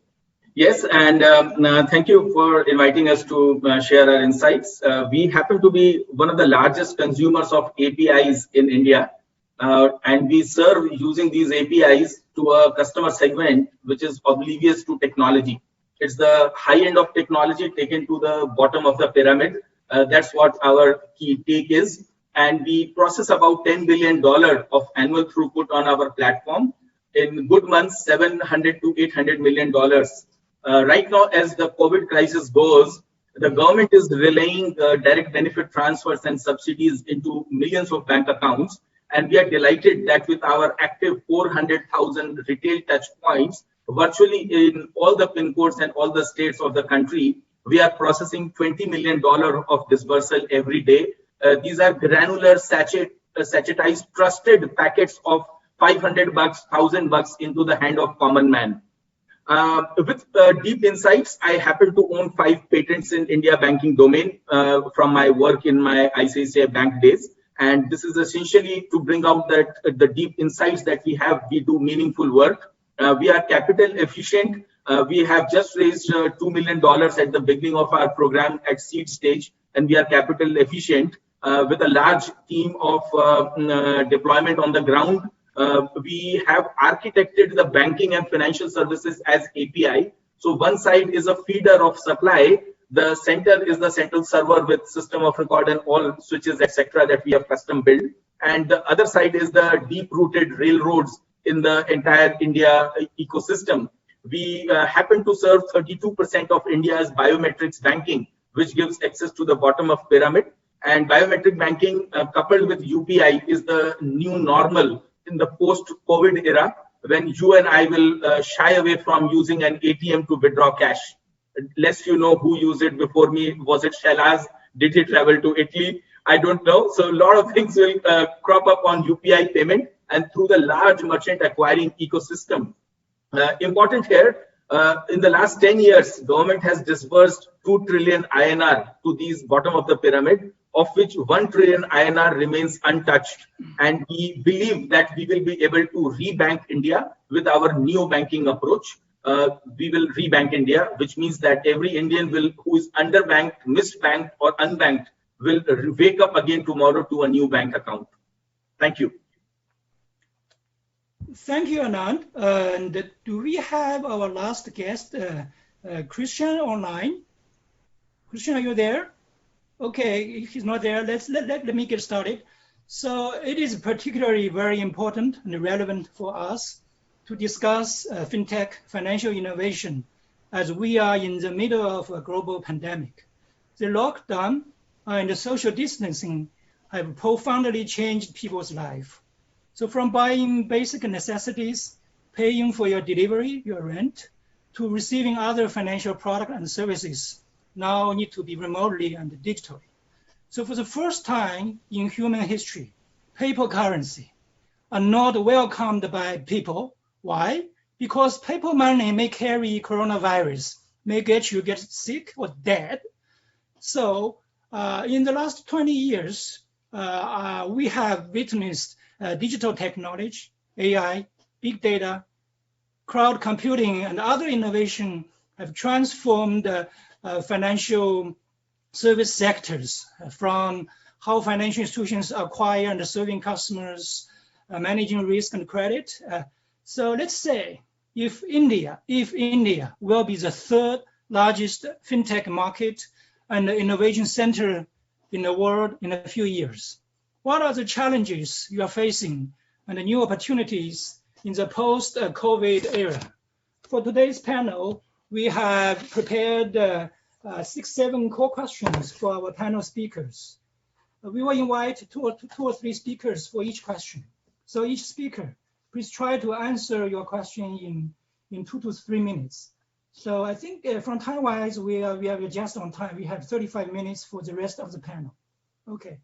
Yes, and thank you for inviting us to share our insights. We happen to be one of the largest consumers of APIs in India, and we serve using these APIs to a customer segment which is oblivious to technology. It's the high end of technology taken to the bottom of the pyramid. That's what our key take is. And we process about $10 billion of annual throughput on our platform. In good months, $700 to $800 million. Right now, as the COVID crisis goes, the government is relaying direct benefit transfers and subsidies into millions of bank accounts. And we are delighted that with our active 400,000 retail touch points, virtually in all the pin codes and all the states of the country, we are processing $20 million of disbursal every day. These are granular sachetized trusted packets of $500, $1,000 into the hand of common man. With deep insights, I happen to own 5 patents in India banking domain from my work in my ICICI Bank days. And this is essentially to bring out that the deep insights that we have, we do meaningful work. We are capital efficient. We have just raised $2 million at the beginning of our program at seed stage, and we are capital efficient with a large team of deployment on the ground we have architected the banking and financial services as API. So one side is a feeder of supply. The center is the central server with system of record and all switches, etc., that we have custom built. And the other side is the deep-rooted railroads in the entire India ecosystem. We happen to serve 32% of India's biometrics banking, which gives access to the bottom of pyramid. And biometric banking coupled with UPI is the new normal in the post-COVID era, when you and I will shy away from using an ATM to withdraw cash. Lest you know who used it before me. Was it Shalaz? Did he travel to Italy? I don't know. So a lot of things will crop up on UPI payment and through the large merchant acquiring ecosystem. Important here, in the last 10 years, government has disbursed 2 trillion INR to these bottom of the pyramid, of which 1 trillion INR remains untouched. And we believe that we will be able to rebank India with our neo banking approach. We will rebank India, which means that every Indian who is underbanked, misbanked, or unbanked will wake up again tomorrow to a new bank account. Thank you. Thank you, Anand. And do we have our last guest, Christian, online? Christian, are you there? Okay, if he's not there, let me get started. So it is particularly very important and relevant for us to discuss fintech financial innovation as we are in the middle of a global pandemic. The lockdown and the social distancing have profoundly changed people's life. So from buying basic necessities, paying for your delivery, your rent, to receiving other financial products and services now need to be remotely and digitally. So for the first time in human history, paper currency are not welcomed by people. Why? Because paper money may carry coronavirus, may get sick or dead. So in the last 20 years, we have witnessed digital technology, AI, big data, cloud computing, and other innovation have transformed financial service sectors from how financial institutions acquire and serving customers, managing risk and credit. So let's say if India will be the third largest fintech market and innovation center in the world in a few years, what are the challenges you are facing and the new opportunities in the post-COVID era? For today's panel, we have prepared 6-7 core questions for our panel speakers. We will invite two or three speakers for each question. So each speaker, please try to answer your question in 2 to 3 minutes. So I think from time-wise, we are just on time. We have 35 minutes for the rest of the panel. Okay.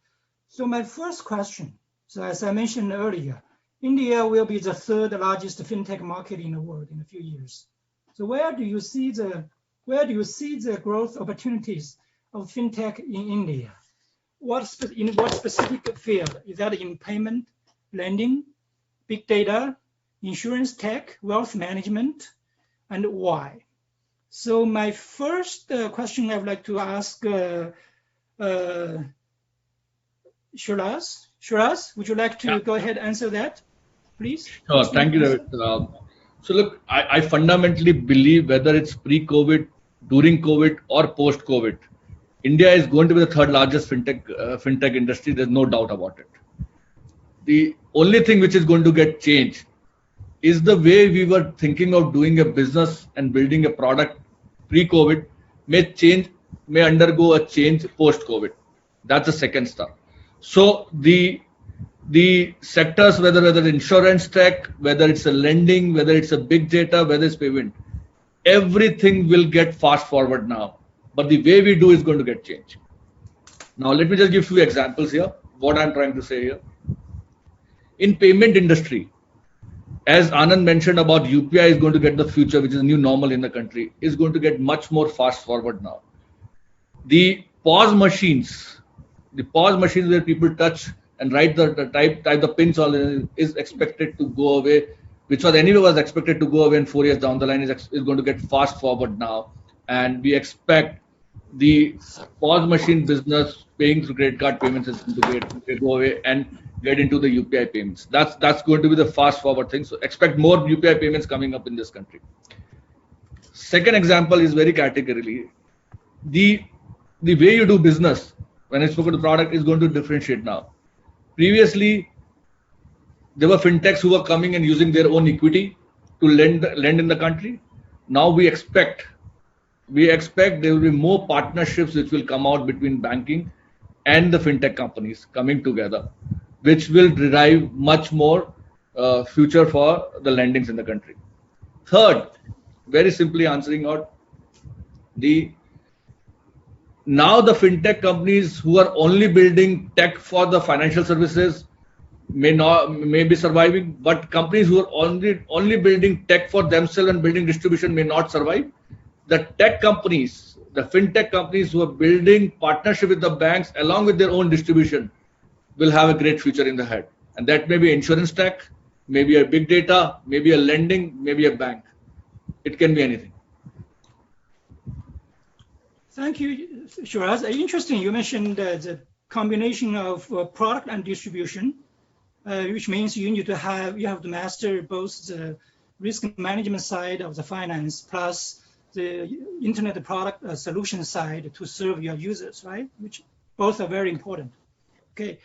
So my first question, so as I mentioned earlier, India will be the third largest fintech market in the world in a few years. So where do you see the growth opportunities of fintech in India? In what specific field? Is that in payment, lending, big data, insurance tech, wealth management, and why? So my first question I would like to ask Shiraz, would you like to go ahead and answer that, please? Sure, thank you, David. So look, I fundamentally believe whether it's pre-COVID, during COVID, or post-COVID, India is going to be the third largest fintech industry. There's no doubt about it. The only thing which is going to get changed is the way we were thinking of doing a business and building a product pre-COVID may undergo a change post-COVID. That's the second step. So the sectors, whether it's insurance tech, whether it's a lending, whether it's a big data, whether it's payment, everything will get fast forward now. But the way we do is going to get changed. Now let me just give you examples here. What I'm trying to say here. In payment industry, as Anand mentioned about UPI is going to get the future, which is a new normal in the country, is going to get much more fast forward now. The POS machines where people touch and write type the pins all is expected to go away, which was expected to go away in 4 years down the line is going to get fast forward now. And we expect the POS machine business paying through credit card payments is going to go away. And get into the UPI payments. That's going to be the fast forward thing. So expect more UPI payments coming up in this country. Second example is very categorically the way you do business when I spoke of the product is going to differentiate now. Previously, there were fintechs who were coming and using their own equity to lend in the country. Now we expect there will be more partnerships which will come out between banking and the fintech companies coming together, which will derive much more future for the lendings in the country. Third, very simply answering out now the fintech companies who are only building tech for the financial services may be surviving, but companies who are only building tech for themselves and building distribution may not survive. The tech companies, the fintech companies who are building partnership with the banks along with their own distribution will have a great future in the head. And that may be insurance tech, maybe a big data, maybe a lending, maybe a bank. It can be anything. Thank you, Shiraz. Interesting. You mentioned the combination of product and distribution, which means you have to master both the risk management side of the finance plus the internet product solution side to serve your users, right? Which both are very important. Okay.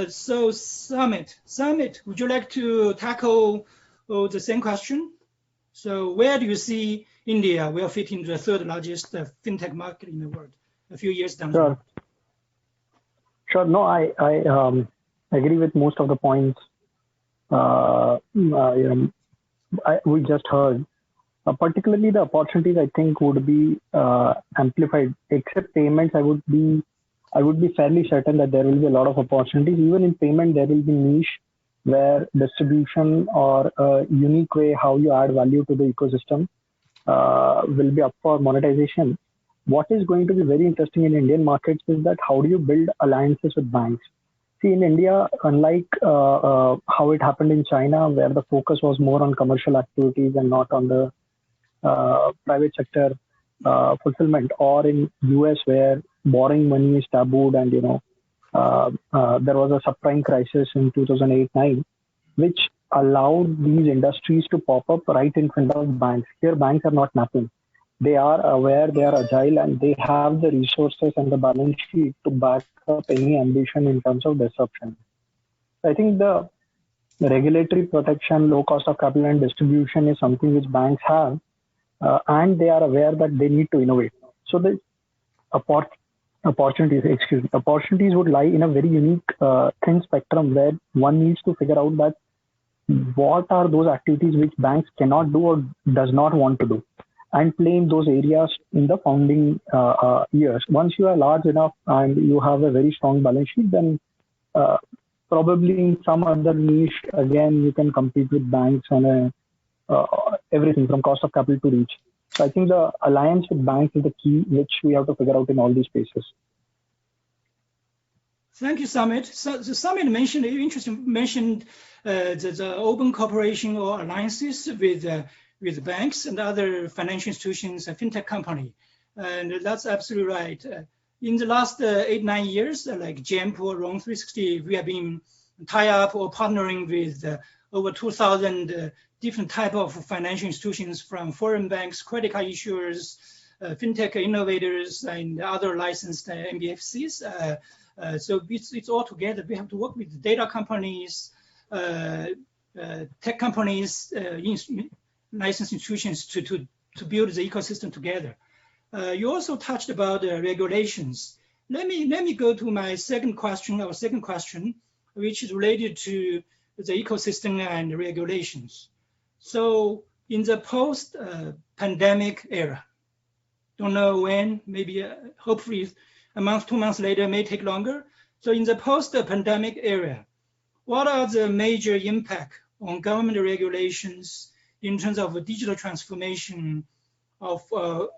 So Summit, would you like to tackle the same question? So where do you see India will fit into the third largest fintech market in the world a few years down the road? Sure. No, I agree with most of the points we just heard. Particularly the opportunities I think would be amplified. Except payments, I would be fairly certain that there will be a lot of opportunities. Even in payment, there will be niche where distribution or a unique way how you add value to the ecosystem will be up for monetization. What is going to be very interesting in Indian markets is that how do you build alliances with banks? See, in India, unlike how it happened in China, where the focus was more on commercial activities and not on the private sector fulfillment, or in US where borrowing money is tabooed and there was a subprime crisis in 2008-9, which allowed these industries to pop up right in front of banks. Here, banks are not napping. They are aware, they are agile, and they have the resources and the balance sheet to back up any ambition in terms of disruption. I think the regulatory protection, low cost of capital and distribution is something which banks have, and they are aware that they need to innovate. So the opportunities would lie in a very unique thin spectrum where one needs to figure out that what are those activities which banks cannot do or does not want to do, and play in those areas in the founding years. Once you are large enough and you have a very strong balance sheet, then probably in some other niche, again, you can compete with banks on everything from cost of capital to reach. So I think the alliance with banks is the key, which we have to figure out in all these spaces. Thank you, Samit. So Samit mentioned the open cooperation or alliances with banks and other financial institutions and fintech company, and that's absolutely right. In the last 8-9 years, like GMIC or Roam360, we have been tie up or partnering with over 2,000 different type of financial institutions, from foreign banks, credit card issuers, fintech innovators, and other licensed NBFCs. So it's all together. We have to work with data companies, tech companies, licensed institutions to build the ecosystem together. You also touched about regulations. Let me go to my second question, which is related to the ecosystem and regulations. So in the post-pandemic era, don't know when, maybe hopefully a month, 2 months later, may take longer. So in the post-pandemic era, what are the major impact on government regulations in terms of digital transformation of the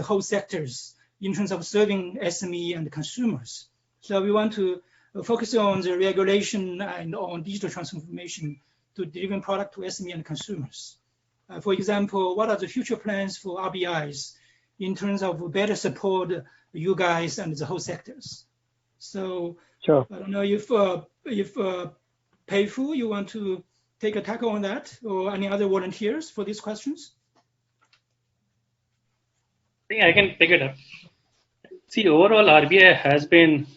whole sectors in terms of serving SME and consumers? So we want to focus on the regulation and on digital transformation to deliver product to SME and consumers. For example, what are the future plans for RBIs in terms of better support you guys and the whole sectors. So sure. I don't know if Pei-Fu, you want to take a tackle on that, or any other volunteers for these questions? I think I can pick it up. See, overall, RBI has been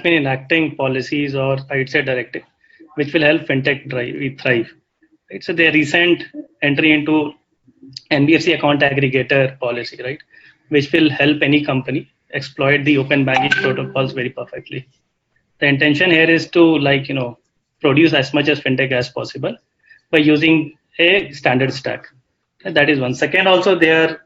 enacting policies, or I'd say directive, which will help fintech thrive. Right? So their recent entry into NBFC account aggregator policy, right, which will help any company exploit the open banking protocols very perfectly. The intention here is to produce as much as fintech as possible by using a standard stack. And that is one. Second, also they are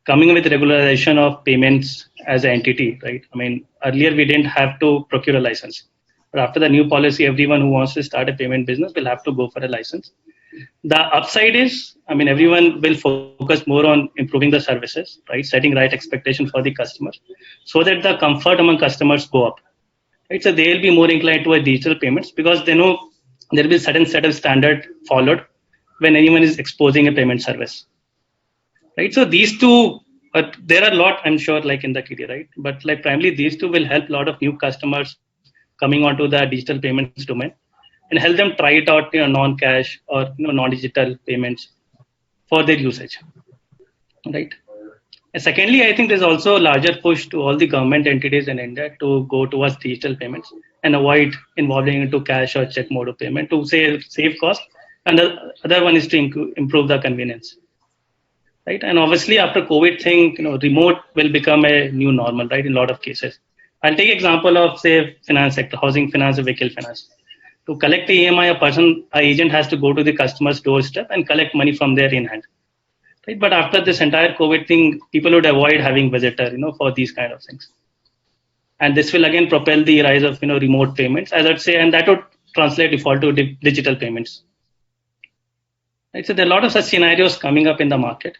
coming with regularization of payments as an entity, right? I mean, earlier we didn't have to procure a license, but after the new policy, everyone who wants to start a payment business will have to go for a license. The upside is, I mean, everyone will focus more on improving the services, right? Setting right expectation for the customers so that the comfort among customers go up, right? So they'll be more inclined towards digital payments because they know there will be a certain set of standard followed when anyone is exposing a payment service, right? So these two, there are a lot, I'm sure, like in the kitty, right? But like primarily these two will help a lot of new customers coming onto the digital payments domain and help them try it out, non-cash or non-digital payments for their usage, right? And secondly, I think there's also a larger push to all the government entities in India to go towards digital payments and avoid involving into cash or check mode of payment to save cost. And the other one is to improve the convenience, right? And obviously after COVID thing, remote will become a new normal, right? In a lot of cases. I'll take example of say finance sector, housing finance or vehicle finance. To collect the EMI, an agent has to go to the customer's doorstep and collect money from their in hand. Right? But after this entire COVID thing, people would avoid having visitor, for these kind of things. And this will again propel the rise of, remote payments, as I'd say, and that would translate default to digital payments. Right? So there are a lot of such scenarios coming up in the market.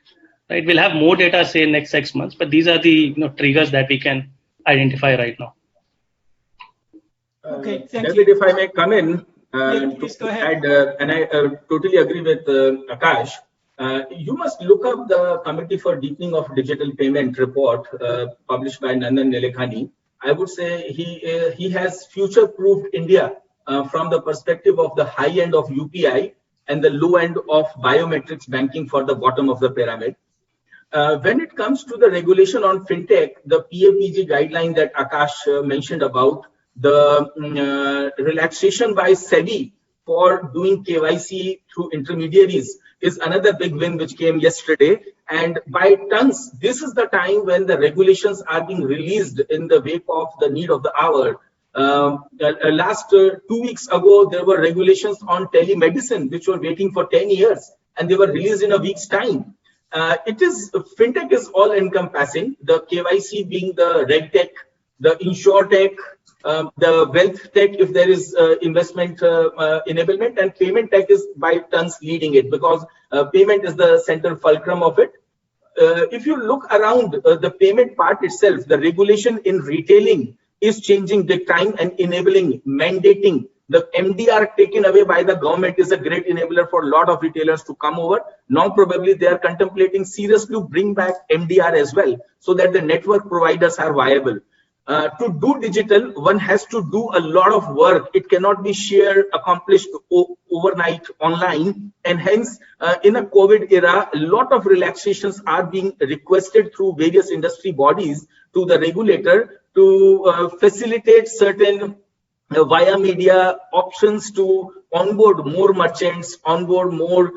Right? We'll have more data, say, next 6 months, but these are the triggers that we can identify right now. Okay, thank David, you. if I may come in Please go ahead. and I totally agree with Akash. You must look up the Committee for Deepening of Digital Payment report published by Nandan Nilekani. I would say he has future-proofed India from the perspective of the high end of UPI and the low end of biometrics banking for the bottom of the pyramid. When it comes to the regulation on fintech, the PAPG guideline that Akash mentioned about, the relaxation by SEBI for doing KYC through intermediaries is another big win which came yesterday. And by tons, this is the time when the regulations are being released in the wake of the need of the hour. Last 2 weeks ago, there were regulations on telemedicine, which were waiting for 10 years, and they were released in a week's time. Fintech is all encompassing, the KYC being the reg tech, the insure tech, the wealth tech, if there is investment enablement, and payment tech is by tons leading it because payment is the central fulcrum of it. If you look around the payment part itself, the regulation in retailing is changing big time and enabling, mandating. The MDR taken away by the government is a great enabler for a lot of retailers to come over. Now probably they are contemplating seriously to bring back MDR as well so that the network providers are viable. To do digital, one has to do a lot of work. It cannot be accomplished overnight online. And hence, in a COVID era, a lot of relaxations are being requested through various industry bodies to the regulator to facilitate certain via media options to onboard more merchants, onboard more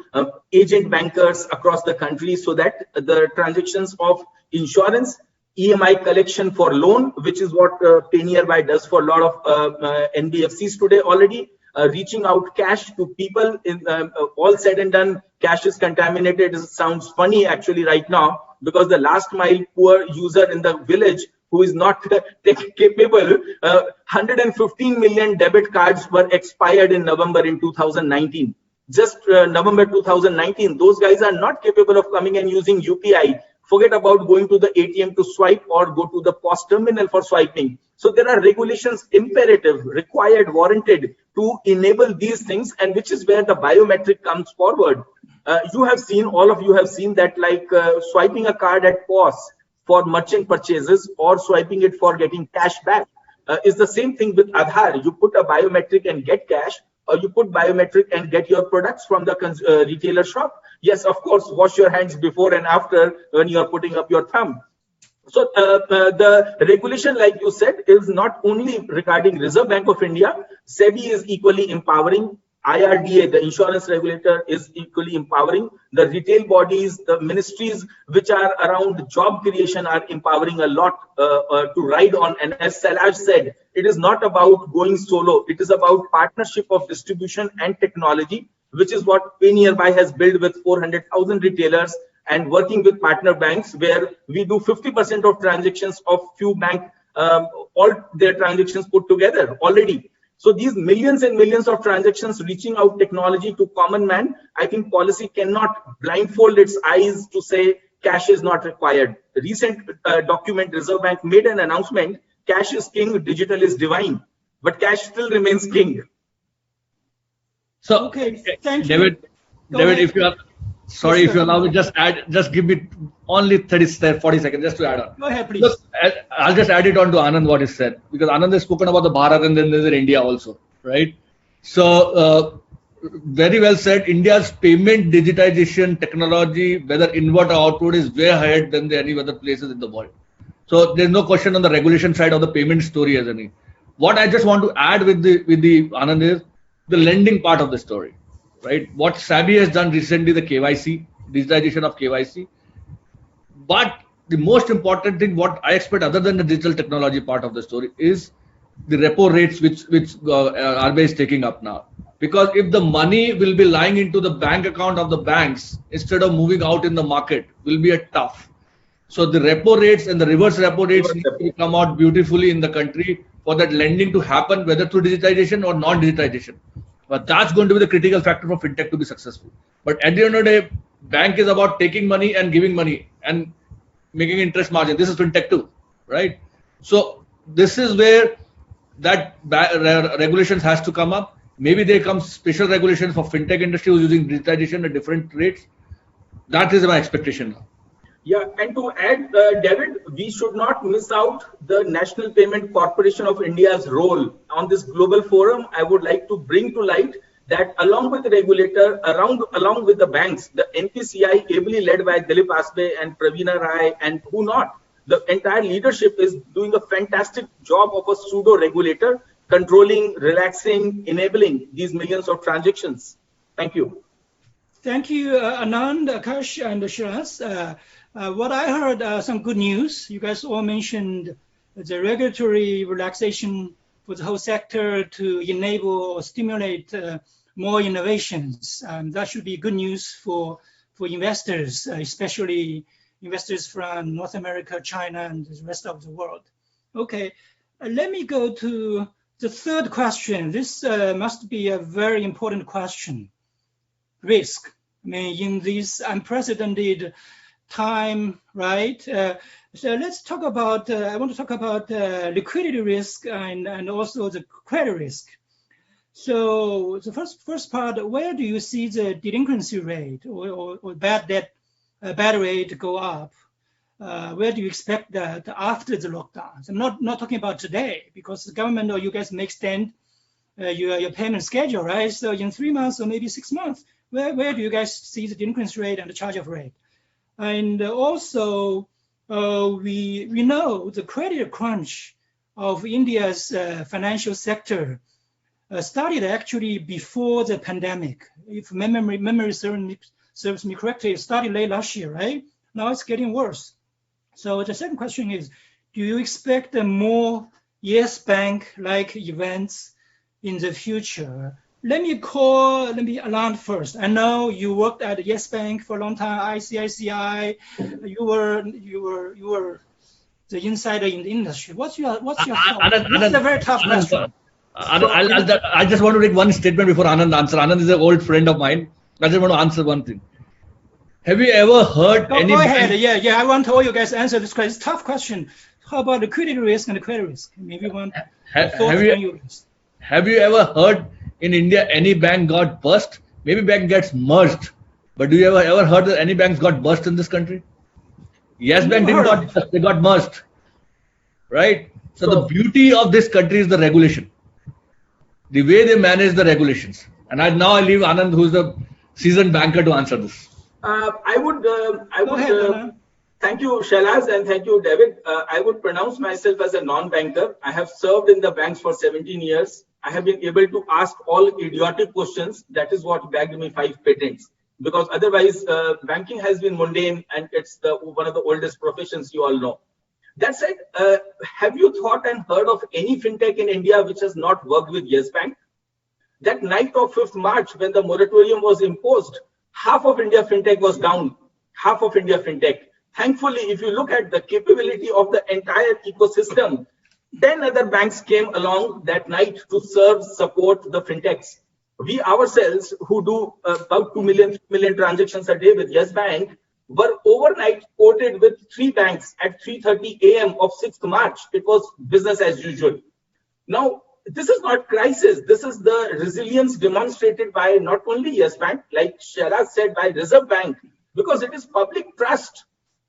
agent bankers across the country so that the transactions of insurance, EMI collection for loan, which is what Pay Nearby does for a lot of NBFCs today already, reaching out cash to people. All said and done, cash is contaminated. It sounds funny actually right now because the last mile poor user in the village who is not capable, 115 million debit cards were expired in November in 2019. Just November 2019, those guys are not capable of coming and using UPI. Forget about going to the ATM to swipe or go to the POS terminal for swiping. So there are regulations imperative, required, warranted to enable these things, and which is where the biometric comes forward. You have seen, all of you have seen that, like swiping a card at POS for merchant purchases or swiping it for getting cash back is the same thing with Aadhaar. You put a biometric and get cash, or you put biometric and get your products from the retailer shop. Yes, of course, wash your hands before and after when you are putting up your thumb. So the regulation, like you said, is not only regarding Reserve Bank of India. SEBI is equally empowering. IRDA, the insurance regulator, is equally empowering. The retail bodies, the ministries which are around job creation are empowering a lot to ride on. And as Salaj said, it is not about going solo. It is about partnership of distribution and technology, which is what Pay Nearby has built with 400,000 retailers and working with partner banks, where we do 50% of transactions of few bank, all their transactions put together already. So these millions and millions of transactions reaching out technology to common man, I think policy cannot blindfold its eyes to say cash is not required. The recent document, Reserve Bank made an announcement, cash is king, digital is divine, but cash still remains king. So, okay, thank David, you. David, if you are, sorry, if you allow me, just give me only 40 seconds just to add on. Go ahead, please. Look, I'll just add it on to Anand what he said, because Anand has spoken about the Bharat and then there's an India also, right? So, very well said. India's payment digitization technology, whether inward or outward, is way ahead than any other places in the world. So there's no question on the regulation side of the payment story as any. What I just want to add with the Anand is the lending part of the story, right? What SABI has done recently, the KYC, digitization of KYC. But the most important thing, what I expect other than the digital technology part of the story, is the repo rates which RBI is taking up now. Because if the money will be lying into the bank account of the banks instead of moving out in the market, will be a tough. So the repo rates and the reverse repo rates need to come out beautifully in the country for that lending to happen, whether through digitization or non-digitization. But that's going to be the critical factor for fintech to be successful. But at the end of the day, bank is about taking money and giving money and making interest margin. This is fintech too, right? So this is where that regulations has to come up. Maybe there comes special regulations for fintech industry who's using digitization at different rates. That is my expectation now. Yeah, and to add, David, we should not miss out the National Payment Corporation of India's role on this global forum. I would like to bring to light that along with the regulator, along with the banks, the NPCI, ably led by Dilip Asbe and Praveena Rai and who not, the entire leadership is doing a fantastic job of a pseudo regulator, controlling, relaxing, enabling these millions of transactions. Thank you. Thank you, Anand, Akash, and Shiraz. What I heard, some good news. You guys all mentioned the regulatory relaxation for the whole sector to enable or stimulate more innovations. That should be good news for investors, especially investors from North America, China, and the rest of the world. Okay, let me go to the third question. This must be a very important question. Risk. I mean, in this unprecedented time, right? So let's talk about, I want to talk about liquidity risk and also the credit risk. So the first part, where do you see the delinquency rate or bad debt, bad rate go up? Where do you expect that after the lockdowns? I'm not talking about today, because the government or you guys may extend your payment schedule, right? So in 3 months or maybe 6 months, where do you guys see the delinquency rate and the charge-off rate? And also, we know the credit crunch of India's financial sector started actually before the pandemic. If memory serves me correctly, it started late last year, right? Now it's getting worse. So the second question is, do you expect more Yes Bank-like events in the future? Let me Anand first. I know you worked at Yes Bank for a long time, ICICI. You were the insider in the industry. What's your thought? This is a very tough question. I just want to make one statement before Anand answers. Anand is an old friend of mine. I just want to answer one thing. Have you ever heard any? Go ahead. Yeah. I want all you guys to answer this question. It's a tough question. How about liquidity risk and the credit risk? Maybe one. Have you ever heard in India any bank got burst? Maybe bank gets merged, But do you ever heard that any banks got burst in this country? Yes Bank didn't got burst, they got merged. Right? So the beauty of this country is the regulation. The way they manage the regulations. And now I leave Anand, who is the seasoned banker, to answer this. I would thank you, Shailaz, and thank you, David. I would pronounce myself as a non-banker. I have served in the banks for 17 years. I have been able to ask all idiotic questions. That is what bagged me 5 patents. Because otherwise, banking has been mundane, and it's one of the oldest professions you all know. That said, have you thought and heard of any fintech in India which has not worked with Yes Bank? That night of 5th March, when the moratorium was imposed, half of India fintech was down. Half of India fintech. Thankfully, if you look at the capability of the entire ecosystem, 10 other banks came along that night to support the fintechs. We ourselves, who do about 2 million transactions a day with Yes Bank, were overnight quoted with 3 banks at 3:30 a.m. of 6th March. It was business as usual. Now, this is not crisis. This is the resilience demonstrated by not only Yes Bank, like Shailaz said, by Reserve Bank, because it is public trust.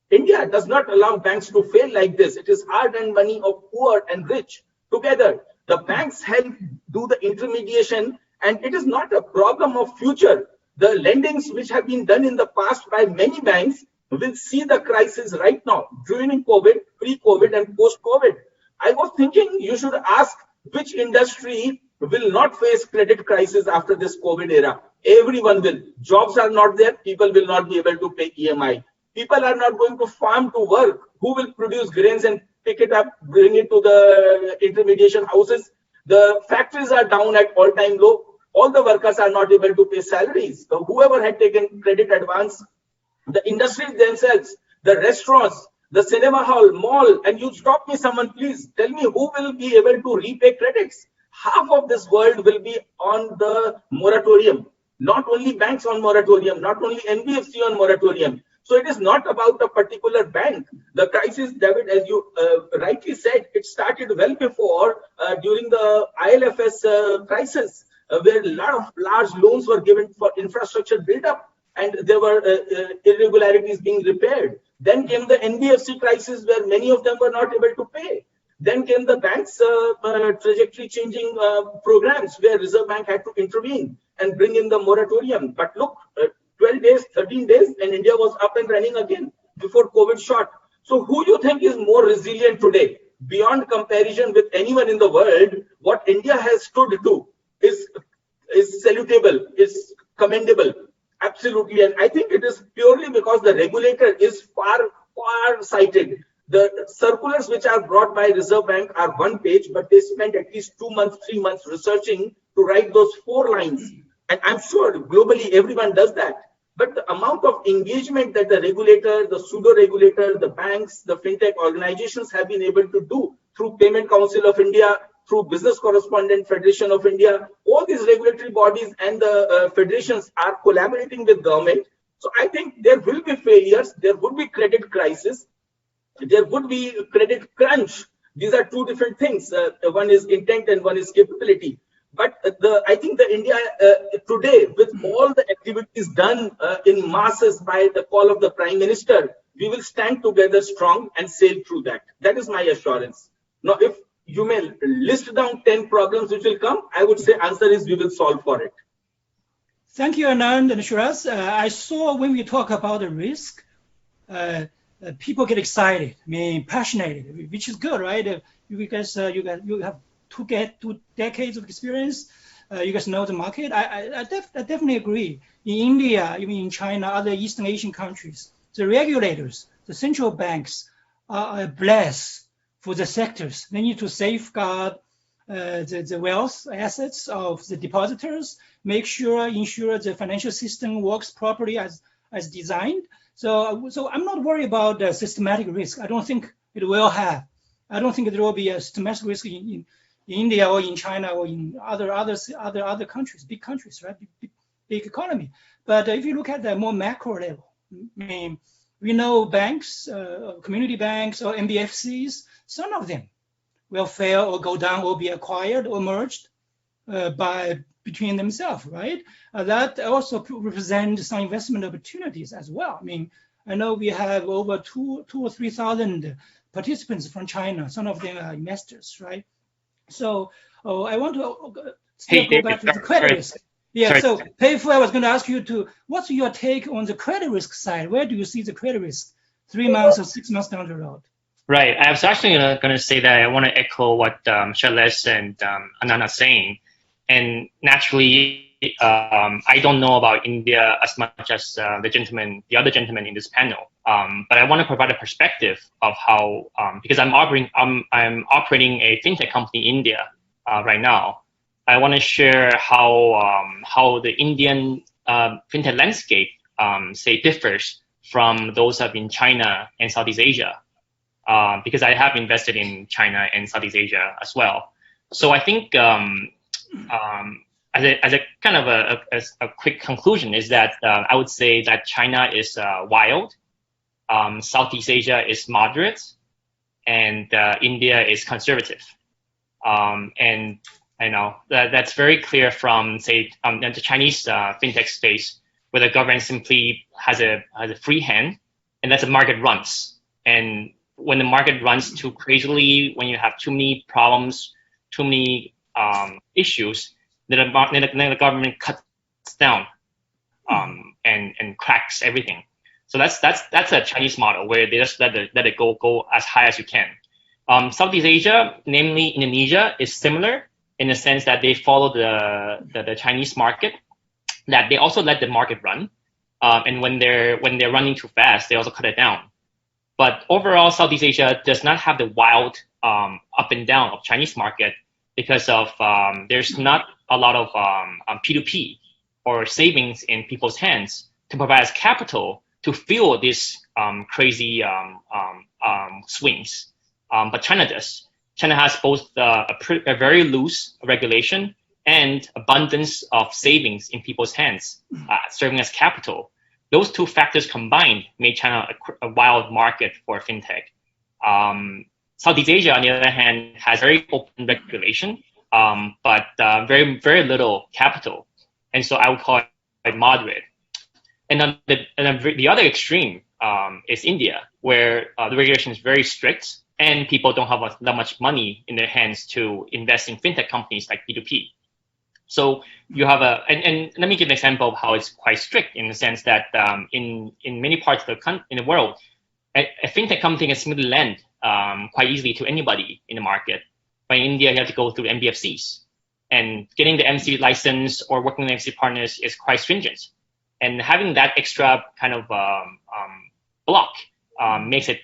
India does not allow banks to fail like this. It is hard-earned money of poor and rich together. The banks help do the intermediation, and it is not a problem of future. The lendings which have been done in the past by many banks will see the crisis right now, during COVID, pre-COVID, and post-COVID. I was thinking you should ask which industry will not face credit crisis after this COVID era. Everyone will. Jobs are not there. People will not be able to pay EMI. People are not going to farm to work. Who will produce grains and pick it up, bring it to the intermediation houses? The factories are down at all-time low. All the workers are not able to pay salaries. So whoever had taken credit advance, the industries themselves, the restaurants, the cinema hall, mall, and you stop me, someone, please tell me who will be able to repay credits. Half of this world will be on the moratorium. Not only banks on moratorium, not only NBFC on moratorium. So it is not about a particular bank. The crisis, David, as you rightly said, it started well before during the ILFS crisis, where a lot of large loans were given for infrastructure build-up, and there were irregularities being repaired. Then came the NBFC crisis, where many of them were not able to pay. Then came the bank's trajectory changing programs, where Reserve Bank had to intervene and bring in the moratorium. But look, 12 days, 13 days, and India was up and running again before COVID shot. So who do you think is more resilient today? Beyond comparison with anyone in the world, what India has stood to is salutable, is commendable. Absolutely. And I think it is purely because the regulator is far sighted. The circulars which are brought by Reserve Bank are 1 page, but they spent at least 2 months, 3 months researching to write those 4 lines. And I'm sure globally everyone does that. But the amount of engagement that the regulator, the pseudo-regulator, the banks, the fintech organizations have been able to do through Payment Council of India, through Business Correspondent Federation of India, all these regulatory bodies and the federations are collaborating with government. So I think there will be failures, there would be credit crisis, there would be credit crunch. These are 2 different things. One is intent and one is capability. But I think the India today, with all the activities done in masses by the call of the Prime Minister, we will stand together strong and sail through that. That is my assurance. Now, if you may list down 10 problems which will come, I would say answer is we will solve for it. Thank you, Anand and Shiraz. I saw when we talk about the risk, people get excited, passionate, which is good, right? Because you have 2 decades of experience. You guys know the market. I definitely agree. In India, even in China, other Eastern Asian countries, the regulators, the central banks are blessed for the sectors. They need to safeguard the wealth assets of the depositors, ensure the financial system works properly as designed. So I'm not worried about the systematic risk. I don't think it will have. I don't think there will be a systematic risk in India or in China or in other countries, big countries, right? Big economy. But if you look at the more macro level, we know banks, community banks or NBFCs, some of them will fail or go down or be acquired or merged. between themselves, right? That also represents some investment opportunities as well. I mean, I know we have over 2,000 or 3,000 participants from China. Some of them are investors, right? So I want to still go back to the credit risk. Yeah, so Pei-Fu, I was going to ask you what's your take on the credit risk side? Where do you see the credit risk 3 months or 6 months down the road? Right. I was actually going to say that I want to echo what Charles and Anand are saying. And naturally, I don't know about India as much as the other gentleman in this panel. But I want to provide a perspective of how, because I'm operating a fintech company in India right now. I want to share how the Indian fintech landscape, say, differs from those of in China and Southeast Asia, because I have invested in China and Southeast Asia as well. So I think as a kind of a quick conclusion is that I would say that China is wild, Southeast Asia is moderate, and India is conservative. And I know that's very clear from, say, the Chinese fintech space, where the government simply has a free hand, and that's the market runs. And when the market runs too crazily, when you have too many problems, too many issues, then the government cuts down and cracks everything. So that's a Chinese model where they just let it go as high as you can. Southeast Asia, namely Indonesia, is similar in the sense that they follow the Chinese market, that they also let the market run, and when they're running too fast, they also cut it down. But overall, Southeast Asia does not have the wild up and down of Chinese market because of there's not a lot of P2P or savings in people's hands to provide as capital to fuel these crazy swings. But China does. China has both a very loose regulation and abundance of savings in people's hands, serving as capital. Those two factors combined made China a wild market for fintech. Southeast Asia, on the other hand, has very open regulation, but very, very little capital. And so I would call it moderate. And on the other extreme is India, where the regulation is very strict and people don't have that much money in their hands to invest in fintech companies like P2P. So you have and let me give an example of how it's quite strict in the sense that in many parts of the world, a fintech company can simply lend quite easily to anybody in the market. But in India, you have to go through MBFCs, and getting the MC license or working with MC partners is quite stringent. And having that extra kind of block makes it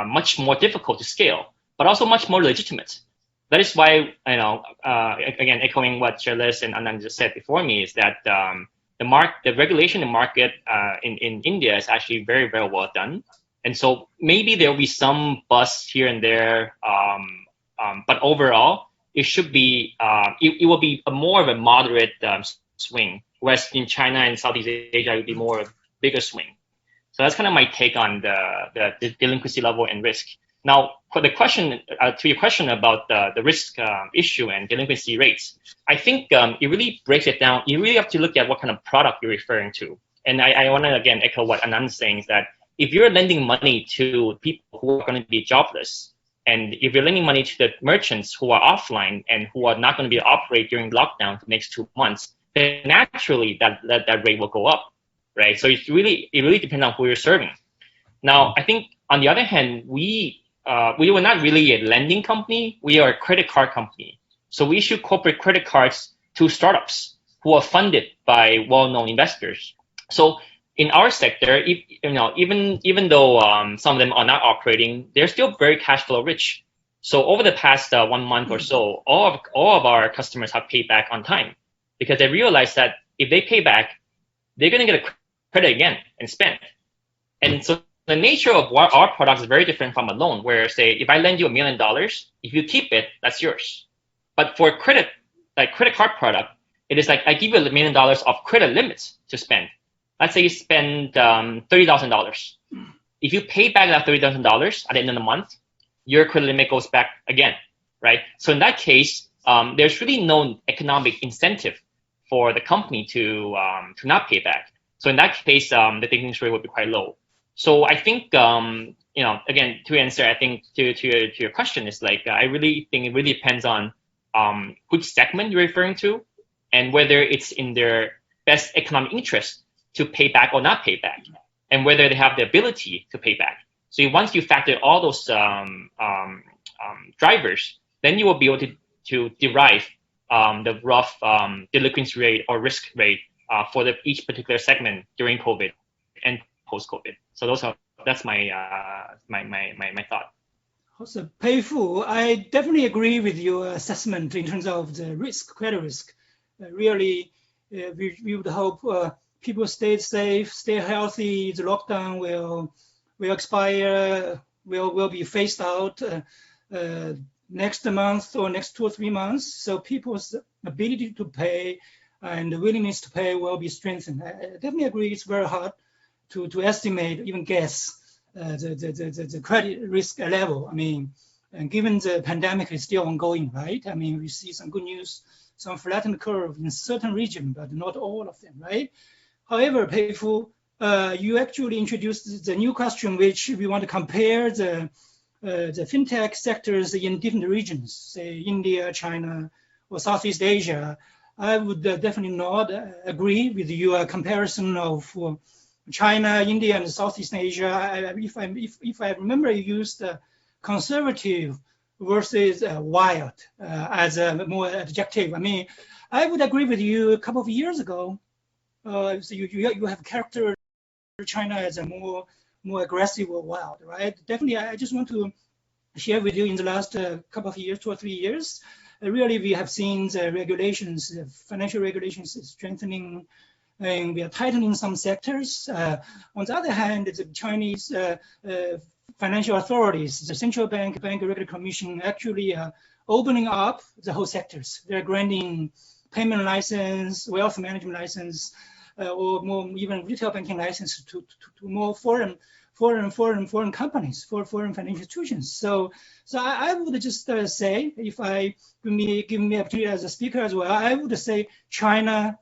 much more difficult to scale, but also much more legitimate. That is why, again, echoing what Charles and Anand just said before me, is that the regulation in the market in India is actually very, very well done. And so maybe there will be some bust here and there, but overall, it should be, it will be more of a moderate swing, whereas in China and Southeast Asia, it would be more of a bigger swing. So that's kind of my take on the delinquency level and risk. Now, for the question, to your question about the risk issue and delinquency rates, I think it really breaks it down. You really have to look at what kind of product you're referring to. And I want to, again, echo what Anand is saying, is that if you're lending money to people who are going to be jobless, and if you're lending money to the merchants who are offline and who are not going to be operate during lockdown for the next 2 months, then naturally that rate will go up, right? So it really depends on who you're serving. Now, I think on the other hand, we were not really a lending company. We are a credit card company. So we issue corporate credit cards to startups who are funded by well-known investors. So in our sector, even though some of them are not operating, they're still very cash flow rich. So over the past 1 month or so, all of our customers have paid back on time, because they realize that if they pay back, they're going to get a credit again and spend. And so the nature of our product is very different from a loan, where, say, if I lend you $1 million, if you keep it, that's yours. But for credit card product, it is like I give you $1 million of credit limits to spend. Let's say you spend $30,000. If you pay back that $30,000 at the end of the month, your credit limit goes back again, right? So in that case, there's really no economic incentive for the company to not pay back. So in that case, the delinquency rate would be quite low. So I think, again, to answer, I think to your question is like, I really think it really depends on which segment you're referring to and whether it's in their best economic interest to pay back or not pay back, and whether they have the ability to pay back. So once you factor all those drivers, then you will be able to derive the rough delinquency rate or risk rate for each particular segment during COVID and post-COVID. So that's my thought. So Pei-Fu, I definitely agree with your assessment in terms of the risk, credit risk. Really, we would hope people stay safe, stay healthy. The lockdown will expire, will be phased out next month or next 2 or 3 months. So people's ability to pay and the willingness to pay will be strengthened. I definitely agree. It's very hard to estimate, even guess the credit risk level. I mean, and given the pandemic is still ongoing, right? I mean, we see some good news, some flattened curve in certain regions, but not all of them, right? However, Pei-Fu, you actually introduced the new question, which we want to compare the fintech sectors in different regions, say India, China, or Southeast Asia. I would definitely not agree with your comparison of China, India, and Southeast Asia. If I remember, you used conservative versus wild as a more adjective. I mean, I would agree with you a couple of years ago. So you have characterized China as a more aggressive or wild, right? Definitely, I just want to share with you in the last couple of years, 2 or 3 years, really we have seen the regulations, financial regulations strengthening, and we are tightening some sectors. On the other hand, the Chinese financial authorities, the central bank, Bank Regulatory Commission, actually opening up the whole sectors. They're granting payment license, wealth management license, or more even retail banking license to more foreign companies, for foreign financial institutions. So I would just say, if I give me opportunity as a speaker as well, I would say China,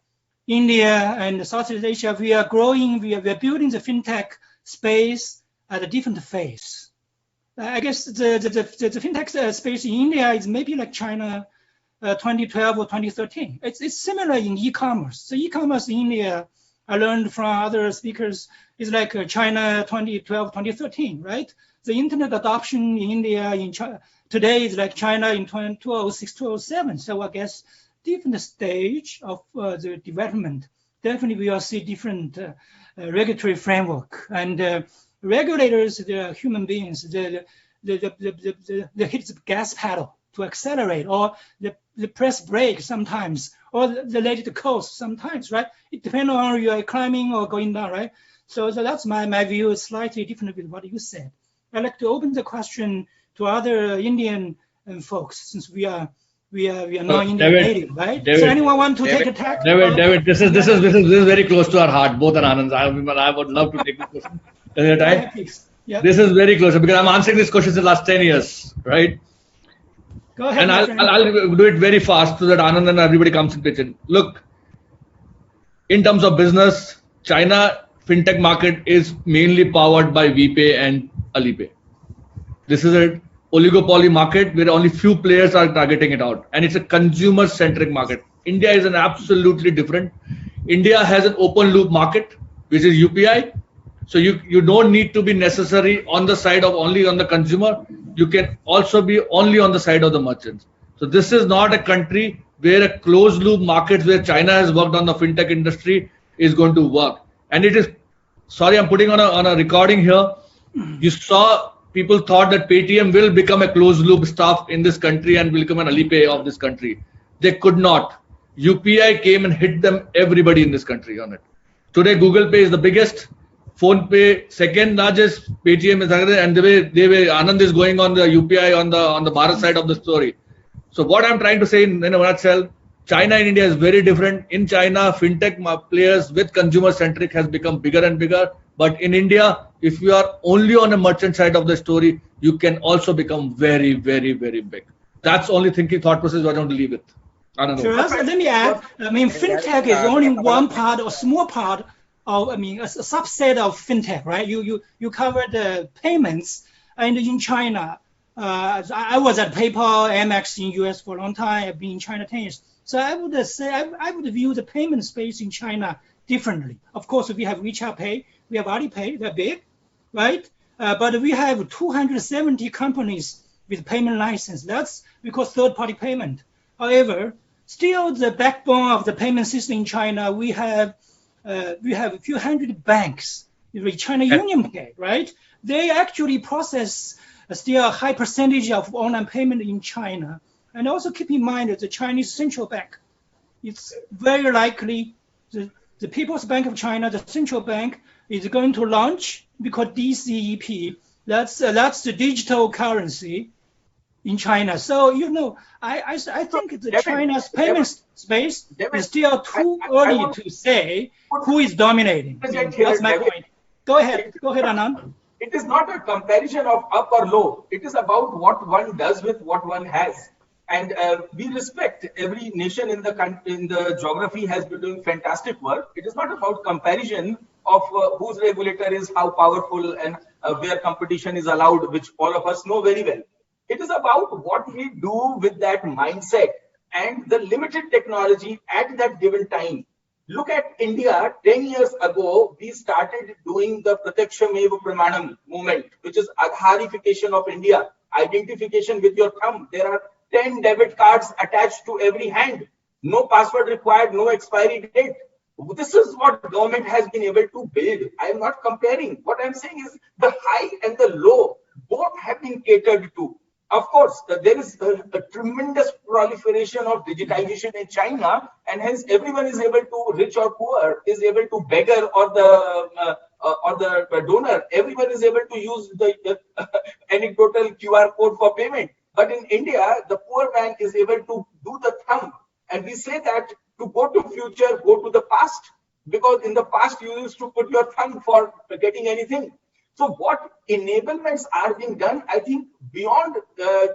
India, and Southeast Asia, we are growing, we are building the fintech space at a different phase. I guess the fintech space in India is maybe like China 2012 or 2013. It's similar in e-commerce. The e-commerce in India, I learned from other speakers, is like China 2012, 2013, right? The internet adoption in India in China today is like China in 2006, 2007. So I guess different stage of the development. Definitely we will see different regulatory framework, and regulators, they're human beings. They hit the gas pedal to accelerate, or the press brake sometimes, or the let it coast sometimes, right? It depends on whether you are climbing or going down, right? So that's my view is slightly different with what you said. I'd like to open the question to other Indian folks, since we are non-Indian native, right? David, so anyone want to take a tack? David, this is very close to our heart, both are Anand's. I would love to take this question. Yep. This is very close because I'm answering this question in the last 10 years, right? Go ahead. And I'll do it very fast so that Anand and everybody comes in picture. Look, in terms of business, China fintech market is mainly powered by VPay and Alipay. This is an oligopoly market where only few players are targeting it out, and it's a consumer-centric market. India is an absolutely different. India has an open loop market, which is UPI. So you don't need to be necessary on the side of only on the consumer. You can also be only on the side of the merchants. So this is not a country where a closed loop market where China has worked on the fintech industry is going to work. And it is, sorry, I'm putting on a recording here. You saw people thought that Paytm will become a closed loop stuff in this country and will become an Alipay of this country. They could not. UPI came and hit them, everybody in this country on it. Today, Google Pay is the biggest. Phone Pay second largest, Paytm is another, and the way Anand is going on the UPI on the Bharat side of the story. So what I'm trying to say in a nutshell, China and India is very different. In China, fintech players with consumer centric has become bigger and bigger. But in India, if you are only on a merchant side of the story, you can also become very, very, very big. That's only thinking thought process I don't believe with. I don't know. Sure. Let me add. I mean, fintech is only one part or small part of, I mean, a subset of fintech, right? You cover the payments, and in China, I was at PayPal, Amex in US for a long time. I've been in China 10 years. So I would say I would view the payment space in China differently. Of course, we have WeChat Pay, we have Alipay, they're big, right? But we have 270 companies with payment license. That's because third-party payment. However, still the backbone of the payment system in China, we have a few hundred banks, China Union Pay, right? They actually process still a high percentage of online payment in China. And also keep in mind that the Chinese central bank, it's very likely the People's Bank of China, the central bank, is going to launch because DCEP, that's the digital currency in China. So, you know, I think the China's payment space is still too early to say who is dominating. That's my point. Go ahead, Anand. It is not a comparison of up or low. It is about what one does with what one has. And we respect every nation in the geography has been doing fantastic work. It is not about comparison of whose regulator is how powerful and where competition is allowed, which all of us know very well. It is about what we do with that mindset and the limited technology at that given time. Look at India. 10 years ago, we started doing the Pratyaksham Pramanam movement, which is Aadharification of India, identification with your thumb. There are 10 debit cards attached to every hand. No password required, no expiry date. This is what government has been able to build. I am not comparing. What I'm saying is the high and the low, both have been catered to. Of course, there is a tremendous proliferation of digitization in China, and hence everyone is able to, rich or poor, is able to beggar or the donor. Everyone is able to use the anecdotal QR code for payment. But in India, the poor man is able to do the thumb. And we say that to go to future, go to the past. Because in the past, you used to put your thumb for getting anything. So what enablements are being done, I think beyond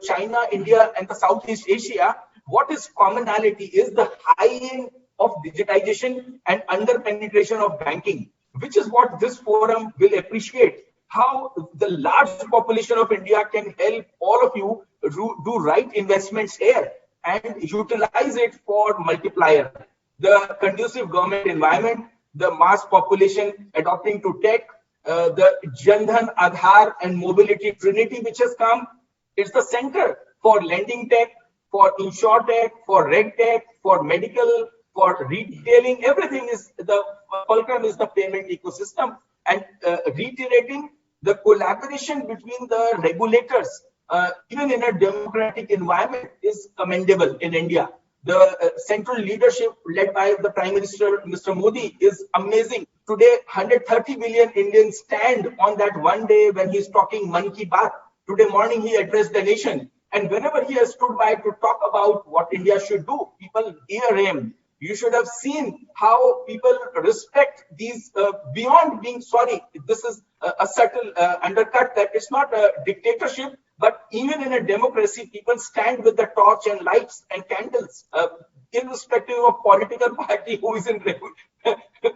China, India, and the Southeast Asia, what is commonality is the high end of digitization and under penetration of banking, which is what this forum will appreciate. How the large population of India can help all of you do right investments here and utilize it for multiplier. The conducive government environment, the mass population adopting to tech, the Jan Dhan, Aadhaar and mobility trinity which has come, it's the center for lending tech, for insure tech, for reg tech, for medical, for retailing. Everything is the fulcrum is the payment ecosystem. And reiterating, the collaboration between the regulators, even in a democratic environment, is commendable in India. The central leadership led by the Prime Minister, Mr. Modi, is amazing. Today, 130 million Indians stand on that one day when he's talking Mann Ki Baat. Today morning, he addressed the nation. And whenever he has stood by to talk about what India should do, people hear him. You should have seen how people respect these beyond being sorry. This is a subtle undercut that it's not a dictatorship, but even in a democracy, people stand with the torch and lights and candles, irrespective of political party who is in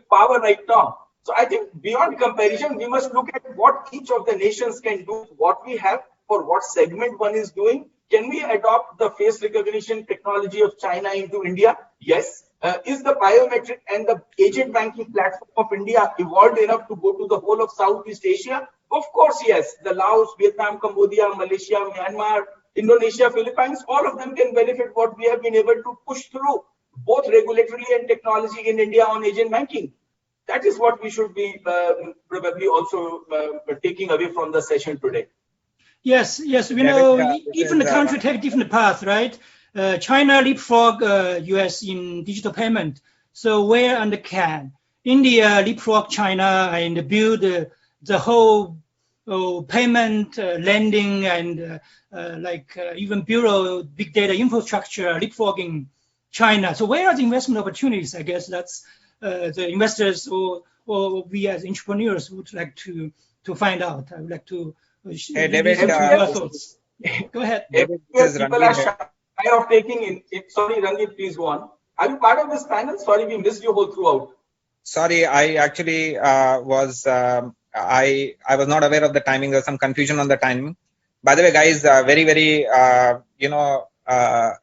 power right now. So I think beyond comparison, we must look at what each of the nations can do, what we have, for what segment one is doing. Can we adopt the face recognition technology of China into India? Yes. Is the biometric and the agent banking platform of India evolved enough to go to the whole of Southeast Asia? Of course, yes. The Laos, Vietnam, Cambodia, Malaysia, Myanmar, Indonesia, Philippines, all of them can benefit what we have been able to push through, both regulatory and technology in India on agent banking. That is what we should be probably also taking away from the session today. Yes, we know even the country take different path, right? China leapfrog US in digital payment. So where and can India leapfrog China and build the whole payment, lending, and even bureau big data infrastructure leapfrogging China. So where are the investment opportunities? I guess that's the investors or we as entrepreneurs would like to find out. I would like to. Hey, David, Go ahead. Everywhere people are shy of taking in. Sorry, Ranjit, please go on. Are you part of this panel? Sorry, we missed you whole throughout. Sorry, I actually I was not aware of the timing. There was some confusion on the timing. By the way, guys, very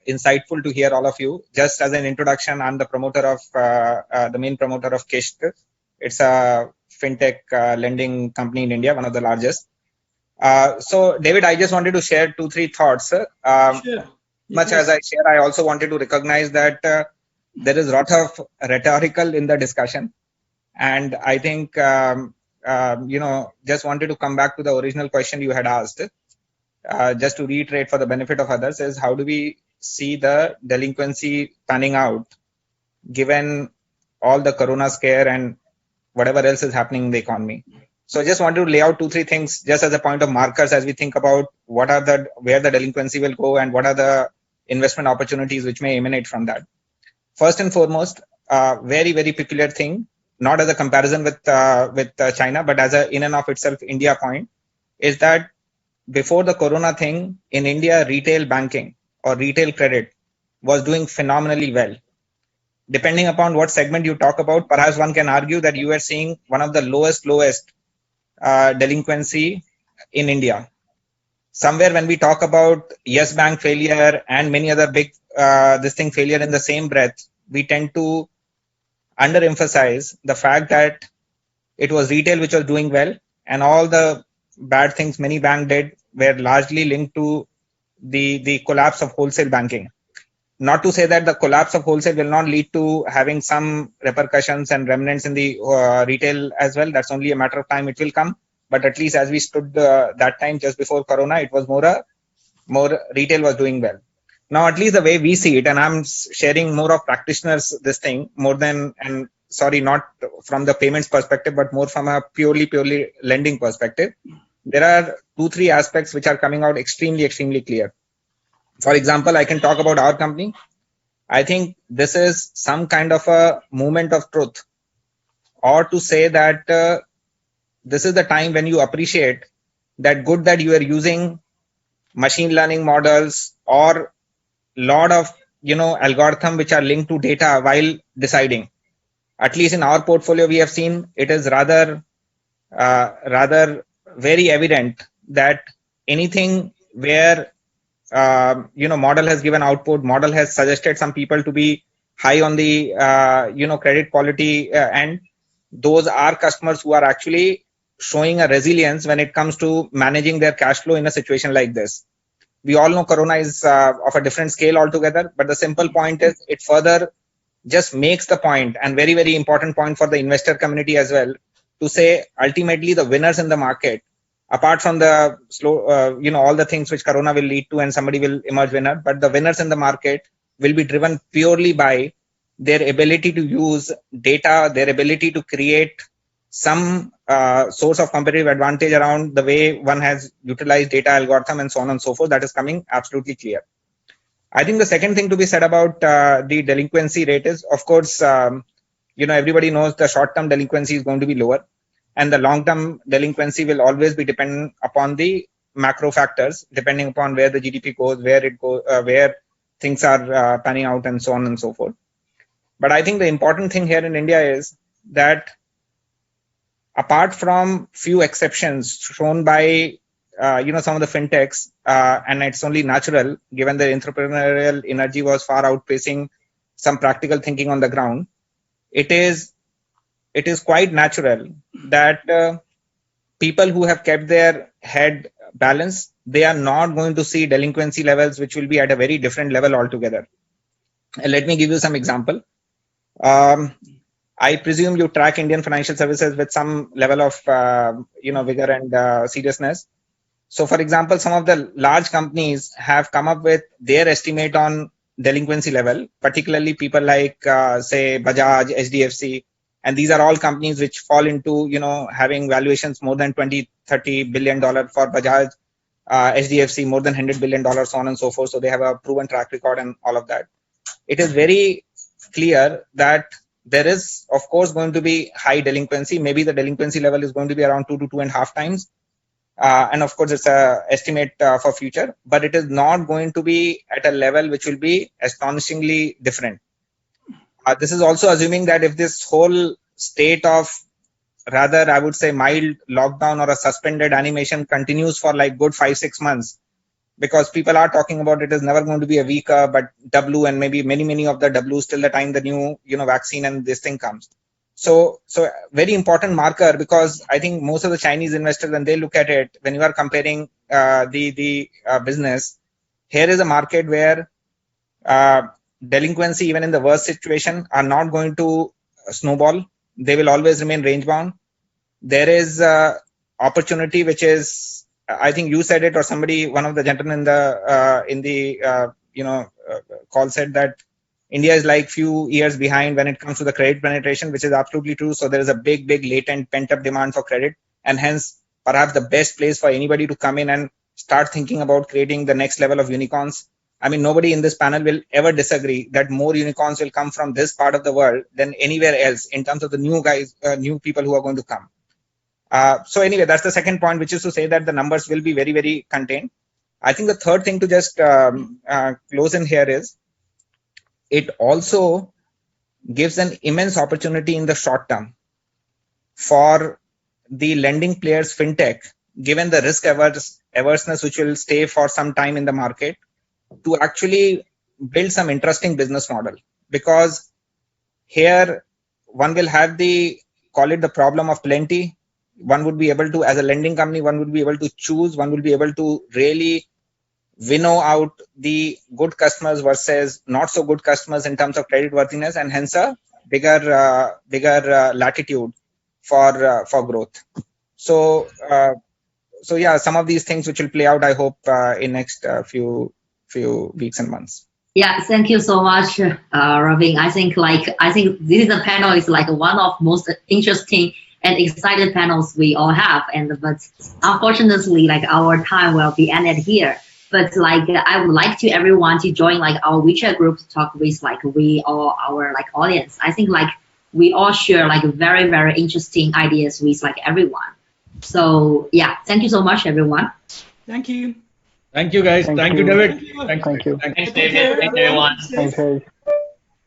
insightful to hear all of you. Just as an introduction, I'm the promoter of the main promoter of GMIC. It's a fintech lending company in India, one of the largest. So, David, I just wanted to share 2-3 thoughts. Sure. Much as I share, I also wanted to recognize that there is a lot of rhetorical in the discussion. And I think, just wanted to come back to the original question you had asked. Just to reiterate for the benefit of others, is how do we see the delinquency panning out given all the corona scare and whatever else is happening in the economy. So I just wanted to lay out 2-3 things just as a point of markers as we think about where the delinquency will go and what are the investment opportunities which may emanate from that. First and foremost, very peculiar thing, not as a comparison with China, but as a in and of itself India point, is that before the corona thing in India, retail banking or retail credit was doing phenomenally well. Depending upon what segment you talk about, perhaps one can argue that you are seeing one of the lowest delinquency in India. Somewhere when we talk about Yes Bank failure and many other big failure in the same breath, we tend to underemphasize the fact that it was retail which was doing well, and all the bad things many banks did were largely linked to the collapse of wholesale banking. Not to say that the collapse of wholesale will not lead to having some repercussions and remnants in the retail as well. That's only a matter of time. It will come. But at least as we stood that time just before corona, it was more retail was doing well. Now, at least the way we see it, and I'm sharing more of practitioners this thing more than, and sorry, not from the payments perspective, but more from a purely lending perspective. There are 2-3 aspects which are coming out extremely clear. For example, I can talk about our company. I think this is some kind of a moment of truth, or to say that this is the time when you appreciate that good that you are using machine learning models or lot of algorithm which are linked to data while deciding. At least in our portfolio, we have seen it is rather very evident that anything where model has given output, model has suggested some people to be high on the credit quality and those are customers who are actually showing a resilience when it comes to managing their cash flow in a situation like this. We all know corona is of a different scale altogether, but the simple point is it further just makes the point, and very important point for the investor community as well, to say ultimately the winners in the market, apart from the slow, all the things which corona will lead to and somebody will emerge winner, but the winners in the market will be driven purely by their ability to use data, their ability to create some source of competitive advantage around the way one has utilized data algorithm and so on and so forth. That is coming absolutely clear. I think the second thing to be said about the delinquency rate is, of course, everybody knows the short-term delinquency is going to be lower, and the long-term delinquency will always be dependent upon the macro factors, depending upon where the GDP goes, where things are panning out, and so on and so forth. But I think the important thing here in India is that apart from few exceptions shown by some of the fintechs, and it's only natural given their entrepreneurial energy was far outpacing some practical thinking on the ground, it is quite natural that people who have kept their head balanced, they are not going to see delinquency levels which will be at a very different level altogether. And let me give you some example. I presume you track Indian financial services with some level of vigor and seriousness. So, for example, some of the large companies have come up with their estimate on delinquency level, particularly people like, say, Bajaj, HDFC, and these are all companies which fall into, having valuations more than $20-30 billion for Bajaj, HDFC more than $100 billion, so on and so forth. So they have a proven track record and all of that. It is very clear that there is, of course, going to be high delinquency. Maybe the delinquency level is going to be around 2 to 2.5 times. and of course it's a estimate for future, but it is not going to be at a level which will be astonishingly different. This is also assuming that if this whole state of, rather I would say, mild lockdown or a suspended animation continues for like good 5-6 months, because people are talking about it is never going to be a V curve, but W, and maybe many of the W's till the time the new vaccine and this thing comes. So very important marker, because I think most of the Chinese investors, when they look at it, when you are comparing the business, here is a market where delinquency, even in the worst situation, are not going to snowball. They will always remain range bound. There is opportunity, which is, I think you said it, or somebody, one of the gentlemen in the call said that India is like few years behind when it comes to the credit penetration, which is absolutely true. So there is a big latent pent-up demand for credit, and hence perhaps the best place for anybody to come in and start thinking about creating the next level of unicorns. I mean, nobody in this panel will ever disagree that more unicorns will come from this part of the world than anywhere else in terms of the new people who are going to come. So anyway, that's the second point, which is to say that the numbers will be very contained. I think the third thing to just close in here is, it also gives an immense opportunity in the short term for the lending players, fintech, given the risk averseness which will stay for some time in the market, to actually build some interesting business model. Because here one will have call it the problem of plenty. One would be able to, as a lending company, one would be able to choose, one will be able to really winnow out the good customers versus not so good customers in terms of credit worthiness, and hence a bigger latitude for growth. So yeah, some of these things which will play out, I hope, in next few weeks and months. Yeah, thank you so much, Ravin. I think this is a panel is like one of most interesting and excited panels we all have, but unfortunately, like our time will be ended here. But like I would like to everyone to join like our WeChat group to talk with like we all our like audience. I think like we all share like very interesting ideas with like everyone. So yeah, thank you so much, everyone. Thank you. Thank you, guys. Thank you, David. Thank you. Thanks, David. Thank you, everyone. Thanks, guys.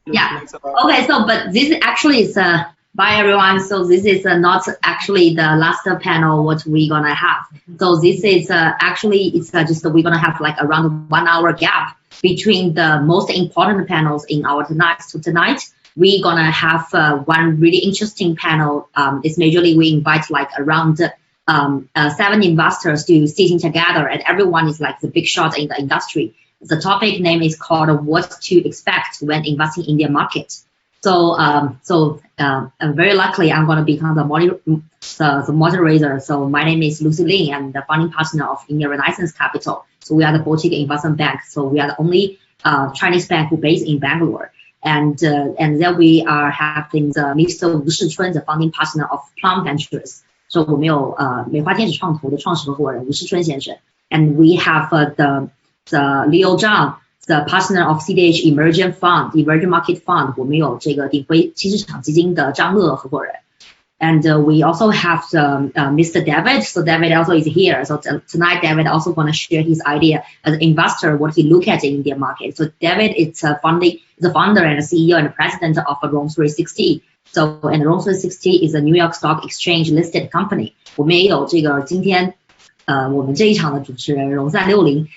Yeah. Okay. So, but this actually is bye, everyone. So this is not actually the last panel what we're gonna have. So this is actually it's just we're gonna have like around 1 hour gap between the most important panels in our tonight. So tonight we're gonna have one really interesting panel. It's majorly we invite like around 7 investors to sitting together, and everyone is like the big shot in the industry. The topic name is called "What to Expect When Investing in India Market." So, very luckily, I'm going to become the moderator. So my name is Lucy Lin. I'm the founding partner of India Renaissance Capital. So we are the boutique investment bank. So we are the only Chinese bank who based in Bangalore. And then we are having the Mr. Wu Shichun, the founding partner of Plum Ventures. So 我们有美花天使创投的创始合伙人吴世春先生。And we have the Leo Zhang, the partner of CDH Emerging Market Fund. 我们有这个鼎晖新市场基金的张乐合伙人。And we also have Mr. David. So David also is here. So tonight, David also going to share his idea as an investor, what he look at in the Indian market. So David is the founder and CEO and president of Roam360. So and Roam360 is a New York Stock Exchange listed company. 我们也有这个今天我们这一场的主持人Roam360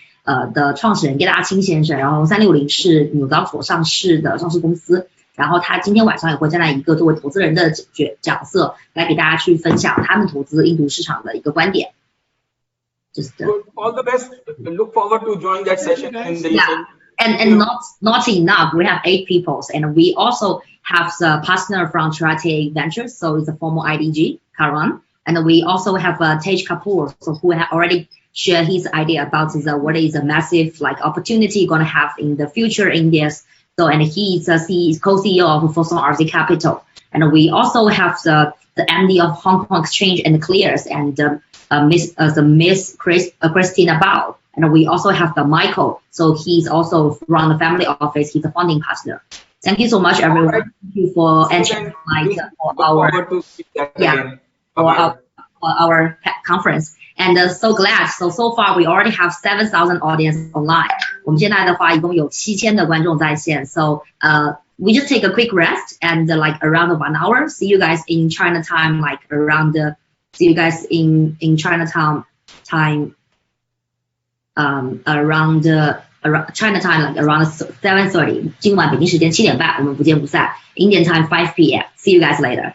的创始人叶大清先生，然后Roam360是纽交所上市的上市公司。然后他今天晚上也会站在一个作为投资人的角色来给大家去分享他们投资印度市场的一个观点。All the best. Look forward to join that session in the evening. And not enough. We have 8 people, and we also have the partner from Charate Ventures, so it's a former IDG, Karan, and we also have Tej Kapoor, so who have already shared his idea about what is a massive like opportunity going to have in the future in India's. So, and he is co-CEO of Fosun RZ Capital. And we also have the MD of Hong Kong Exchange and Clears and Miss Christina Bao. And we also have the Michael. So he's also from the family office. He's a founding partner. Thank you so much, everyone. Thank you for answering our conference. And so glad. So far we already have 7,000 audience online. 我们现在的话一共有7000的观众在线。So we just take a quick rest and like around 1 hour. See you guys in Chinatown, like around see you guys in Chinatown time around Chinatown like around 7:30. 今晚北京时间7点半，我们不见不散。Indian time 5 p.m. See you guys later.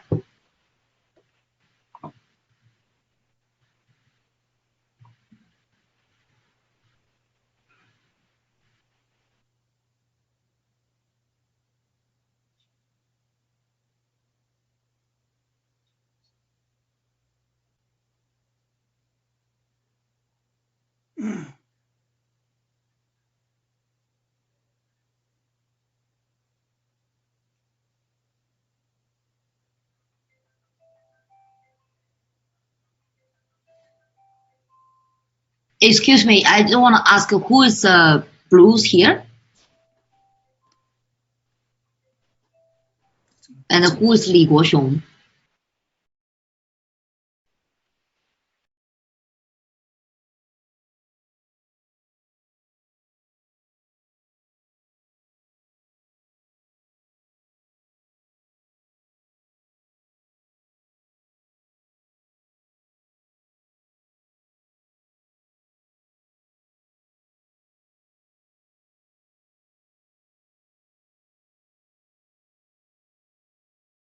Excuse me, I don't want to ask who is Bruce here? And who is Li Guoxiong?